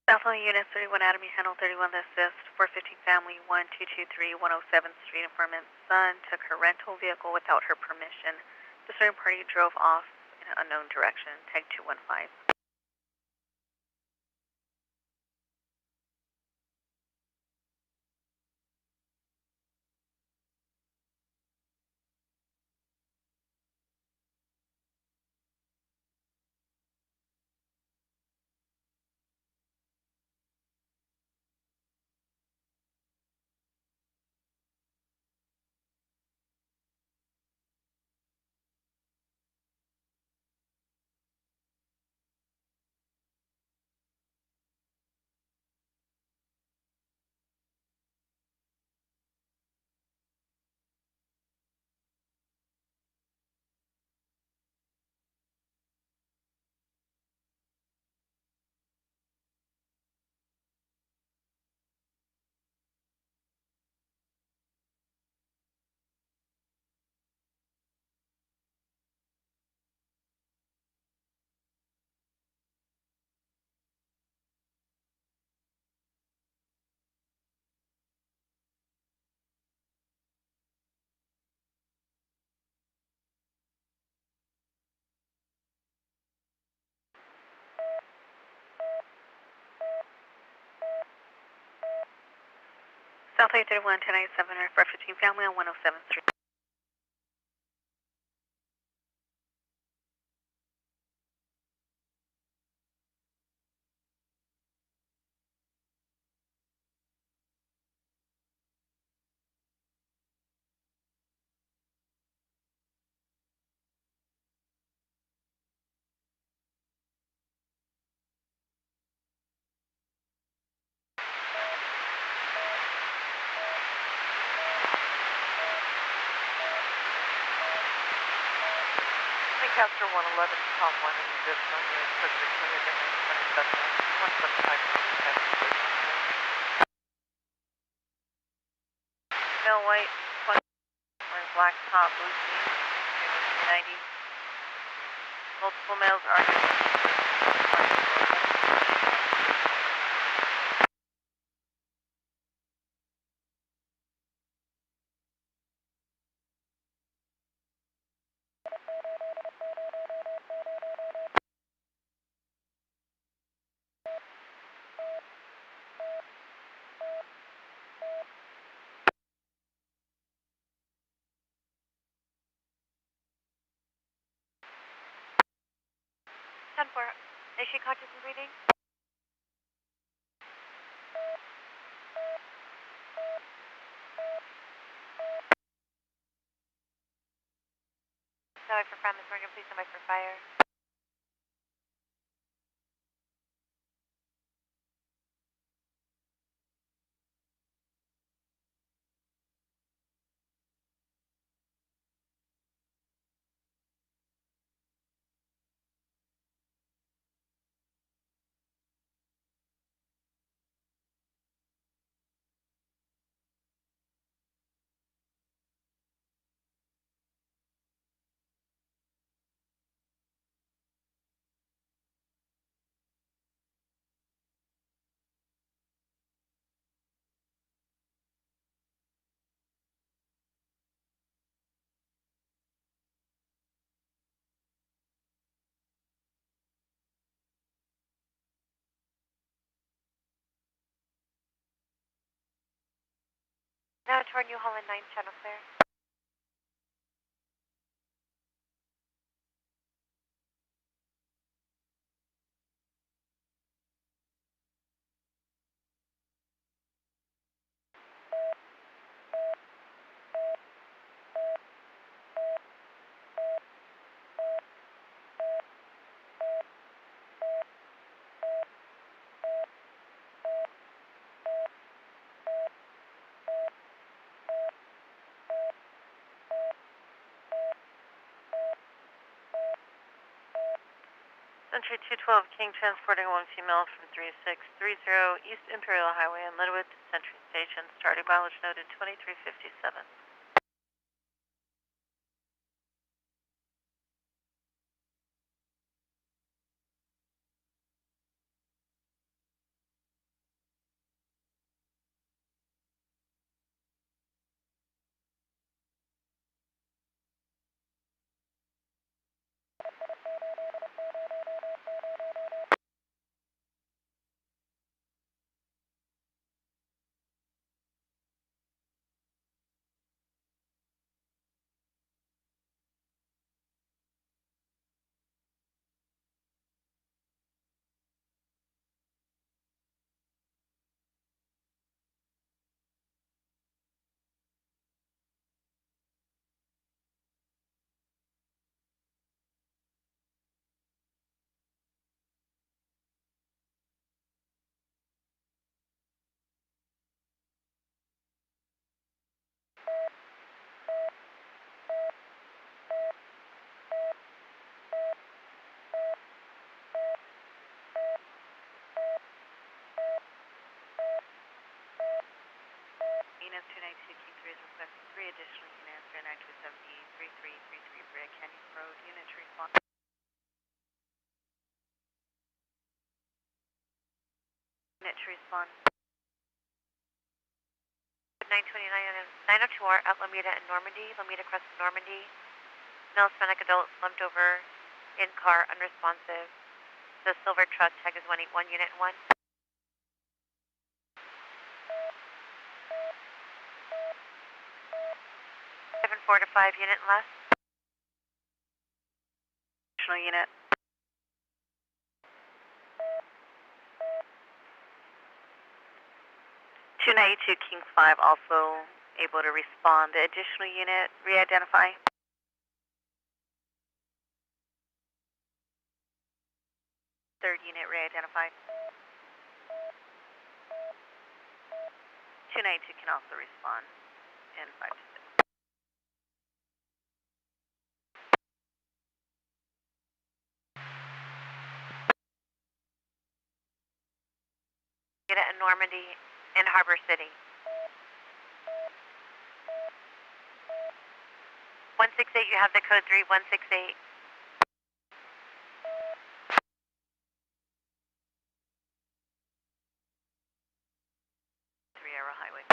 Southland Unit 31 Adam, you handle 31 the assist, 415 family 1223 107th Street. Informant son took her rental vehicle without her permission. The certain party drove off in an unknown direction. Tag 215. South 831, 1097, for 15 family on 107th Street. Lancaster 111, Tom 1 in additional units, subject to identity 27, 175 Male white, 20, wearing black top, blue jeans, 290. Multiple males are Is she conscious and breathing? Sorry for Miss Morgan, please stand by for fire. Now toward New Holland 9, channel clear. Century 212 King transporting one female from 3630 East Imperial Highway in Linwood to Century Station. Starting mileage noted 2357. 292 King 3 is requesting 3 additional units for 9270 3333 Brea Canyon Road. Unit to respond. Unit to respond. 929 and 902R at Lameda and Normandy. Lameda crossing Normandy. Male Hispanic adult slumped over in car, unresponsive. The silver truck tag is 181 unit 1. 4 to 5 unit less. Additional unit. 292 King 5 also able to respond. Additional unit, re-identify. Third unit, re-identify. 292 can also respond in 5 to 6. Unit in Normandy in Harbor City. 168, you have the code 3168. Arrow Highway.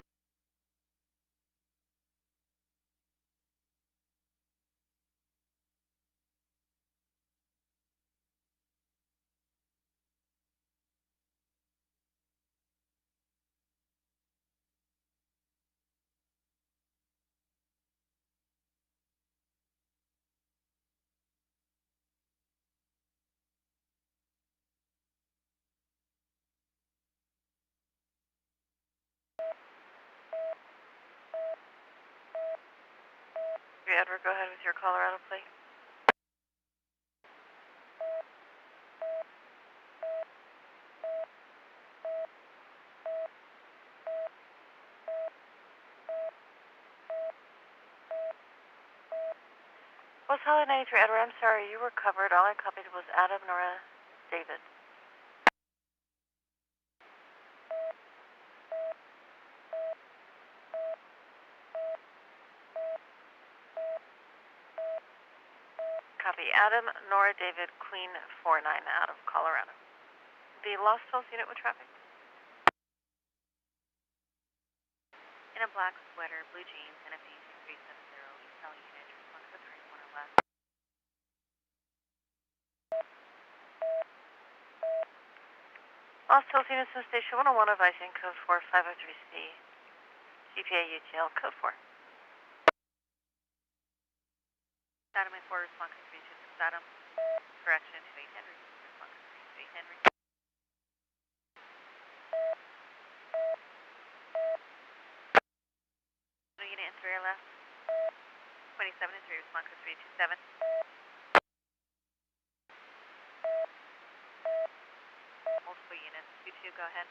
Edward, go ahead with your Colorado plate. Well, Solid 93, Edward, I'm sorry, you were covered. All I copied was Adam, Nora, David. Copy. Adam, Nora, David, Queen 49 out of Colorado. The Lost Hills unit with traffic? In a black sweater, blue jeans, and a BT 370, East unit, response to 3 corner left. Lost Hills units in Station 101 advising code 4503C. CPA UTL code 4. Adam and 4, response to 326 Adam. Correction to 8 Henry. Response to 8 Henry. No unit in 3 left. 27 and 3, response to 327. Multiple units. 22, go ahead.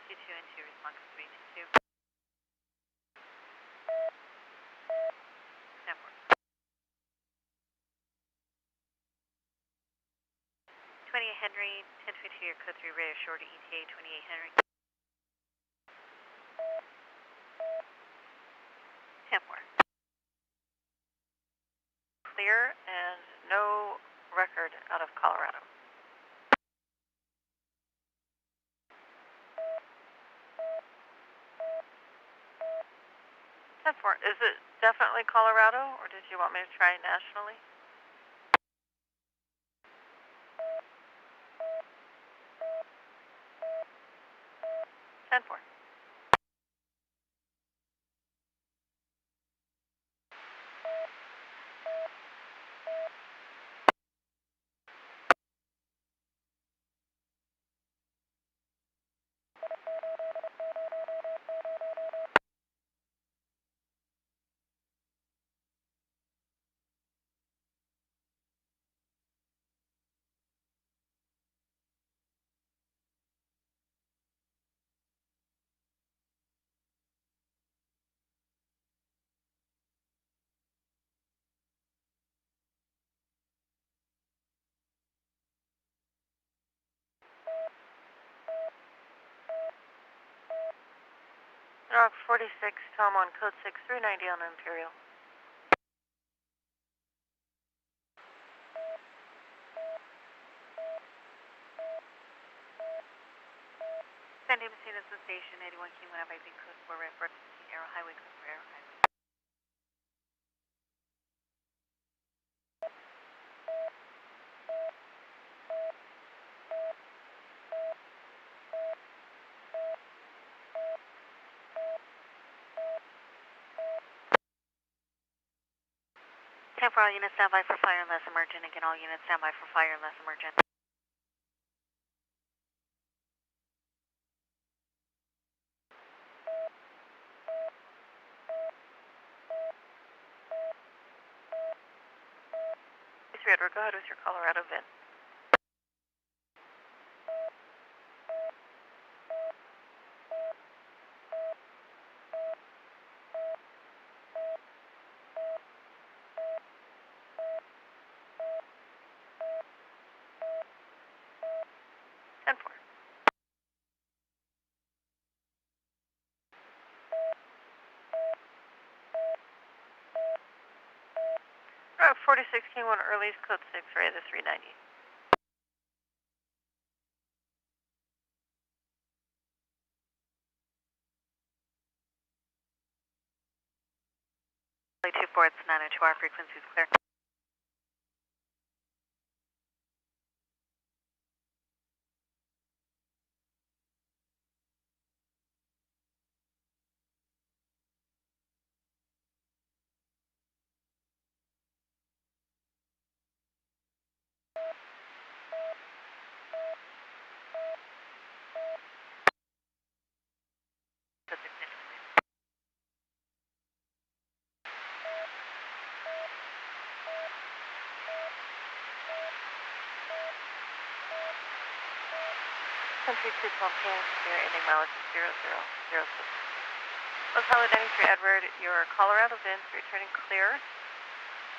22 and 2, response to 322. 28 Henry, 1022, your code 3 radar short to ETA 28 Henry. 10-4. Clear and no record out of Colorado. Is it definitely Colorado, or did you want me to try nationally? Ten four. Rock 46, Tom on code 6390 on Imperial. San Diego Station, 81 King 1 FIB code 4 red 14 Arrow Highway code 4 Arrow Highway. 10 for all units standby for fire unless emergent. Again, all units standby for fire unless emergent. 3 Edward, go ahead with your Colorado VIN. Route 46 King 1 Early's code 6, right at the 390. Charlie 24, it's 902, our frequency is clear. That's ignition, please. Country 212 King, your ending mileage is 0006. Hotel 93 Edward, your Colorado VIN is returning clear.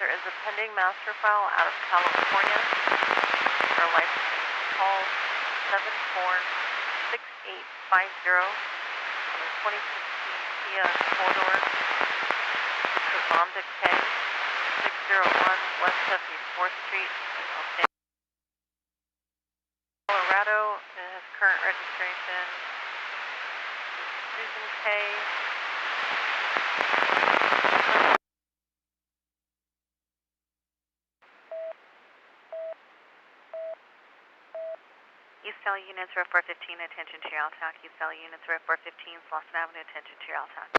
There is a pending master file out of California. Our licensing call 746850 on a 2016 Kia 4-door. It's a Bonda K, 601 West 74th Street in El San Colorado. It has current registration. Susan K. East Valley units, ref 415, attention to your LTAC. East Valley units, ref 415, Slauson Avenue, attention to your LTAC.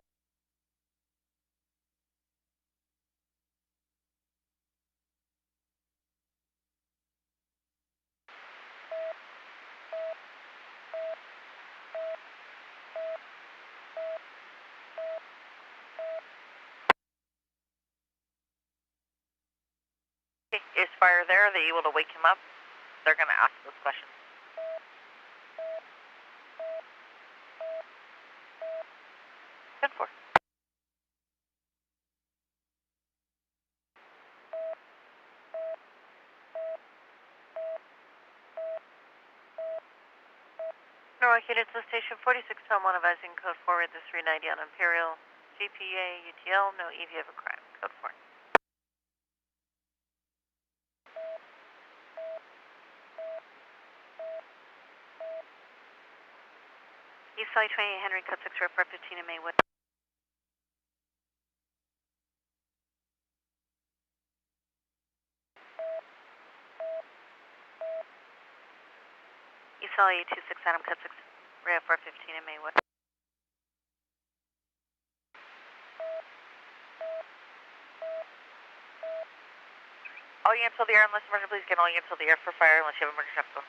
Okay, is fire there? Are they able to wake him up? They're going to ask those questions. 10-4. Norwalk units to station 46 Tom 1 advising code 4 with the 390 on Imperial. GPA, UTL, no EV of a crime. Code 4. East Valley 28 Henry, code 6, ref 415 in Maywood. East Valley 26 Adam, code 6, ref 415 in Maywood. All units hold the air unless emergent, please get all units hold the air for fire unless you have emergency obstacle.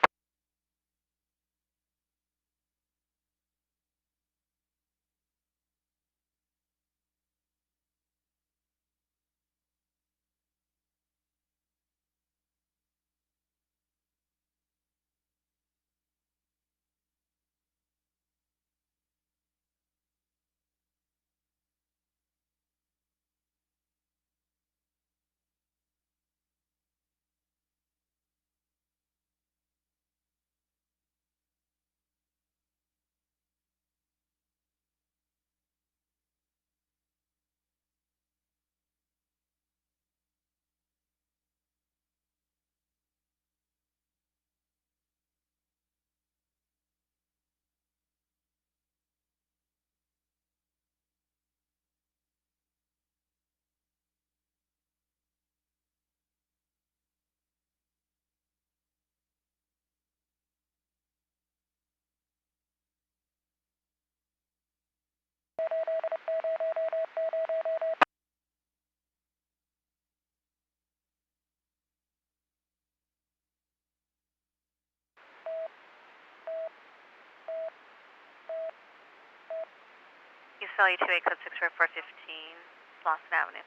East Valley 28, code 6 for 415, Lawson Avenue.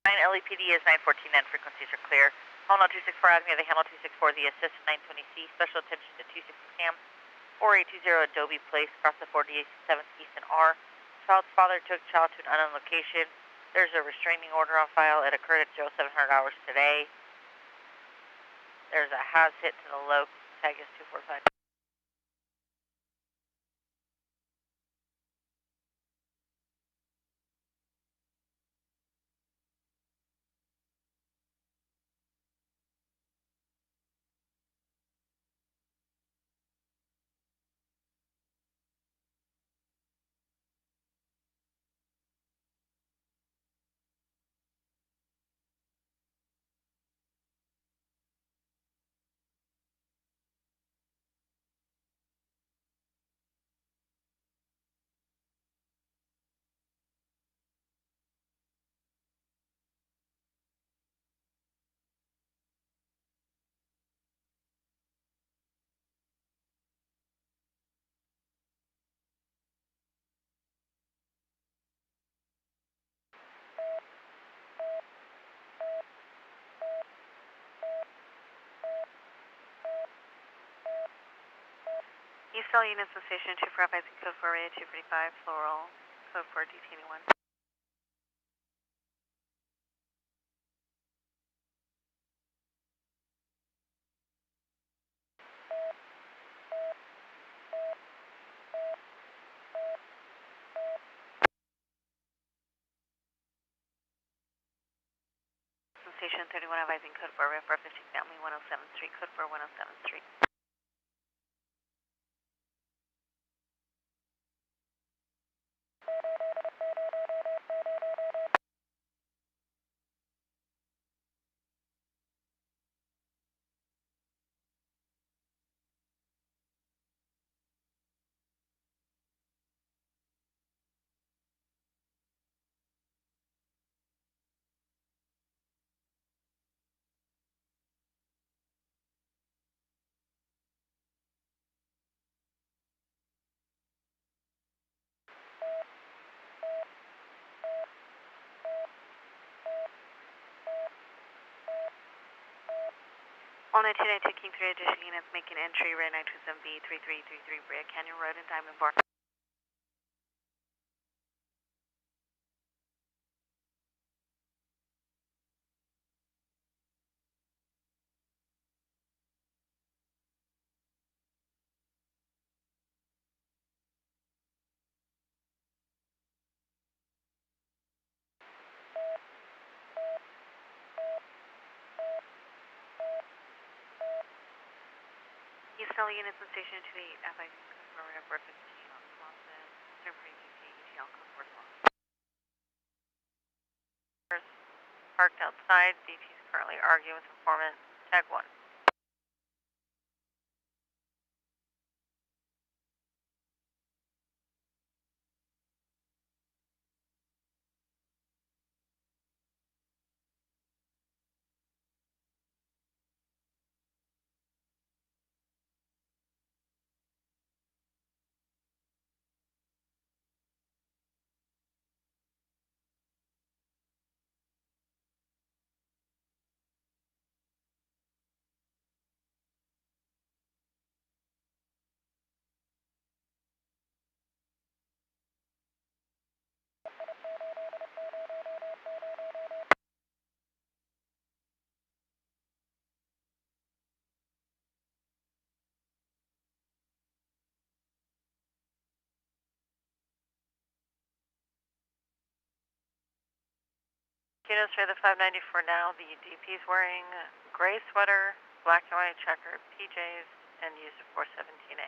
LEPD is 914 and frequencies are clear. Handle 264 Avenue, the Handle 264, the assist 920C, special attention to 260 Cam, 4820 Adobe Place, across the 4867 East and R. Child's father took child to an unknown location. There's a restraining order on file. It occurred at 0700 hours today. There's a has hit to the low, tag is 245. East Valley units in station 2 for uprising code 4 radio 245, Floral, code 4 DT 1. Station 31 advising code 4 radio 415 family 107th Street, code 4 107th Street. Only 292 King 3 additional units making entry, Red 927B 3333 Brea Canyon Road in Diamond Bar. East Valley units in station 28 advising code 4 radio 415 on Swanson, Surgery DT ETL code 4 Swanson. Parked outside. DT is currently arguing with informant. Tag 1. Units for the 594 now. The DP is wearing gray sweater, black and white checker, PJs, and used a 417A.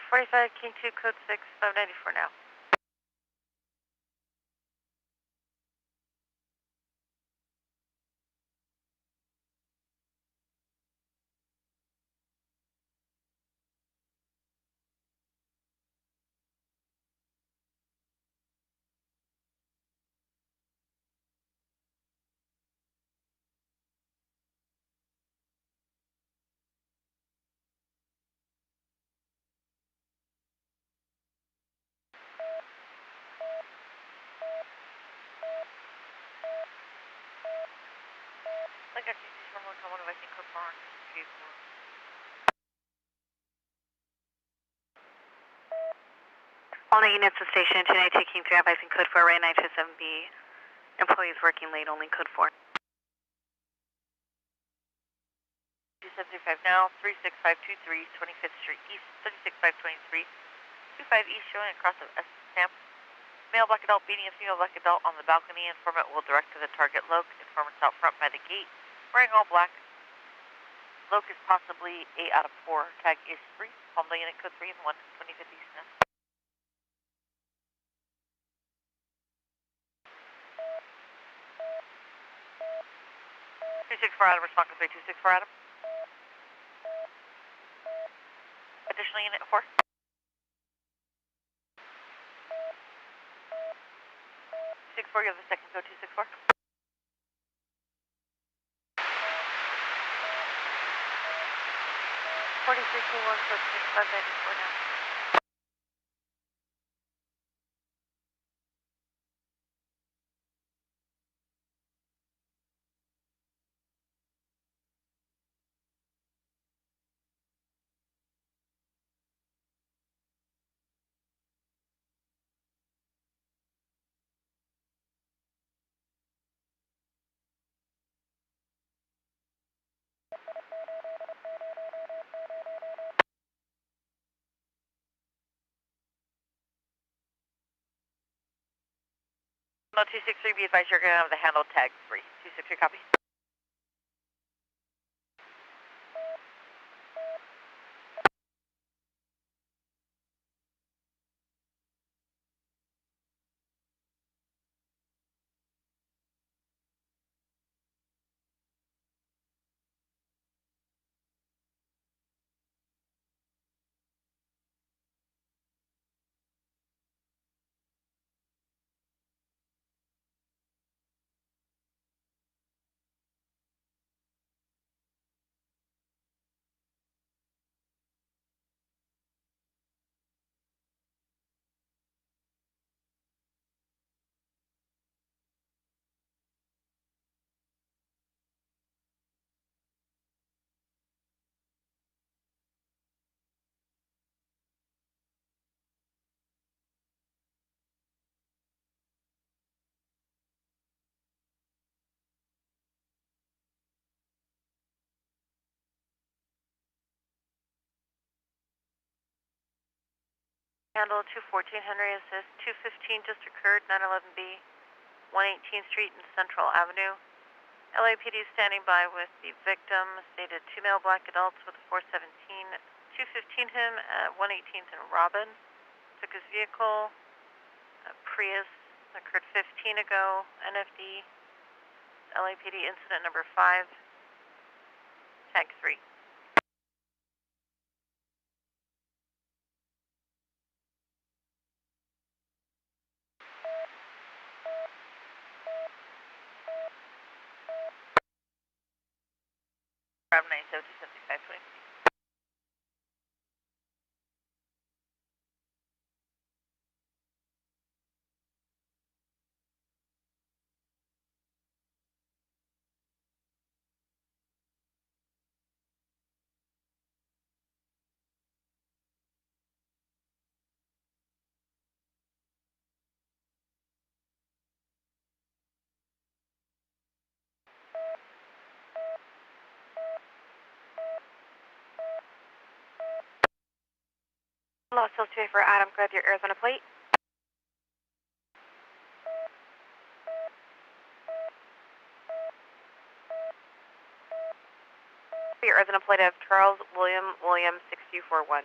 45 King 2, code 6, 594 now. I got you, from 1 advising code 4 on vehicle. All units to station, tonight taking 3 advising code 4, right 927B. Employees working late, only code 4. 2735 now, 36523, 25th Street East, 36523, 25 East, showing across of S stamp. Male black adult beating a female black adult on the balcony. Informant will direct to the target Loke. Informant's out front by the gate, wearing all black. Loke is possibly 8 out of 4. Tag is 3. Palm unit code 3 and 1, 25th East now. 264 Adam, response code 264 Adam. Additional unit 4. 264, you have the second code 264. 43 King 1, code 6, 594 now. No, 263, be advised you're going to have the handle tag 3. 263, copy. Handle 214 Henry assist. 215 just occurred, 911B, 118th Street and Central Avenue. LAPD standing by with the victim, stated 2 male black adults with a 417. 215 him at 118th and Robin. Took his vehicle, a Prius, occurred 15 ago, NFD, LAPD incident number 5, tag 3. Rob 9727520. Los Hills 2 for Adam, grab your Arizona plate. Your Arizona plate of Charles William 6241.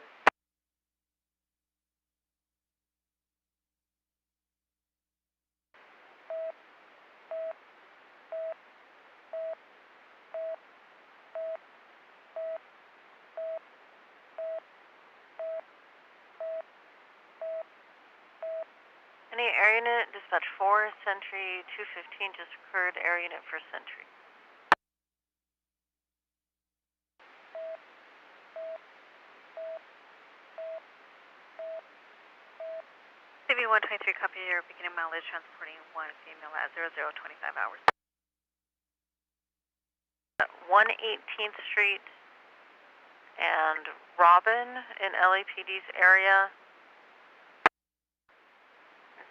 Any air unit, dispatch 4, Sentry 215 just occurred, air unit for Sentry. CV 123, copy your beginning mileage, transporting one female at 0025 hours. 118th Street and Robin in LAPD's area.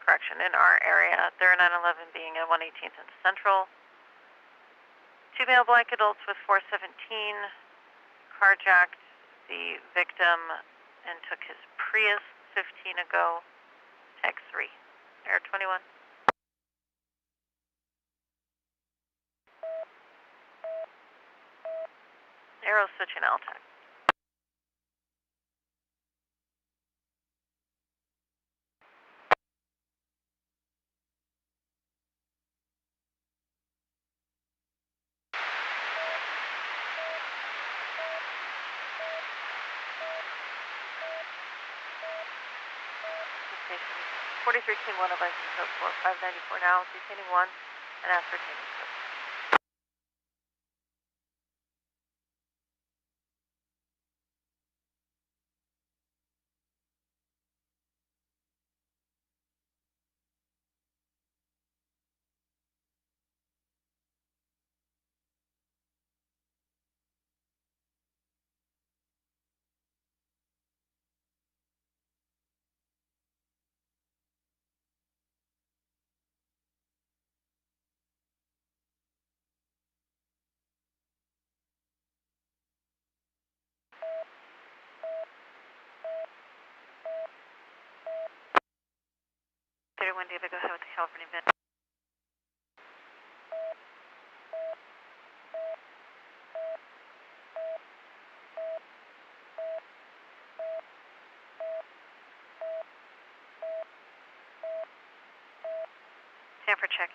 Correction, in our area, their 911 being at 118th and Central. 2 male black adults with 417 carjacked the victim and took his Prius 15 ago, tag 3, Air 21. Aero switching LTAC. Station 43 King 1 of license code 4594 now, detaining 1 and ascertaining code. David, go ahead with the California VIN. Stanford check.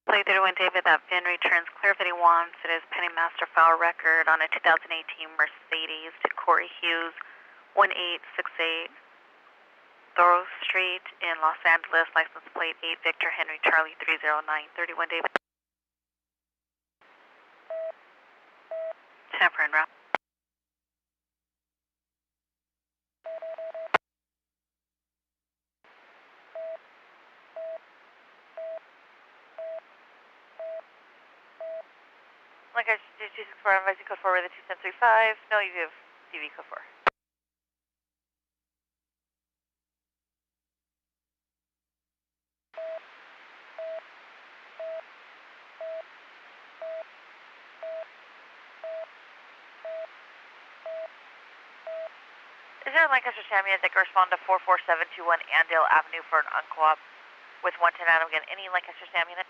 Play 31 David, that VIN returns clear if he wants. It is pending master file record on a 2018 Mercedes to Corey Hughes, 1868 Thoreau Street in Los Angeles, license plate 8 Victor Henry Charlie 309, 31 David. Stanford en route. Like I said, 264, I'm advising code 4 with a 2735. No, you have TV code 4. Is there a Lancaster SAM unit that can respond to 44721 Andale Avenue for an unco-op with 110 Adam? Again, any Lancaster SAM unit?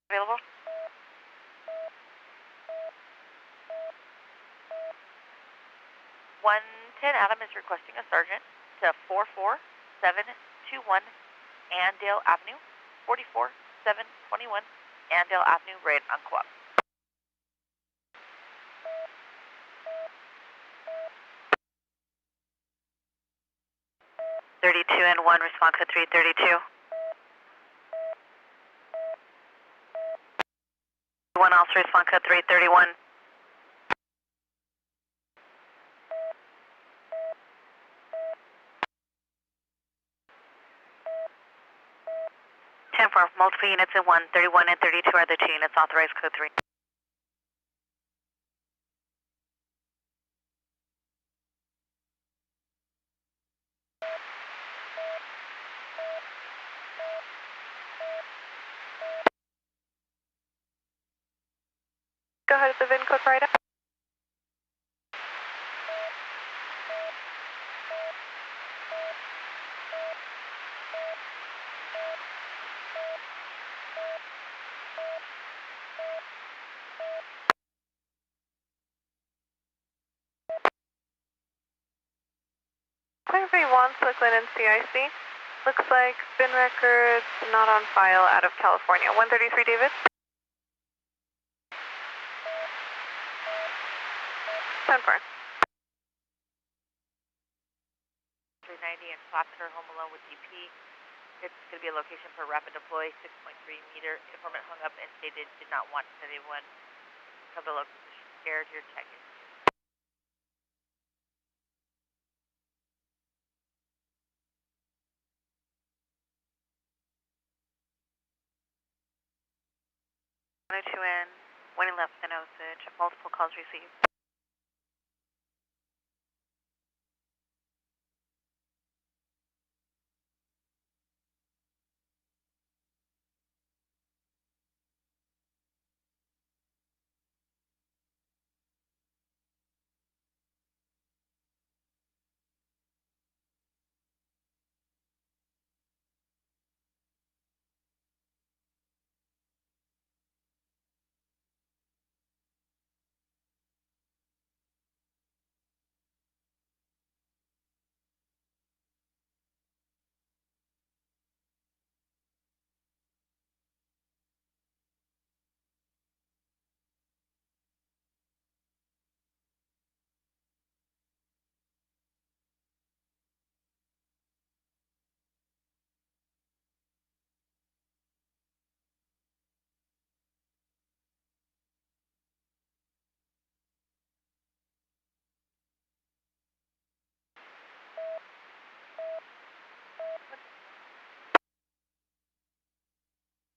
Available? 110 Adam is requesting a sergeant to 44721 Andale Avenue, 44721 Andale Avenue, rated unco-op. 32 and 1, respond to 332. 1 also respond code 331. For multiple units in 1, 31 and 32 are the 2 units authorized code 3. Go ahead with the VIN code right up. Everybody wants Lakeland and CIC. Looks like VIN records not on file out of California. 133 David. 10-4. 390 and Placer, home alone with DP. It's going to be a location for rapid deploy, 6.3 meter. Informant hung up and stated did not want anyone come to location. Scared your check-in. Two in, 111 in Osage, multiple calls received.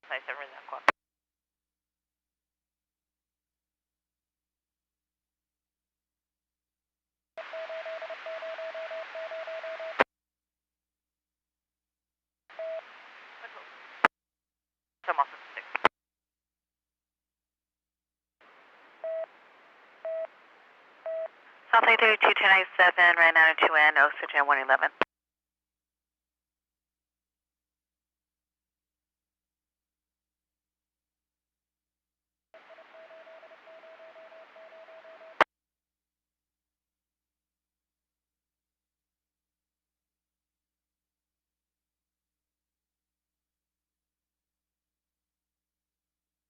Nice, everyone's unco-op. I'm also 6. Southside 32297, ran out of 2N, Osage and 111.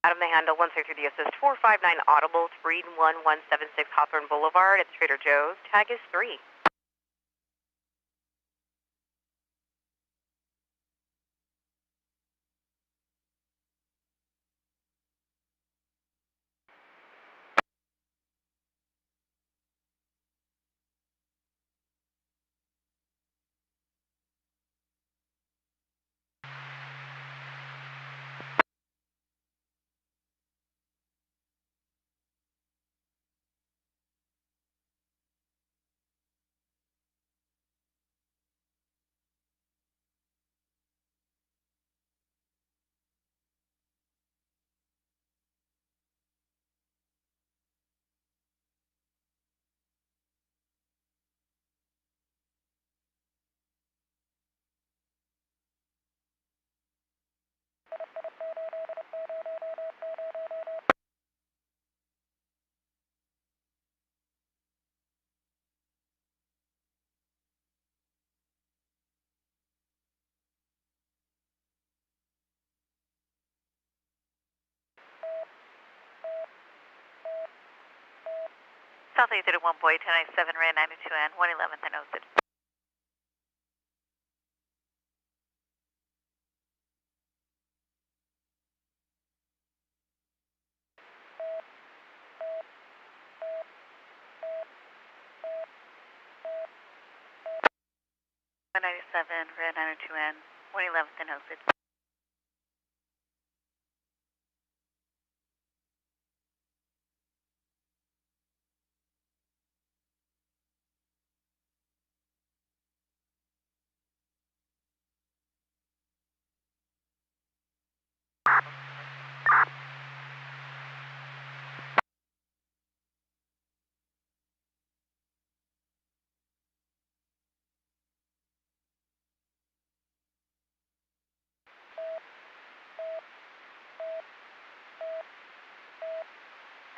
Adam the handle 163 the assist 459 audible 31176 Hawthorne Boulevard at Trader Joe's. Tag is 3. South 831 Boy, 1097, ran 92N, 111th and Osid. Red 92N, 111th and Osid.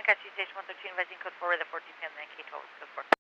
Cassie Station 113, advising code 4 with a 14 PM, then K12 with code 4.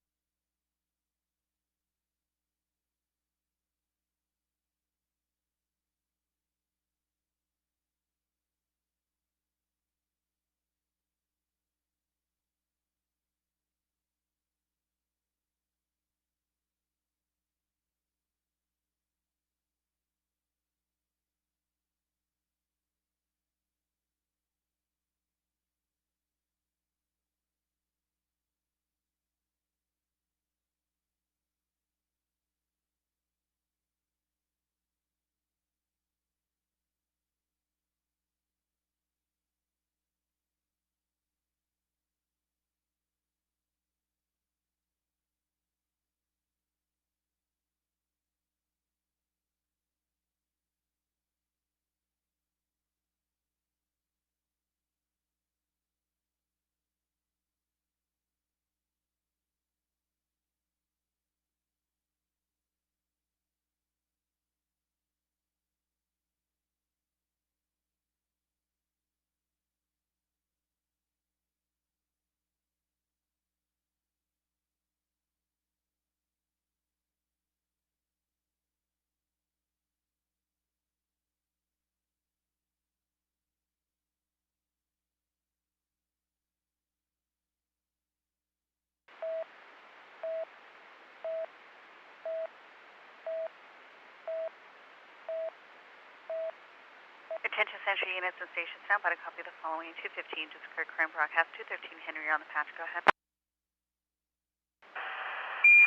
Attention Century units and stations, stand by to copy the following. 215, just occurred crime broadcast. 213 Henry on the patch, go ahead.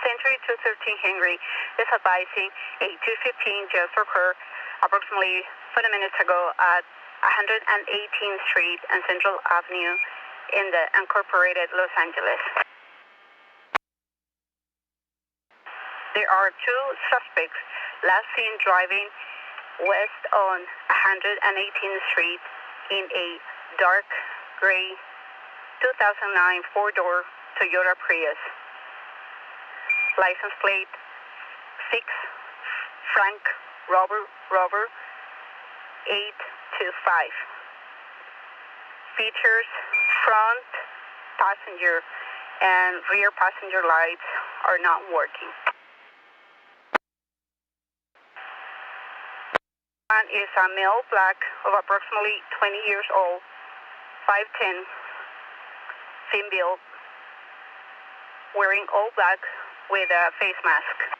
Century 213 Henry is advising a 215 just occurred approximately 20 minutes ago at 118th Street and Central Avenue in the incorporated Los Angeles. There are two suspects last seen driving west on 118th Street in a dark gray 2009 four-door Toyota Prius. License plate 6 Frank Robert 825. Features front passenger and rear passenger lights are not working. One is a male black of approximately 20 years old, 5'10", thin build, wearing all black with a face mask.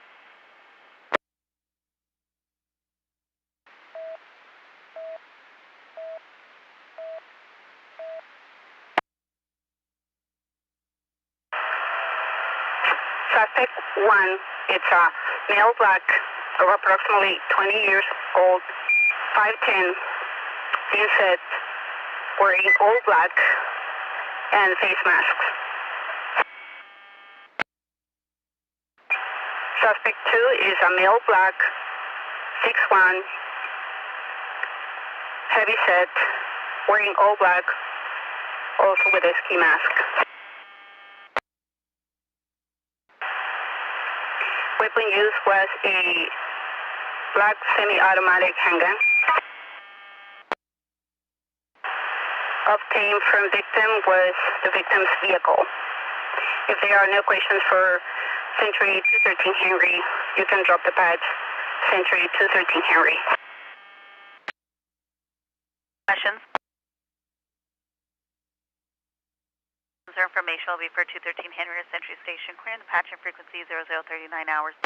Suspect 1, it's a male black of approximately 20 years old, 5'10", thin set, wearing all black and face masks. Suspect 2 is a male black, 6'1", heavy set, wearing all black, also with a ski mask. Weapon used was a black semi-automatic handgun. Obtained from victim was the victim's vehicle. If there are no questions for Century 213 Henry, you can drop the patch Century 213 Henry. Questions? 0 passenger information will be for 213 Henry Century Station, clearing the patch and frequency 0039 hours.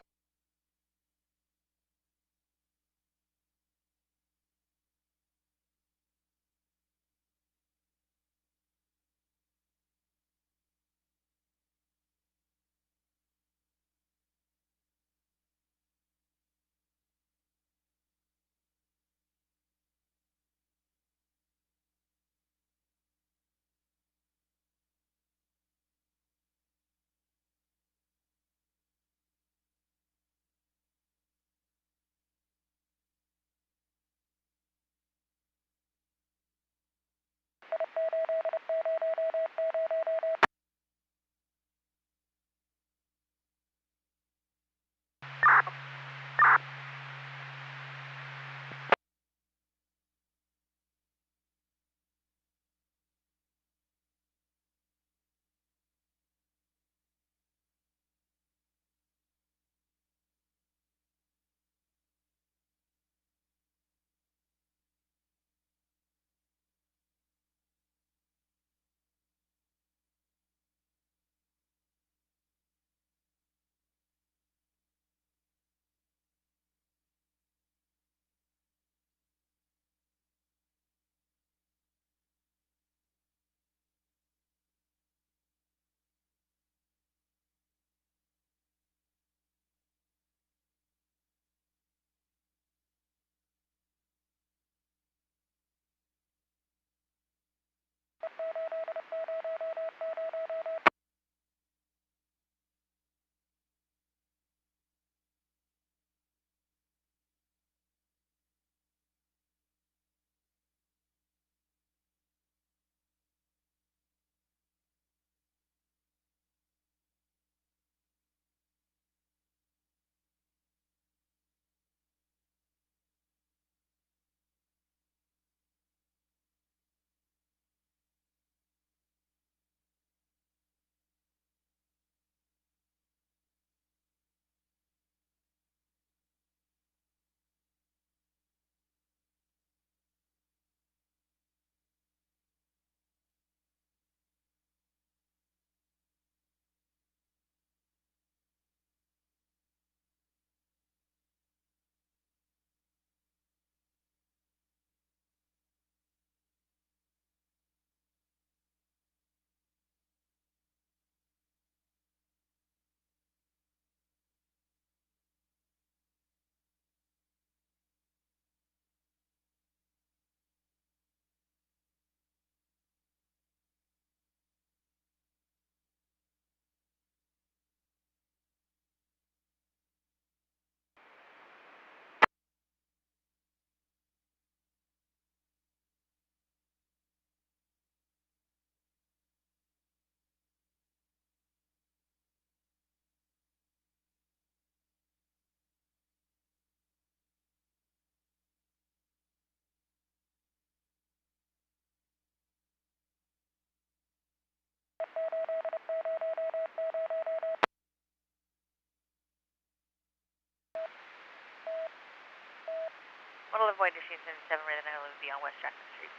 Model avoid machine 77 right now will be on West Jackson Street.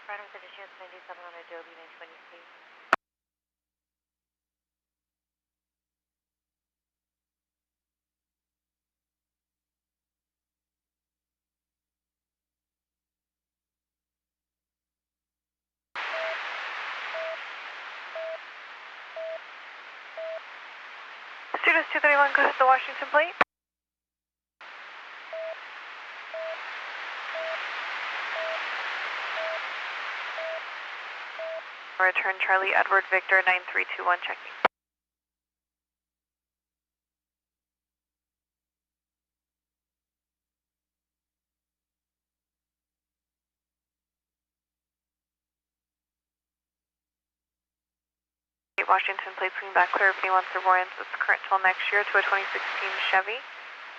Front with additions 97 on Adobe 920C. Students 231, go ahead to the Washington plate. Return Charlie Edward Victor 9321 checking. Washington plate swing back clear if anyone surveillance is current till next year to a 2016 Chevy.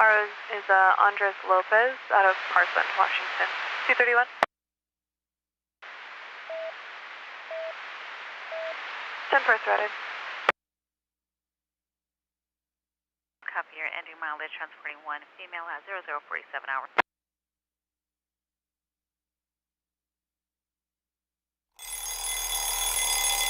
Ours is Andres Lopez out of Parkland, Washington. 231. Temper threaded. Copy your ending mileage transporting 1 female at 0047 hours.